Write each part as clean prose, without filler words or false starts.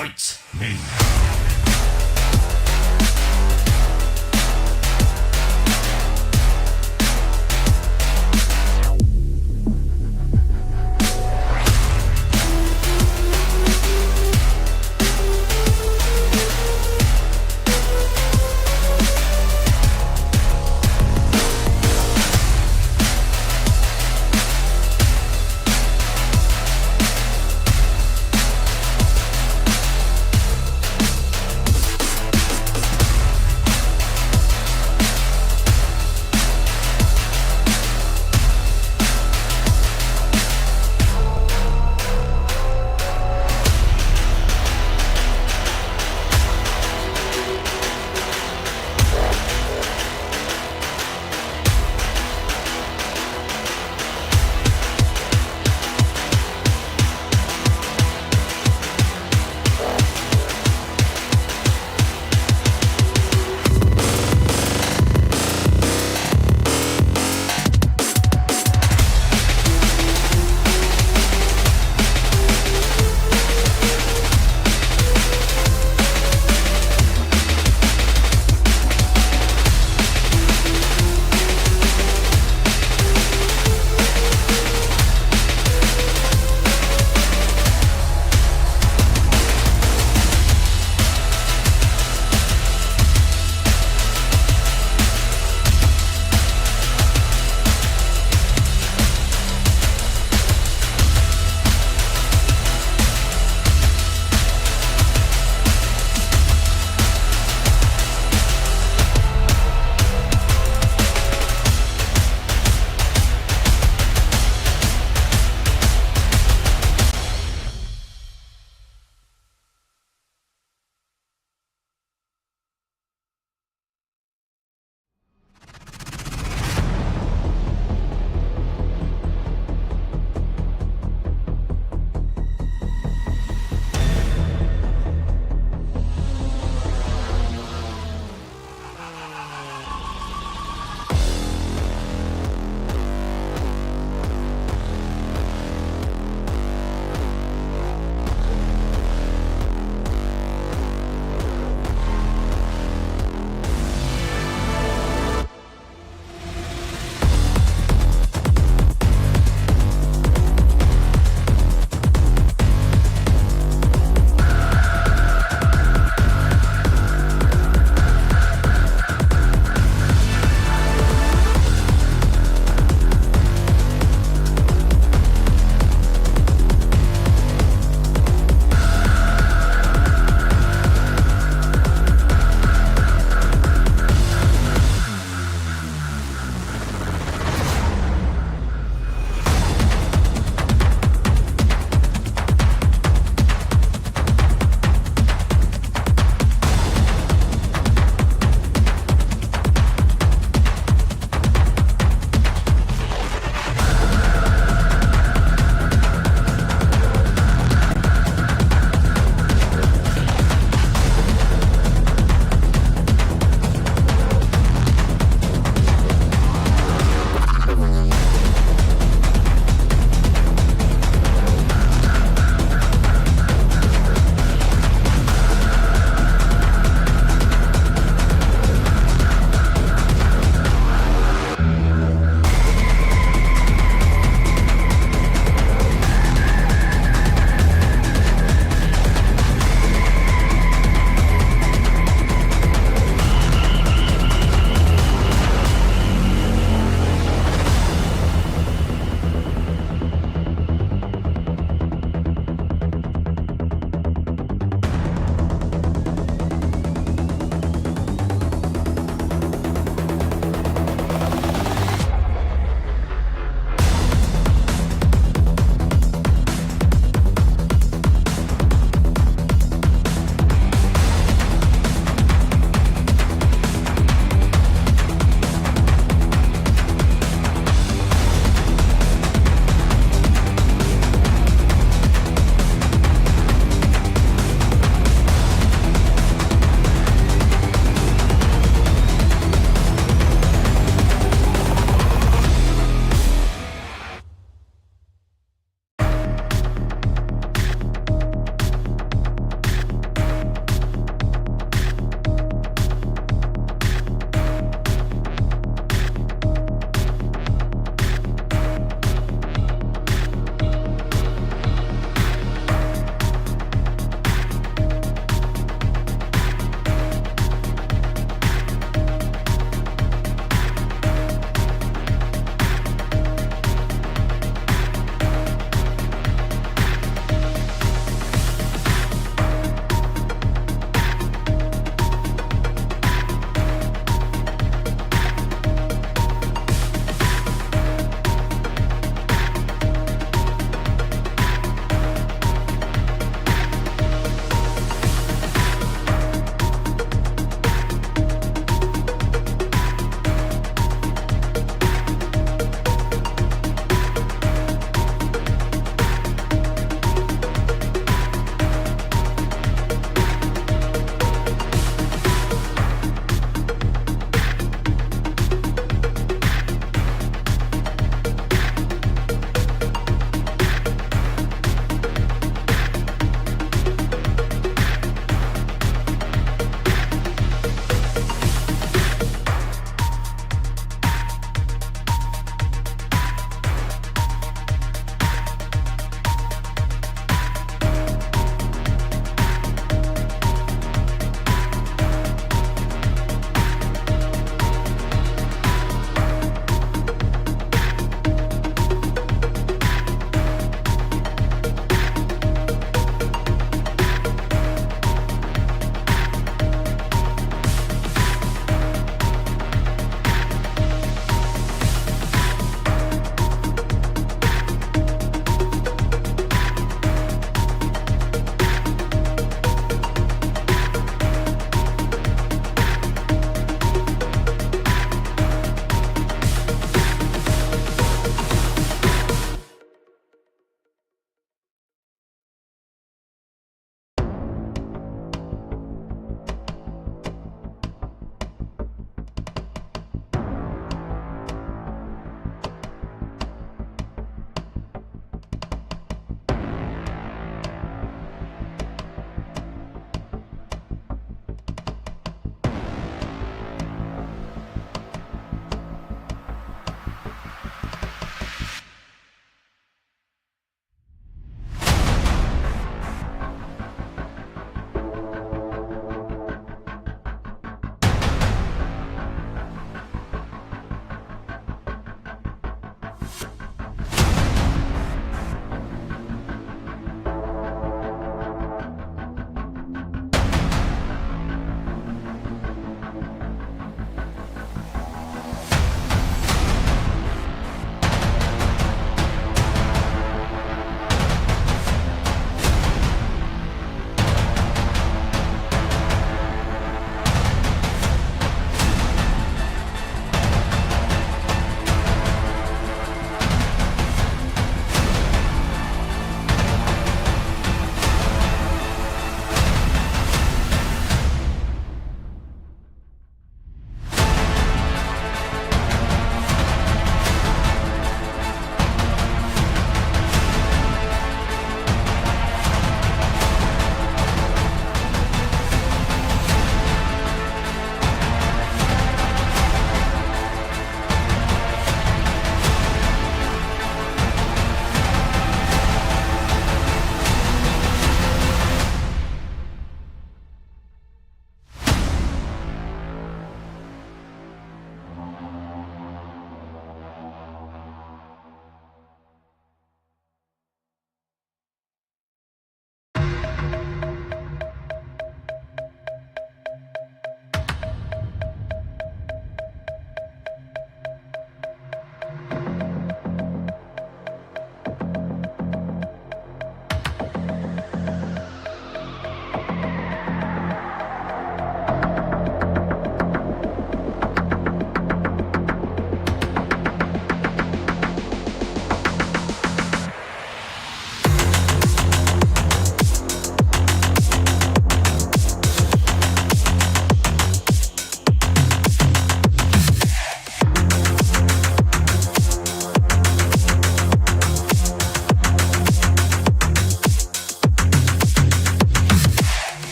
Fight me.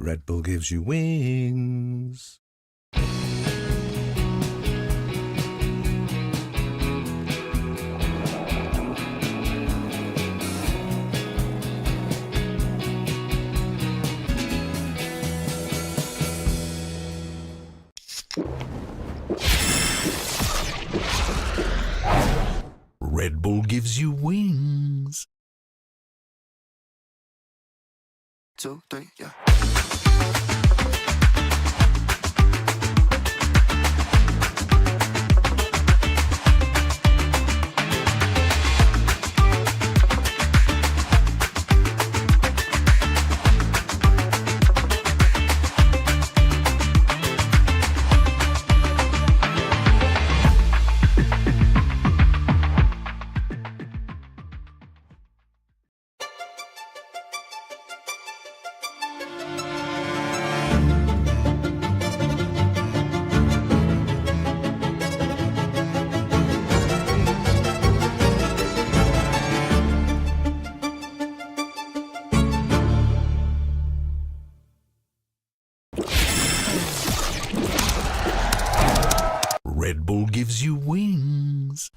Red Bull gives you wings. Red Bull gives you wings. 2, 3, yeah. Red Bull gives you wings.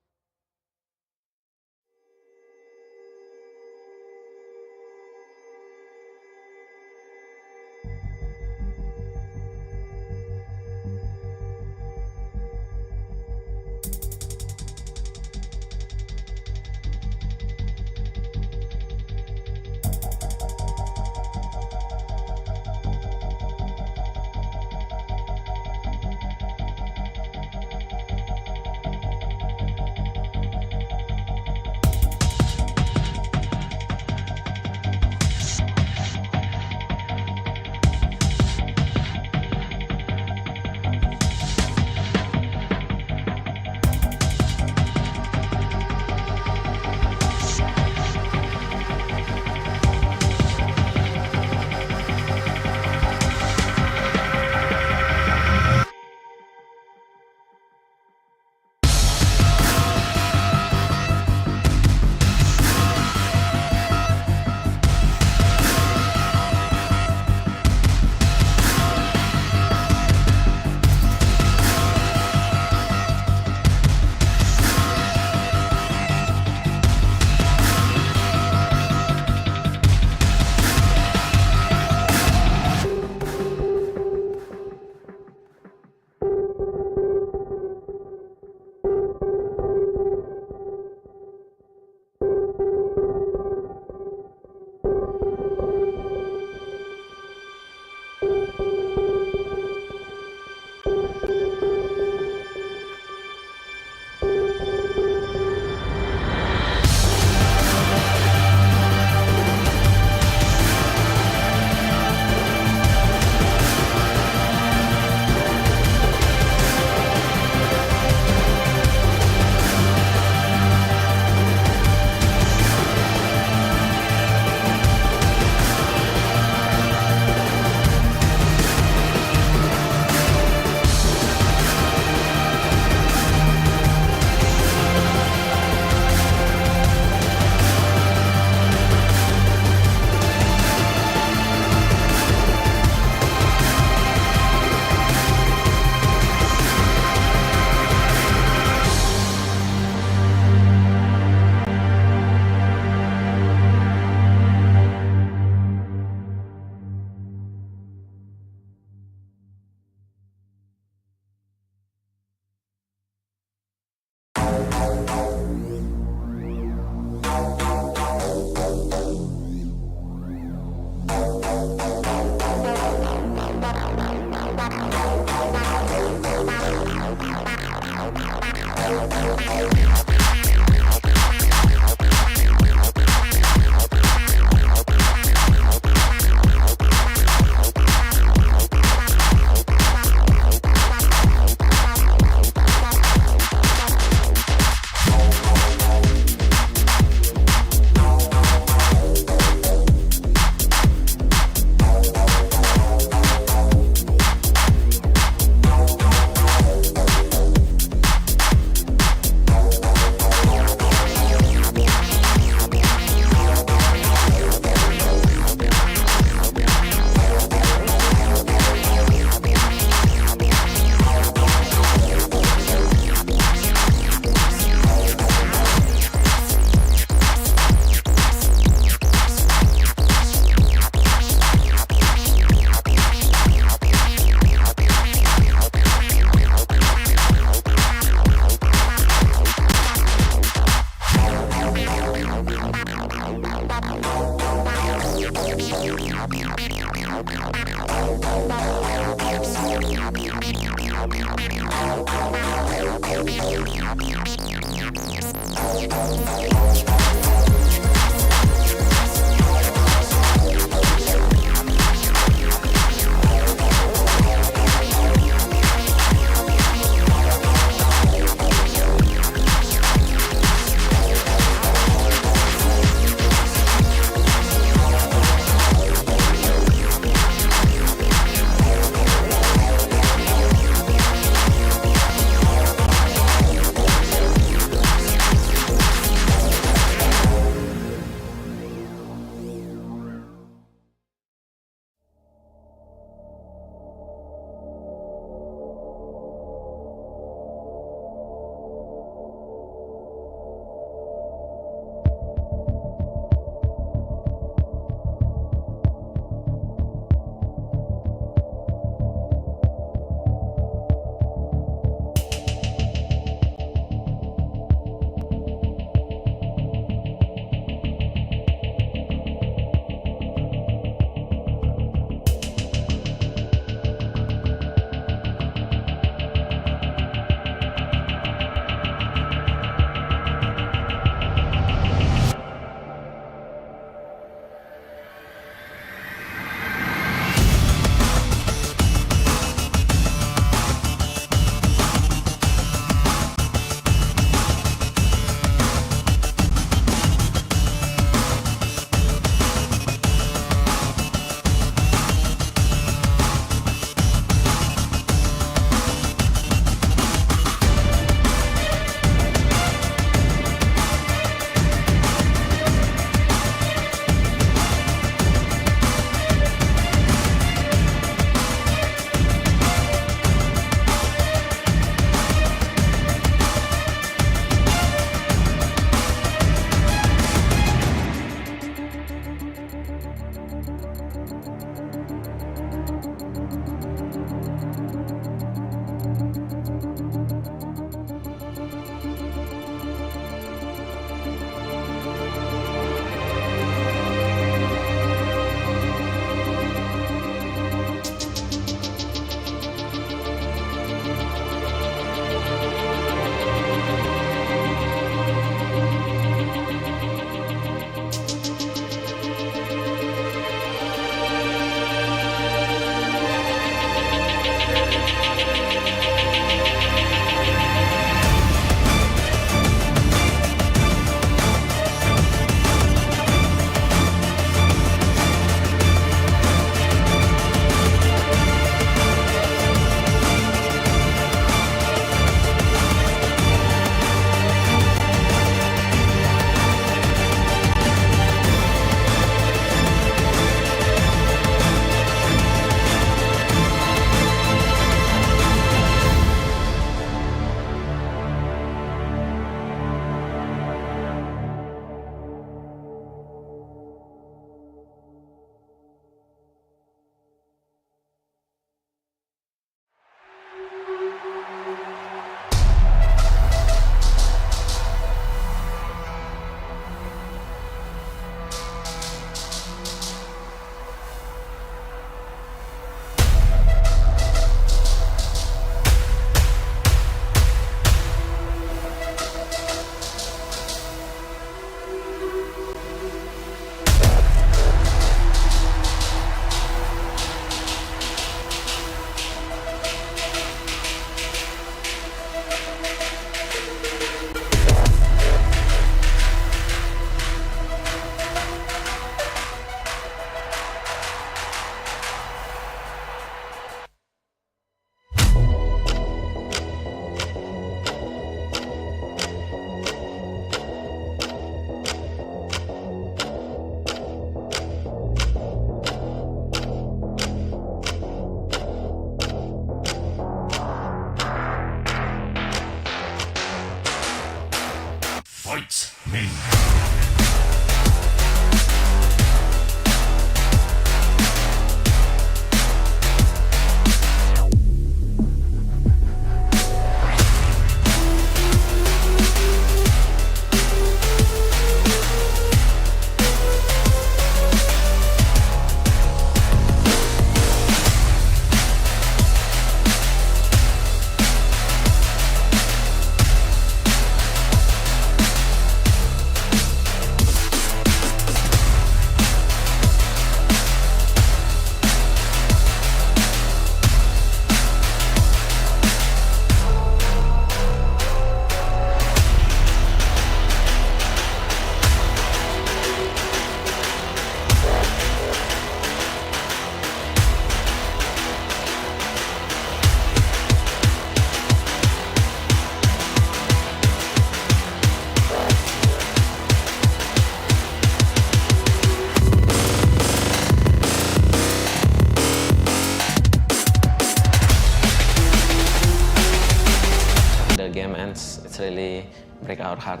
really break our heart.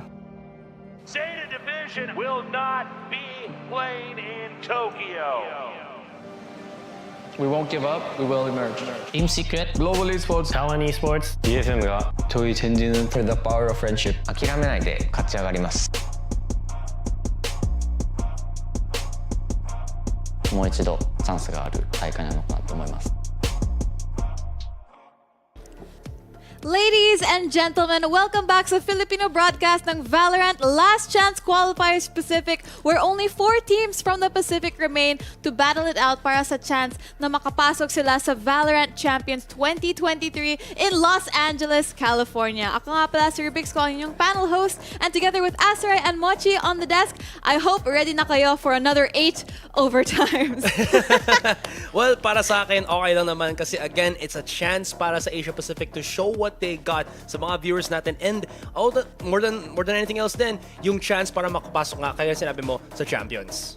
ZETA Division will not be playing in Tokyo. We won't give up, we will emerge. Team Secret, Global Esports, Qeon Esports, DFM가 저희 젠지는 for the power of friendship. 諦めないで勝ち上がります。もう一度チャンスがある大会なのかなと思います。Ladies and gentlemen, welcome back sa Filipino broadcast ng Valorant Last Chance Qualifiers Pacific, where only 4 teams from the Pacific remain to battle it out para sa chance na makapasok sila sa Valorant Champions 2023 in Los Angeles, California. Ako nga pala si Rubix ko, ang inyong panel host, and together with Asaray and Mochi on the desk, I hope ready na kayo for another 8 overtimes. Well, para sa akin, okay lang naman kasi again, it's a chance para sa Asia Pacific to show what they got sa mga viewers natin, and more than anything else din, yung chance para makapasok nga kaya sinabi mo sa Champions.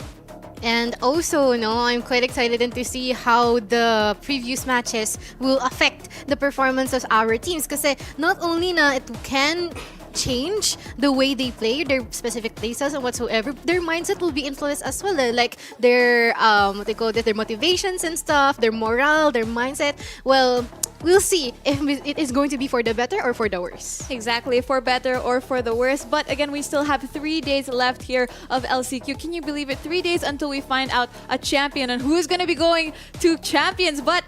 And also, I'm quite excited to see how the previous matches will affect the performance of our teams. Kasi not only na it can change the way they play, their specific playstyles and whatsoever, their mindset will be influenced as well. Like their their motivations and stuff, their morale, their mindset. Well, we'll see if it is going to be for the better or for the worse. Exactly, for better or for the worse. But again, we still have 3 days left here of LCQ. Can you believe it? 3 days until we find out a champion and who's going to be going to champions. But,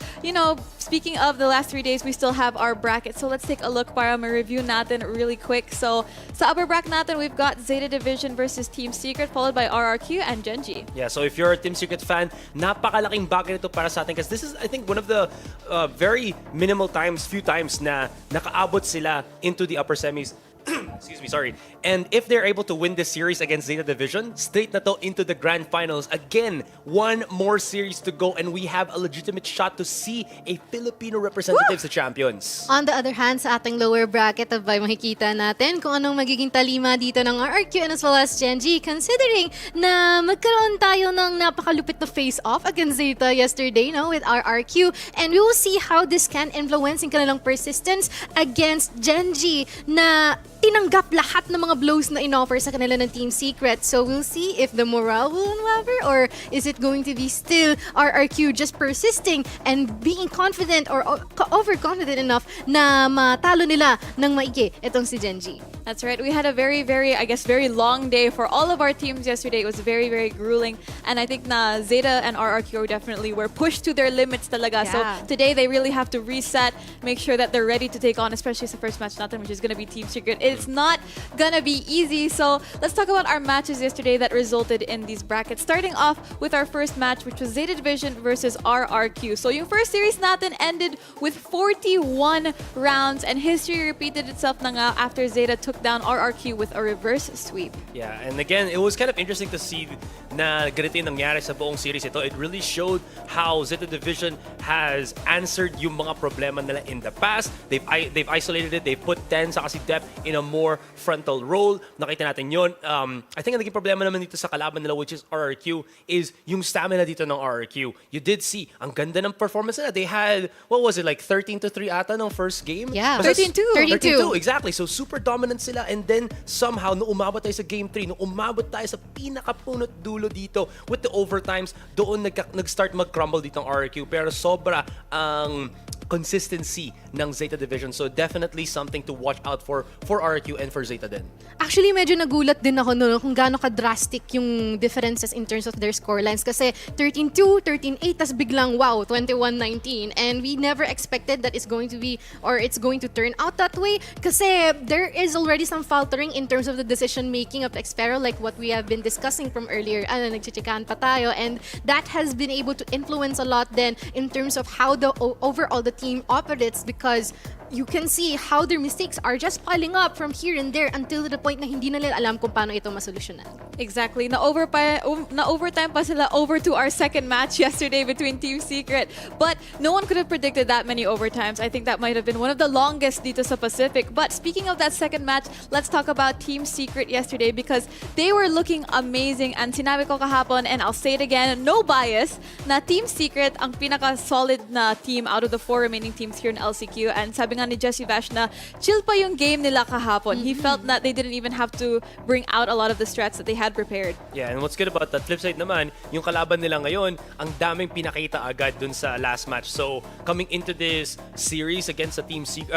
speaking of the last 3 days, we still have our bracket. So let's take a look para ma-review natin really quick. So sa upper bracket natin, we've got ZETA Division versus Team Secret, followed by RRQ and Gen.G. Yeah, so if you're a Team Secret fan, napakalaking bagay nito para sa atin because this is, I think, one of the very few times na nakaabot sila into the upper semis. Excuse me, sorry. And if they're able to win this series against ZETA Division, straight na to into the grand finals. Again, one more series to go and we have a legitimate shot to see a Filipino representative sa Champions. On the other hand, sa ating lower bracket, abay makikita natin kung anong magiging talima dito ng RRQ and as well as Gen.G, considering na magkaroon tayo ng napakalupit na face-off against ZETA yesterday, with RRQ, and we will see how this can influence yung kanilang persistence against Gen.G na tinanggap lahat ng mga blows na in-offer sa kanila ng Team Secret. So we'll see if the morale will unravel or is it going to be still RRQ just persisting and being confident or overconfident enough na matalo nila ng maigi itong si Gen.G. That's right. We had a very, very long day for all of our teams yesterday. It was very, very grueling. And I think na ZETA and RRQ definitely were pushed to their limits talaga. Yeah. So today they really have to reset, make sure that they're ready to take on, especially the first match natin, which is going to be Team Secret. It's not going to be easy. So let's talk about our matches yesterday that resulted in these brackets. Starting off with our first match, which was ZETA Division versus RRQ. So yung first series natin ended with 41 rounds and history repeated itself na nga after ZETA took down RRQ with a reverse sweep. Yeah, and again, it was kind of interesting to see na ganito yung nangyari sa buong series ito. It really showed how ZETA Division has answered yung mga problema nila in the past. They've isolated it. They put TEN sa kasi Dep in a more frontal role. Nakita natin yun. I think ang naging problema naman dito sa kalaban nila, which is RRQ, is yung stamina dito ng RRQ. You did see, ang ganda ng performance nila. They had, what was it, like 13-3 ata ng first game? Yeah, 13-2. 32. Exactly. So super dominant sila, and then somehow nung umabot tayo sa game 3, nung umabot tayo sa pinakapunot dulo dito with the overtimes, doon nag-start mag-crumble dito ang RRQ, pero sobra ang consistency ng ZETA Division. So definitely something to watch out for RRQ and for ZETA din. Actually, medyo nagulat din ako kung gaano ka-drastic yung differences in terms of their scorelines. Kasi 13-2, 13-8, tas biglang, wow, 21-19. And we never expected that it's going to be, or it's going to turn out that way. Kasi there is already some faltering in terms of the decision-making of Xpero, like what we have been discussing from earlier. Nagchichikahan pa tayo. And that has been able to influence a lot then in terms of how the overall the team operates, because you can see how their mistakes are just piling up from here and there until to the point na hindi na nila alam kung paano ito masolusyonan. Exactly. Na-overtime pa sila over to our second match yesterday between Team Secret. But no one could have predicted that many overtimes. I think that might have been one of the longest dito sa Pacific. But speaking of that second match, let's talk about Team Secret yesterday because they were looking amazing. And sinabi ko kahapon, and I'll say it again, no bias, na Team Secret ang pinaka-solid na team out of the 4 remaining teams here in LCQ. And sabi nga nga ni Jesse Vash na chill pa yung game nila kahapon. He felt that they didn't even have to bring out a lot of the strats that they had prepared. Yeah, and what's good about that flip side naman, yung kalaban nila ngayon, ang daming pinakita agad dun sa last match. So, coming into this series against sa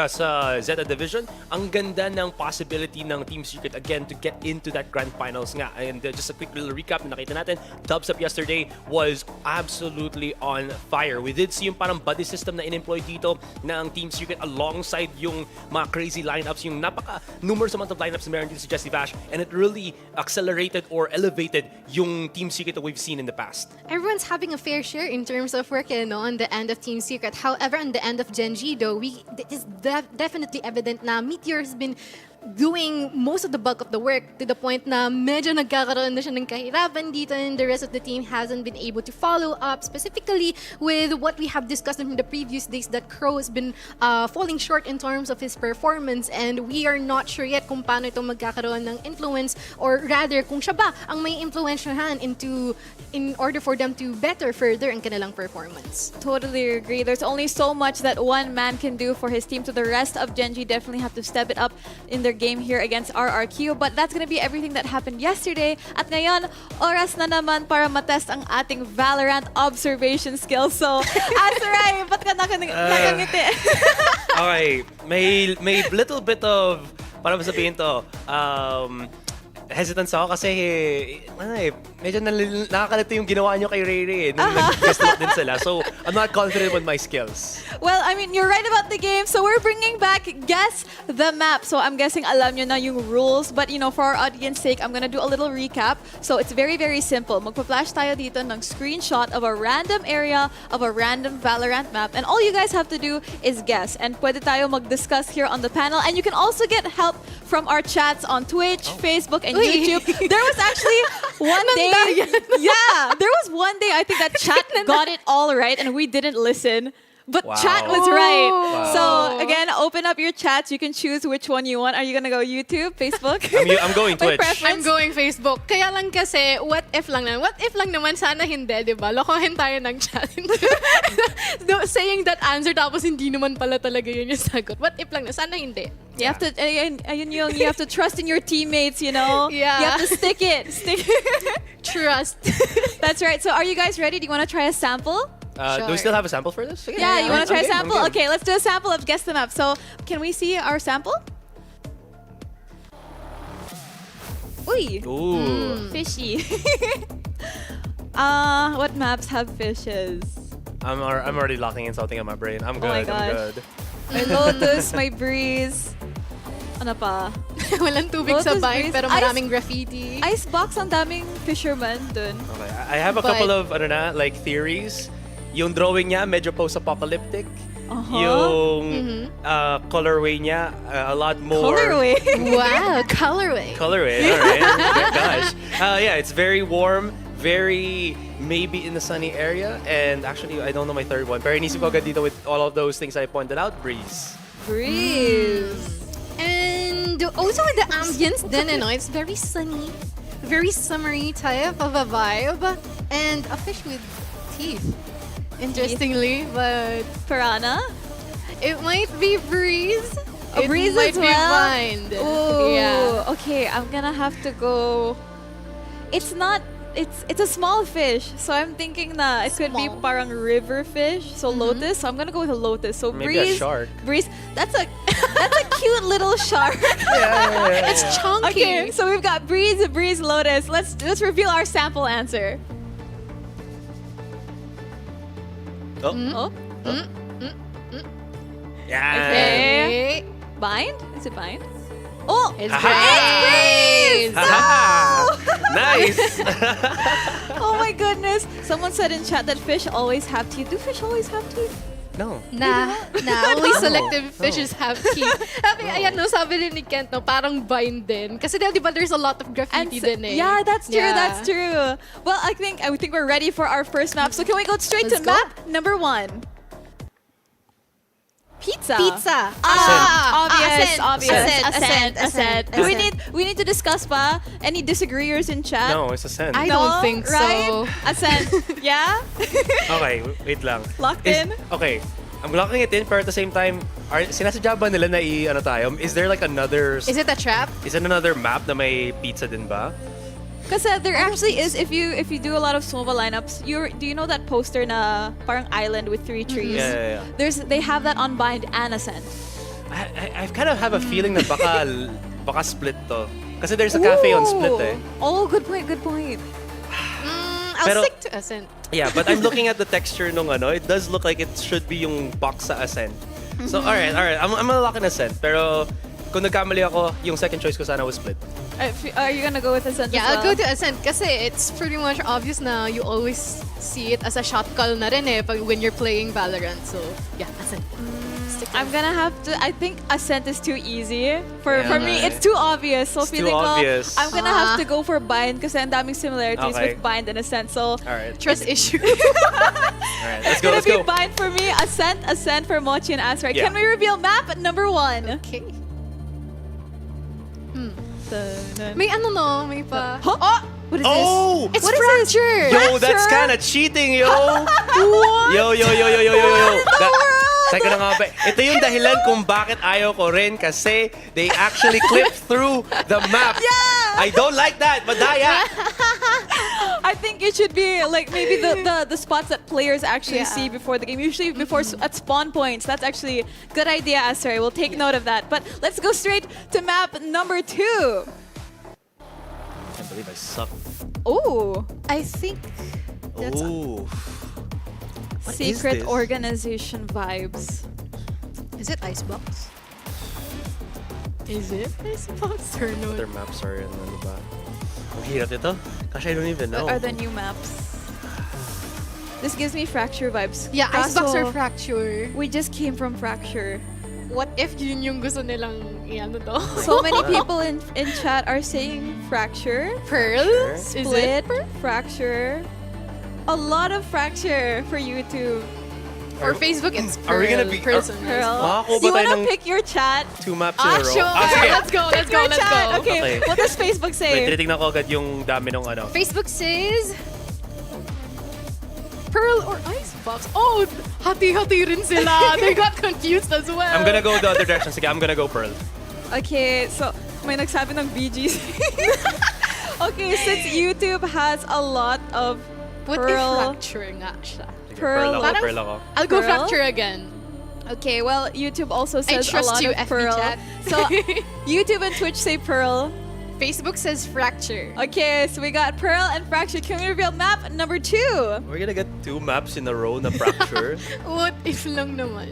sa ZETA Division, ang ganda ng possibility ng Team Secret again to get into that grand finals nga. And just a quick little recap na nakita natin, Dubs Up yesterday was absolutely on fire. We did see yung parang buddy system na in-employ dito ng Team Secret alongside yung mga crazy lineups, yung napaka-numerous amount of lineups na meron dito si Jesse Vash, and it really accelerated or elevated yung Team Secret that we've seen in the past. Everyone's having a fair share in terms of work on the end of Team Secret. However, on the end of Gen.G, though, it is definitely evident na Meteor has been doing most of the bulk of the work to the point na medyo nagkakaroon na siya ng kahirapan dito, and the rest of the team hasn't been able to follow up, specifically with what we have discussed in the previous days, that Crow has been falling short in terms of his performance, and we are not sure yet kung paano ito magkakaroon ng influence, or rather kung siya ba ang may influensyahan in order for them to better further ang kanilang performance. Totally agree. There's only so much that one man can do for his team, so the rest of Gen.G definitely have to step it up in their game here against RRQ. But that's gonna be everything that happened yesterday. At ngayon, oras na naman para matest ang ating Valorant observation skills. So, Asaray, ba't ka nakangiti? Okay, may little bit of, paano ba sabihin to, hesitance ako kasi medyo nakakalito yung ginawa nyo kay Ray nung nag-guest up din sila. So, I'm not confident with my skills. Well, I mean, you're right about the game. So we're bringing back Guess the Map. So I'm guessing alam nyo na yung rules. But, you know, for our audience sake, I'm gonna do a little recap. So it's very, very simple. Magpa-flash tayo dito ng screenshot of a random area of a random Valorant map. And all you guys have to do is guess. And pwede tayo mag-discuss here on the panel. And you can also get help from our chats on Twitch, Facebook, and YouTube. There was actually one day. Yeah, there was one day I think that chat got it all right and we didn't listen. But chat was right. So again, open up your chats. You can choose which one you want. Are you gonna go YouTube, Facebook? I'm going By Twitch. preference? I'm going Facebook. Kaya lang kasi, what if lang naman? What if lang naman, sana hindi, di ba? Lokohin tayo ng chat. Saying that answer, tapos hindi naman pala talaga yun yung sagot. What if lang na, sana hindi. You have to, you have to trust in your teammates, you know? Yeah. You have to stick it. Trust. That's right. So are you guys ready? Do you want to try a sample? Do we still have a sample for this? Yeah, you want to try a I'm sample? game. Okay, let's do a sample of Guess the Map. So, can we see our sample? Uy, Ooh. fishy. What maps have fishes? I'm already locking in something in my brain. I'm good. my I'm gosh. good. My Lotus, my Breeze. Ano pa? Walang tubig sa Lotus bike, Breeze. pero maraming graffiti. Icebox, ang daming fisherman dun. Okay, I have a couple of like theories. Yung drawing niya medyo post-apocalyptic. Yung colorway niya a lot more. Colorway. Wow, colorway. Colorway, all right. Oh, gosh. Yeah, it's very warm, very maybe in the sunny area. And actually, I don't know my third one. Pero inisip ko agad dito with all of those things I pointed out. Breeze. Breeze. And also with the ambience din, it's very sunny, very summery type of a vibe. And a fish with teeth, interestingly, but Piranha. it might be Breeze. A Breeze might as be well? Bind. Ooh. Yeah. Okay, I'm gonna have to go. It's not. It's a small fish, so I'm thinking na it could be Small. parang river fish. So lotus. So I'm gonna go with a lotus. So Maybe breeze. a shark. Breeze. That's a cute little shark. It's chunky. Okay, so we've got breeze, breeze, lotus. Let's reveal our sample answer. Oh. Oh, Yeah. okay. Bind? Is it bind? Oh, It's Aha! Breeze. Haha! Nice! oh my goodness. Someone said in chat that fish always have teeth. Do fish always have teeth? No. Nah, only selective fishes have teeth. Ayan, sabi rin ni Kent, parang bind din. Kasi di ba there's a lot of graffiti din eh. Yeah, that's true. Yeah. That's true. Well, I think we're ready for our first map. So can we go straight Let's to go. map number 1? Pizza. Pizza. Obvious. Ascent. Ascent. Do we need to discuss pa? Any disagreeers in chat? No, it's a scent. I No, don't think right? so. Ascent. Yeah? Okay, wait lang. Locked in? Okay. I'm locking it in, pero at the same time, sinasadya ba nila na ano tayo? Is there like another... Is it a trap? Is it another map na may pizza din ba? Kasi there actually is, if you do a lot of Sova lineups, do you know that poster na parang island with 3 trees? Yeah. They have that on Bind and Ascent. I kind of have a feeling na baka split to. Kasi there's a cafe on split eh. Oh, good point. I'll Pero- stick to Ascent. Yeah, but I'm looking at the texture nung ano. It does look like it should be yung box sa Ascent. So, alright. I'm gonna lock in Ascent. Pero, kung nagkamali ako, yung second choice ko sana was split. Are you gonna go with Ascent Yeah, as well? I'll go to Ascent kasi it's pretty much obvious na you always see it as a shot call na rin when you're playing Valorant. So, yeah, Ascent. Stick to I'm gonna have to. I think Ascent is too easy for me. Yeah. It's too obvious. So It's too feeling ko, obvious. I'm gonna have to go for Bind kasi ang daming similarities Okay. with Bind and Ascent. So Alright. trust issue. Alright, let's go, gonna let's be go. Bind for me. Ascent for Mochi and Asra. Yeah. Can we reveal map number 1? Okay. Dun-dun. May may pa. Huh? Oh, what is Oh! It's What is this? Fracture! Yo, that's Fracture? kind of cheating, yo! Yo. Teka na nga ba? Ito yung dahilan kung bakit ayaw ko rin kasi they actually clipped through the map. Yeah! I don't like that, madaya! I think it should be like maybe the spots that players actually Yeah. see before the game. Usually before at spawn points. That's actually a good idea, Asra. We'll take note of that. But let's go straight to map number 2. I can't believe I suck. Oh, I think that's Ooh. What is secret this? organization vibes. Is it Icebox? Is it Icebox or no? Other maps are ano ba? Ang hirap ito. Kasi I don't even know. What are the new maps? This gives me Fracture vibes. Yeah, Icebox or Kaso, Fracture. we just came from Fracture. What if yun yung gusto nilang i-ano to? So many people in chat are saying Fracture, Pearl? Is it Split, Pearl? Fracture. A lot of Fracture for YouTube. Or Facebook, it's Pearl. Are we gonna be- Personally. Pearl. Makakuha Do you ba tayo wanna ng pick your chat? 2 maps in a row? Sure. sige. Let's go. Pick your chat. Okay. Okay. What does Facebook Wait, say? tinitignan ko agad yung dami nung ano. Facebook says Pearl or Icebox. Oh, hati-hati rin sila. They got confused as well. I'm gonna go the other direction. Sige, I'm gonna go Pearl. Okay, so may nagsabi ng BGs. Okay, since YouTube has a lot of What if Pearl. Fracture nga siya? Sige, Pearl. Pearl ako, Pearl ako. I'll go Pearl? Fracture again. Okay, well, YouTube also I says a trust lot you, of FB Pearl. chat. So YouTube and Twitch say Pearl. Facebook says Fracture. Okay, so we got Pearl and Fracture. Can we reveal map number 2? We're gonna get 2 maps in a row na Fracture. What if lang naman?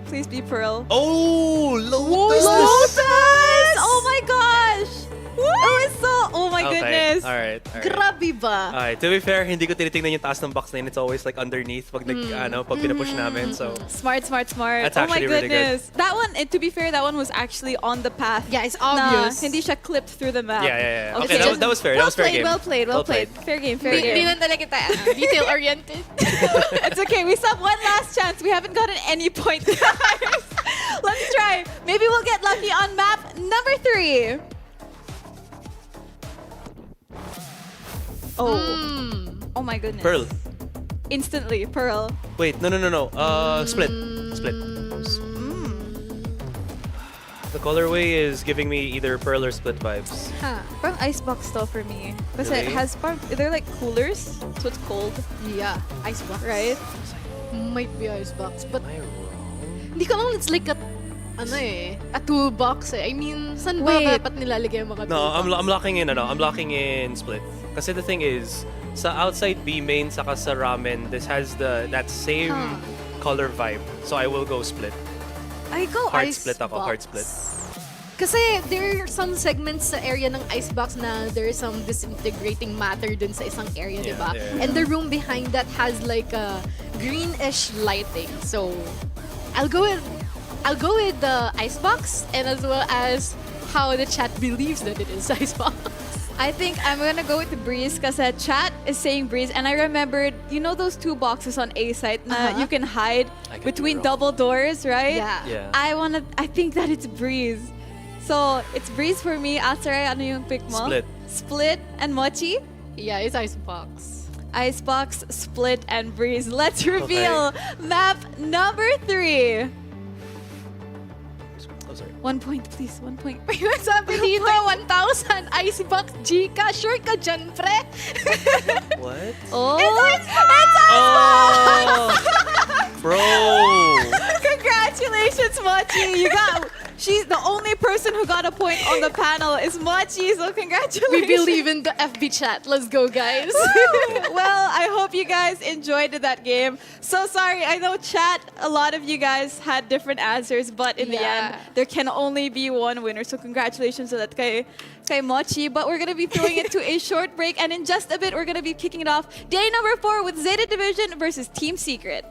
Please be Pearl. Oh, Lotus! Lotus! Oh my gosh! Oh, it's so... Oh my Okay, goodness. alright. Grabe ba? Alright, to be fair, hindi ko tinitingnan yung taas ng box na yun. It's always like underneath pag pag pinapush namin. So, Smart. That's Oh my actually really good. goodness. That one, to be fair, that one was actually on the path. Yeah, it's Na obvious. hindi siya clipped through the map. yeah. Okay, Okay, that was fair. That was fair game. Well played. Fair game. Hindi lang talaga tayo. Detail-oriented. It's okay. We still have one last chance. We haven't gotten any point, guys. Let's try. Maybe we'll get lucky on map number 3. Oh. Oh my goodness. Pearl. Instantly, Pearl. Wait, no. Split. The colorway is giving me either Pearl or Split vibes. Huh. Parang icebox to for me. Kasi it Really? has they're like coolers, so it's cold, Yeah, Icebox. right? Might be Icebox, but Am I wrong? hindi ko alam it's like a toolbox eh. I mean, saan ba Wait. dapat nilalagay yung mga No, toolbox? I'm locking in I'm locking in Split. Kasi the thing is, sa outside B main saka sa ramen, this has that same color vibe. So I will go Split. I go Hard Icebox. split ako, hard split. Kasi there are some segments sa area ng Icebox na there is some disintegrating matter dun sa isang area, Yeah, diba? yeah. And the room behind that has like a greenish lighting. So I'll go with the Icebox and as well as how the chat believes that it is Icebox. I think I'm gonna go with the Breeze kasi chat is saying Breeze, and I remembered, you know those 2 boxes on A site na you can hide I could be between wrong. double doors, right? Yeah. Yeah. I think that it's Breeze. So it's Breeze for me. Atsaray, ano yung pick mo? Split. Split and Mochi. Yeah, it's Icebox. Icebox, Split, and Breeze. Let's reveal map number 3. Oh, sorry. 1 point, please. 1 point. Sabi dito, 1,000 Icebox Gcash. Sure ka dyan, pre? What? Oh, Oh! Bro! congratulations, Mochi. She's the only person who got a point on the panel is Mochi, so congratulations. We believe in the FB chat. Let's go, guys. Well, I hope you guys enjoyed that game. So sorry, I know chat, a lot of you guys had different answers, but in the end, there can only be one winner. So congratulations to that kay Mochi. But we're going to be throwing it to a short break, and in just a bit, we're going to be kicking it off. Day number 4 with Zeta Division versus Team Secret.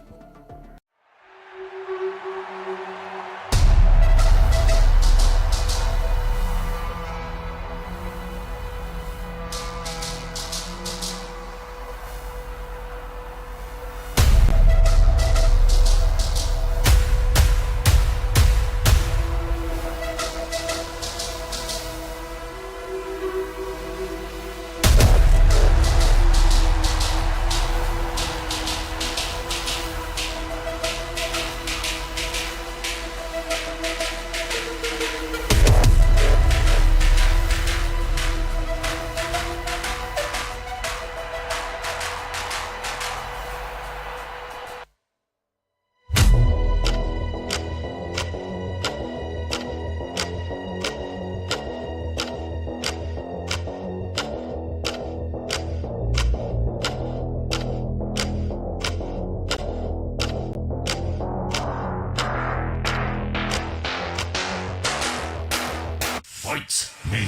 Fight me.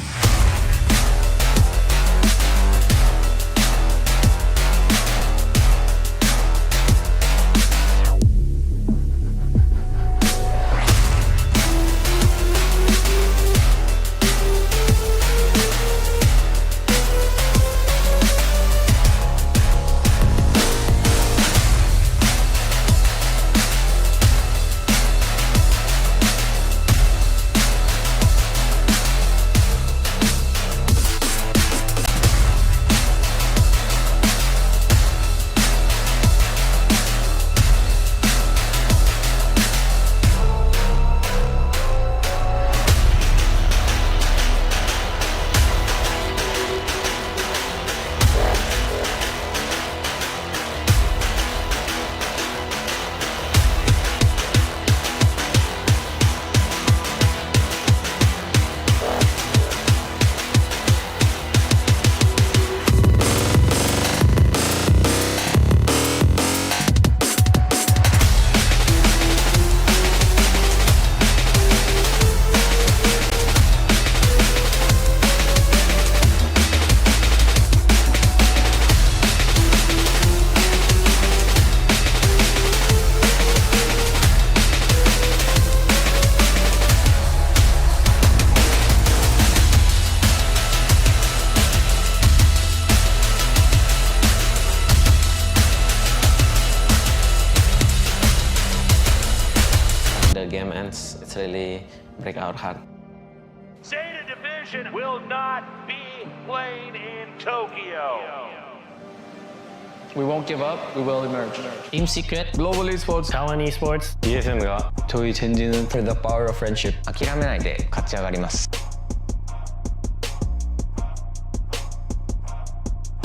The game ends, it's really break our heart. Zeta Division will not be playing in Tokyo. We won't give up, we will emerge. Team Secret, Global Esports, Qeon Esports, DSM가 저희 젠지는 for the power of friendship. 諦めないで勝ち上がります。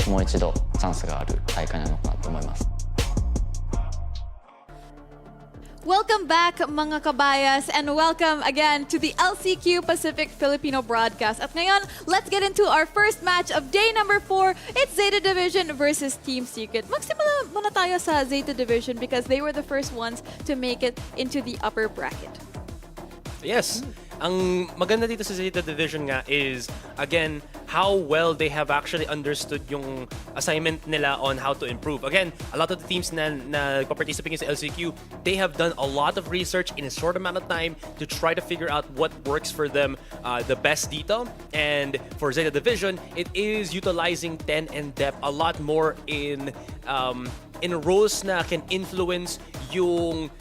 もう一度チャンスがある大会なのかなと思います。Welcome back, mga kabayas, and welcome again to the LCQ Pacific Filipino broadcast. At ngayon, let's get into our first match of day number 4. It's Zeta Division versus Team Secret. Magsimula muna tayo sa Zeta Division because they were the first ones to make it into the upper bracket. Yes. Ang maganda dito sa Zeta Division nga is, again, how well they have actually understood yung assignment nila on how to improve. Again, a lot of the teams na participate sa LCQ, they have done a lot of research in a short amount of time to try to figure out what works for them the best dito. And for Zeta Division, it is utilizing 10 and depth a lot more in roles na can influence yung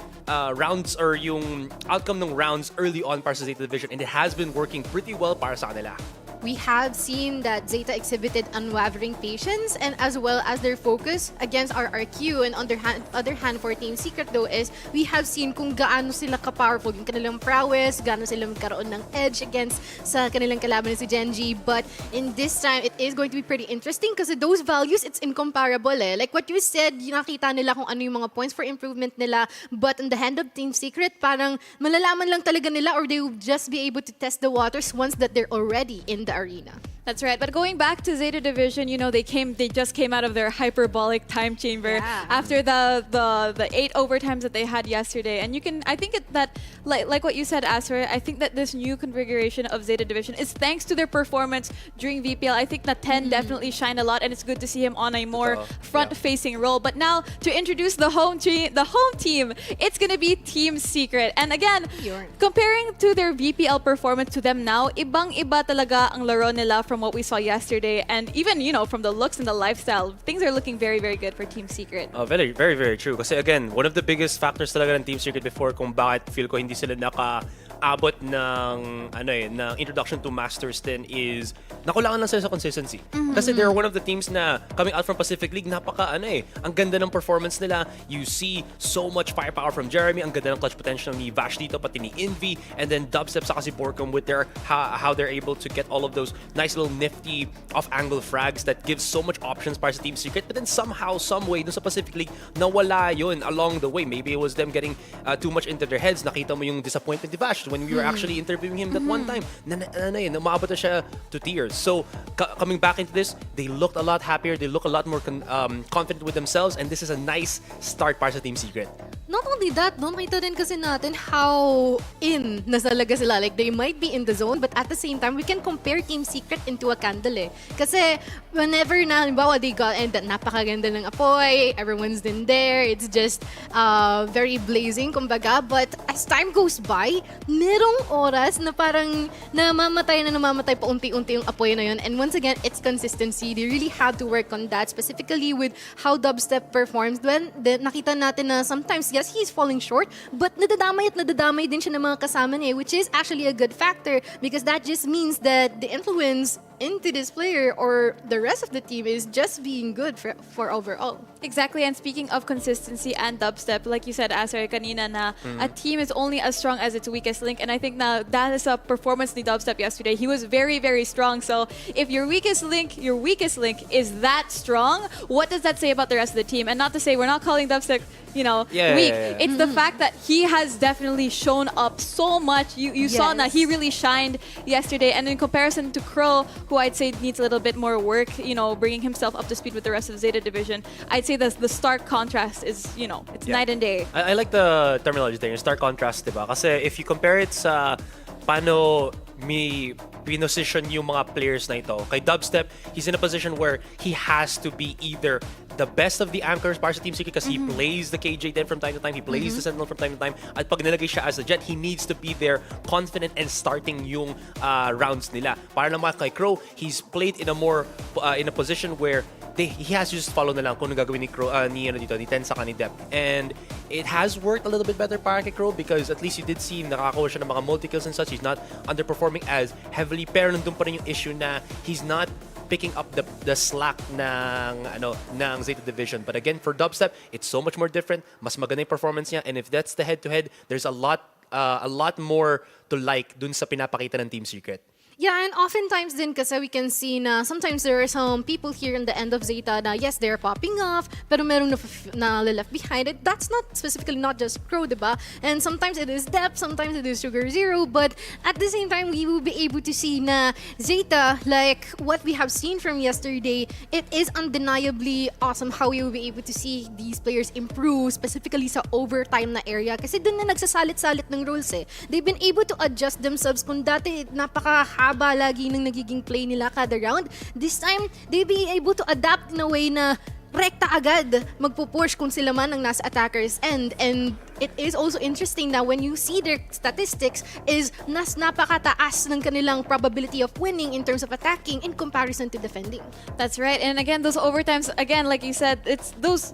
rounds or yung outcome ng rounds early on para sa Zeta Division, and it has been working pretty well para sa kanila. we have seen that ZETA exhibited unwavering patience and as well as their focus against our RQ. And on the other hand for Team Secret though is we have seen kung gaano sila ka-powerful yung kanilang prowess, gaano sila magkaroon ng edge against sa kanilang kalaban si Gen.G. But in this time, it is going to be pretty interesting kasi those values, it's incomparable eh. Like what you said, nakita nila kung ano yung mga points for improvement nila. But in the hand of Team Secret, parang malalaman lang talaga nila or they will just be able to test the waters once that they're already in the arena. That's right. But going back to Zeta Division, you know, they just came out of their hyperbolic time chamber after the 8 overtimes that they had yesterday. And I think that like what you said, Asher, I think that this new configuration of Zeta Division is thanks to their performance during VPL. I think that 10 definitely shined a lot, and it's good to see him on a more front-facing role. But now to introduce the home team, it's gonna be Team Secret. And again, comparing to their VPL performance to them now, ibang-iba talaga ang laro nila from what we saw yesterday, and even, you know, from the looks and the lifestyle, things are looking very, very good for Team Secret. Very, very, very true. Kasi again, one of the biggest factors talaga ng Team Secret before kung bakit feel ko hindi sila nakaabot ng introduction to Masters 10 is nakulangan lang sila sa consistency. Kasi they're one of the teams na coming out from Pacific League, ang ganda ng performance nila. You see so much firepower from Jeremy, ang ganda ng clutch potential ni Vash dito, pati ni Envy, and then Dubstep sa kasi Borkum with their how they're able to get all of those nice little nifty off-angle frags that gives so much options para sa Team Secret. But then somehow, some way, dun sa Pacific League, nawala yun along the way. Maybe it was them getting too much into their heads. Nakita mo yung disappointment ni Vash when we were actually interviewing him that one time. Umabot na siya to tears. So, coming back into this, they looked a lot happier. They look a lot more confident with themselves, and this is a nice start para sa Team Secret. Not only that, nakita din kasi natin how in na talaga sila. Like, they might be in the zone, but at the same time, we can compare Team Secret into a candle eh. Kasi whenever na, halimbawa, they got, and napakaganda ng apoy, everyone's in there, it's just very blazing, kumbaga. But as time goes by, merong oras na parang namamatay pa unti-unti yung apoy na yun. And once again, it's consistency. They really had to work on that, specifically with how Dubstep performs. When nakita natin na sometimes, yes, he's falling short, but nadadamay din siya ng mga kasama niya, which is actually a good factor because that just means that the influence into this player or the rest of the team is just being good for overall. Exactly, and speaking of consistency and dubstep, like you said, Asher, kanina na a team is only as strong as its weakest link, and I think now that is a performance ni dubstep yesterday. He was very, very strong, so if your weakest link is that strong, what does that say about the rest of the team? And not to say we're not calling dubstep, weak. It's the fact that he has definitely shown up so much. You saw that he really shined yesterday, and in comparison to Crow, who I'd say needs a little bit more work, bringing himself up to speed with the rest of Zeta Division, I'd say the stark contrast is, it's night and day. I like the terminology there, yung stark contrast, diba? Kasi if you compare it sa paano pinosisyon yung mga players na ito, kay Dubstep, he's in a position where he has to be either the best of the anchors para sa Team Secret because he plays the KJ then from time to time, he plays the Sentinel from time to time, at pag nilagay siya as a Jet, he needs to be there confident and starting yung rounds nila. Para naman kay Crow, he's played in a more in a position where he has to just follow na lang kung ano gagawin ni Crow, ni Ten saka ni Dep. And it has worked a little bit better para kay Crow because at least you did see nakakakuha siya ng mga multi-kills and such. He's not underperforming as heavily, pero nandun pa rin yung issue na he's not picking up the slack ng Zeta Division. But again, for Dubstep, it's so much more different. Mas maganda yung performance niya, and if that's the head-to-head, there's a lot more to like dun sa pinapakita ng Team Secret. Yeah, and oftentimes din kasi we can see na sometimes there are some people here in the end of Zeta na yes, they're popping off, pero merong na left behind it. That's not specifically not just Crow, diba? And sometimes it is Dep, sometimes it is Sugar Zero, but at the same time, we will be able to see na Zeta, like what we have seen from yesterday, it is undeniably awesome how we will be able to see these players improve, specifically sa overtime na area. Kasi dun na nagsasalit-salit ng roles eh. They've been able to adjust themselves kung dati napaka-haba lagi ng nagiging play nila kada round. This time, they'll be able to adapt in a way na rekta agad magpupush kung sila man ang nasa attacker's end. And it is also interesting na when you see their statistics is napakataas ng kanilang probability of winning in terms of attacking in comparison to defending. That's right. And again, those overtimes, again, like you said, it's those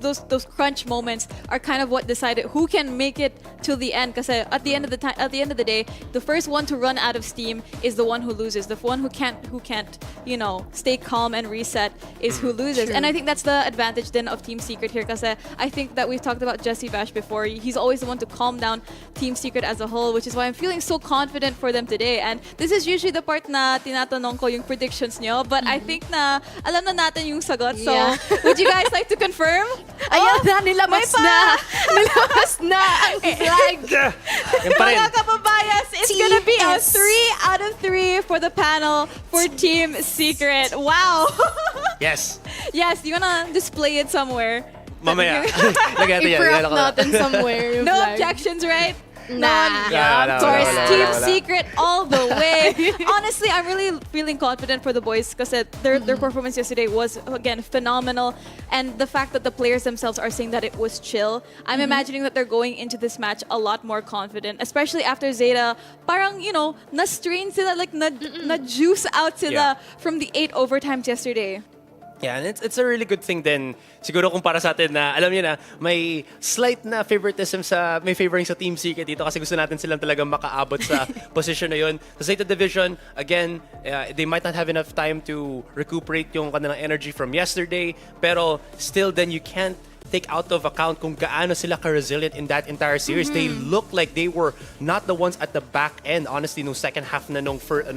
crunch moments are kind of what decided who can make it to the end. Because at the end of the day, the first one to run out of steam is the one who loses. The one who can't, stay calm and reset is who loses. True. And I think that's the advantage then of Team Secret here. Because I think that we've talked about Jesse Bash before. He's always the one to calm down Team Secret as a whole, which is why I'm feeling so confident for them today. And this is usually the part na tinatanong ko yung predictions nyo, but I think na alam na natin yung sagot. So, Yeah. would you guys like to confirm? Ayan na, nilabas may na! Nilabas na ang flag! Yan pa rin. Mga kababayas, it's gonna be a 3 out of 3 for the panel for Team Secret. Wow! Yes. Yes, you wanna display it somewhere? Mamaya. Lagyan natin yan. I-prop Yan ako. natin somewhere yung No flag. objections, right? Nah. Yeah, Wala, of course. wala, Team wala. Secret all the way. Honestly, I'm really feeling confident for the boys because their performance yesterday was, again, phenomenal. And the fact that the players themselves are saying that it was chill, I'm imagining that they're going into this match a lot more confident, especially after ZETA. Parang, na-strain sila, like, na-juice out sila from the 8 overtimes yesterday. Yeah, and it's a really good thing then siguro kung para sa atin na alam niyo na may slight na favoritism may favoring sa Team Secret dito kasi gusto natin silang talagang makaabot sa position na yun. Sa ZETA Division, again, they might not have enough time to recuperate yung kanilang energy from yesterday, pero still then you can't take out of account kung gaano sila ka-resilient in that entire series. They look like they were not the ones at the back end, honestly, nung second half na nung third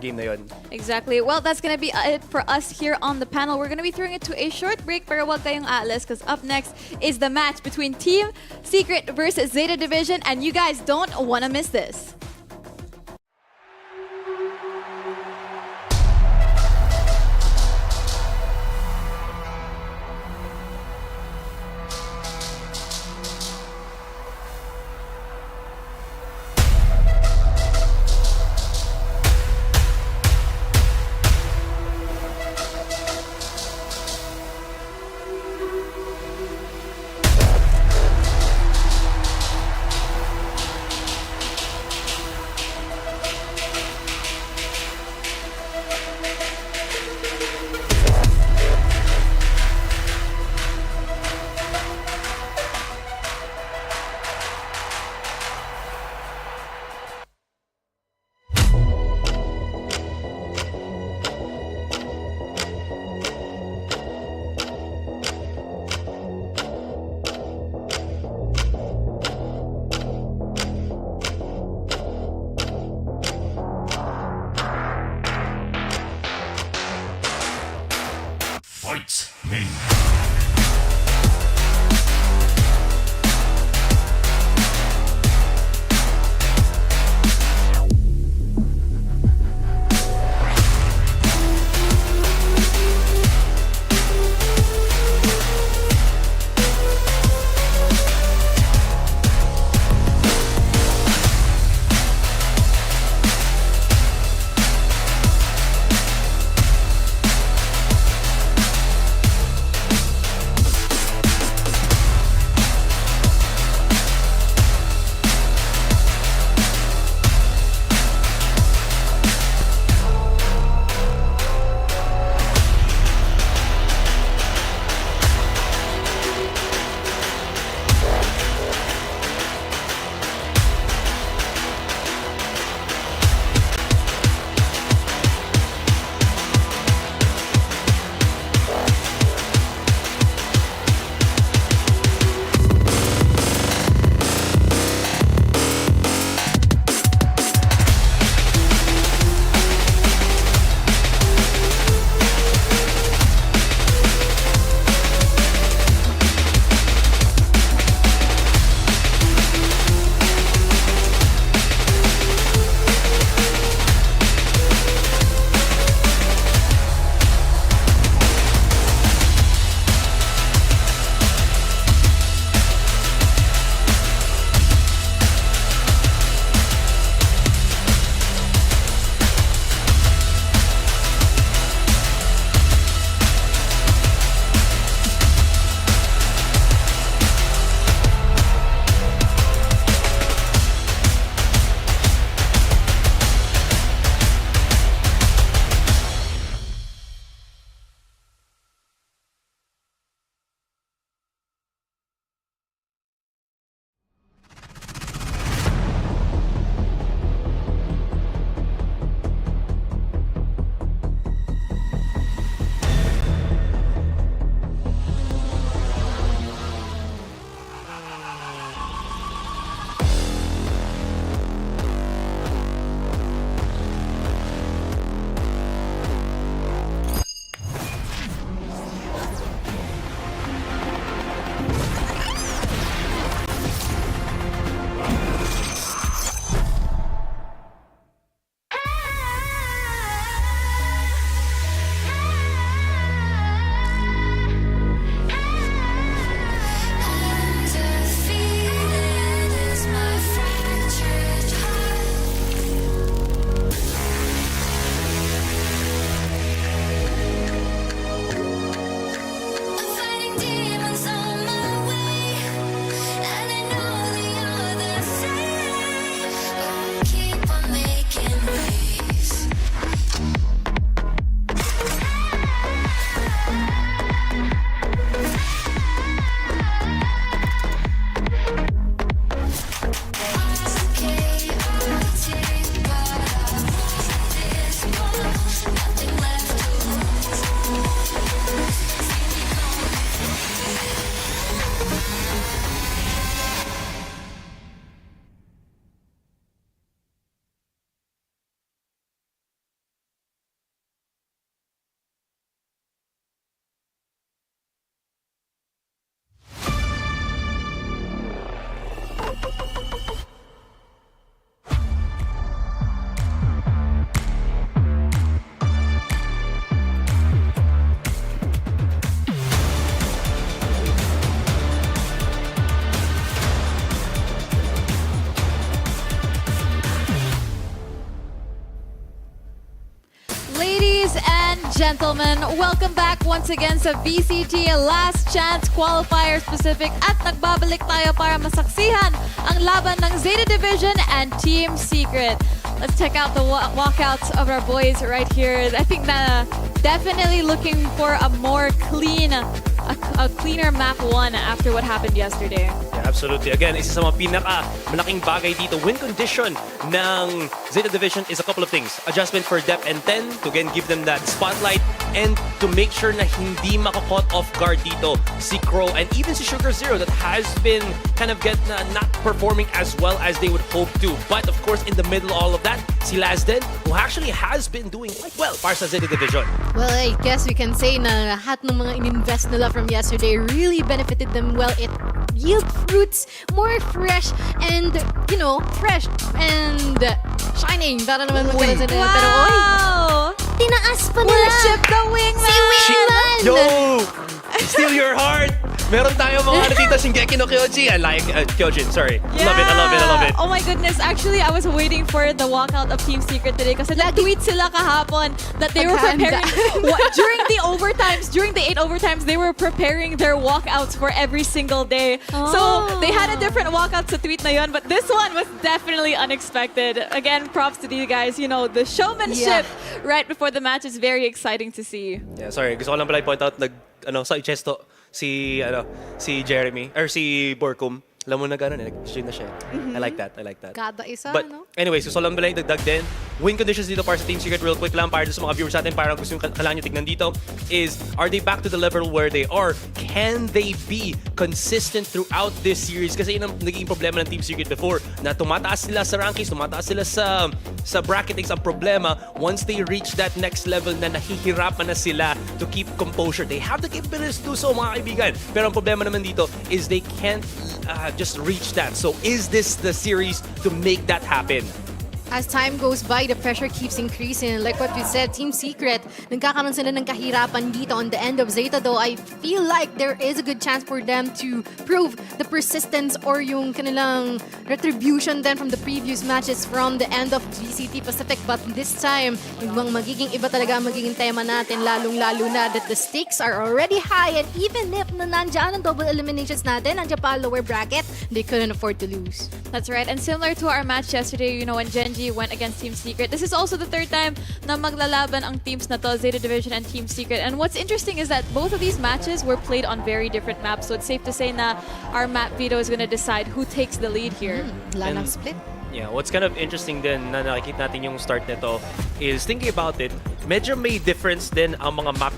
game na yun. Exactly. Well, that's gonna be it for us here on the panel. We're gonna be throwing it to a short break, pero wag kayong aalis because up next is the match between Team Secret versus ZETA Division, and you guys don't wanna miss this. gentlemen, welcome back once again sa VCT Last Chance Qualifiers Pacific at nagbabalik tayo para masaksihan ang laban ng ZETA Division and Team Secret. Let's check out the walkouts of our boys right here. I think na definitely looking for a more clean, a cleaner map 1 after what happened yesterday. Yeah, absolutely. Again, isa sa mga malaking bagay dito. Win condition ng ZETA Division is a couple of things. Adjustment for depth and 10 to again give them that spotlight and to make sure na hindi maka-caught off guard dito si Crow and even si Sugar Zero that has been kind of not performing as well as they would hope to. But of course, in the middle of all of that, si Lasden, who actually has been doing quite well para sa ZETA Division. Well, I guess we can say na lahat ng mga ininvest nila from yesterday really benefited them well. It yield fruits, more fresh and, you know, fresh and shining. Para naman magkaroon sila. Pero oy, tinaas pa nila. Worship the wingman! Si Wingman! Yo! Steal your heart! Meron tayo mga dito, Shingeki no Kyojin. I like Kyojin, sorry. Yeah. Love it, I love it, I love it. Oh my goodness. Actually, I was waiting for the walkout of Team Secret today kasi nag-tweet sila kahapon that they were preparing during the overtimes, during the 8 overtimes, they were preparing their walkouts for every single day. So, they had a different walkout sa tweet na yun, but this one was definitely unexpected. Again, props to you guys. You know, the showmanship right before the match is very exciting to see. Yeah, sorry. Gusto ko lang pala i-point out sa Chesto si Jeremy or si Borkum. Alam mo na gano'n, nag-stream na siya. I like that, I like that. Kada isa, But no? anyways, gusto lang pala yung dagdag din. Win conditions dito para sa Team Secret real quick lang para sa mga viewers natin para gusto yung kailangan nyo tignan dito is, are they back to the level where they are? Can they be consistent throughout this series? Kasi yun ang naging problema ng Team Secret before na tumataas sila sa rankings, tumataas sila sa bracketings. Ang problema, once they reach that next level na nahihirapan na sila to keep composure. They have the capabilities to do so, mga kaibigan. Pero ang problema naman dito is they can't just reach that. So is this the series to make that happen? As time goes by, the pressure keeps increasing. Like what you said, Team Secret, nagkakaroon sila ng kahirapan dito on the end of ZETA, though I feel like there is a good chance for them to prove the persistence or yung kanilang retribution then from the previous matches from the end of VCT Pacific. But this time, yung magiging iba talaga ang magiging tema natin, lalong-lalo na that the stakes are already high and even if nandiyan ang double eliminations natin, nandiyan pa lower bracket, they couldn't afford to lose. That's right. And similar to our match yesterday, you know, when Gen.G went against Team Secret, this is also the third time na maglalaban ang teams na to, ZETA Division and Team Secret. And what's interesting is that both of these matches were played on very different maps. So it's safe to say na our map veto is going to decide who takes the lead here. Wala nang split. Yeah, what's kind of interesting din na nakikita natin yung start nito is thinking about it, medyo may difference din ang mga map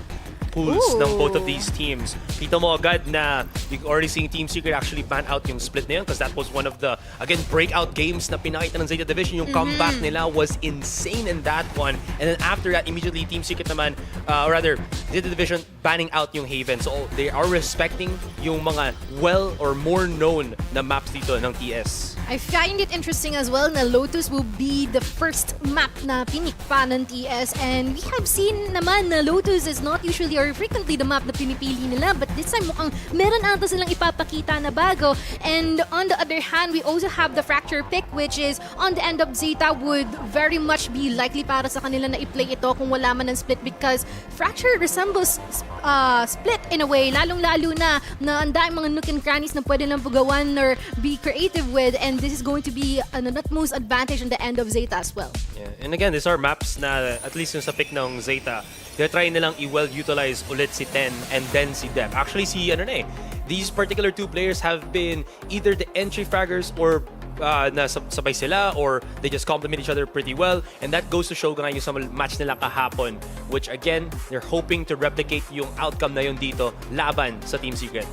pools ng both of these teams. Kita mo agad na you're already seeing Team Secret actually ban out yung split na yun because that was one of the, again, breakout games na pinakita ng ZETA Division. Yung comeback nila was insane in that one. And then after that, immediately Team Secret naman, or rather, ZETA Division banning out yung Haven. So they are respecting yung mga well or more known na maps dito ng TS. I find it interesting as well na Lotus will be the first map na pinikpa ng TS and we have seen naman na Lotus is not usually or frequently the map na pinipili nila but this time mukhang meron ata silang ipapakita na bago. And on the other hand, we also have the Fracture pick which is on the end of ZETA would very much be likely para sa kanila na i-play ito kung wala man ng split because Fracture resembles split in a way, lalong-lalo na ang daming mga nook and crannies na pwede lang pugawan or be creative with and this is going to be an utmost advantage on the end of ZETA as well. Yeah. And again, these are maps na at least yung sa pick ng ZETA, they're trying nilang i-well utilize ulit si Ten and then si Dep. Actually, these particular two players have been either the entry fraggers or na sabay sila or they just complement each other pretty well and that goes to show nga yung sa match nila kahapon which again, they're hoping to replicate yung outcome na yun dito laban sa Team Secret.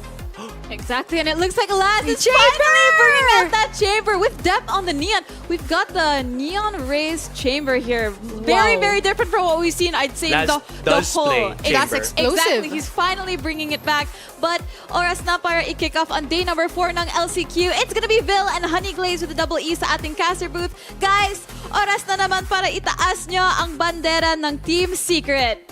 Exactly, and it looks like Laz is finally bringing out that chamber with depth on the neon. We've got the neon raised chamber here. Very, very different from what we've seen, I'd say, Laz the does whole. play chamber. That's explosive. Exactly, he's finally bringing it back. But oras na para i-kick off on day number 4 ng LCQ. It's gonna be Vil and Honey Glaze with the double E sa ating caster booth. Guys, oras na naman para itaas nyo ang bandera ng Team Secret.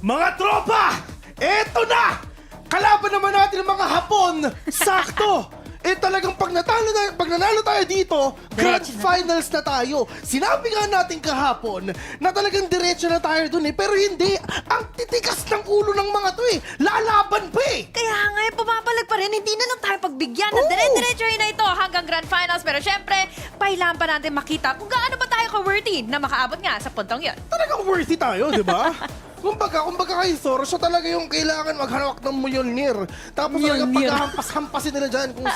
Mga tropa! Eto na! Kalaban naman natin ang mga Hapon! Sakto! eh talagang pag nanalo tayo dito, Grand Finals na tayo. Sinabi nga natin kahapon na talagang diretso na tayo dun eh. Pero hindi, ang titigas ng ulo ng mga to eh. Lalaban pa eh. Kaya nga, pumapalag pa rin. Hindi na lang tayo pagbigyan. Dire-diretso na ito hanggang Grand Finals. Pero syempre, kailangan pa natin makita kung gaano ba tayo ka-worthy na makaabot nga sa puntong yun. Talagang worthy tayo, di ba? Kumbaga kay Thor, siya talaga yung kailangan maghanap ng Mjolnir. Tapos talaga paghahampas-hampasin nila dyan kung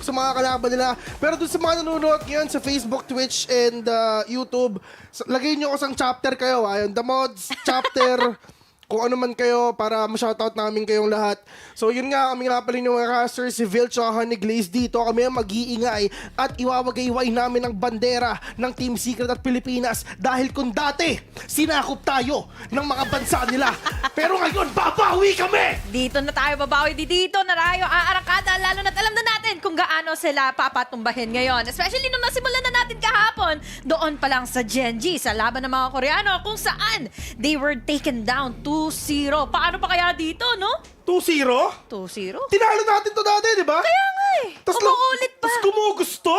sa mga kalaban nila. Pero dun sa mga nanonood ngayon sa Facebook, Twitch, and YouTube, lagay nyo ko sang chapter kayo. Yung The Mods chapter, kung ano man kayo, para ma-shoutout namin kayong lahat. So yun nga, kami nga pala yung mga casters, si VIL tsaka Honey Glaze dito. Kami ang mag-iingay at iwawagay-iway namin ang bandera ng Team Secret at Pilipinas. Dahil kung dati, sinakop tayo ng mga bansa nila. Pero ngayon, babawi kami! Dito na tayo babawi. Dito na tayo aarakada. Lalo na't alam na natin kung gaano sila papatumbahin ngayon. Especially nung nasimulan na natin kahapon. Doon pa lang sa Gen.G, sa laban ng mga Koreano, kung saan they were taken down 2-0. Paano pa kaya dito, no? 2-0? 2-0? Tinalo natin to dati, di ba? Kaya nga eh. Umuulit pa. Tapos gumugusto?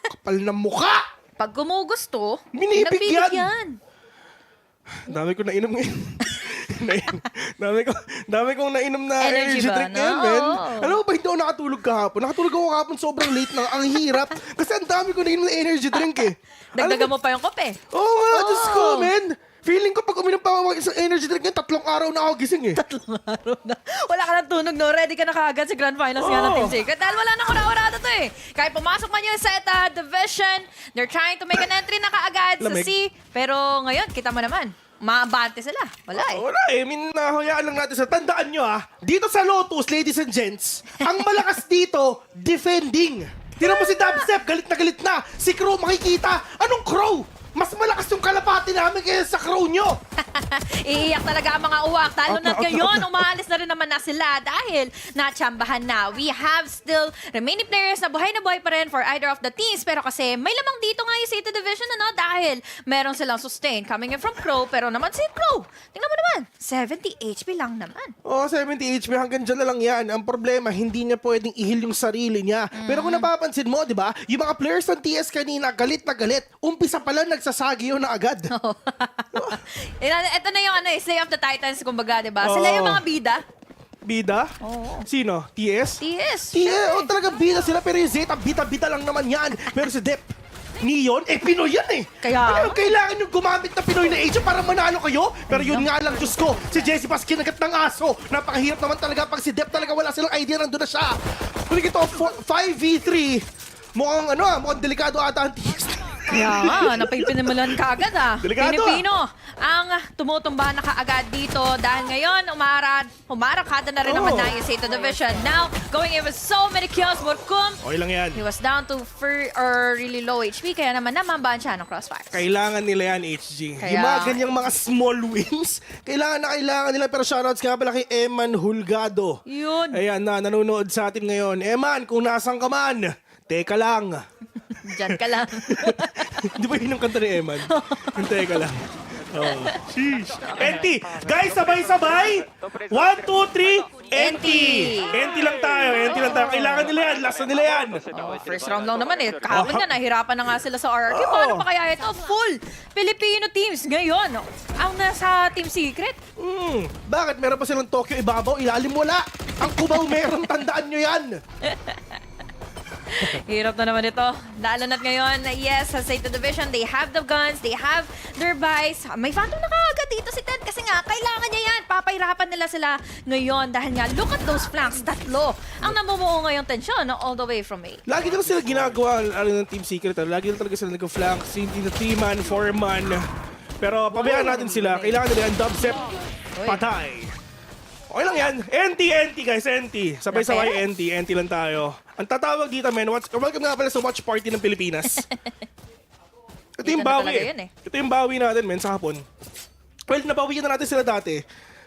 Kapal ng mukha! Pag gumugusto, Binibigyan. pinagbibigyan. Dami ko nainom ngayon. dami kong nainom na Energy energy ba, drink no? ngayon, men. Oo. Alam mo ba, hindi ako nakatulog kahapon. Nakatulog ako kahapon sobrang late na. Ang hirap. Kasi ang dami ko nainom na energy drink eh. Dagdagan mo pa yung kape. Oo nga, Diyos ko, men. Feeling ko pag uminom pa ako isang energy drink ngayon, 3 araw na ako gising eh. 3 araw na. Wala ka ng tunog, no? Ready ka na kaagad sa Grand Finals nga ng Team Secret. Dahil wala nang ura-urada to eh. Kahit pumasok man yung ZETA Division, they're trying to make an entry na kaagad sa Lamig. C. Pero ngayon, kita mo naman, maabante sila. Wala eh. Wala eh, minahuyaan lang natin sa tandaan nyo dito sa Lotus, ladies and gents, ang malakas dito, defending. Tira mo si Dubstep, galit na. Si Crow makikita. Anong Crow? Mas malakas yung kalapati namin kaysa sa Crow nyo. Iiyak talaga ang mga uwak. Lalo na ngayon, umaalis na rin naman na sila dahil natsambahan na. We have still remaining players na buhay pa rin for either of the teams. Pero kasi may lamang dito nga yung ZETA Division, ano? Dahil meron silang sustain coming in from Crow. Pero naman si Crow, tingnan mo naman, 70 HP lang naman. 70 HP hanggang dyan na lang yan. Ang problema, hindi niya pwedeng ihil yung sarili niya. Pero kung napapansin mo, di ba, yung mga players ng TS kanina, galit na galit. Umpisa pa lang nagsasagyo na agad. Ito na yung Slay of the Titans, kumbaga, di ba? Sila yung mga bida. Bida? Oo. Sino? TS? TS. TS, talaga bida sila, pero yung Zeta, bida lang naman yan. Pero si Dep, Neon, Pinoy yan eh. Kaya? Ano, kailangan yung gumamit na Pinoy na agent para manalo kayo? Pero yun nga lang, Diyos ko, si Jessie Paz kinagat ng aso. Napakahirap naman talaga pag si Dep talaga wala silang idea, nandun na siya. Tuloy ito, 5v3. Mukhang delikado ata ang TS. Kaya nga, napipinimulan ka agad Delikado, Pilipino ang tumutumba na kaagad dito dahil ngayon umarakada na rin naman na yung ZETA Division. Now, going in with so many kills, Regum, Okay lang yan. he was down to really low HP kaya naman namambahan siya ng crossfire. Kailangan nila yan, HG. Kaya- Yung mga ganyang mga small wins, kailangan nila. Pero shoutouts nga pala kay Eman Hulgado. Yun. Ayan na, nanonood sa atin ngayon. Eman, kung nasan ka man, teka lang. Diyan ka lang. Di ba yun ang kanta ni Eman? Yung teka lang. Oh. Sheesh. NT! Guys, sabay-sabay! 1, 2, 3, NT! NT lang tayo. Kailangan nila yan. Last na nila yan. First round lang naman eh. Kahapon nga, nahirapan na nga sila sa RRQ. Paano pa kaya ito? Full Filipino teams ngayon. Ang nasa Team Secret. Bakit? Meron pa silang Tokyo ibabaw? Ilalim wala. Ang Cubao meron. Tandaan nyo yan. Hirap na naman ito. Lalo na't ngayon, yes, sa ZETA Division, they have the guns, they have their buys. May phantom na kaagad dito si Ted kasi nga, kailangan niya yan. Papahirapan nila sila ngayon dahil nga, look at those flanks, 3. Ang namumuo ngayong tensyon, no? All the way from A. Lagi nila sila ginagawa ng Team Secret. Lagi nila talaga sila nag-flank. Hindi na 3-man, 4-man. Pero pabayaan natin sila. Kailangan nila yung dubstep. Patay. Okay lang yan. NT guys, NT. Sabay-sabay NT lang tayo. Ang tatawag dito, men, welcome nga pala sa watch party ng Pilipinas. Ito yung bawi Ito yung bawi natin, men, sa hapon. Well, nabawian na natin sila dati.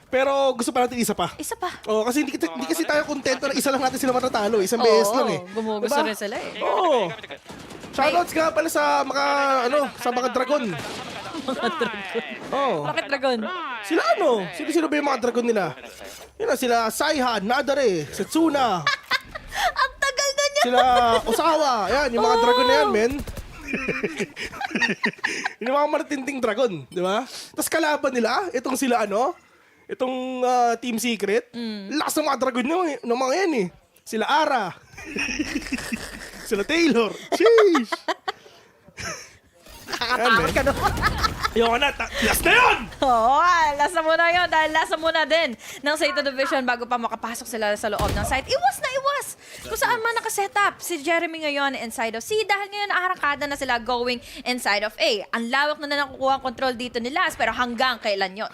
Pero gusto pa natin isa pa. Isa pa. Kasi hindi kasi tayo kontento na isa lang natin sila matatalo. Isang beses lang eh. Gumugusto rin sila eh. Oo. Shoutouts nga pala sa mga dragon. Bakit dragon? Sila Sino ba yung mga dragon nila? Yun na sila, Saiha, Nadare, Setsuna. Ang tagal na niya! sila Osawa. Yan, yung mga dragon na yan, men. Yung mga matitinding dragon, di ba? Tapos kalaban nila, itong sila itong Team Secret. Lakas ng mga dragon ng mga yan eh. Sila Ara. Sila Taylor. Sheesh. Nakakatakot ka naman. Ayoko na, last na yun! Oo, last na muna yun. Dahil last na muna din ng ZETA Division bago pa makapasok sila sa loob ng site. Iwas na iwas! Kung saan man nakasetup si Jeremy ngayon inside of C dahil ngayon nakarakada na sila going inside of A. Ang lawak na nakukuha ang control dito ni Laz pero hanggang kailan yun?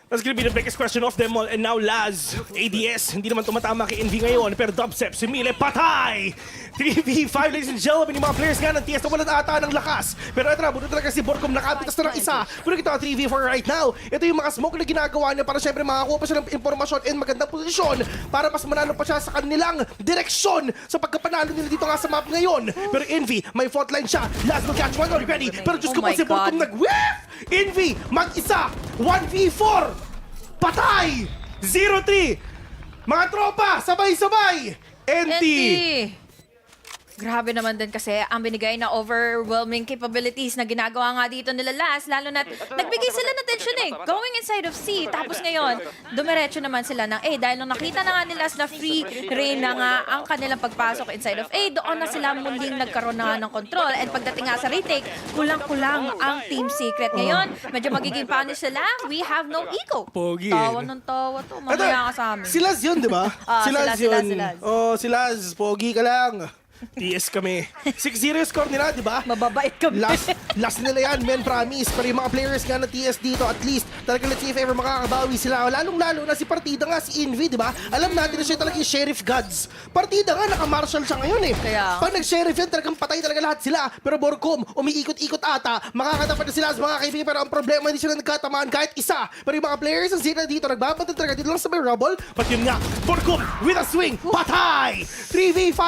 That's gonna be the biggest question of them all. And now, Laz, ADS, hindi naman tumatama kay Envy ngayon. Pero Dubstep, si Mile, patay! 3v5, ladies and gentlemen, yung mga players nga ng TS na walang ata ng lakas. Pero ito na, buto talaga si Borcom nakapitas na ng isa. Pero kita 3v4 right now. Ito yung mga smoke na ginagawa niya para syempre makakuha pa siya ng impormasyon and magandang posisyon para mas manalo pa siya sa kanilang direksyon sa pagkapanalo nila dito nga sa map ngayon. Pero Envy, may fault line siya. Laz will catch one already. Pero Diyos ko po si Borcom nag-whiff! Envy, mag-isa, 1v4! Patay! 0-3! Mga tropa, sabay-sabay! NT! Grabe naman din kasi ang binigay na overwhelming capabilities na ginagawa nga dito nila Laz, lalo na nagbigay sila ng tension going inside of C. Tapos ngayon, dumiretso naman sila ng A dahil nung nakita na nga nila na free reign na nga ang kanilang pagpasok inside of A, doon na sila muling nagkaroon na nga ng control. And pagdating nga sa retake, kulang-kulang ang Team Secret. Ngayon, medyo magiging punish sila. We have no ego. Pogi. Tawa ng tawa to. Mamaya ka sa amin. Si Laz yun, di ba? Si Laz sila. yun. Oh, si Laz. Pogi ka lang. TS kami. 6-0 score nila, di ba? Mababait kami. Last nila yan, men, promise. Pero yung mga players nga ng TS dito, at least, talaga let's see if ever makakabawi sila. Lalong-lalo na si partida nga, si Envy, di ba? Alam natin na siya talaga yung Sheriff Gods. Partida nga, naka-marshal siya ngayon eh. Kaya? Pag nag-Sheriff yan, talagang patay talaga lahat sila. Pero Borcom, umiikot-ikot ata. Makakatapat na sila sa mga kaibigan, pero ang problema, hindi sila nagkatamaan kahit isa. Pero yung mga players ng ZETA dito, nagbabantay talaga dito lang sa may rubble. But yun nga, Borcom with a swing, patay! 3v5!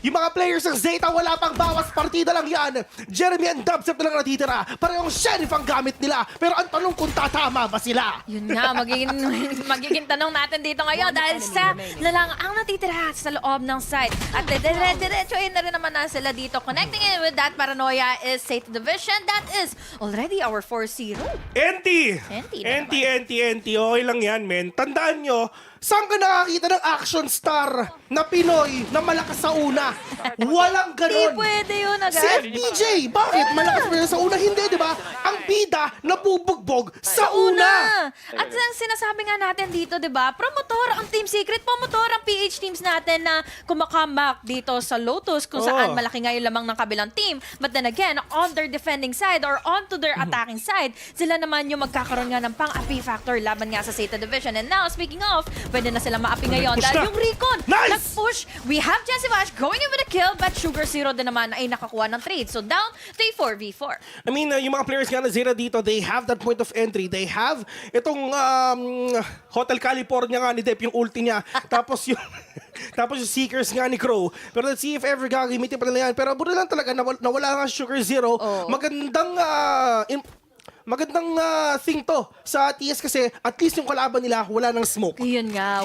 Yung mga players ng ZETA, wala pang bawas, partida lang yan. Jeremy and Dubstep na lang natitira. Parehong Sheriff ang gamit nila. Pero ang tanong kung tatama ba sila? Yun nga, magiging tanong natin dito ngayon dahil sa na lang ang natitira sa loob ng site. At diretso-in na rin naman na sila dito. Connecting in with that paranoia is ZETA Division. That is already our 4-0. NT! Okay lang yan, men. Tandaan nyo, saan ka nakakita ng action star na Pinoy na malakas sa una? Walang Di ganon. pwede yun agad. Si FPJ, bakit? Malakas pa yun sa una? Hindi, di ba? Ang bida nabubugbog sa una. At ang sinasabi nga natin dito, di ba? Promotor ang Team Secret, promotor ang PH teams natin na kumakamak dito sa Lotus kung saan malaki nga yung lamang ng kabilang team. But then again, on their defending side or onto their attacking side, sila naman yung magkakaroon nga ng pang-api factor laban nga sa ZETA Division. And now, speaking of, pwede na sila maapi ngayon dahil yung Recon nag-push. We have Jesse Vash going in with a kill, but Sugar Zero din naman ay nakakuha ng trade. So down to 4v4. I mean, yung mga players nga na ZETA dito, they have that point of entry. They have itong Hotel California nga ni Dep, yung ulti niya. Tapos yung Seekers nga ni Crow. Pero let's see if ever gagamitin pa nila yan. Pero buto lang talaga na wala nga Sugar Zero. Magandang thing to sa TS kasi at least yung kalaban nila wala ng smoke. Yun nga.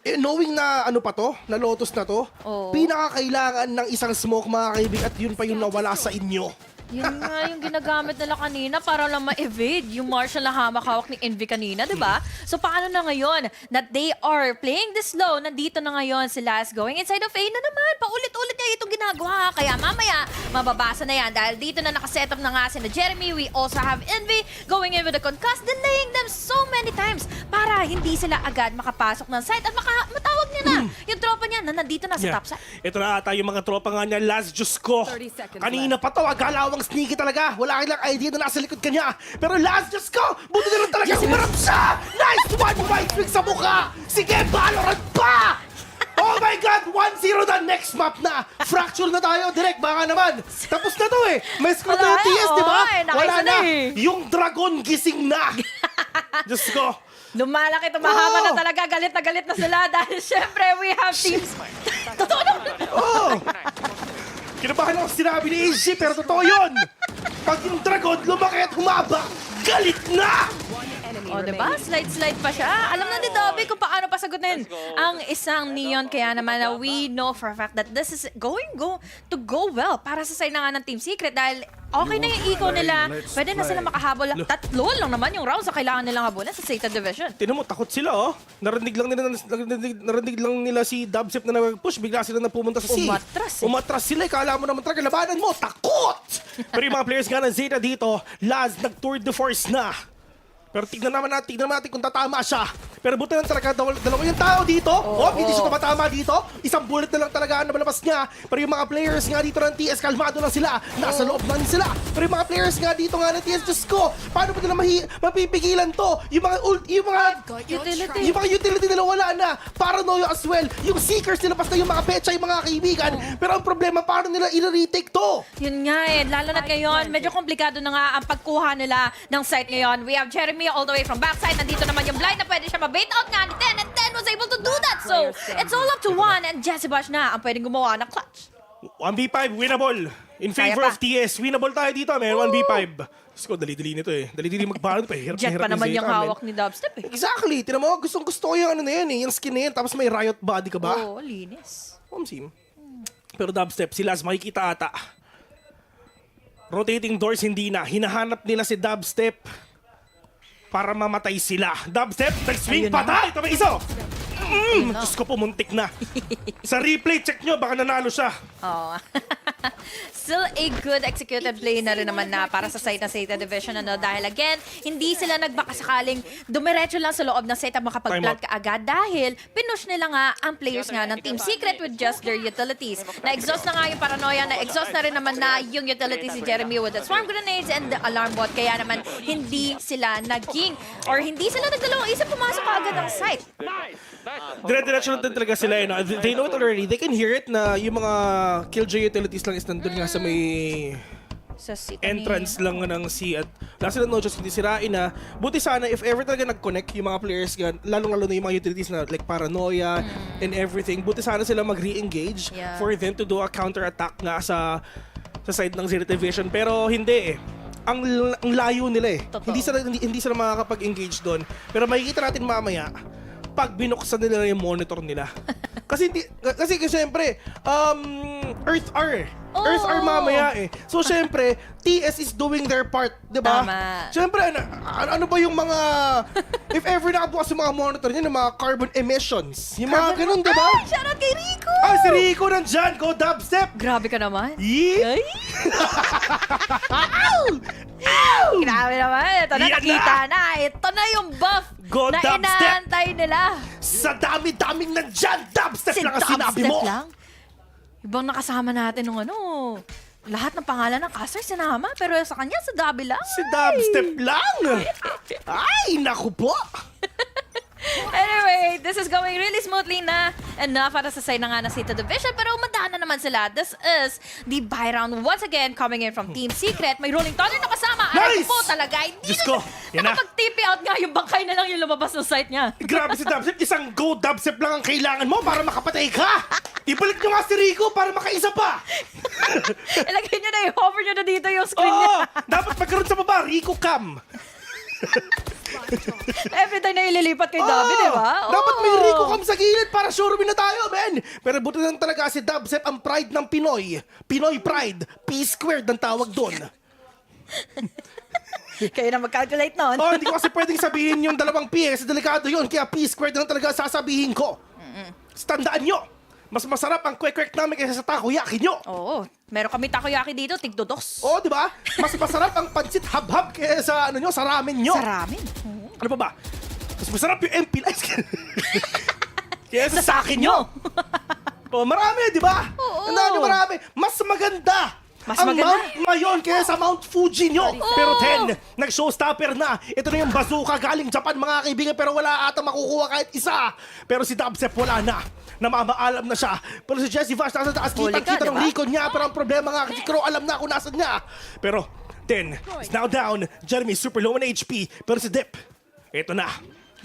Knowing na na Lotus na to, pinakakailangan ng isang smoke mga kaibigan at yun pa yung nawala sa inyo. Yun nga yung ginagamit nila kanina para lang ma-evade yung martial na hamak-hawak ni Envy kanina, di ba? So paano na ngayon that they are playing this low, nandito na ngayon si Laz going inside of A na naman, paulit-ulit niya itong ginagawa. Kaya mamaya, mababasa na yan dahil dito na nakasetup na nga si na Jeremy. We also have Envy going in with the concuss, delaying them so many times para hindi sila agad makapasok ng site at matawag niya na yung tropa niya na nandito na sa top side. Ito na ata yung mga tropa nga niya, Laz, Diyos ko. Kanina pa to, agalawang sneaky talaga. Wala kailang idea na nasa likod kanya. Pero Laz, Diyos ko, buti na lang talaga humarap siya! Nice one white trick sa mukha! Sige, Valorant pa! Oh my God! 1-0 na next map na! Fracture na tayo, direct, baka naman. Tapos na to eh. May score na yung TS, di ba? Wala na. Yung dragon gising na. Diyos ko. Lumalaki, tumahaba na talaga. Galit na sila dahil syempre we have teams. Totoo naman. Kinabahan ako sinabi ni AJ, pero totoo yun! Pag yung dragon lumaki at humaba, galit na! O, diba? Slide pa siya. Alam na ni Dobby kung paano pasagutin ang isang Neon. Kaya naman we know for a fact that this is going to go well para sa side na nga ng Team Secret dahil okay na yung eco nila. Pwede na sila makahabol. Tatlo lang naman yung rounds na kailangan nilang habulan sa ZETA Division. Tinan mo, takot sila, oh. Narinig lang nila si Dubstep na nag-push. Bigla sila na pumunta sa C. Umatras sila. Kala mo naman talaga, labanan mo. Takot! Pero yung mga players nga ng ZETA dito, Laz, nag-tour de force na. Pero tignan naman natin kung tatama siya. Pero buti lang talaga, dalawa yung tao dito. Hindi siya tumatama dito. Isang bullet na lang talaga ang nabalabas niya. Pero yung mga players nga dito ng TS, kalmado lang sila. Nasa loob lang sila. Pero yung mga players nga dito nga ng TS, Diyos ko, paano ba nila mapipigilan to? Yung mga utility nila wala na. Paranoia as well. Yung seekers nila, basta yung mga pecha, yung mga kaibigan. Pero ang problema, paano nila i-retake to? Yun nga eh, lalo na ngayon, medyo komplikado na nga ang pagkuha nila ng site ngayon. We have Jeremy all the way from backside. Nandito naman yung blind na pwede siya mabait out nga ni Ten, and Ten was able to do that. So, it's all up to one, and Jesse Bash na ang pwedeng gumawa ng clutch. 1v5, winnable. In favor of TS. Winnable tayo dito, man. 1v5. Diyos ko, dali-dali nito eh. Dali-dali magbaran pa. Jet pa naman yung hawak ni Dubstep eh. Exactly. Tinan mo, gusto ko yung ano na yan eh. Yung skin na yan. Tapos may riot body ka ba? Oo, linis. Sim. Pero Dubstep, sila makikita ata. Rotating doors hindi na. Hinahanap nila si Dubstep para mamatay sila. Dubstep, nag-swing patay! Ito may iso! Diyos ko, pumuntik na. Sa replay, check nyo, baka nanalo siya. Oh. Still a good executed play na rin naman na para sa side ng ZETA Division. Dahil again, hindi sila nagbakasakaling dumiretso lang sa loob ng ZETA makapag-plant kaagad dahil pinush nila nga ang players nga ng Team Secret with just their utilities. Na-exhaust na nga yung paranoia, na-exhaust na rin naman na yung utilities si Jeremy with the swarm grenades and the alarm bot. Kaya naman, hindi sila hindi sila nagdalawang isip pumasok kaagad ang site. Dire-diretso lang din talaga sila. They know it already. They can hear it na yung mga killjoy utilities lang is nandun nga sa may entrance lang ng C at wala sila no choice hindi sirain na. Buti sana if ever talaga nag-connect yung mga players lalong-lalo na yung mga utilities na like paranoia and everything. Buti sana sila mag-re-engage for them to do a counter-attack nga sa side ng ZETA Division. Pero hindi eh. Ang layo nila eh. Hindi sila makakapag-engage doon. Pero makikita natin mamaya pag binuksan nila yung monitor nila. kasi siyempre, Earth R mamaya eh. So siyempre, TS is doing their part, di ba? Tama. Siyempre, ano ba yung mga, if ever nakabukas yung mga monitor niya, yung mga carbon emissions. Yung mga ganun, di ba? Shoutout kay Rico! Si Rico nandyan. Go Dubstep! Grabe ka naman. Yee! Grabe naman. Ito na, nakita na. Ito na yung buff na inaantay nila. Sa dami-daming nandyan, Dubstep lang ang sinabi mo. Lang? Ibang nakasama natin nung lahat ng pangalan ng caster sinama, pero sa kanya, sa Dabi lang. Si Dubstep lang? Ay, naku po! Anyway, this is going really smoothly na enough para sa side na nga ng ZETA Division, pero umadaan na naman sila. This is the buy round once again coming in from Team Secret. May rolling thunder na kasama. Nice! Ay po talaga. Hindi nakapag-TP out nga yung bangkay na lang yung lumabas ng site niya. Grabe si Dubstep. Isang go Dubstep lang ang kailangan mo para makapatay ka. Ibalik nyo nga si Rico para makaisa pa. Ilagay nyo na i-hover nyo na dito yung screen niya. Dapat magkaroon sa baba, Rico Cam. Every time na ililipat kay Dabi, di ba? Dapat may Rico Cam sa gilid para sure na tayo, men. Pero buti lang talaga si Dubstep ang pride ng Pinoy. Pinoy pride. P-squared ang tawag doon. Kayo na mag-calculate nun. Hindi ko kasi pwedeng sabihin yung dalawang P kasi delikado yun. Kaya P-squared lang talaga sasabihin ko. Tandaan nyo, mas masarap ang kwek-kwek namin kaysa sa takoyaki nyo. Oo. Meron kami takoyaki dito, tig-2. Oo, di ba? Mas masarap ang pansit hab-hab kaysa sa ramen nyo. Sa ramen? Ano pa ba? Mas masarap yung MP Lights kaysa sa akin nyo. Marami, di ba? Oo. Marami. Mas maganda. Mount Mayon kaysa Mount Fuji nyo. Pero nag-showstopper na. Ito na yung bazooka galing Japan, mga kaibigan, pero wala ata makukuha kahit isa. Pero si Dubstep wala na. Namamaalam na siya. Pero si Jesse Vash nasa taas, kita ng Rico niya. Pero ang problema nga, si Crow alam na kung nasan niya. Pero Ten is now down. Jeremy super low on HP. Pero si Dip, ito na.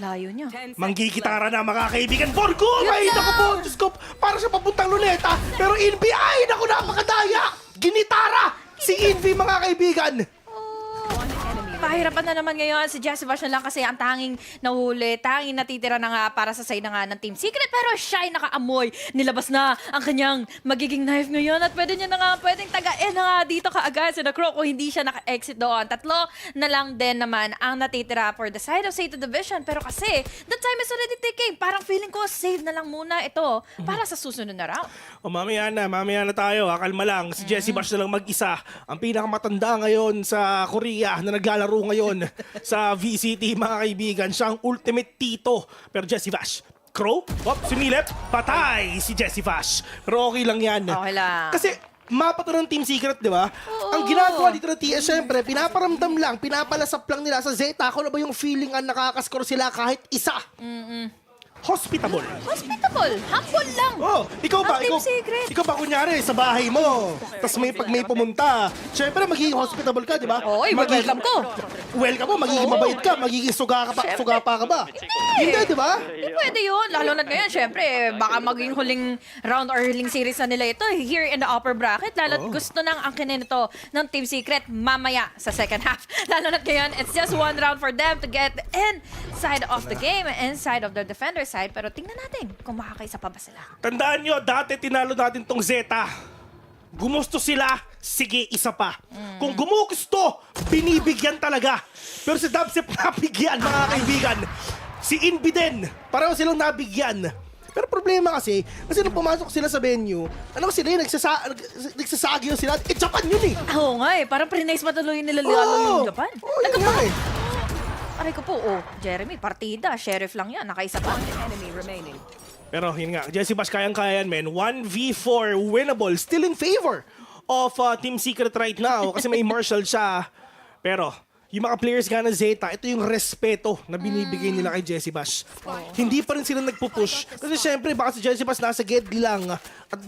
Layo niya. Manggigitara na, mga kaibigan. Borgo! Ay, naku po, Diyos ko. Para sa papuntang luneta. Pero Invi, ay, naku, napakadaya. Ginitara si Invi, mga kaibigan. Nagpapahirapan na naman ngayon si Jessie Bash na lang kasi ang tanging nahuli, tanging natitira na nga para sa side na nga ng Team Secret. Pero siya ay nakaamoy. Nilabas na ang kanyang magiging knife ngayon at pwede niya na nga, pwedeng tagain na nga dito kaagad si The Crow kung hindi siya naka-exit doon. 3 na lang din naman ang natitira for the side of ZETA Division. Pero kasi, the time is already ticking. Parang feeling ko, save na lang muna ito para sa susunod na round. O mamaya na tayo. Kalma lang. Si Jessie Bash na lang mag-isa. Ang pinakamatanda ngayon sa Korea na naglalaro ngayon sa VCT, mga kaibigan. Siya ang ultimate tito. Pero Jessie Bash, Crow, sumilip, patay si Jessie Bash. Pero okay lang yan. Okay lang. Kasi mapa to ng Team Secret, di ba? Ang ginagawa dito ng TS, syempre, pinaparamdam lang, pinapalasap lang nila sa ZETA kung ano ba yung feeling ang nakakascore sila kahit isa. Hospitable. Hospitable. Humble lang. Oh, ikaw ba? Ang Team Secret. Ikaw ba kunyari sa bahay mo? Tapos pag may pumunta, syempre magiging hospitable ka, di ba? Oy, welcome ko. Welcome mo, magiging mabait ka, magiging suga pa ka ba? Hindi, di ba? Hindi pwede yun. Lalo na ngayon, syempre, baka maging huling round or huling series na nila ito here in the upper bracket. Lalo gusto nang angkinin ito ng Team Secret mamaya sa second half. Lalo na ngayon, it's just 1 round for them to get inside of the game, inside of the defender side. Pero tingnan natin kung makakaisa pa ba sila. Tandaan nyo, dati tinalo natin tong ZETA. Gumusto sila, sige, isa pa. Kung gumugusto, binibigyan talaga. Pero si Dubstep nabigyan, mga kaibigan. Si Inbi din, pareho silang nabigyan. Pero problema kasi nung pumasok sila sa venue, ano sila yun, nagsasagi na sila. Japan yun eh. Oo nga eh, parang pre-nice matuloy nila lalo yung Japan. Yun nga eh. Aray ko po, Jeremy, partida, sheriff lang yan, nakaisa pa. Enemy remaining. Pero yun nga, Jessie Bash kayang-kaya yan, men. 1v4 winnable, still in favor of Team Secret right now kasi may Marshall siya. Pero yung mga players nga ng ZETA, ito yung respeto na binibigay nila kay Jessie Bash. Hindi pa rin sila nagpupush. Kasi syempre, baka si Jessie Bash nasa gedli lang at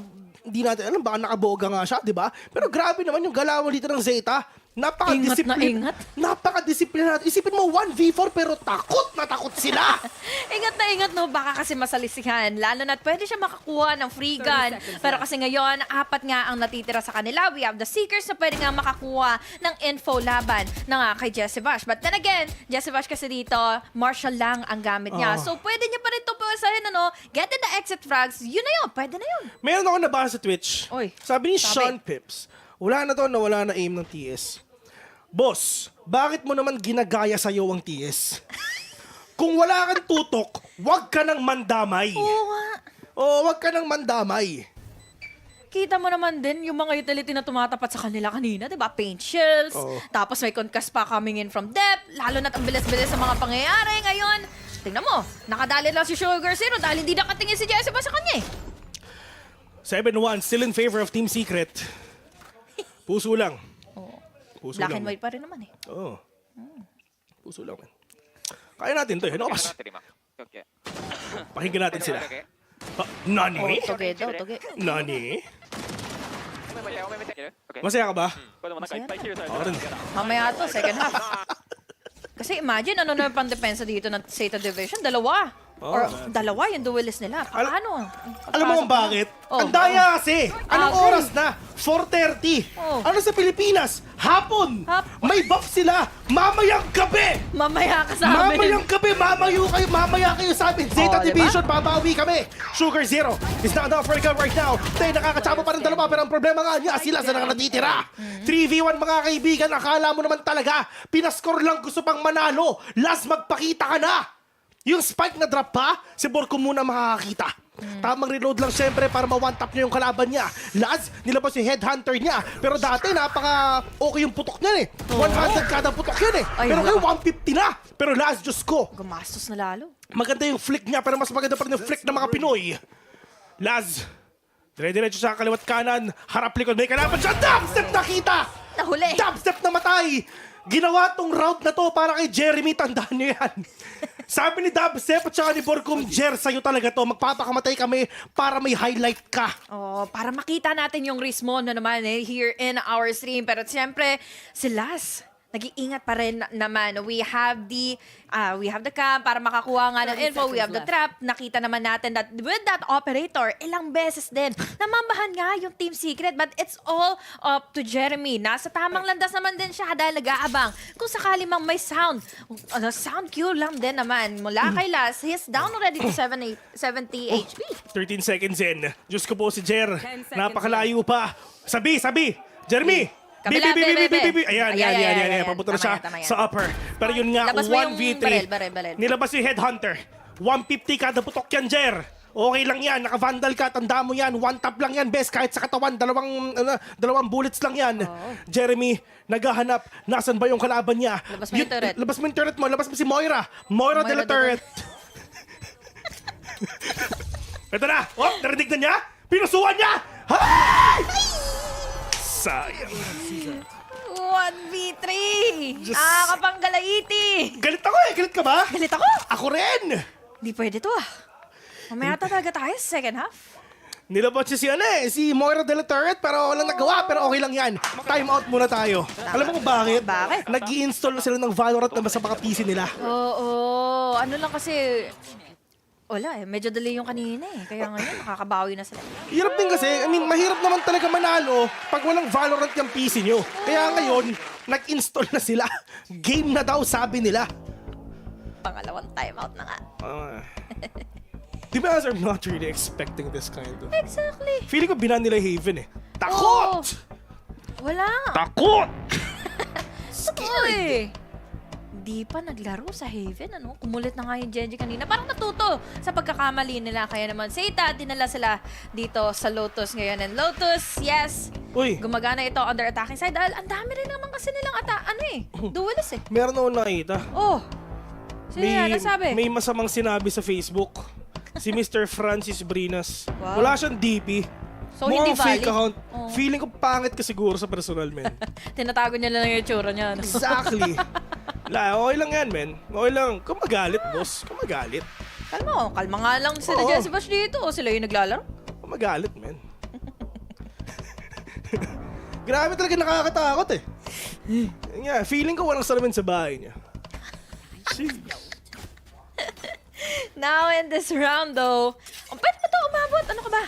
hindi natin alam, baka nakaboga nga siya, di ba? Pero grabe naman yung galawan dito ng ZETA. Napaka-discipline. Napaka-discipline natin. Isipin mo, 1v4 pero takot na takot sila. Ingat no, baka kasi masalisihan. Lalo na't pwede siya makakuha ng free gun. Pero kasi ngayon, 4 nga ang natitira sa kanila. We have the Seekers na pwede nga makakuha ng info laban na nga kay Jessie Bash. But then again, Jessie Bash kasi dito, Marshall lang ang gamit niya. So pwede niya pa rin ito pasahin, get in the exit frags. Yun na yun, pwede na yun. Meron ako nabasa sa Twitch. Oy, Sabi ni Sean Pips, wala na to na wala na aim ng TS. Boss, bakit mo naman ginagaya sa'yo ang TS? Kung wala kang tutok, wag ka nang mandamay. Oo nga. Oo, wag ka nang mandamay. Kita mo naman din yung mga utility na tumatapat sa kanila kanina, di ba? Paint shells, tapos may concuss pa coming in from depth, lalo na't ang bilis-bilis sa mga pangyayari ngayon. Tingnan mo, nakadali lang si Sugar Zero dahil hindi nakatingin si Jessie Bash sa kanya eh. 7-1, still in favor of Team Secret. Puso lang. Puso Black lang. and white pa rin naman eh. Oo. Puso lang. Kaya natin to eh. Ano kas? Pakinggan natin sila. Nani? Toge daw, toge. Nani? Masaya ka ba? Masaya na. Ako rin. Mamaya to, second half. Kasi imagine, ano na yung pang-depensa dito ng ZETA Division? Dalawa. Or dalawa yung duelist nila. Paano? Alam mo kung bakit? Ang daya kasi! Anong oras na? 4:30. Ano sa Pilipinas? Hapon! May buff sila! Mamayang gabi! Mamaya ka sa amin. Mamayang gabi! Mamaya kayo sa amin! ZETA Division, babawi kami! Sugar Zero is not off right now. Tayo nakakatsama pa rin dalawa, pero ang problema nga niya, sila sa natitira. 3v1 mga kaibigan, akala mo naman talaga, pinascore lang gusto pang manalo. Last magpakita ka na! Yung spike na drop pa, si Borko muna makakakita. Tamang reload lang siyempre para ma-one-tap niya yung kalaban niya. Laz, nilabas yung headhunter niya. Pero dati, napaka-okay yung putok niya eh. 100 kada putok yan eh. Pero ngayon, 150 na. Pero Laz, Diyos ko. Gumastos na lalo. Maganda yung flick niya, pero mas maganda pa rin yung flick ng mga Pinoy. Laz, dire-diretso sa kaliwat kanan, harap likod, may kalaban siya. Dubstep nakita! Nahuli. Dubstep namatay! Ginawa tong round na to para kay Jeremy, tandaan niyo yan. Sabi ni Dubstep at saka ni Borkum, Jer, sa'yo talaga to. Magpapakamatay kami para may highlight ka. Para makita natin yung risk mo na naman here in our stream. Pero siyempre, si Laz, nag-iingat pa rin naman. We have the cam para makakuha nga ng info. We have the trap. Nakita naman natin that with that operator, ilang beses din, namambahan nga yung Team Secret. But it's all up to Jeremy. Nasa tamang landas naman din siya dahil nag-aabang. Kung sakali mang may sound cue lang din naman. Mula kay Laz, he's down already to 70 HP. 13 seconds in. Diyos ko po si Jer. Napakalayo pa. Sabi! Jeremy! Kabila, Bi. Ayan. Papunta na siya Tama yan. sa upper. Pero yun nga, Labas mo yung 1v3. baril. Nilabas yung Headhunter. 150 kada putok yan, Jer. Okay lang yan. Naka-vandal ka. Tanda mo yan. One tap lang yan, best. Kahit sa katawan, dalawang bullets lang yan. Jeremy, naghahanap. Nasaan ba yung kalaban niya? Labas mo yung turret. Labas mo yung turret mo. Labas mo si Moira. Moira de la turret. Ito na. Oh, narinig na niya? Pinusuan niya! Hay! Sayang. 1v3! Just- Nakakapanggalaiti! Galit ako eh. Galit ka ba? Galit ako! Ako rin! Di pwede to Mamaya talaga tayo sa second half. Nilabot siya si Moira de la Turret, pero walang nagawa, pero okay lang yan. Time out muna tayo. Alam mo kung bakit? Bakit? Nag-i-install sila ng Valorant na sa mga PC nila. Oo. Ano lang kasi... Wala medyo delay yung kanina Kaya ngayon, nakakabawi na sila. Hirap din kasi, mahirap naman talaga manalo pag walang Valorant yung PC nyo. Kaya ngayon, nag-install na sila. Game na daw, sabi nila. Pangalawang timeout na nga. Di ba, I'm not really expecting this kind of... Exactly. Feeling ko binan nila Haven eh. Takot! Wala nga. Takot! Scary. Di pa naglaro sa Haven, Kumulit na nga yung Gen.G kanina. Parang natuto sa pagkakamali nila. Kaya naman, ZETA, dinala sila dito sa Lotus ngayon. And Lotus, yes, Uy, gumagana ito on their attacking side. Dahil ang dami rin naman kasi nilang duelist meron ako nakita. Oh, sino yan? Nasabi? May masamang sinabi sa Facebook. Si Mr. Francis Brinas. Wow. Wala siyang DP. So, Mukhang hindi fake valid? account. Oh. Feeling ko pangit ka siguro sa personal, men. Tinatago niya lang yung itsura niya. Exactly. Okay lang yan, men. Okay lang. Kung magalit, boss. Kung magalit. Kalma nga lang sila Oo. dyan si Bash dito. Sila yung naglalaro. Kung magalit, men. Grabe talaga nakakatakot eh. Yeah, feeling ko walang salamin sa bahay niya. Now in this round though, pwede ba ito umabot? Ano ka ba?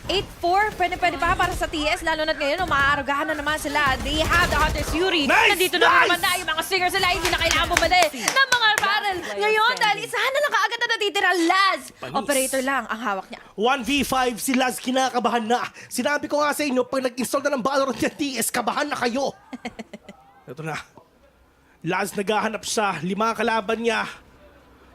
8-4, pwede pa para sa TS, lalo na't ngayon, umaarugahan na naman sila. They have the Hunter's Fury. Nice! Nandito na naman na yung mga singers nila, hindi na kailangan bumalik ng mga barrel. Ngayon, dahil isahan na lang kaagad na natitira, Laz. Operator lang ang hawak niya. 1v5, si Laz kinakabahan na. Sinabi ko nga sa inyo, pag nag-install na ng Valorant niya TS, kabahan na kayo. Ito na. Laz naghahanap siya, 5 kalaban niya.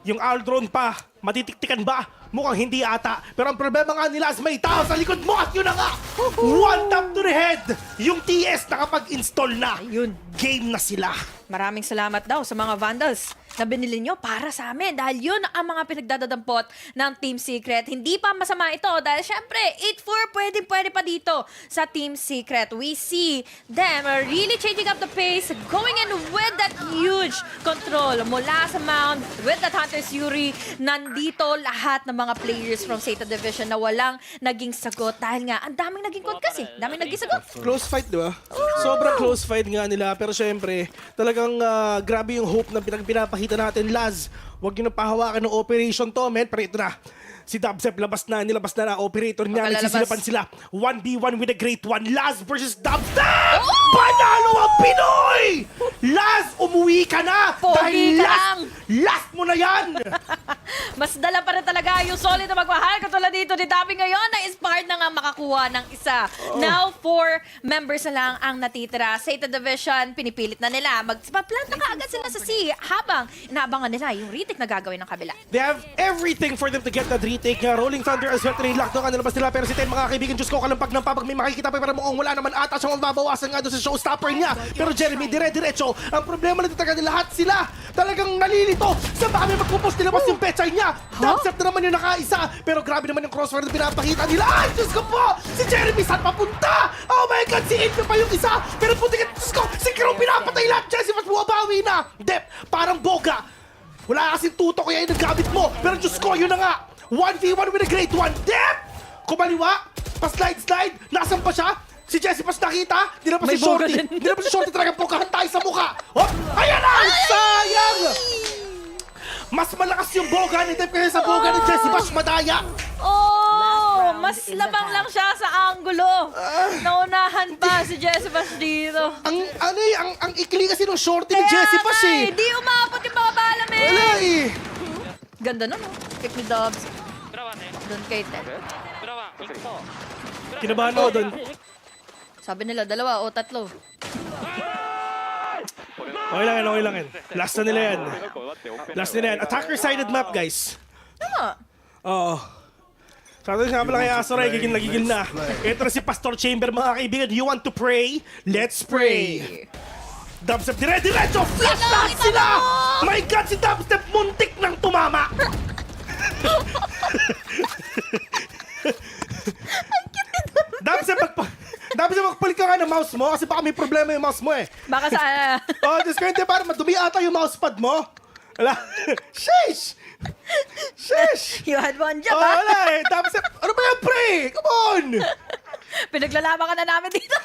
Yung Aldron pa, matitiktikan ba? Mukhang hindi ata. Pero ang problema nga ni Laz, may tao sa likod mo at yun na nga! One tap to the head! Yung TS nakapag-install na. Ayun. Game na sila. Maraming salamat daw sa mga Vandals na binili nyo para sa amin dahil yun ang mga pinagdadadampot ng Team Secret. Hindi pa masama ito dahil syempre 8-4 pwede pa dito sa Team Secret. We see them really changing up the pace, going in with that huge control mula sa mound with that Hunter's Fury. Nandito lahat ng mga players from ZETA Division na walang naging sagot dahil nga ang daming naging quote kasi. Daming naging sagot. Close fight, di ba? Sobrang close fight nga nila. Pero syempre, talagang grabe yung hope na pinapakita natin. Laz, huwag nyo na pahawakan ng operation to, men. Pero ito na. Si Dubstep, nilabas na operator niya. Nagsisilapan sila. 1v1 with a great one. Laz versus Dubstep! Panalo ang Pinoy! Laz, umuwi ka na! Pogi ka lang! Last mo na yan! Mas dala pa rin talaga yung solid na magmahal. Katulad dito ni Dabi ngayon na inspired na nga makakuha ng isa. Now, 4 members na lang ang natitira. ZETA Division, pinipilit na nila. Magpa-plant na kaagad sila sa C habang inaabangan nila yung retake na gagawin ng kabila. They have everything for them to get that retake. Rolling Thunder as well, lock down kanilabas nila. Pero si Ten, mga kaibigan, Diyos ko, kalampag ng papag may makikita pa. Pero mukhang wala naman ata siyang mababawasan nga doon sa showstopper niya. Pero Jeremy, dire-diretso. Ang problema lang talaga nila, lahat sila talagang nalilito sa baka may magpupos nilabas yung pechay niya. Dubstep na naman yung nakaisa. Pero grabe naman yung crossfire na pinapakita nila. Ay, Diyos ko po! Si Jeremy, saan papunta? Oh my God, si Inyo pa yung isa. Pero puti ka, Diyos ko, si Crow pinapatay lahat. Jesse, mas buwabawi na. Dep, parang boga. Wala kasing tuto kaya yung naggamit mo. Pero Diyos ko, yun na nga. 1v1 with a great one. Dep! Kumaliwa, pa-slide-slide. Nasaan pa siya? Si Jessie Pas nakita? Di na pa May si Shorty. boga din. Di na pa si Shorty talaga pukahan tayo sa mukha. Oh, ayan na! Sayang! Mas malakas yung boga ni Dep kaysa sa boga ni Jessie Pas madaya. Oh, mas labang lang siya sa anggulo. Naunahan pa si Jessibas dito. Ang ikli kasi ng Shorty ni Jessie Pas eh. Di umabot yung mga bala, men. Wala eh. Ganda nun, oh. Kick ni Dobbs. Doon kay Ted. Kinabahan ako doon. Sabi nila, 2 o 3. Okay lang yan, okay lang yan. Last na nila yan. Last nila yan. Attacker-sided map, guys. Tama. Oo. Sabi nga pala kay Asoray, gigil na gigil na. Ito na si Pastor Chamber, mga kaibigan. You want to pray? Let's pray. Dubstep, dire-diretso! Flash lahat sila! My God, si Dubstep muntik nang tumama! Dubstep, magpalit ka nga ng mouse mo kasi baka may problema yung mouse mo eh. Baka sa... Oh, just kaya para madumi ata yung mousepad mo. Wala. Sheesh! Sheesh! You had one job, Oh, ha? wala eh. Dubstep, ano ba yan, pre? Come on! Pinaglalaban ka na namin dito.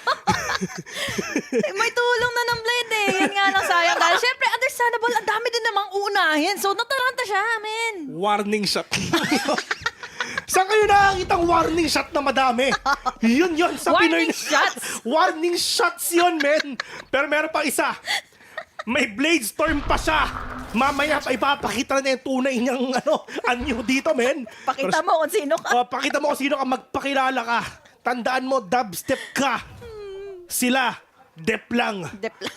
May tulong na ng blade eh. Yan nga lang sayang. Dahil syempre, understandable, ang dami din namang uunahin. So, nataranta siya, men. Warning shot. Saan kayo nakakita ang warning shot na madami? Yun sa Warning Pinoy. shots? Warning shots yun, men. Pero meron pa isa. May blade storm pa siya. Mamaya pa ipapakita na yung tunay niyang anyo dito, men. Pakita mo kung sino ka. Oh, pakita mo kung sino ka, magpakilala ka. Tandaan mo, dubstep ka. Sila, dep lang. Dep lang.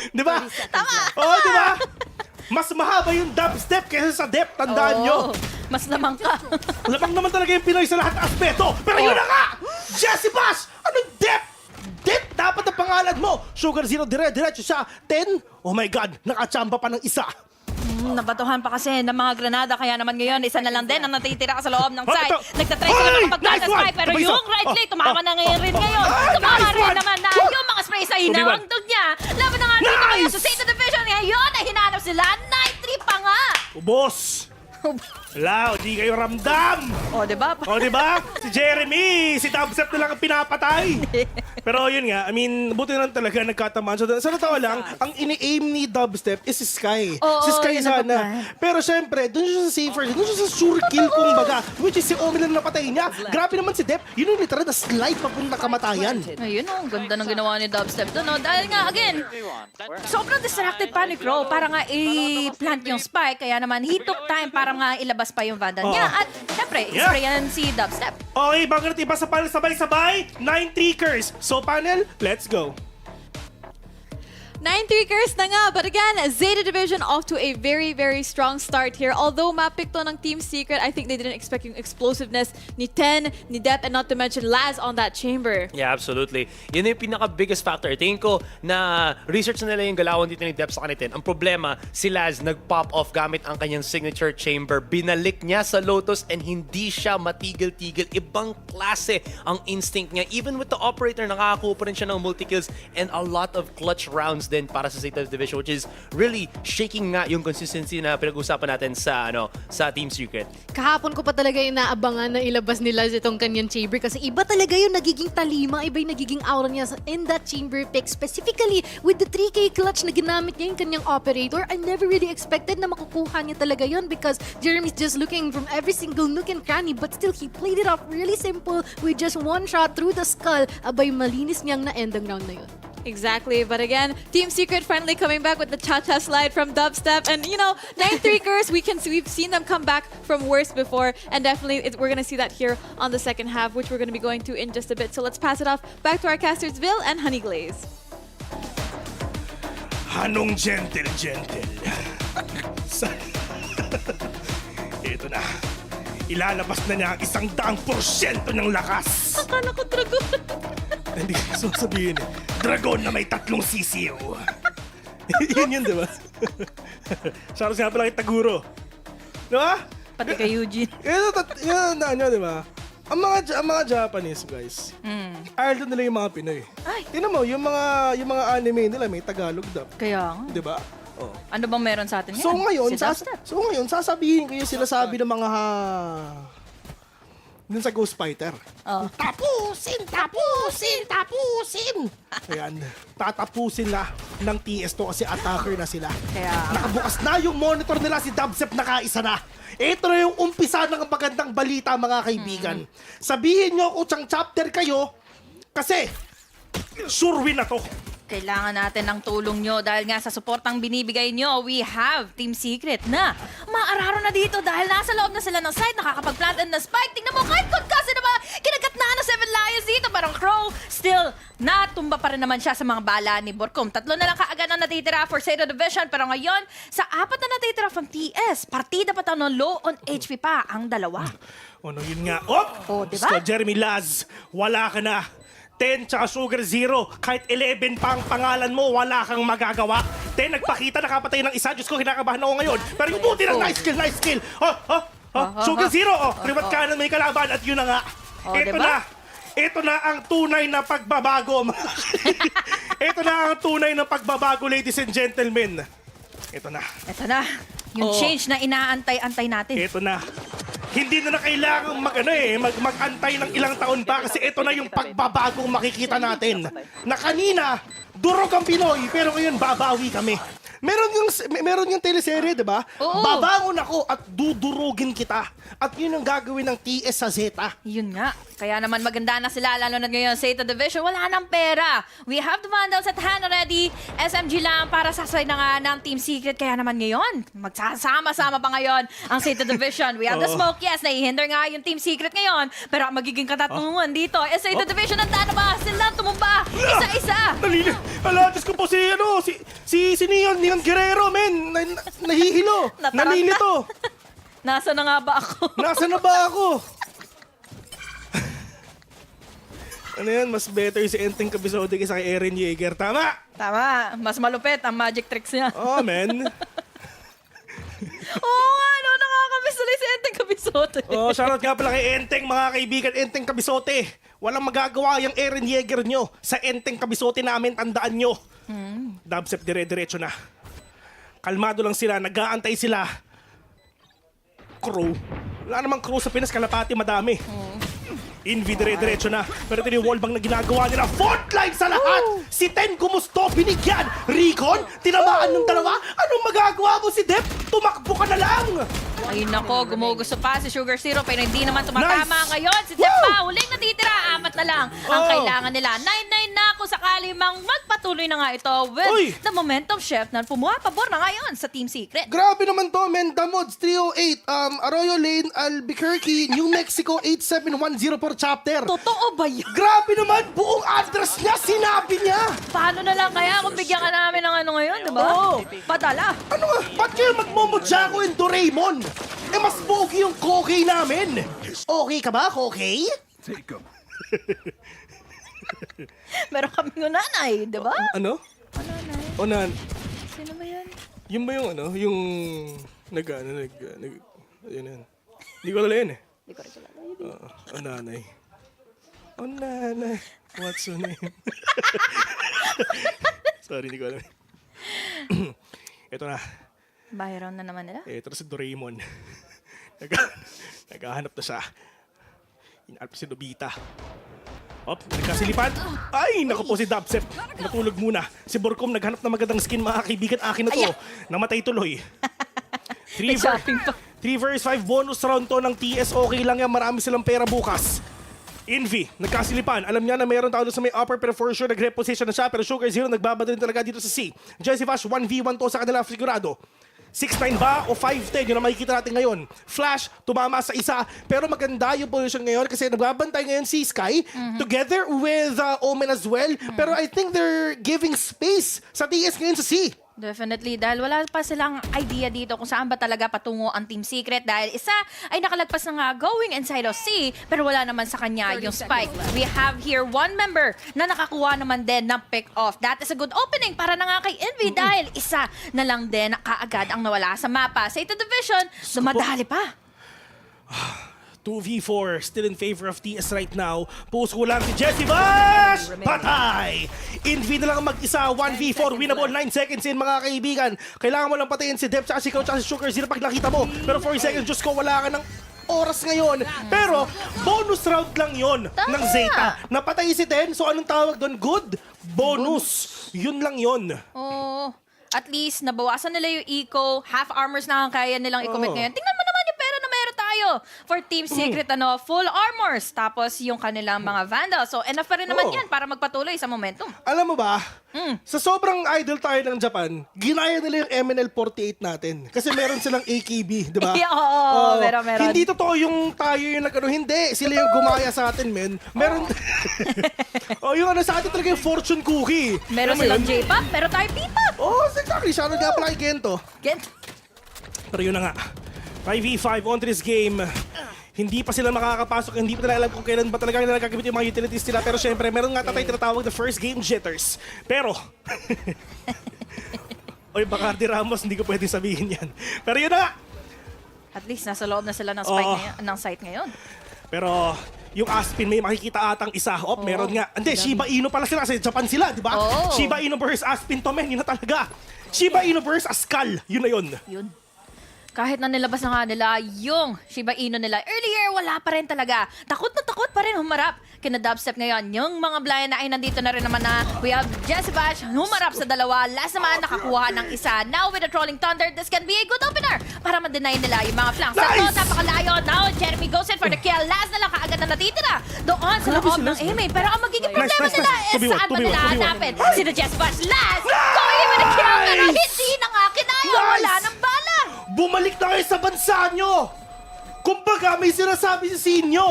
Di ba? Tama! Oo, di ba? Mas mahaba yung dubstep kaysa sa dep, tandaan nyo. Mas lamang ka. Labang naman talaga yung Pinoy sa lahat ng aspeto. Pero yun na nga! Jessie Bash! Anong dep? Dep dapat ang pangalan mo. Sugar Zero dire-diretso siya. 10? Oh my God, nakachamba pa ng isa. Nabatuhan pa kasi ng mga granada. Kaya naman ngayon, isa na lang din ang natitira sa loob ng site. ito. Nagtatry sila Ay! makapagpala Nice ng one! spy. Pero Tumay isa. yung right play, tumama na ngayon rin ngayon. Ay, Tumama nice rin one! naman na Woo! yung mga spray sa Tumay one. hinawagdog niya. Laban na nga dito Nice! ngayon sa ZETA Division. Ngayon ay hinanap sila. 9-3 pa nga. Ubos! Wala, di kayo ramdam! O, diba? O, di ba? Si Jeremy, si Dubstep na lang ang pinapatay. Pero yun nga, I mean, buti na lang talaga nagkatamaan. So, sa totoo lang, ang ini-aim ni Dubstep is si Sky. Oo, Si Sky yun ang sana. plan. Pero syempre, doon siya sa safer, doon siya sa sure kill kumbaga. Which is si Omi lang napatay niya. Grabe naman si Dep, yun yung literal na slide papunta kamatayan. Ayun o, ang ganda ng ginawa ni Dubstep doon. No? Dahil nga, again, sobrang distracted pa ni Crow para nga i-plant yung spike. Kaya naman, he took time para nga ilabas pa yung vandal niya. At syempre, Yeah. isprayan si Dubstep. Okay, bago natin iba sa panel sabay-sabay, 9 Treakers. So panel, let's go. 9 Treakers na nga. But again, ZETA Division off to a very, very strong start here. Although mappick to ng Team Secret, I think they didn't expect yung explosiveness ni Ten, ni Dep, and not to mention Laz on that chamber. Yeah, absolutely. Yun yung pinaka-biggest factor. Tingin ko na research na nila yung galawan dito ni Dep sa kanitin. Ang problema, si Laz nag-pop off gamit ang kanyang signature chamber. Binalik niya sa Lotus and hindi siya matigil-tigil. Ibang klase ang instinct niya. Even with the operator, nakakakuha pa rin siya ng multi-kills and a lot of clutch rounds din para sa ZETA Division, which is really shaking nga yung consistency na pinag-usapan natin sa sa Team Secret. Kahapon ko pa talaga inaabangan na ilabas nila itong kanyang chamber kasi iba talaga yung nagiging talima, iba yung nagiging aura niya in that chamber pick. Specifically, with the 3K clutch na ginamit niya yung kanyang operator, I never really expected na makukuha niya talaga yun because Jeremy's just looking from every single nook and cranny but still he played it off really simple with just one shot through the skull. Abay, malinis niyang na-end ang round na yun. Exactly. But again, Team Secret finally coming back with the cha-cha slide from Dubstep. And, you know, 9 Treakers, we've seen them come back from worse before. And definitely, we're going to see that here on the second half, which we're going to be going to in just a bit. So let's pass it off back to our casters, Vil and Honey Glaze. Anong gentle. Ito na. Ilalabas na niya ang 100% ng lakas. Akala ko dragon. Hindi ko sasabihin eh. Dragon na may 3 sisiyo. Yun, di ba? Shoutout nga pala kay Taguro. Di ba? Pati kay Eugene. Yan ang nyo, di ba? Ang mga Japanese guys, Ireland nila yung mga Pinoy. Ay. Tingnan mo, yung mga anime nila may Tagalog dub. Kaya nga. Di ba? Oh. Ano bang meron sa atin yan? So ngayon, Si Dubstep. sasabihin ko yung sinasabi ng mga dun sa Ghost Fighter. Tapusin! Ayan, tatapusin na ng TS to kasi attacker na sila. Kaya... Nakabukas na yung monitor nila, si Dubsep nakaisa na. Ito na yung umpisa ng magandang balita, mga kaibigan. Sabihin nyo kung siyang chapter kayo, kasi sure win na to. Kailangan natin ng tulong nyo dahil nga sa suportang binibigay nyo, we have Team Secret na maararo na dito dahil nasa loob na sila ng site, nakakapag-plant and na-spike. Tingnan mo, kahit kasi na ba, kinagat na ng 7 Lions dito, parang Crow, still, natumba pa rin naman siya sa mga bala ni Borcom. 3 na lang kaagad ang natitira for ZETA Division, pero ngayon, sa 4 na natitira from TS, partida pa tayo low on HP pa ang dalawa. Ano yun nga? Oh, diba? So, Jeremy Laz, wala ka na. 10 tsaka Sugar Zero, kahit 11 pa ang pangalan mo, wala kang magagawa. 10, nagpakita, nakapatay ng isa. Diyos ko, kinakabahan ako ngayon. Pero yung buti ng nice skill. Sugar Zero, privat kanan may kalaban at yun na nga. Ito na ang tunay na pagbabago. Ito na ang tunay na pagbabago, ladies and gentlemen. Ito na. Yung change na inaantay-antay natin. Ito na. Hindi na kailangang mag-antay ng ilang taon pa kasi ito na yung pagbabagong makikita natin. Na kanina, durog ang Pinoy, pero ngayon babawi kami. Meron yung teleserye, di ba? Babangon ako at dudurugin kita. At yun ang gagawin ng TS sa ZETA. Yun nga. Kaya naman maganda na sila, lalo na ngayon sa ZETA Division. Wala nang pera. We have the Vandals at hand already. SMG lang para sasay na nga ng Team Secret. Kaya naman ngayon, magsasama-sama pa ngayon ang ZETA Division. We have the smoke, yes. Naihinder nga yung Team Secret ngayon. Pero ang magiging katatungan dito, ZETA Division, handa na ba? Sila tumumba. Isa-isa. Ala, Diyos ko po si Neon Guerrero, men. Nahihilo. Nalilito. Nasa na nga ba ako? Nasa na ba ako? Ano yan? Mas better si Enteng Cabisode kaysa kay Eren Yeager. Tama! Tama. Mas malupit ang magic tricks niya. Oh, men. Oo nga, no? Nakakamiss tuloy si Enteng Cabisode. Oh, shoutout nga pala kay Enteng, mga kaibigan. Enteng Cabisode. Walang magagawa yung Eren Yeager nyo. Sa Enteng Cabisode namin, tandaan nyo. Dubsep, dire-diretso na. Kalmado lang sila. Nag-aantay sila. Crow. Wala namang Crow sa Pinas, kalapati madami. Invi, dire-diretso na. Pero ito yung wallbang na ginagawa nila. Fourth line sa lahat! Si Ten gumusto, binigyan. Recon, tinamaan ng dalawa. Anong magagawa mo si Dep? Tumakbo ka na lang! Ay nako, gumugusto pa si Sugar Zero pero hindi naman tumatama Nice! ngayon. Si Dep pa, huling natitira, 4 na lang ang kailangan nila. 9-9 na kung sakali mang magpatuloy na nga ito with the momentum shift na pumapabor na ngayon sa Team Secret. Grabe naman to, men. Damods 308, Arroyo Lane, Albuquerque, New Mexico 87104 chapter. Totoo ba yun? Grabe naman, buong address niya, sinabi niya. Paano na lang kaya kung bigyan ka namin ng ano ngayon, di ba? Padala. Ano nga, ba't kayo magmumudya ko yung Doraemon? Eh, mas pogi yung Kokey namin. Okay ka ba, Kokey? Meron kaming nanay, di ba? Ano? Nanay. Onan. Sino ba yan? Yun ba yung yung yun. Hindi ko alam yun eh. Hindi ko rin kilala. Nanay. Nanay. What's your name? Sorry, hindi ko alam. Ito na. Byron na naman nila? Ito na si Doraemon. Naghahanap na siya. Inalp si Nobita. Nagkasilipan. Ay, naku po si Dubsep. Natulog muna. Si Borcom naghanap na magandang skin, mga kaibigan. Akin na to. Namatay tuloy. 3 versus 5 bonus round to ng TS. Okay lang yan. Marami silang pera bukas. Envy, nagkasilipan. Alam niya na mayroon tao sa may upper pero for sure nag-reposition na siya. Pero Sugar Zero nagbabada rin talaga dito sa C. Jesse Vash 1v1 to sa kanila sigurado. 6'9 ba o 5'10? Yun ang makikita natin ngayon. Flash, tumama sa isa. Pero maganda yung position ngayon kasi nagbabantay ngayon si Sky together with Omen as well. Pero I think they're giving space sa TS ngayon sa C. Definitely, dahil wala pa silang idea dito kung saan ba talaga patungo ang Team Secret dahil isa ay nakalagpas na nga going inside of C pero wala naman sa kanya yung spike. We have here one member na nakakuha naman din ng pick off. That is a good opening para na nga kay Envy dahil isa na lang din kaagad ang nawala sa mapa. Sa ZETA Division, dumadali pa. 2v4, still in favor of TS right now. Post ko lang si Jesse Bash! Patay! Envy na lang mag-isa, 1v4, winnable, 9 seconds in, mga kaibigan. Kailangan mo lang patayin si Dep, tsaka si Crow, tsaka si Sugar Zero pag nakita mo. Pero 4 seconds, Diyos ko, wala ka ng... oras ngayon. Pero, bonus round lang yon ng Zeta. Napatay si Den, so anong tawag doon? Good bonus. Yun lang yon. Oh, at least nabawasan nila yung eco, half armors na ang kaya nilang i-commit ngayon. Tingnan mo naman yung pera na meron tayo for Team Secret, full armors. Tapos yung kanilang mga Vandals. So enough pa rin naman yan para magpatuloy sa momentum. Alam mo ba, sa sobrang idol tayo ng Japan, ginaya nila yung MNL48 natin. Kasi meron silang AKB, di ba? Oo, meron. Hindi totoo yung tayo yung hindi. Sila yung gumaya sa atin, men. Meron... yung ano sa atin talaga yung fortune cookie. Meron Alam mo silang yun? J-pop, pero tayo P-pop. Exactly. Siya nga pala kay Gento. Pero yun na nga. 5v5 on this game. Hindi pa sila makakapasok. Hindi pa nila alam kung kailan ba talaga nila gagamit yung mga utilities nila. Pero syempre, meron nga tatay tinatawag the first game jitters. Pero... Oy, Bacardi Ramos, hindi ko pwedeng sabihin yan. Pero yun na nga. At least nasa loob na sila ng, ng site ngayon. Pero yung Aspin may makikita atang isa. Meron nga. Hindi, Shiba Inu pala sila. Kasi Japan sila, di ba? Shiba Inu versus Aspin to, men. Yun na talaga. Shiba Inu versus Ascal. Yun na yun. Kahit na nilabas na nga nila yung Shiba Inu nila earlier, wala pa rin talaga. Takot na takot pa rin humarap. Kina dubstep ngayon. Yung mga blind na ay nandito na rin naman na we have Jesse Bash humarap sa dalawa. Last naman nakakuha ng isa. Now with the Trolling Thunder, this can be a good opener para ma-deny nila yung mga flanks. Nice! So, napakalayo. Now Jeremy goes in for the kill. Last na lang kaagad na natitira. Doon sa loob ng Amy. Pero ang magiging problema nila is saan ba nila hanapin? Sino Jesse Bash last? Going in with the kill. Pero hindi na nga kinaya. Wala ng bala. Bumalik na kayo sa bansa nyo! Kumbaga, may sinasabi sa inyo!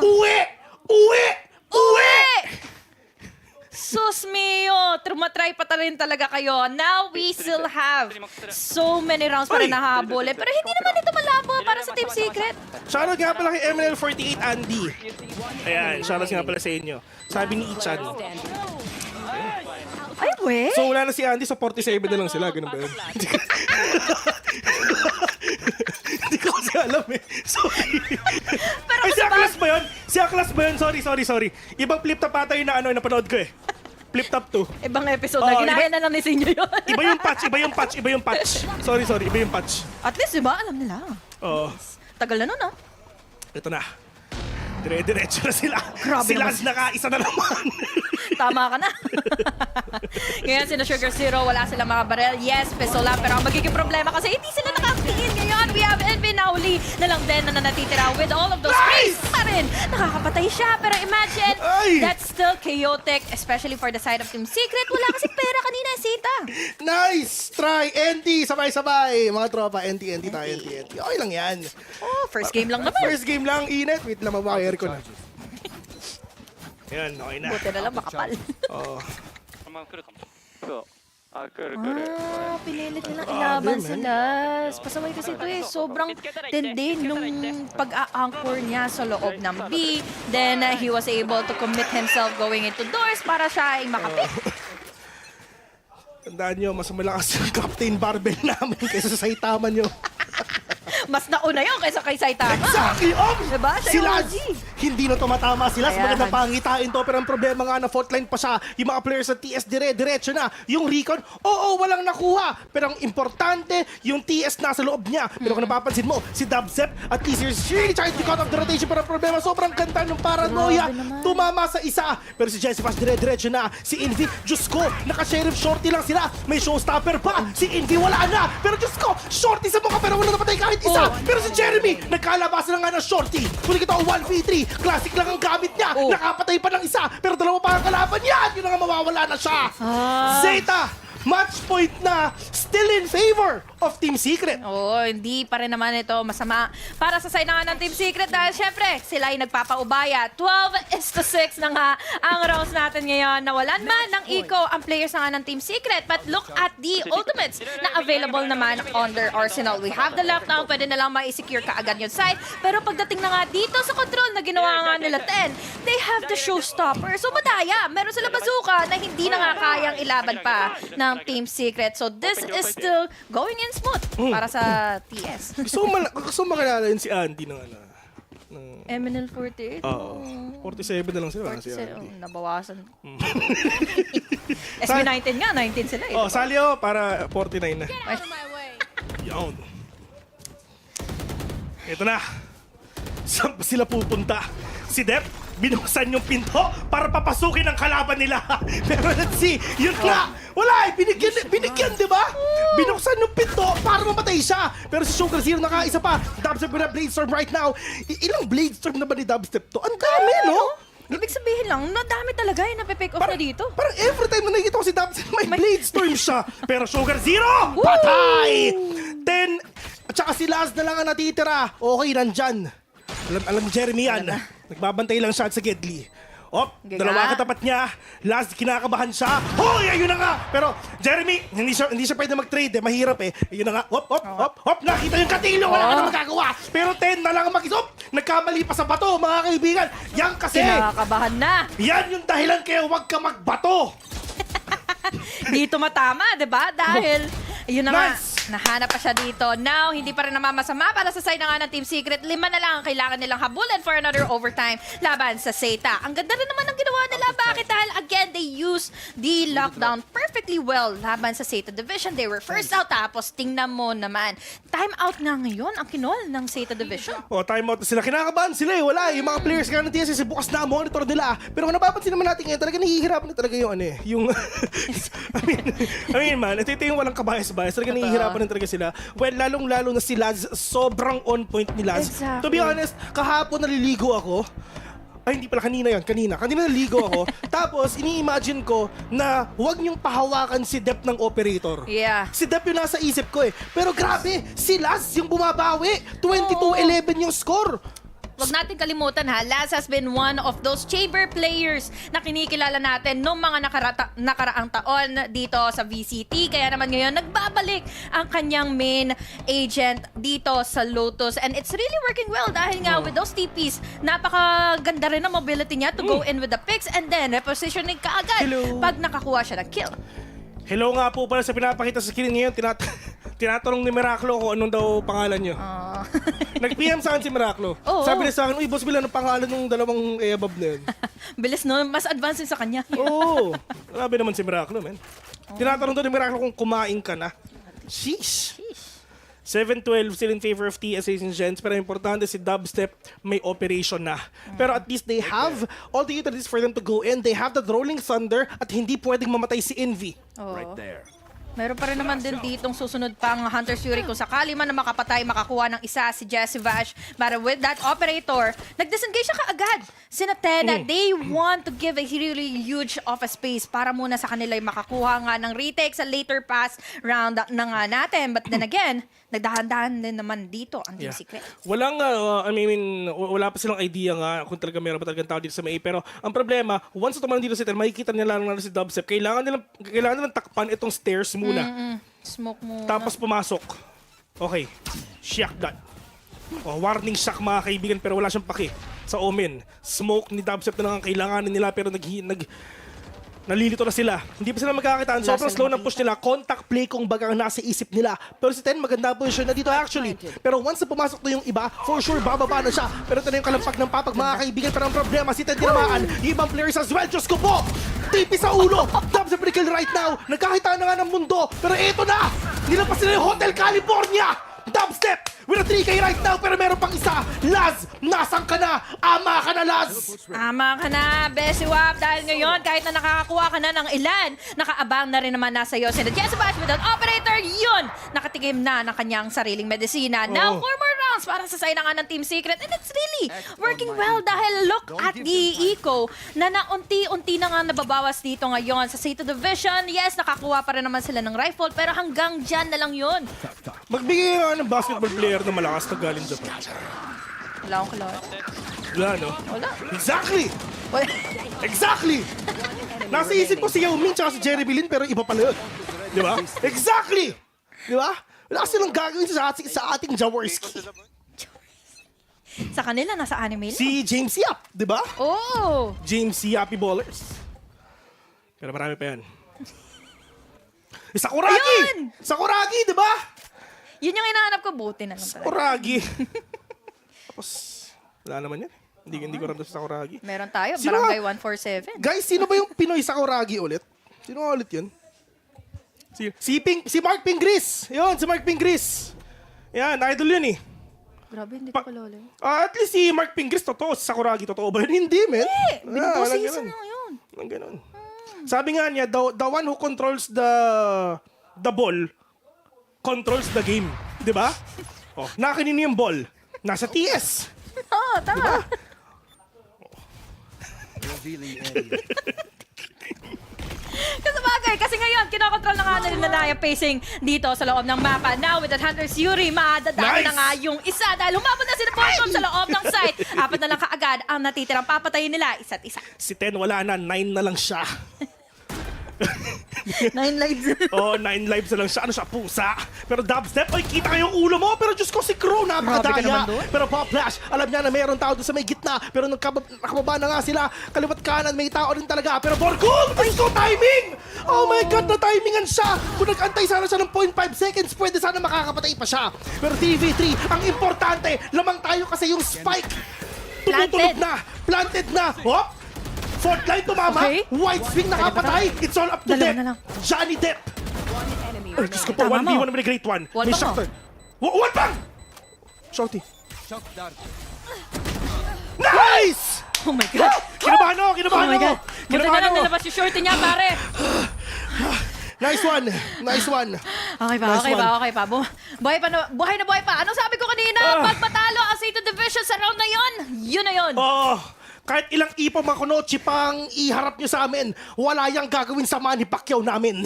Uwi! Uwi! Uwi! Sus mio! Tumatry pa rin talaga kayo. Now we still have so many rounds pa rin nahabulin. Pero hindi naman ito malabo para sa Team Secret. Shoutout nga pala kay MNL48 Andy. Ayan, shoutout nga pala sa inyo. Sabi ni Ichan. Ay, we? So wala na si Andy, so 47 na lang sila. Ganun ba yun? Hindi ko kasi alam eh. Sorry. Pero Ay, si Aklas ba yun? Si Aklas ba yun? Sorry. Ibang flip top ata yung napanood ko eh. Flip top 2. Ibang episode na. Ginaya na lang ni Sinyo yun. Iba yung patch. Sorry, iba yung patch. At least, diba? Alam nila. Oo. Tagal na nun, ah. Ito na. Dire-diretso na sila. Grabe Si naman. Lance nakaisa na naman. Tama ka na. Ngayon, sino Sugar Zero, wala silang mga barrel. Yes, pistol lang. Pero ang magiging problema kasi hindi sila nakatingin. Ngayon, we have Envy na uli na lang din na natitira with all of those sprays pa rin. Nakakapatay siya. Pero imagine, that's still chaotic, especially for the side of Team Secret. Wala kasi pera kanina, Zeta. Nice try, NT. Sabay-sabay. Mga tropa, NT tayo, NT. Okay lang yan. Oh, first game lang naman. First game lang, init. Wait lang, mabaka aircon. Yan, okay na. Buti na lang makapal. Oo. Pinilit nilang ilaban sila. Pasaway kasi ito eh. Sobrang tindi nung pag-a-anchor niya sa loob ng B. Then he was able to commit himself going into doors para siya ay makapit. Tandaan nyo, mas malakas yung Captain Barbell namin kaysa sa Saitama nyo. Mas nauna yun kaysa kay Saitama. Exactly! Diba? Siya yung Sila, OG. hindi na tumatama sila sa Ayan. magandang pangitain to. Pero ang problema nga na fault line pa siya. Yung mga players sa TS diretso na. Yung Recon, walang nakuha. Pero ang importante, yung TS nasa loob niya. Pero kung napapansin mo, si Dubstep at TC is really trying to cut off the rotation. Pero ang problema, sobrang ganda ng paranoia. Tumama sa isa. Pero si Jesse Bash diretso na. Si Envy, Diyos ko, naka-sheriff shorty lang sila. May showstopper pa. Si Envy wala na. Pero Diyos ko, shorty sa mukha pero wala napatay kahit isa. Pero si Jeremy, nagkalabasan na nga ng shorty. Kulit ito 1v3. Classic lang ang gamit niya. Nakapatay pa ng isa. Pero dalawa pa ang kalaban niya. Yun na nga mawawala na siya. Zeta, match point na. Still in favor of Team Secret. Hindi pa rin naman ito masama para sa side na nga ng Team Secret dahil syempre sila ay nagpapaubaya. 12-6 na nga ang rounds natin ngayon. Nawalan man ng eco ang players na nga ng Team Secret. But look at the ultimates na available naman on their arsenal. We have the lockdown. Pwede na lang ma-secure kaagad yung side. Pero pagdating na nga dito sa control na ginawa nga nila 10, they have the showstopper. So madaya. Meron sila bazooka na hindi na nga kayang ilaban pa ng Team Secret. So this is still going in smooth para sa TS. Gusto mo makilala yun si Andy ng MNL48? 47 na lang sila. Si Andy. Nabawasan. SB19 nga, 19 sila eh. Salio para 49 na. Yun. Ito na. Saan ba sila pupunta? Si Dep, binuksan yung pinto para papasukin ang kalaban nila. Pero let's see, yun nga, wala eh, binigyan, di ba? Binuksan yung pinto para mamatay siya. Pero si Sugar Zero nakaisa pa. Dubstep with a Blade Storm right now. Ilang Blade Storm na ba ni Dubstep to? Ang dami, no? Ibig sabihin lang, nadami talaga yung napipick off na dito. Parang every time na nakikita ko si Dubstep, may Blade Storm siya. Pero Sugar Zero, patay! 10, at saka si Laz na lang ang natitira. Okay, nandyan. Alam ni Jeremy yan. Nagbabantay lang siya sa Gedli. Dalawa katapat niya. Last, kinakabahan siya. Hoy, ayun na nga. Pero, Jeremy, hindi siya pwede mag-trade eh. Mahirap eh. Ayun na nga. Nakita yung katilo. Wala ka na magagawa. Pero 10 na lang ang mag-isop. Nagkamali pa sa bato, mga kaibigan. Yan kasi. Kinakabahan na. Yan yung dahilan kaya huwag ka magbato. Dito matama, di ba? Dahil, yun na nga, Nice. nahanap pa siya dito. Now, hindi pa rin namamasama para sa side na nga ng Team Secret. 5 na lang ang kailangan nilang habulin for another overtime laban sa ZETA. Ang ganda rin naman ng ginawa nila. Bakit? Dahil again, they used the lockdown perfectly well laban sa ZETA Division. They were first out. Tapos, tingnan mo naman. Time out nga ngayon ang kinol ng ZETA Division. Time out na sila. Kinakabahan sila eh. Wala. Yung mga players kaya ng TSS, bukas na ang monitor nila. Pero kung napapansin naman natin ngayon, talaga nahihirapan na talaga yung ano eh. Yung, I mean man, ito yung walang kabayas-bayas. Talaga nahihirapan na talaga sila. Well, lalong-lalo na si Laz, sobrang on point ni Laz. Exactly. To be honest, kahapon naliligo ako. Ay, hindi pala. Kanina yun. Kanina naligo ako. Tapos, ini-imagine ko na huwag niyong pahawakan si Dep ng operator. Yeah. Si Dep yung nasa isip ko eh. Pero grabe, si Laz yung bumabawi. 22-11 yung score. Huwag natin kalimutan ha, Laz has been one of those chamber players na kinikilala natin noong mga nakaraang taon dito sa VCT. Kaya naman ngayon, nagbabalik ang kanyang main agent dito sa Lotus. And it's really working well dahil nga with those TPs, napakaganda rin ang mobility niya to go in with the picks and then repositioning kaagad pag nakakuha siya ng kill. Hello nga po pala sa pinapakita sa screen ngayon. Tinatanong ni Miraclo kung anong daw pangalan nyo. Nag-PM sa akin si Miraclo. Sabi niya sa akin, uy, boss, bilang ang pangalan ng dalawang above na yun. Bilis no, mas advanced sa kanya. Oo. Grabe naman si Miraclo, man. Tinatanong daw ni Miraclo kung kumain ka na. Sheesh. 7-12 still in favor of TSAs and Gens, pero importante si Dubstep may operation na. Pero at least they have all the utilities for them to go in. They have the Rolling Thunder at hindi pwedeng mamatay si Envy. Right there. Meron pa rin naman din ditong susunod pang Hunter's Fury kung sakali man na makapatay, makakuha ng isa si Jesse Vash. But with that operator, nag-disengage siya kaagad. Sina Tena, they want to give a really huge office space para muna sa kanila yung makakuha nga ng retake sa later pass round na nga natin. But then again, nagdahan-dahan din naman dito ang Team Secret. Walang, wala pa silang idea nga kung talaga meron pa talagang tao dito sa May. Pero ang problema, once na tumalang dito si Ten, makikita nila lang si Dubstep. Kailangan nilang takpan itong stairs muna. Smoke muna. Tapos pumasok. Okay. Shock that. Warning shock mga kaibigan pero wala siyang paki sa Omen. Smoke ni Dubstep na lang ang kailanganin nila pero nalilito na sila. Hindi pa sila magkakakitaan. Sobrang slow ng push nila. Contact play kung baga ang nasa isip nila. Pero si Ten maganda po siya na dito actually. Pero once na pumasok na yung iba, for sure bababa na siya. Pero ito na yung kalampag ng papag mga kaibigan. Pero ang problema, si Ten tinamaan. Yung ibang players as well. Diyos ko po! Tipi sa ulo! Dubstep kill right now. Nagkakitaan na nga ng mundo. Pero ito na! Nilapas nila yung Hotel California! Dubstep with a 3K right now pero meron pang isa. Laz, nasan ka na? Ama ka na, Laz! Ama ka na, Bessie Wap. Dahil ngayon, kahit na nakakakuha ka na ng ilan, nakaabang na rin naman nasa iyo. Sina Jesse Bash with an operator, yun! Nakatigim na ng kanyang sariling medisina. Now, 4 more rounds para sa side ng Team Secret. And it's really working well dahil look at the eco na naunti-unti na nga nababawas dito ngayon sa ZETA Division. Yes, nakakuha pa rin naman sila ng rifle pero hanggang dyan na lang yun. Magbigay nga ng basketball player na malakas na galing Japan. Wala akong kalawat. Wala, no? Wala. Exactly! Wala. Exactly! Nasa isip ko si Yao Ming tsaka si Jerry Bilin pero iba pala yun. Di ba? Exactly! Di ba? Wala kasi lang gagawin sa ating Jaworski. Sa kanila, nasa anime lang. Si James Yap, di ba? Oh! James Yappy Ballers. Pero marami pa yan. Sakuragi! Ayun! Sakuragi, di ba? Yun yung hinahanap ko, buti na lang talaga. Sakuragi. Tapos, wala naman yan. Hindi ko ramdam sa Sakuragi. Meron tayo, Sino Barangay nga? 147. Guys, sino ba yung Pinoy Sakuragi ulit? Sino nga ulit yun? Si Mark Pingris. Yun, si Mark Pingris. Yan, idol yun eh. Grabe, hindi ko kilala yun. At least si Mark Pingris, totoo. Si Sakuragi, totoo ba yun? Hindi, men. Binibong walang season ganun. lang yun. Walang ganun. Sabi nga niya, the one who controls the ball controls the game. Di ba? Oh, nakanino yung ball? Nasa TS. Oo, tama. Kasabagay, kasi ngayon, kinokontrol na nga nila yung pacing dito sa loob ng mapa. Now, with that Hunter's Yuri, madadami Nice! na nga yung isa dahil humabot na sila Porton sa loob ng site. 4 na lang kaagad ang natitirang papatayin nila isa't isa. Si Ten wala na, 9 na lang siya. 9 lives. Oh, 9 lives na lang siya. Ano siya, pusa. Pero dubstep, ay kita kayong ulo mo. Pero Diyos ko, si Crow, napakadaya. Pero Pop Flash, alam niya na mayroon tao doon sa may gitna. Pero nakababa na nga sila. Kaliwat kanan, may tao rin talaga. Pero Borgul, Diyos ko, timing! Oh my God, na-timingan siya. Kung nag-antay sana siya ng 0.5 seconds, pwede sana makakapatay pa siya. Pero TV3, ang importante, lamang tayo kasi yung spike. Tumutunog na, planted na. Hop! Fourth line tumama, Okay. white swing nakapatay. It's all up to Dalawa Depp. na lang. Johnny Depp. Ay, Diyos ko po, Tama 1v1 mo. naman ni Great One. Wall May bang Shakhtar. Wall bang! Shorty. Nice! Oh my God. Kinabahan ako, Oh kinabahan my ako. God. Buti na Kinabahan lang ako. nilabas yung shorty niya, pare. Nice one. Nice one. Okay pa, Nice okay one. pa, okay pa. Buhay pa, buhay na buhay pa. Anong sabi ko kanina? Pag matalo ang ZETA Division sa round na yon, yun na yun. Oh, kahit ilang ipo makunochi pang iharap nyo sa amin, wala yang gagawin sa Manny Pacquiao namin.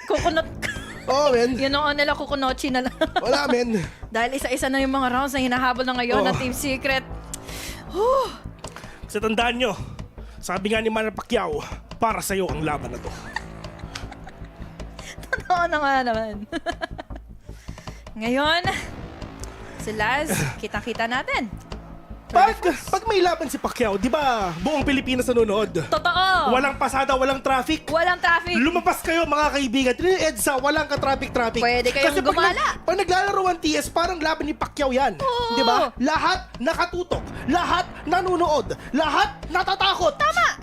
Kukunot. Oh, men. Yun noon nila, kukunochi na lang. Wala, men. Dahil isa-isa na yung mga rounds na hinahabol na ngayon Oh. ng Team Secret. Kasi tandaan nyo, sabi nga ni Manny Pacquiao, para sa'yo ang laban na to. Totoo na nga naman. Ngayon, si Laz, kitang-kita natin. Pag may laban si Pacquiao, di ba buong Pilipinas nanonood? Totoo. Walang pasada, walang traffic. Walang traffic. Lumabas kayo mga kaibigan. Trin EDSA, walang ka-traffic-traffic. Pwede kayong Kasi gumala. Pag naglalaro ang TS, parang laban ni Pacquiao yan. Oo. Di ba? Lahat nakatutok. Lahat nanonood. Lahat natatakot. Tama.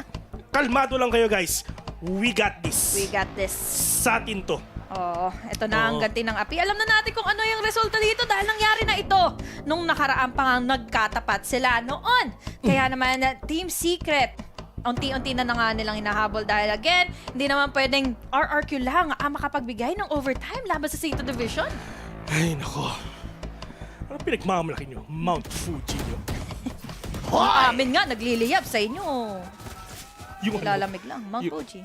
Kalmado lang kayo, guys. We got this. We got this. Sa atin to. Oh, ito na ang Oo. ganti ng api. Alam na natin kung ano yung resulta dito dahil nangyari na ito nung nakaraan pa nga nagkatapat sila noon. Kaya naman, Team Secret, unti-unti na nga nilang hinahabol dahil again, hindi naman pwedeng RRQ lang makapagbigay ng overtime laban sa ZETA Division. Ay, nako. Ano pinagmamalaki nyo? Mount Fuji nyo. Ang amin nga, nagliliyab sa inyo. Yung Nilalamig lang, Mount Yung- Fuji.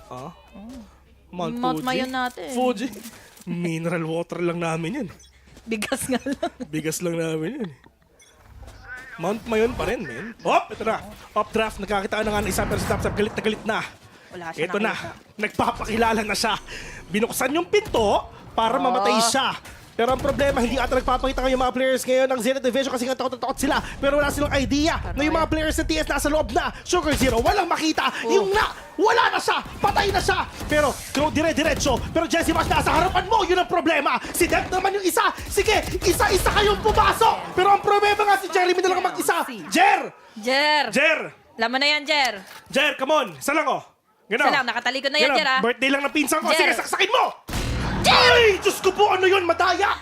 Ah? Oh. Mount Mount Fuji? Mayon natin. Fuji? Mineral water lang namin yun. Bigas nga lang. Bigas lang namin yun. Mount Mayon pa rin, men. Hop! Ito na. Updraft. Nagkakitaan na nga ng isa pero si Tapsap galit na. Wala siya Ito na. nakita. Nagpapakilala na siya. Binuksan yung pinto para mamatay siya. Pero ang problema, hindi ata nagpapakita ng mga players ngayon ng ZETA Division kasi nga takot sila. Pero wala silang idea na yung mga players ng TS nasa loob na. Sugar Zero, walang makita. Yung na, wala na siya. Patay na siya. Pero, dire-diretso. Pero Jesse Bash, nasa harapan mo. Yun ang problema. Si Dev naman yung isa. Sige, isa-isa kayong pumasok. Pero ang problema nga si Jeremy na lang mag-isa. Jer! Jer! Jer! Laman na yan, Jer. Jer, come on. Isa lang, oh. Gano. Isa lang, nakatalikod na yan, Gano, Jer, ah. Birthday lang ng pinsan ko. Jer. Sige, saksakin mo! Ay! Diyos ko po, ano yun? Madaya!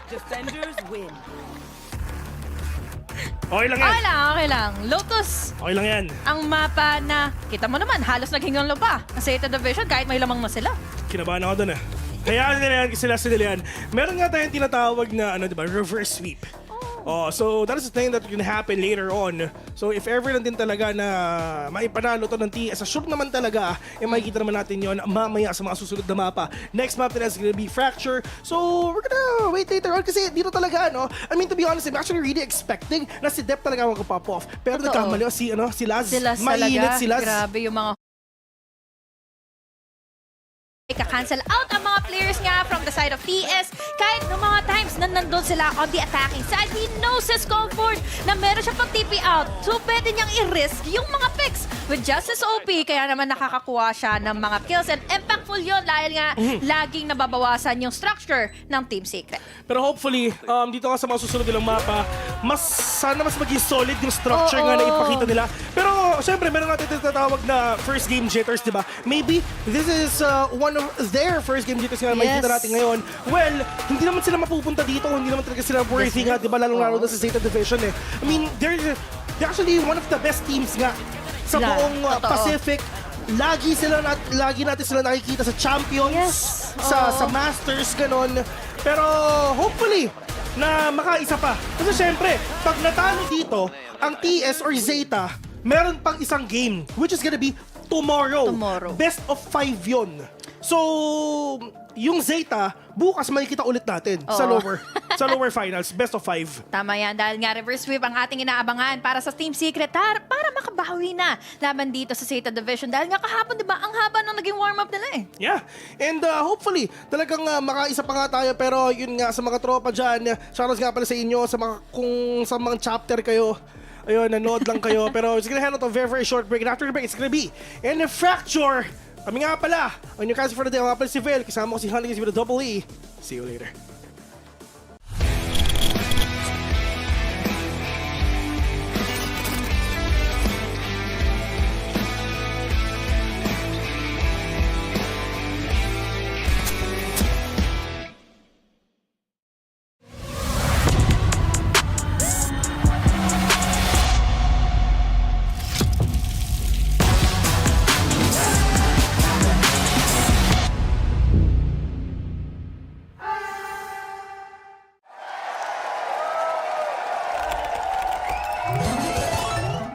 Okay lang yan. Okay lang. Lotus, Okay lang yan. ang mapa na, kita mo naman, halos naghingang lupa. Ang ZETA Division, kahit may lamang na sila. Kinabahan ako dun Kaya nila yan, sila yan. Meron nga tayong tinatawag na, diba, reverse sweep. Oh, so that is the thing that can happen later on. So if ever lang din talaga na maipanalo to ng TS, sure naman talaga, makikita naman natin yon mamaya sa mga susunod na mapa. Next map nila is gonna be Fracture. So we're gonna wait later on kasi dito talaga, I mean, to be honest, I'm actually really expecting na si Depp talaga mag-pop off. Pero Totoo. nagkamali si Laz. Sila Mainit talaga. si Laz. Grabe yung mga ika-cancel out ang mga players nga from the side of TS kahit ng mga times na nandun sila on the attacking side. He knows his comfort na meron siya pang TP out. So pwede niyang i-risk yung mga picks with Justice OP. Kaya naman nakakakuha siya ng mga kills and impactful yun dahil nga laging nababawasan yung structure ng Team Secret. Pero hopefully, dito nga sa mga susunod nilang mapa, sana mas maging solid yung structure nga na ipakita nila. Pero, syempre, meron natin tinatawag na first game jitters, di ba? Maybe, this is one of their first game dito sila makikita natin ngayon. Well, hindi naman sila mapupunta dito, hindi naman talaga sila worthy nga, di ba? Lalong-lalo na sa ZETA Division eh. I mean, they're actually one of the best teams nga sa buong Pacific. Lagi natin sila nakikita sa Champions, sa Masters, ganon. Pero hopefully, na makaisa pa. Kasi syempre, pag natalo dito, ang TS or ZETA, meron pang isang game, which is gonna be tomorrow. Best of 5 yun. So, yung ZETA, bukas makikita ulit natin sa lower finals, best of 5. Tama yan, dahil nga reverse sweep ang ating inaabangan para sa Team Secret para makabawi na laban dito sa ZETA Division. Dahil nga kahapon, di ba, ang haba ng naging warm-up nila eh. Yeah, and hopefully, talagang makaisa pa nga tayo. Pero yun nga, sa mga tropa dyan, shoutouts nga pala sa inyo, kung sa mga chapter kayo, ayun, nanood lang kayo. Pero it's gonna head out a very, very short break. And after the break, it's gonna be in a fracture. Kami nga pala, on your cancel for the day, mga pala si Phil, kasama ko si Hunting with a double E. See you later.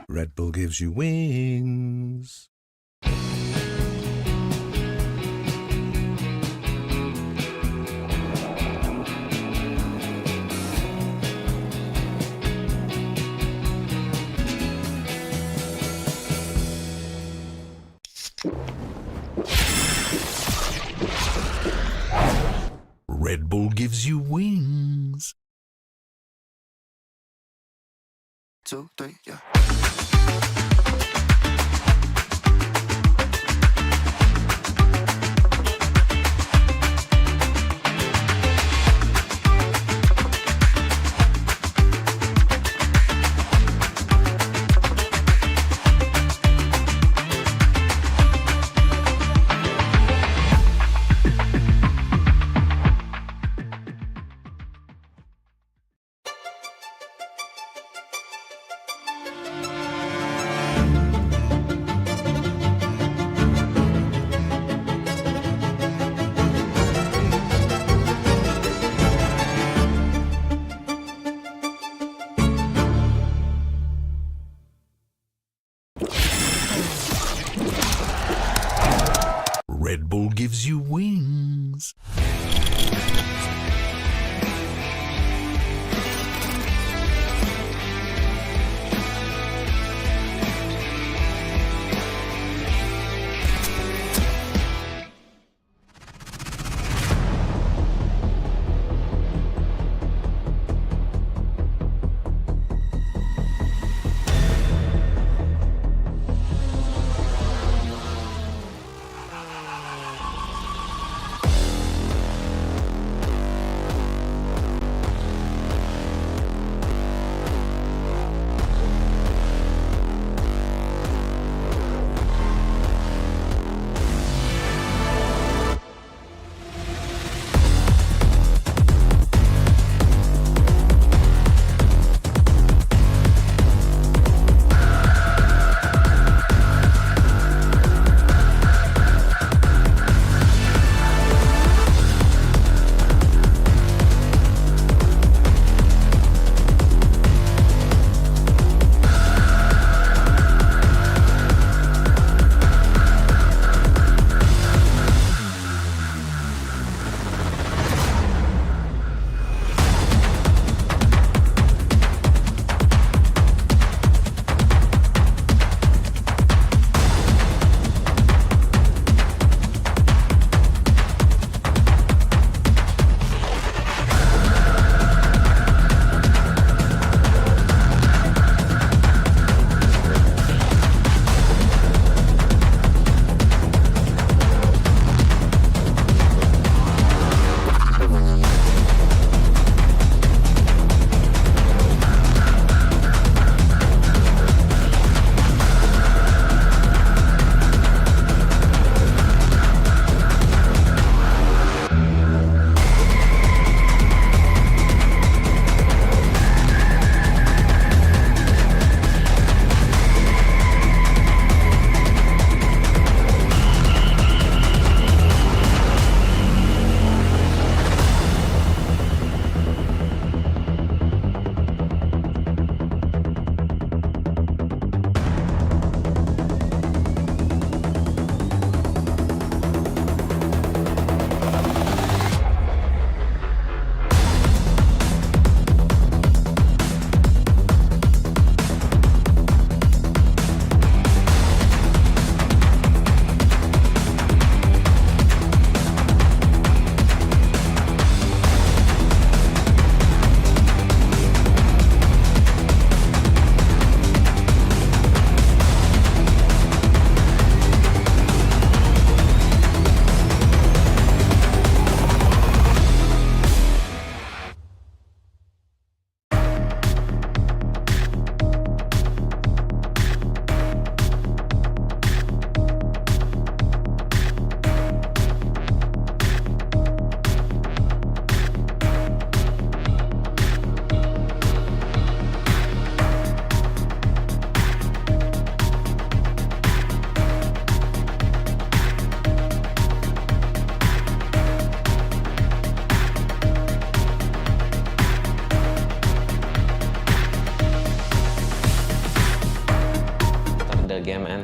Red Bull gives you wings. Red Bull gives you wings. 2, 3, yeah. Red Bull gives you wings.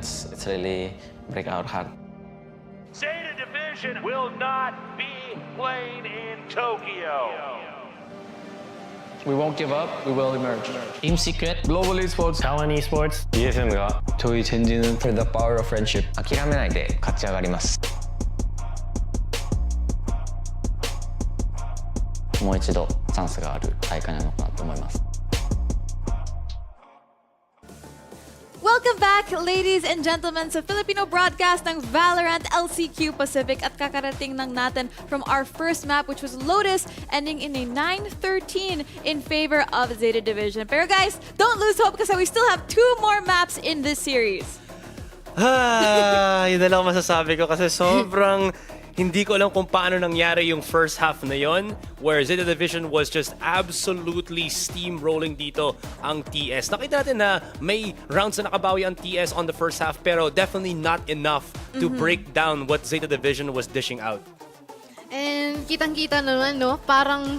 it's really break our heart. ZETA Division will not be playing in Tokyo. We won't give up. We will emerge. Team Secret, Global Esports, Qeon Esports, ESM가 저희 젠지는 for the power of friendship. 諦めないで勝ち上がります。もう一度チャンスがある大会なのかなと思います。Welcome back, ladies and gentlemen, sa Filipino broadcast ng VALORANT LCQ Pacific at kakarating lang natin from our first map, which was Lotus, ending in a 9-13 in favor of ZETA Division. Pero guys, don't lose hope because we still have 2 more maps in this series. Yun na lang masasabi ko kasi sobrang hindi ko alam kung paano nangyari yung first half na yon where ZETA Division was just absolutely steamrolling dito ang TS. Nakita natin na may rounds na nakabawi ang TS on the first half pero definitely not enough to break down what ZETA Division was dishing out. And kitang-kita naman, no? Parang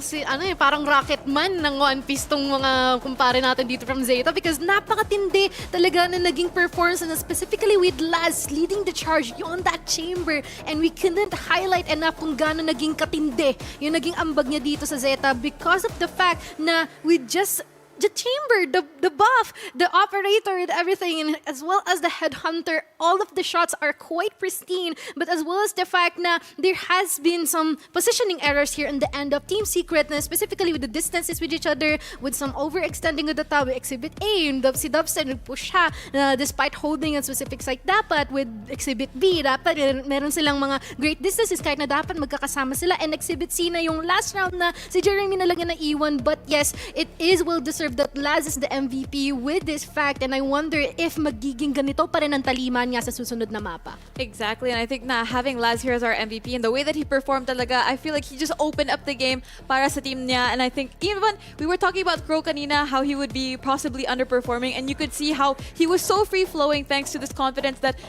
parang Rocketman ng One Piece tong mga kumpare natin dito from ZETA because napakatindi talaga na naging performance na specifically with Laz leading the charge on that chamber, and we couldn't highlight enough kung gaano naging katindi yung naging ambag niya dito sa ZETA because of the fact na we just the chamber, the buff, the operator, and everything, and as well as the headhunter, all of the shots are quite pristine. But as well as the fact na there has been some positioning errors here in the end of Team Secret, na specifically with the distances with each other, with some overextending of the tower. Exhibit A, yung si Dubstep nag-push siya, despite holding a specific site. Dapat with Exhibit B, dapat meron silang mga great distances kahit na dapat magkakasama sila. And Exhibit C na yung last round na si Jeremy nalagyan na E1. But yes, it is well deserved that Laz is the MVP with this fact, and I wonder if magiging ganito pa rin ang taliman niya sa susunod na mapa. Exactly, and I think na having Laz here as our MVP and the way that he performed talaga, I feel like he just opened up the game para sa team niya. And I think even we were talking about Crow kanina, how he would be possibly underperforming, and you could see how he was so free-flowing thanks to this confidence that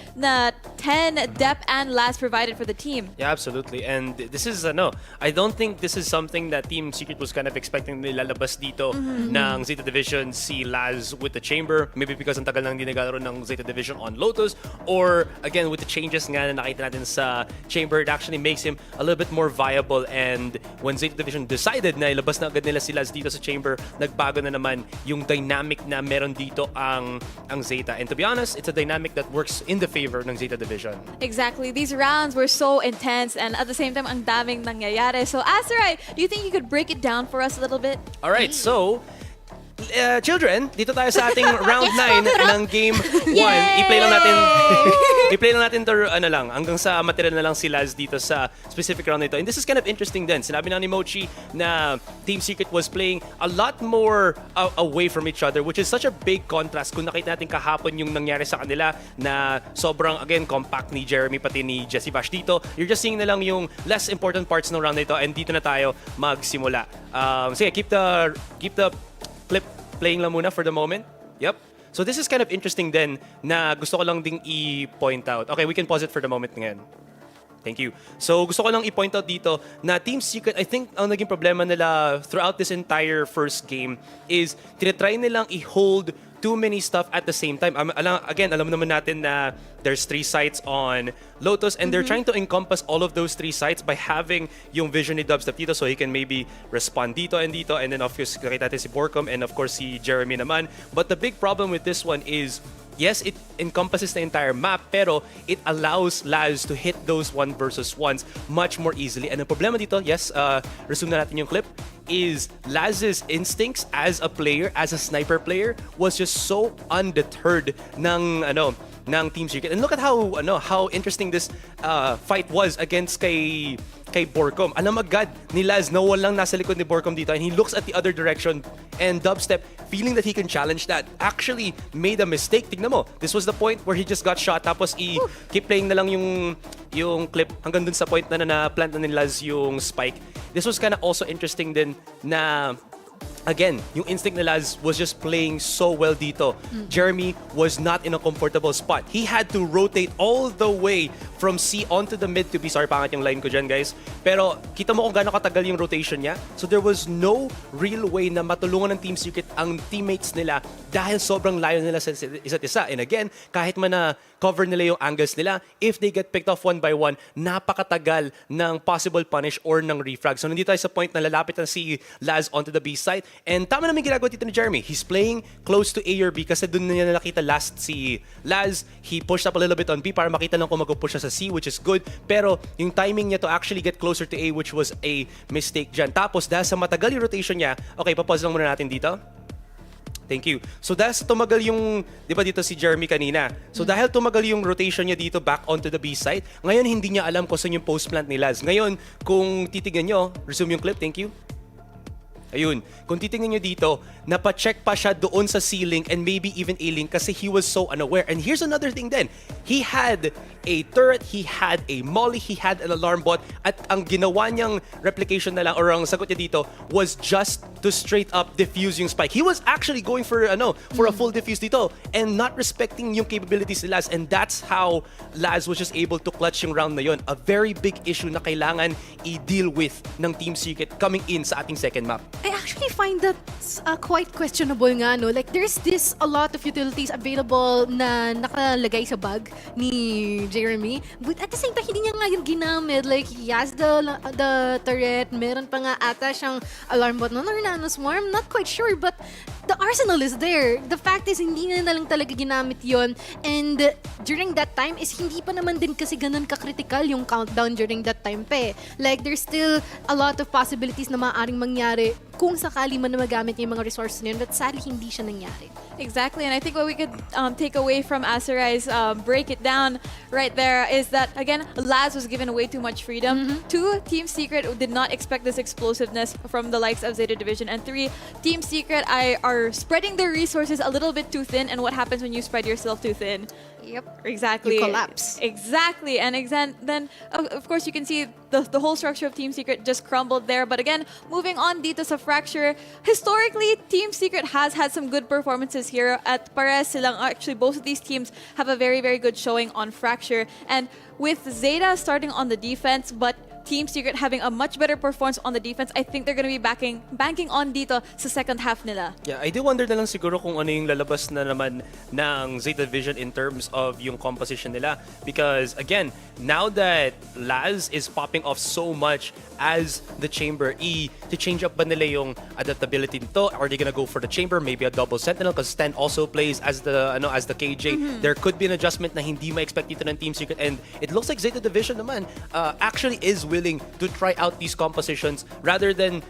10, Dep, and Laz provided for the team. Yeah, absolutely. And this is, I don't think this is something that Team Secret was kind of expecting nilalabas dito ng ZETA Division, si Laz with the chamber. Maybe because ang tagal nang di naglaro ng ZETA Division on Lotus, or again with the changes nga na nakita natin sa chamber, it actually makes him a little bit more viable. And when ZETA Division decided na ilabas na agad nila si Laz dito sa chamber, nagbago na naman yung dynamic na meron dito ang ZETA. And to be honest, it's a dynamic that works in the favor ng ZETA Division. Exactly. These rounds were so intense, and at the same time, ang daming nangyayari. So, Asarai, do you think you could break it down for us a little bit? All right, so children, dito tayo sa ating round 9 ng game 1. I-play lang natin to hanggang sa material na lang si Laz dito sa specific round nito. And this is kind of interesting din. Sinabi na ni Mochi na Team Secret was playing a lot more away from each other, which is such a big contrast kung nakita natin kahapon yung nangyari sa kanila na sobrang, again, compact ni Jeremy pati ni Jessie Bash dito. You're just seeing na lang yung less important parts ng round nito, and dito na tayo magsimula. Sige, keep the clip playing lang muna for the moment. Yep. So this is kind of interesting din na gusto ko lang ding i-point out. Okay, we can pause it for the moment ngayon. Thank you. So gusto ko lang i-point out dito na Team Secret, I think ang naging problema nila throughout this entire first game is tinatry nilang i-hold too many stuff at the same time. Again, alam naman natin na there's 3 sites on Lotus, and they're trying to encompass all of those 3 sites by having yung vision ni Dubstep dito so he can maybe respond dito, and then of course nakita natin si Borcom and of course si Jeremy naman. But the big problem with this one is, yes, it encompasses the entire map, pero it allows Laz to hit those 1 versus 1s much more easily. And the problema dito, yes, resume na natin yung clip, is Laz's instincts as a player, as a sniper player, was just so undeterred ng Team Secret. And look at how interesting this fight was against kay Borcom. Alam agad ni Laz na walang nasa likod ni Borcom dito, and he looks at the other direction, and Dubstep, feeling that he can challenge that, actually made a mistake. Tignan mo, this was the point where he just got shot, tapos keep playing na lang yung clip hanggang dun sa point na na-plant na ni Laz yung spike. This was kind of also interesting din na, again, yung instinct ni Laz was just playing so well dito. Jeremy was not in a comfortable spot. He had to rotate all the way from C onto the mid to B. Sorry, pangit yung line ko dyan, guys. Pero kita mo kung gaano katagal yung rotation niya. So there was no real way na matulungan ng Team Secret ang teammates nila dahil sobrang layo nila sa isa't isa. And again, kahit man na cover nila yung angles nila, if they get picked off one by one, napakatagal ng possible punish or ng refrag. So nandito tayo sa point na lalapit na si Laz onto the B side. And tama naman ginagawa dito ni Jeremy. He's playing close to A or B kasi dun na niya nakita last si Laz. He pushed up a little bit on B para makita lang kung mag-push siya sa C, which is good. Pero yung timing niya to actually get closer to A, which was a mistake dyan. Tapos dahil sa matagal yung rotation niya, okay, papause lang muna natin dito. Thank you. So dahil tumagal yung, di ba dito si Jeremy kanina? So dahil tumagal yung rotation niya dito back onto the B side, ngayon hindi niya alam kung saan yung post plant ni Laz. Ngayon, kung titignan nyo, resume yung clip, thank you. Ayun, kung titingnan nyo dito, napacheck pa siya doon sa ceiling and maybe even A-link kasi he was so unaware. And here's another thing then. He had a turret, he had a molly, he had an alarm bot, at ang ginawa niyang replication na lang or ang sagot niya dito was just to straight up diffuse yung spike. He was actually going for a full diffuse dito and not respecting yung capabilities ni Laz, and that's how Laz was just able to clutch yung round na yun. A very big issue na kailangan i-deal with ng Team Secret coming in sa ating second map. I actually find that quite questionable nga, no? Like, there's a lot of utilities available na nakalagay sa bag ni Jeremy. But at the same time, hindi niya nga yung ginamit. Like, he has the turret. Meron pa nga ata siyang alarm bot. No, Nano Swarm? Not quite sure, but the arsenal is there. The fact is, hindi na lang talaga ginamit yon. And during that time is hindi pa naman din kasi ganun ka-critical yung countdown during that time pa eh. Like, there's still a lot of possibilities na maaaring mangyari kung sakali man na magamit yung mga resources na yun, but sadly hindi siya nangyari. Exactly, and I think what we could take away from Azurai's break it down right there is that, again, Laz was given way too much freedom. 2, Team Secret did not expect this explosiveness from the likes of ZETA Division. And 3, Team Secret are spreading their resources a little bit too thin, and what happens when you spread yourself too thin? Yep. Exactly. You collapse. Exactly. And then, of course, you can see the whole structure of Team Secret just crumbled there. But again, moving on dito sa Fracture, historically, Team Secret has had some good performances here. At pares silang, actually, both of these teams have a very, very good showing on Fracture. And with ZETA starting on the defense, but Team Secret having a much better performance on the defense, I think they're going to be banking on dito sa second half nila. Yeah, I do wonder na lang siguro kung ano yung lalabas na naman ng ZETA Division in terms of yung composition nila. Because again, now that Laz is popping off so much as the chamber, to change up ba nila yung adaptability nito? Are they gonna go for the chamber? Maybe a double sentinel because Stan also plays as the KJ. There could be an adjustment na hindi ma-expect dito ng Team Secret, and it looks like ZETA Division naman actually is willing to try out these compositions rather than,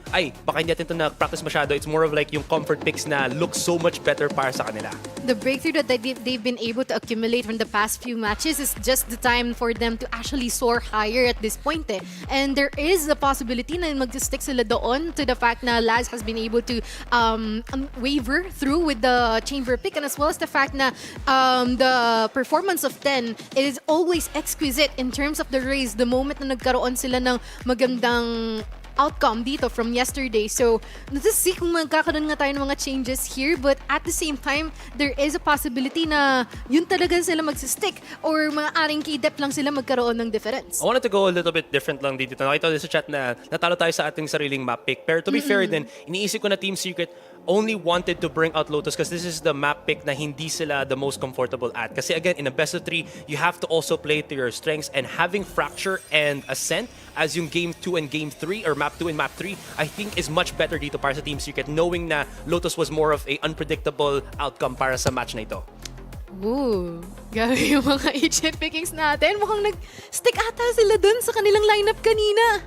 baka hindi natin ito na-practice masyado. It's more of like yung comfort picks na look so much better para sa kanila. The breakthrough that they've been able to accumulate from the past few matches is just the time for them to actually soar higher at this point eh. And there is a possibility na mag-stick sila doon to the fact na Laz has been able to waver through with the chamber pick, and as well as the fact na the performance of 10 is always exquisite in terms of the race the moment na nagkaroon sila ng magandang outcome dito from yesterday. So, let's see kung magkakaroon nga tayo ng mga changes here, but at the same time, there is a possibility na yun talaga sila magsistick or maaaring key-depth lang sila magkaroon ng difference. I wanted to go a little bit different lang dito. Nakita ko sa chat na natalo tayo sa ating sariling map pick. Pero to be fair din, iniisip ko na Team Secret only wanted to bring out Lotus because this is the map pick na hindi sila the most comfortable at. Kasi again, in a best of 3, you have to also play to your strengths, and having Fracture and Ascent as yung Game 2 and Game 3, or Map 2 and Map 3, I think is much better dito para sa Team Secret, knowing na Lotus was more of a unpredictable outcome para sa match na ito. Ooh, grabe yung mga agent pickings natin. Mukhang nag-stick ata sila dun sa kanilang lineup kanina.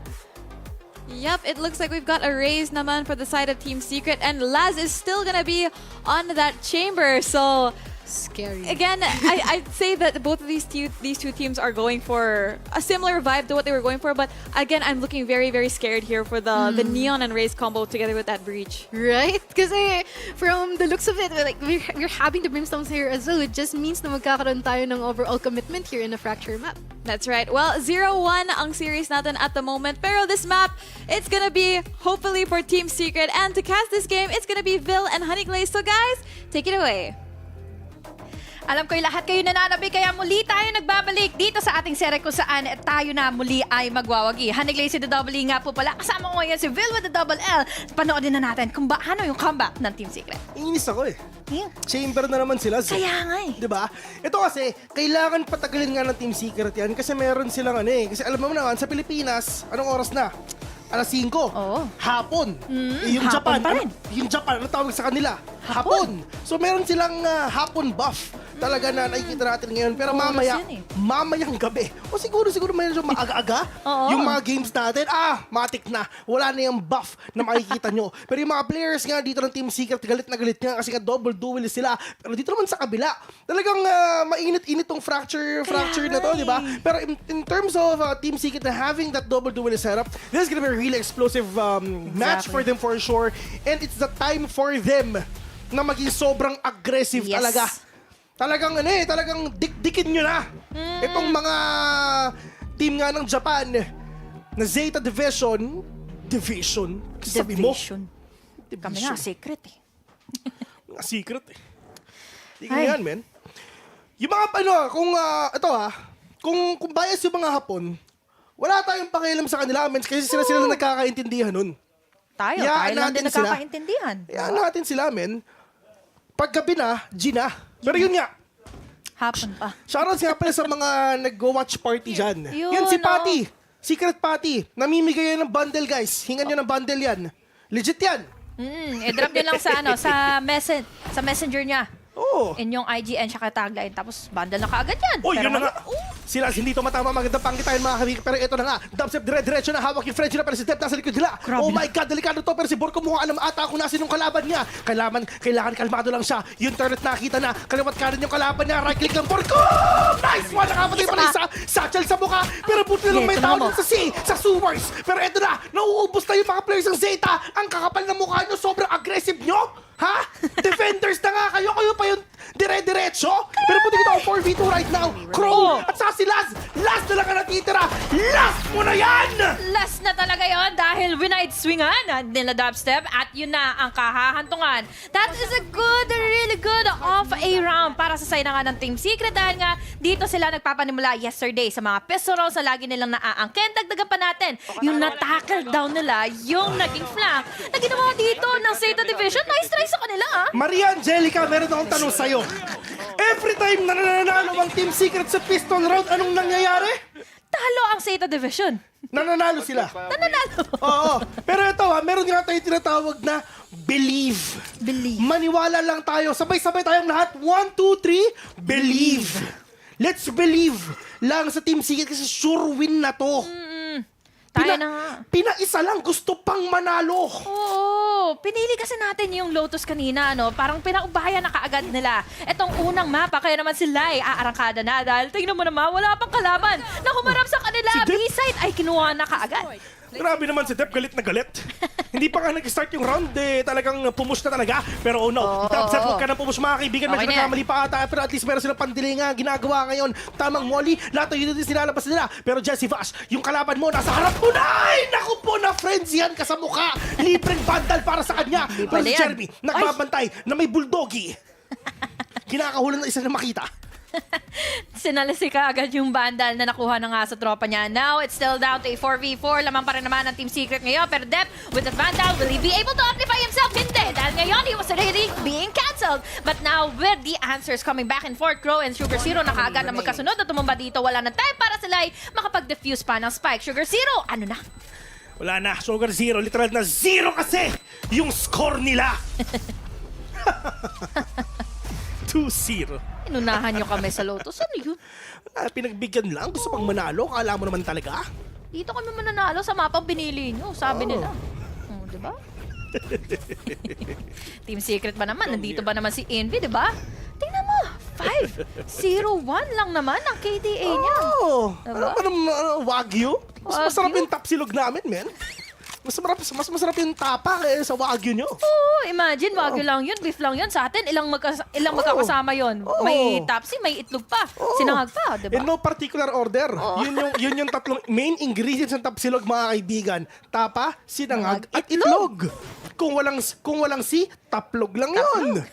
Yep, it looks like we've got a raise naman for the side of Team Secret, and Laz is still gonna be on that chamber. So scary. Again, I'd say that both of these two teams are going for a similar vibe to what they were going for, but again, I'm looking very, very scared here for the Neon and Raze combo together with that Breach. Right? Kasi from the looks of it, like we're having the Brimstones here as well. It just means na magkakaroon tayo ng overall commitment here in a Fracture map. That's right. Well, 0-1 ang series natin at the moment. Pero this map, it's gonna be hopefully for Team Secret. And to cast this game, it's gonna be VIL and Honeyglaze. So guys, take it away. Alam ko yung lahat kayo nananabi, kaya muli tayo nagbabalik dito sa ating serye kung saan tayo na muli ay magwawagi. Hanig Lazy the Double E nga po pala. Kasama ko ngayon si Vil with the Double L. Panoodin na natin kung paano yung comeback ng Team Secret. Inis ako eh. Chamber na naman sila. Kaya nga eh. Diba? Ito kasi, kailangan patagalin nga ng Team Secret yan kasi meron silang ano eh. Kasi alam mo naman, sa Pilipinas, anong oras na? Alas 5. Oo. Hapon. Yung hapon Japan, pa rin. yung Japan, ano tawag sa kanila? Hapon. So meron silang hapon buff. Talaga na nakikita natin ngayon. Pero mamaya, yan eh. mamayang gabi. O siguro mayroon siyang maaga-aga. Oo. Yung mga games natin, matik na. Wala na yung buff na makikita nyo. Pero yung mga players nga dito ng Team Secret, galit na galit nga kasi double duel sila. Pero dito naman sa kabila, talagang mainit-init tong fracture na to, di ba? Pero in terms of Team Secret na having that double duel setup, this is gonna be a really explosive match for them for sure. And it's the time for them na maging sobrang aggressive talaga. Talagang talagang dikdikin nyo na. Itong mga team nga ng Japan na ZETA Division. Kasi sabi mo. Kami nga, secret eh. Nga secret eh. Hindi yan, men. Yung mga kung bias yung mga Hapon, wala tayong pakialam sa kanila, men, kasi sila na nagkakaintindihan nun. Tayo Hayaan lang din natin sila. nagkakaintindihan. Hayaan natin sila, men. Paggabi na, G na. Pero yun nga, Hapon pa. shoutouts nga pala sa mga nag-watch party dyan. Yun, Yan si Patty. Secret Patty. Namimigay yan ng bundle, guys. Hingan nyo ng bundle yan. Legit yan. I-drop nyo lang sa messenger niya. Oo. Inyong IGN siya tagline. Tapos bundle na kaagad yan. Uy, Pero yun na nga. Sila hindi tumatama, magandang pangkitain mga kabig. Pero ito na nga, dubstep dire-diretso na hawak yung French na pero si Step nasa likod nila. Oh my God, delikado to. Pero si Borko mukha alam ata kung nasin yung kalaban niya. Kailangan kalmado lang siya. Yung turret nakita na, kaliwat kanan yung kalaban niya. Right click lang, Borko! Nice one! Nakapatay pa rin sa satchel sa mukha. Pero buti lang may tao dun sa sewers. Pero ito na, nauubos na yung mga players ng Zeta. Ang kakapal na mukha nyo, sobrang aggressive nyo. Ha? Defenders na nga kayo pa yung dire-diretso. Pero puti kita 4v2 right now. Crow at saka si Laz. Laz na lang ang natitira. Laz mo na yan! Last na talaga yon dahil winaid swingan nila dubstep at yun na ang kahahantungan. That is a really good off-A round para sa side na nga ng Team Secret dahil nga dito sila nagpapanimula yesterday sa mga pistol rolls na lagi nilang naaangkin. Dagdagan pa natin yung na-tackle down nila yung naging flank na ginawa dito ng ZETA Division. Nice try sa kanila Maria Angelica, meron akong tanong sa'yo. Every time na nananalo ang Team Secret sa pistol round, anong nangyayari? Talo ang ZETA Division. Nananalo sila. Nananalo. Oo. Pero ito meron nga tayo tinatawag na believe. Maniwala lang tayo. Sabay-sabay tayong lahat. 1, 2, 3, believe. Let's believe lang sa Team Secret kasi sure win na to. Tayo na nga. Pinaisa lang, gusto pang manalo. Oo, pinili kasi natin yung Lotus kanina, parang pinaubayan na kaagad nila. Etong unang mapa, kaya naman sila ay aarangkada na dahil tingnan mo naman, wala pang kalaban na humarap sa kanila. B-side ay kinuha na kaagad. Grabe naman si Dep, galit na galit. Hindi pa nga nag-start yung round, talagang pumush na talaga. Pero dubstep, huwag ka na pumush mga kaibigan. Medyo nagkamali pa ata, pero at least meron silang pandili nga ginagawa ngayon. Tamang Molly, lahat ng units nilalabas nila. Pero Jesse Vash, yung kalaban mo nasa harap mo na! Ay, naku po, na friends yan ka sa mukha. Libreng bandal para sa kanya. Pero si Jeremy, nagbabantay na may bulldogi. Kinakahulan na isa na makita. Sinalisi ka agad yung bandal na nakuha na nga sa tropa niya. Now, it's still down to a 4v4. Lamang pa rin naman ang Team Secret ngayon. Pero Dep, with the vandal, will he be able to amplify himself? Hindi. Dahil ngayon, he was already being cancelled. But now, with the answers coming back and forth, Crow and Sugar Zero nakaagad na magkasunod na tumumba dito. Wala na time para sila ay makapag-defuse pa ng spike. Sugar Zero, ano na? Wala na, Sugar Zero. Literal na zero kasi yung score nila. 2-0. Inunahan nyo kami sa Lotus. Ano yun? Pinagbigyan lang. Gusto pang manalo. Kala mo naman talaga. Dito kami mananalo sa mapang binili nyo. Sabi nila. Diba? Team Secret ba naman? Nandito ba naman si Envy, diba? Tingnan mo. 5-0-1 lang naman ang KDA niya. Diba? Wagyu? Mas masarap yung top silog namin, men. Mas masarap yung tapa kaysa sa Wagyu nyo. Oo, imagine, Wagyu lang yun, beef lang yun. Sa atin, ilang magkakasama yun. May tapsi, may itlog pa, sinangag pa, diba? In no particular order. Yun yung tatlong main ingredients ng tapsilog, mga kaibigan. Tapa, sinangag, at itlog. Kung walang si, taplog lang yun.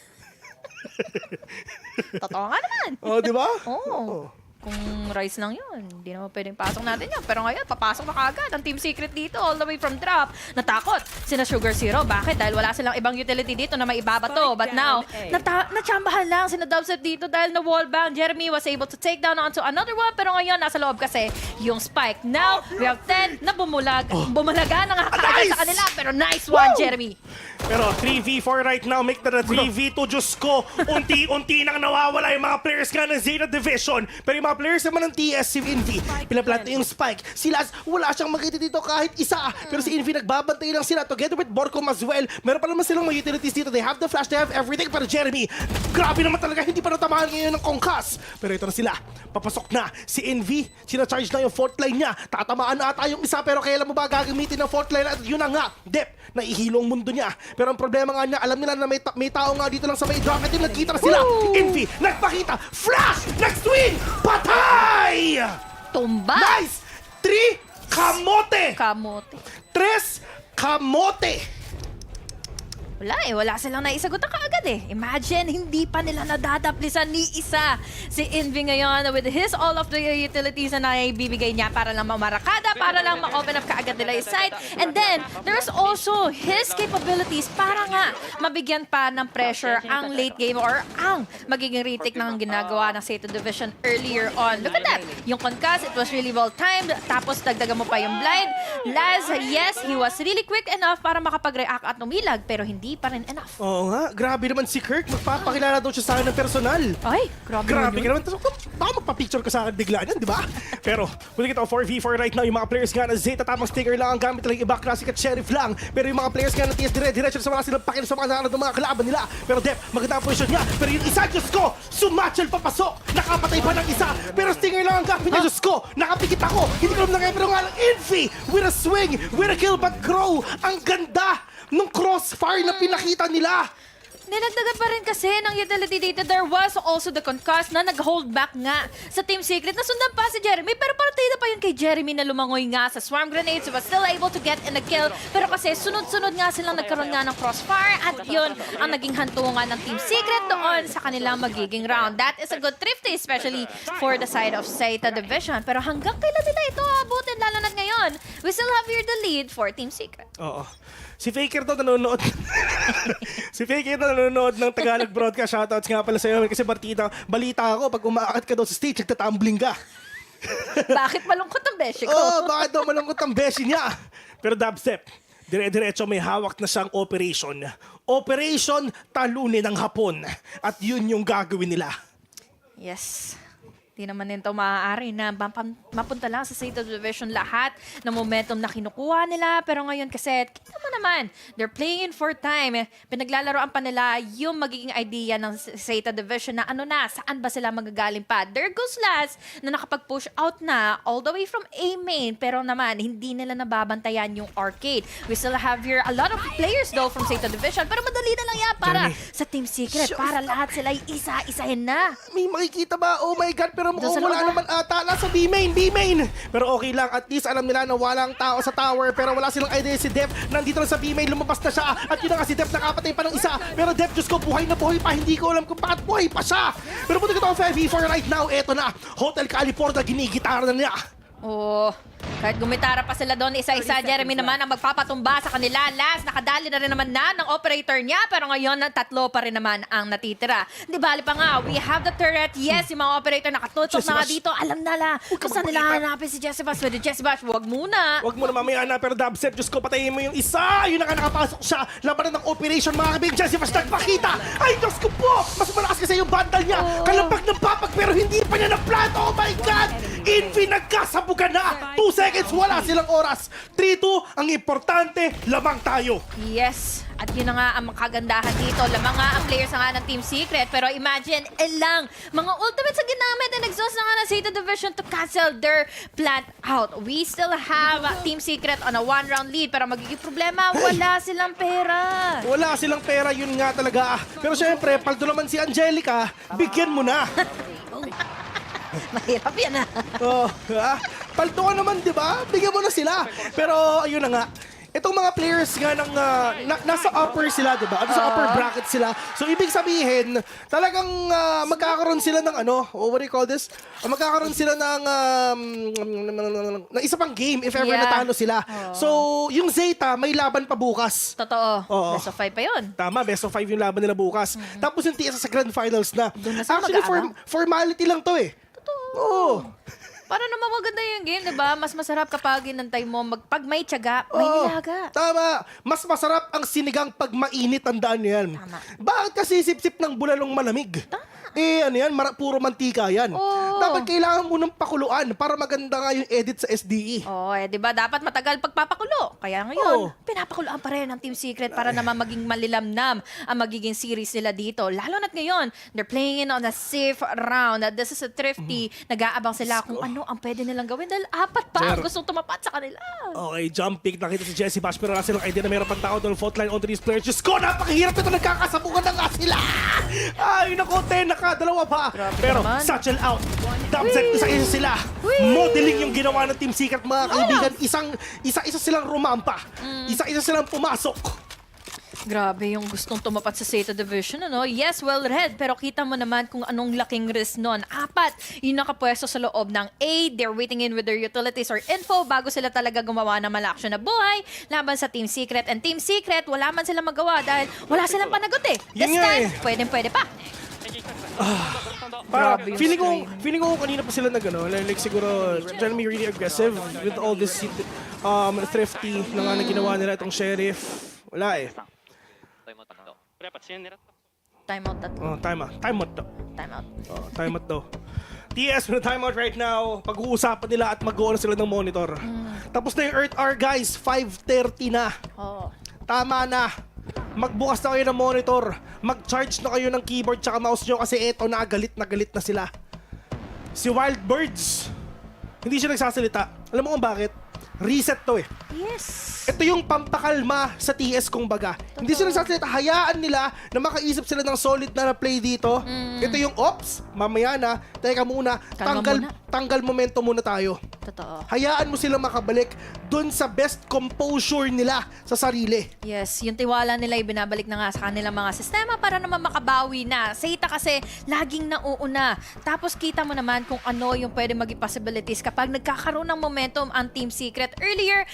Totoo nga naman. Oh, di ba? Oo. Kung Rice lang yun, hindi naman pwedeng pasok natin yun. Pero ngayon, papasok na kagad ang Team Secret dito all the way from drop. Natakot sina Sugar Zero. Bakit? Dahil wala silang ibang utility dito na maibabato. But now, natsambahan lang sina Dubstep dito dahil na wallbang. Jeremy was able to take down onto another one. Pero ngayon, nasa loob kasi yung Spike. Now, we have 10 na bumulaga na nga kagad sa kanila. Pero nice one, Jeremy. Pero 3v4 right now, make na 3v2. Diyos ko, unti-unti nang nawawala yung mga players nga ng Zeta Division. Pero yung mga players naman ng TS, si Envy, pinaplant na yung Spike. Si Laz, wala siyang makita dito kahit isa. Pero si Envy, nagbabantay lang sila together with Borcom as well. Meron pa naman silang mga utilities dito. They have the flash, they have everything. Pero Jeremy, grabe naman talaga, hindi pa natamaan ngayon ng Concuss. Pero ito na sila, papasok na. Si Envy, sinacharge na yung fourth line niya. Tatamaan na ata yung isa, pero kailan mo ba gagamitin ng fourth line? At yun na nga, Dep, naihilo ang mundo niya. Pero ang problema nga niya, alam nila na may tao nga dito lang sa may drop. At yung nagkita na sila. Envy, nagpakita. Flash! Nag-swing! Patay! Tumba! Nice! 3 kamote! 3 kamote! Wala silang naisagot na kaagad eh. Imagine, hindi pa nila nadadaplisan ni isa si Envy ngayon with his all of the utilities na naibibigay niya para lang mamarakada, para lang ma-open up kaagad nila yung site. And then, there's also his capabilities para nga mabigyan pa ng pressure ang late game or ang magiging retake ng ginagawa ng Zeta Division earlier on. Look at that! Yung concuss, it was really well timed. Tapos dagdagan mo pa yung blind. Laz, yes, he was really quick enough para makapag-react at umilag, pero hindi pa rin enough. Oo nga, grabe naman si Kirk. Magpapakilala daw siya sa akin ng personal. Ay, grabe ka naman. Baka magpa-picture ka sa akin bigla yan, di ba? Pero, kung kita 4v4 right now, yung mga players nga na Zeta, tapang sticker lang ang gamit lang iba, classic at sheriff lang. Pero yung mga players nga na TS dire-diretso sa wala silang pakinig sa mga nakaraan ng mga kalaban nila. Pero Dep, maganda ang posisyon niya. Pero yung isa, Diyos ko, sumatchel papasok. Nakapatay pa ng isa. Pero stinger lang ang gamit niya, Diyos ko. Nakapikit ako. Hindi ko naman pero nga lang Envy with a swing, with a kill, but Crow, ang ganda nung crossfire na pinakita nila. Dinagdagan pa rin kasi ng utility data. There was also the concuss na nag-hold back nga sa Team Secret. Nasundan pa si Jeremy, pero partida pa yun kay Jeremy na lumangoy nga sa swarm grenades. He was still able to get in a kill. Pero kasi sunod-sunod nga silang nagkaroon nga ng crossfire at yun ang naging hantungan ng Team Secret doon sa kanilang magiging round. That is a good thrifty, especially for the side of Zeta Division. Pero hanggang kailan nila ito abutin, lalo na ngayon, we still have here the lead for Team Secret. Oo. Si Faker daw nanonood. Si Faker daw nanonood ng Tagalog broadcast. Shoutouts nga pala sa'yo. Kasi balita ako, pag umaakit ka daw sa stage, nagtatumbling ka. Bakit malungkot ang beshi ko? Bakit daw malungkot ang beshi niya? Pero Dubstep, dire-diretso may hawak na siyang operation. Operation Talunin ng Hapon. At yun yung gagawin nila. Yes. Di naman nito maaari na mapunta lang sa Zeta Division lahat ng momentum na kinukuha nila. Pero ngayon kasi, kita mo naman, they're playing for time. Pinaglalaroan pa nila yung magiging idea ng Zeta Division na saan ba sila magagaling pa. There goes Laz na nakapag-push out na all the way from A main. Pero naman, hindi nila nababantayan yung arcade. We still have here a lot of players though from Zeta Division. Pero madali na lang yan para sa Team Secret. Para lahat sila isa-isahin na. May makikita ba? Oh my God, pero wala naman ata. Nasa B-main. Pero okay lang, at least alam nila na walang tao sa tower. Pero wala silang idea si Dep. Nandito lang sa B-main, lumabas na siya. At yun na nga si Dep, nakapatay pa ng isa. Pero Dep, Diyos ko, buhay na buhay pa. Hindi ko alam kung bakit buhay pa siya. Pero punta ko 5v4 right now. Eto na, Hotel California, ginigitara na niya. Oh, kahit gumitara pa sila doon isa-isa, Jeremy naman ang magpapatumba sa kanila. Last, nakadali na rin naman ng operator niya, pero ngayon, tatlo pa rin naman ang natitira. Di bali pa nga, we have the turret. Yes, yung mga operator nakatutok na nga dito. Alam nila kung saan nila hanapin si Jesse Bash. With Jesse Bash, wag muna. Wag muna mamaya na, pero Dubstep, Diyos ko, patayin mo yung isa. Yun na nga, nakapasok siya. Labanan ng operation, mga kabig. Jesse Bash nagpakita. Ay, Diyos ko po! Mas malakas kasi yung bandal niya. Kalabag ng papag, pero hindi pa niya na-plant. Oh my God! Envy nagkasabugan na. 2 seconds, wala silang oras. 3-2, ang importante, lamang tayo. Yes. At yun na nga ang kagandahan dito. Lamang nga ang players na nga ng Team Secret. Pero imagine, ilang mga ultimates ang ginamit and exhaust na nga ng Zeta Division to cancel their plant out. We still have Team Secret on a 1-round lead. Pero magiging problema, wala silang pera. Wala silang pera, yun nga talaga. Pero syempre, paldo naman si Angelica, bigyan mo na. Mahirap yan paldo ka naman, di ba? Bigyan mo na sila. Pero ayun na nga, itong mga players nga ng nasa upper sila, 'di ba? Ano sa upper bracket sila. So ibig sabihin, talagang magkakaroon sila ng what do you call this? Magkakaroon sila ng isa pang game if ever natalo sila. So yung ZETA may laban pa bukas. Totoo. Oo. Best of 5 pa yun. Tama, best of 5 yung laban nila bukas. Tapos yung TS sa grand finals na. Doon na sila Actually, mag-aabang. formality lang to eh. Totoo. Oo. Para naman maganda yung game, di ba? Mas masarap kapag inantay mo, pag may tiyaga, may nilaga. Tama. Mas masarap ang sinigang pag mainit, tandaan niyo yan. Tama. Bakit kasi sip-sip ng bulalong malamig? Puro mantika yan. Dapat kailangan mo ng pakuluan para maganda nga yung edit sa SDE. Di ba? Dapat matagal pagpapakulo. Kaya ngayon, pinapakuluan pa rin ng Team Secret para naman maging malilamnam ang magiging series nila dito. Lalo na't ngayon, they're playing in on a safe round. This is a thrifty. Nag-aabang sila kung ano ang pwede nilang gawin dahil 4 pa ang gustong tumapat sa kanila. Okay, jump pick. Nakita si Jesse Bash pero wala silang idea na mayroon pang tao doon. Fault line onto these players. Diyos ko, napakahirap ito. Nagkakasabukan na nga sila. Ay, naku, dalawa pa. Pero, satchel out. Dubset, isa-isa sila. Modeling yung ginawa ng Team Secret, mga kaibigan. Isa-isa silang rumampa. Isa-isa silang pumasok. Grabe yung gustong tumapat sa ZETA Division, ano? Yes, well read, pero kita mo naman kung anong laking risk nun. 4 yung nakapwesto sa loob ng A. They're waiting in with their utilities or info bago sila talaga gumawa ng malaksyon na buhay laban sa Team Secret. And Team Secret, wala man sila magawa dahil wala silang panagot eh. This time, pwede pa. Feeling ko kanina pa sila like siguro trying to be really aggressive with all this thrifty na nga na ginawa nila itong sheriff. Wala eh. Timeout that. Timeout daw. TS na timeout right now. Pag-uusapan nila at mag-go sila ng monitor. Tapos na yung Earth R guys, 5:30 na. Tama na. Magbukas na kayo ng monitor. Mag-charge na kayo ng keyboard tsaka mouse nyo kasi eto na, galit na sila. Si Wild Birds, hindi siya nagsasalita. Alam mo kung bakit? Reset to eh. Yes. Ito yung pampakalma sa TS kung baga. Hindi sila nagsasalita. Hayaan nila na makaisip sila ng solid na play dito. Ito yung ops. Mamaya na. Teka muna. Tanggal momento muna tayo. Totoo. Hayaan mo silang makabalik dun sa best composure nila sa sarili. Yes, yung tiwala nila ibinabalik na nga sa kanilang mga sistema para naman makabawi na. ZETA kasi laging nauuna. Tapos kita mo naman kung ano yung pwede maging possibilities kapag nagkakaroon ng momentum ang Team Secret. Earlier,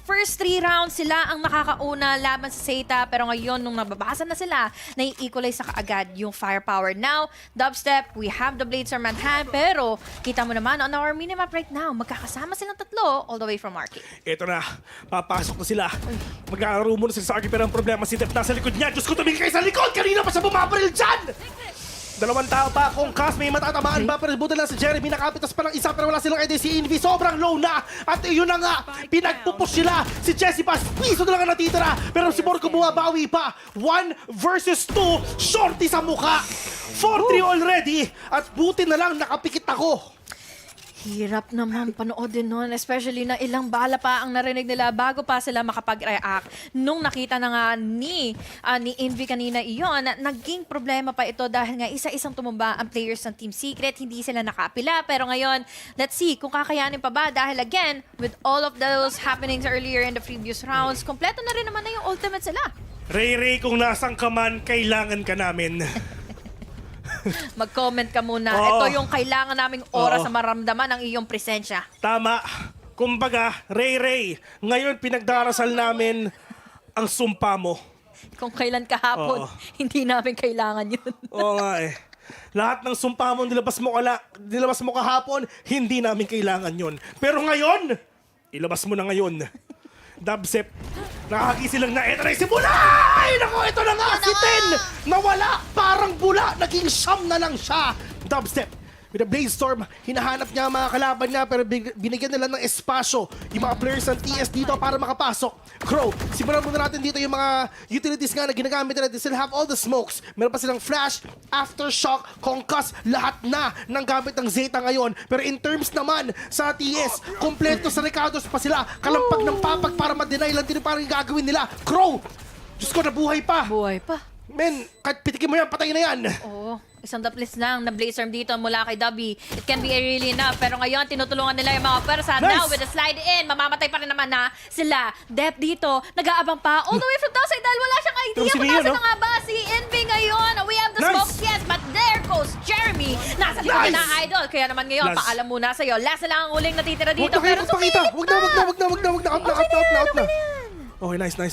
first 3 rounds sila ang nakakauna laban sa ZETA pero ngayon nung nababasa na sila, nai-equalize sa kaagad yung firepower. Now, Dubstep, we have the Bladestorm at hand pero kita mo naman on our minimap right now, magkakasama silang tatlo all the way from Arcade. Ito na, papasok na sila. Magkakaroon muna sila sa Arcade pero ang problema si Dep nasa likod niya. Diyos ko, tumingin kayo sa likod! Kanina pa siya bumabaril dyan! 2 tao pa. Kung Cas may matatamaan ba, pero buto lang si Jeremy. Nakapitas pa ng isa pero wala silang idea. Si Envy sobrang low na. At yun na nga, pinagpupush sila. Si Jesse Bass, piso na lang ang natitira. Pero si Borgo bumabawi pa. 1 versus 2. Shorty sa mukha. 4-3 already. At buti na lang nakapikit ako. Hirap naman panoodin nun, especially na ilang bala pa ang narinig nila bago pa sila makapag-react. Nung nakita na nga ni Envy kanina iyon, naging problema pa ito dahil nga isa-isang tumumba ang players ng Team Secret, hindi sila nakapila. Pero ngayon, let's see kung kakayanin pa ba dahil again, with all of those happenings earlier in the previous rounds, kompleto na rin naman na yung ultimate sila. Ray, kung nasang ka man, kailangan ka namin. Mag-comment ka muna. Ito yung kailangan naming oras na maramdaman ang iyong presensya. Tama. Kumbaga, Ray, ngayon pinagdarasal namin ang sumpa mo. Kung kailan kahapon, hindi namin kailangan yun. Oo nga eh. Lahat ng sumpa mo nilabas mo kahapon, hindi namin kailangan yun. Pero ngayon, ilabas mo na ngayon. Dubstep, nakakagisilang na eto na si Bula! Ay, naku, ito na nga, si Ten! Nawala, parang bula, naging siyam na lang siya. Dubstep, with a Bladestorm, hinahanap niya ang mga kalaban niya pero binigyan nila ng espasyo yung mga players ng TS dito para makapasok. Crow, simulan muna natin dito yung mga utilities nga na ginagamit nila. They still have all the smokes. Meron pa silang flash, aftershock, concuss, lahat na ng gamit ng ZETA ngayon. Pero in terms naman sa TS, kompleto sa Ricardos pa sila. Kalampag ng papag para ma-deny lang din parang gagawin nila. Crow, Diyos ko, nabuhay pa. Buhay pa. Men, kahit pitikin mo yan, patay na yan. Oo. Isang daplis lang na Blaze Storm dito mula kay Dubby. It can be really enough. Pero ngayon, tinutulungan nila yung mga persa. Nice! Now, with the slide in, mamamatay pa rin naman na sila. Dep dito, nag-aabang pa all the way from downside dahil wala siyang idea Yung kung sino yun, nasa no? na nga ba si Envy ngayon. We have the Nice! smokes, yes, but there goes Jeremy. Nasa likod Nice! na Idol. Kaya naman ngayon, Last. paalam muna sa'yo. Last na lang ang uling natitira Huwag dito. na kayo Pero magpakita. sumilit Huwag pa. na. Okay, nice. Okay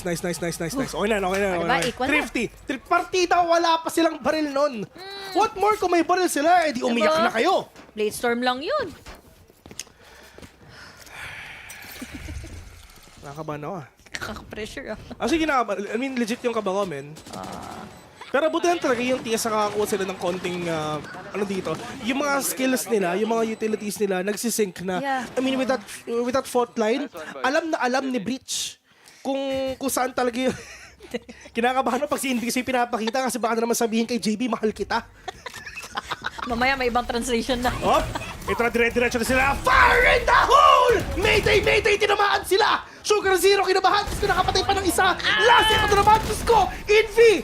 na. Diba, equal na. Thrifty. Partida, wala pa silang baril nun. What more kung may baril sila, edi umiyak Diba? na kayo. Blade Storm lang yun. Nakakabahan ako Kaka-pressure. Sige I mean, legit yung kaba ko, men. Pero buti lang talaga yung TS nakakakuha sila ng konting, dito. Yung mga skills nila, yung mga utilities nila, nagsisync na. Yeah. I mean, with that fault line, alam ni Breach kung saan talaga yung... Kinakabahan mo pag si Envy kasi pinapakita kasi baka na naman sabihin kay JB, mahal kita. Mamaya may ibang translation na. Oh, ito na dire-diretso na sila. Fire in the hole! Mayday! Tinamaan sila! Sugar Zero, kinabahan. Diyos ko, nakapatay pa ng isa. Last ito na naman, Diyos ko! Envy!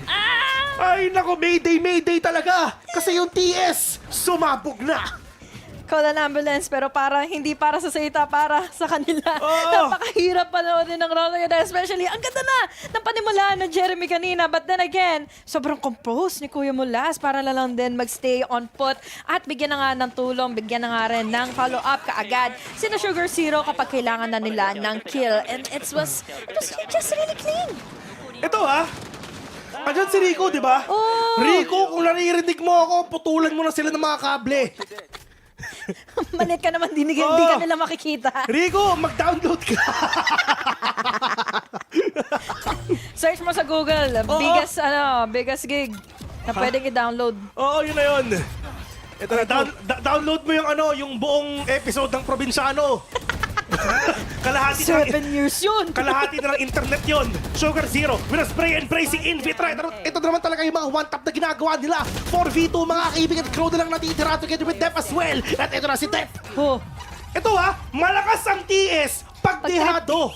Ay, nako, Mayday talaga. Kasi yung TS, sumabog na. Call an ambulance, pero hindi para sa ZETA, para sa kanila. Oo. Napakahirap panoodin ng round na yun. Especially, ang ganda na ng panimulaan ng Jeremy kanina. But then again, sobrang composed ni Kuya Mulas para lang din magstay on foot. At bigyan na nga ng tulong, bigyan na nga rin ng follow-up kaagad. Sina Sugar Zero kapag kailangan na nila ng kill. And it was just really clean. Ito andyan si Rico, di ba? Oh. Rico, kung naririnig mo ako, putulan mo na sila ng mga kable. Malit ka naman, di Oo. ka nila makikita. Rico, mag-download ka. Search mo sa Google, biggest gig na pwedeng i-download. Oo, yun na yun. Ito na, download mo yung buong episode ng Probinsyano. Kalahati na 7 years yun. Kalahati na ng internet yun. Sugar Zero, with a spray and pray si Envy. Ito naman talaga yung mga one-tap na ginagawa nila. 4v2 mga kaibigan. Crow na lang natitira together with Dep as well. At ito na si Dep. Oh. Ito malakas ang TS pag dehado.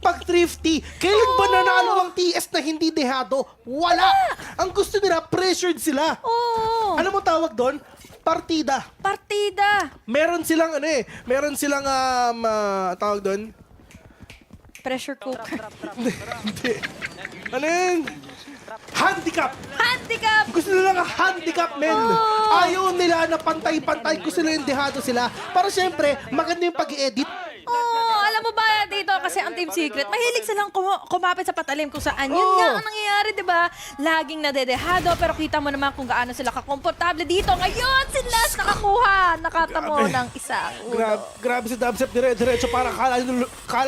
Pag thrifty. Kailan ba nanalo ang TS na hindi dehado? Wala. Ang gusto nila, pressured sila. Oh. Alam mo tawag doon? Partida. Meron silang tawag doon? Pressure cooker. Hindi. Ano yun? Handicap. Gusto nila ng handicap, men. Ayaw nila na pantay-pantay. Gusto nila yung dehado sila. Para syempre, maganda yung pag-i-edit. Alam mo ba dito, kasi ang Team Secret, mahilig silang kumapit sa patalim kung saan. Yun nga ang nangyayari, di ba? Laging nadedehado, pero kita mo naman kung gaano sila kakomportable dito. Ngayon, si Last nakakuha. Nakatamo ng isang ulo. Grabe si Dubstep, dire-diretso. Para kala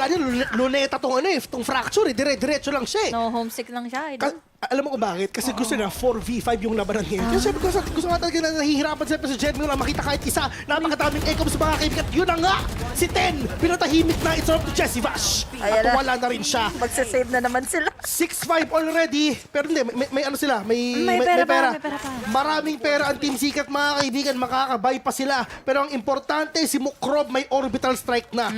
niyo luneta tong fracture, dire-diretso lang siya. No, homesick lang siya. Alam mo kung bakit? Kasi gusto na 4v5 yung labanan ngayon. Kasi gusto nga talaga na nahihirapan sila sa Gen.G lang makita kahit isa. Napakadaming echo sa mga kaibigan. Yun na nga! Si Ten! Pinatahimik na. It's up to Jesse Vash. At wala na rin siya. Magsasave na naman sila. 6-5 already. Pero hindi, may ano sila. May pera pera. pa. Maraming pera ang Team Secret, mga kaibigan. Makakabay pa sila. Pero ang importante, si Mukrob may orbital strike na.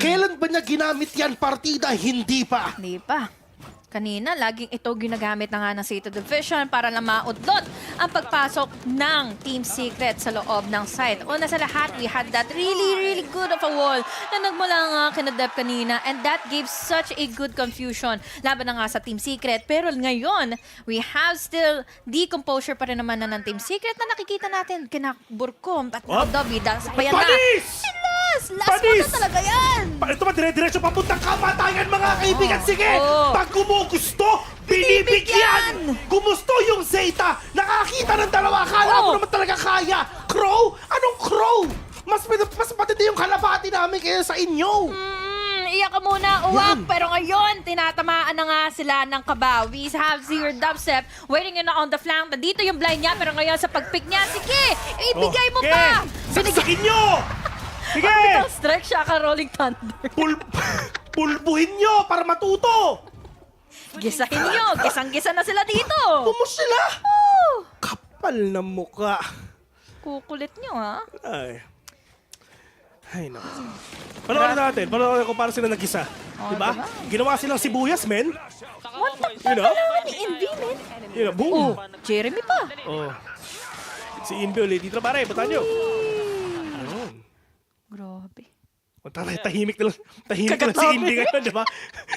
Kailan ba niya ginamit yan partida? Hindi pa. Hindi pa. Kanina, laging ito ginagamit na nga ng ZETA Division para lang maudlot ang pagpasok ng Team Secret sa loob ng site. Una sa lahat, we had that really good of a wall na nagmula nga kina Dep kanina, and that gave such a good confusion laban na nga sa Team Secret. Pero ngayon, we have still decomposure pa rin naman na ng Team Secret na nakikita natin kina Burkom at Dobby. Sabayan na. Panis! Last mo na talaga yan! Ito ba, dire-diretso papuntang kamatayan, mga kaibigan. Sige! Oo. Pag kumugusto, binibigyan! Gumusto yung ZETA! Nakakita ng dalawa, akala mo naman talaga kaya! Crow? Anong crow? Mas matindi yung kalapati namin kaya sa inyo! Iyak ka muna, uwak. Pero ngayon, tinatamaan na nga sila ng kaba. We have Zero Dubstep waiting on the flank. Dito yung blind niya, pero ngayon sa pagpick niya, sige! Ibigay mo pa! Saksakin nyo! Sige! Ang strike siya ka Rolling Thunder. Pulbuhin nyo para matuto! Gisahin nyo. Gisang-gisa na sila dito. Pumus sila! Kapal na muka. Kukulit nyo, ha? Ay, naku. Panoorin natin. Panoorin ko para sila nag-isa. Diba? Ginawa silang sibuyas, men. What the You know? kailangan ni Envy, man? You know, boom. Jeremy pa. Si Envy ulit. Dito na pare, bata nyo. Ayun. Grabe. Tahimik na lang. Tahimik lang si Envy ngayon, di ba?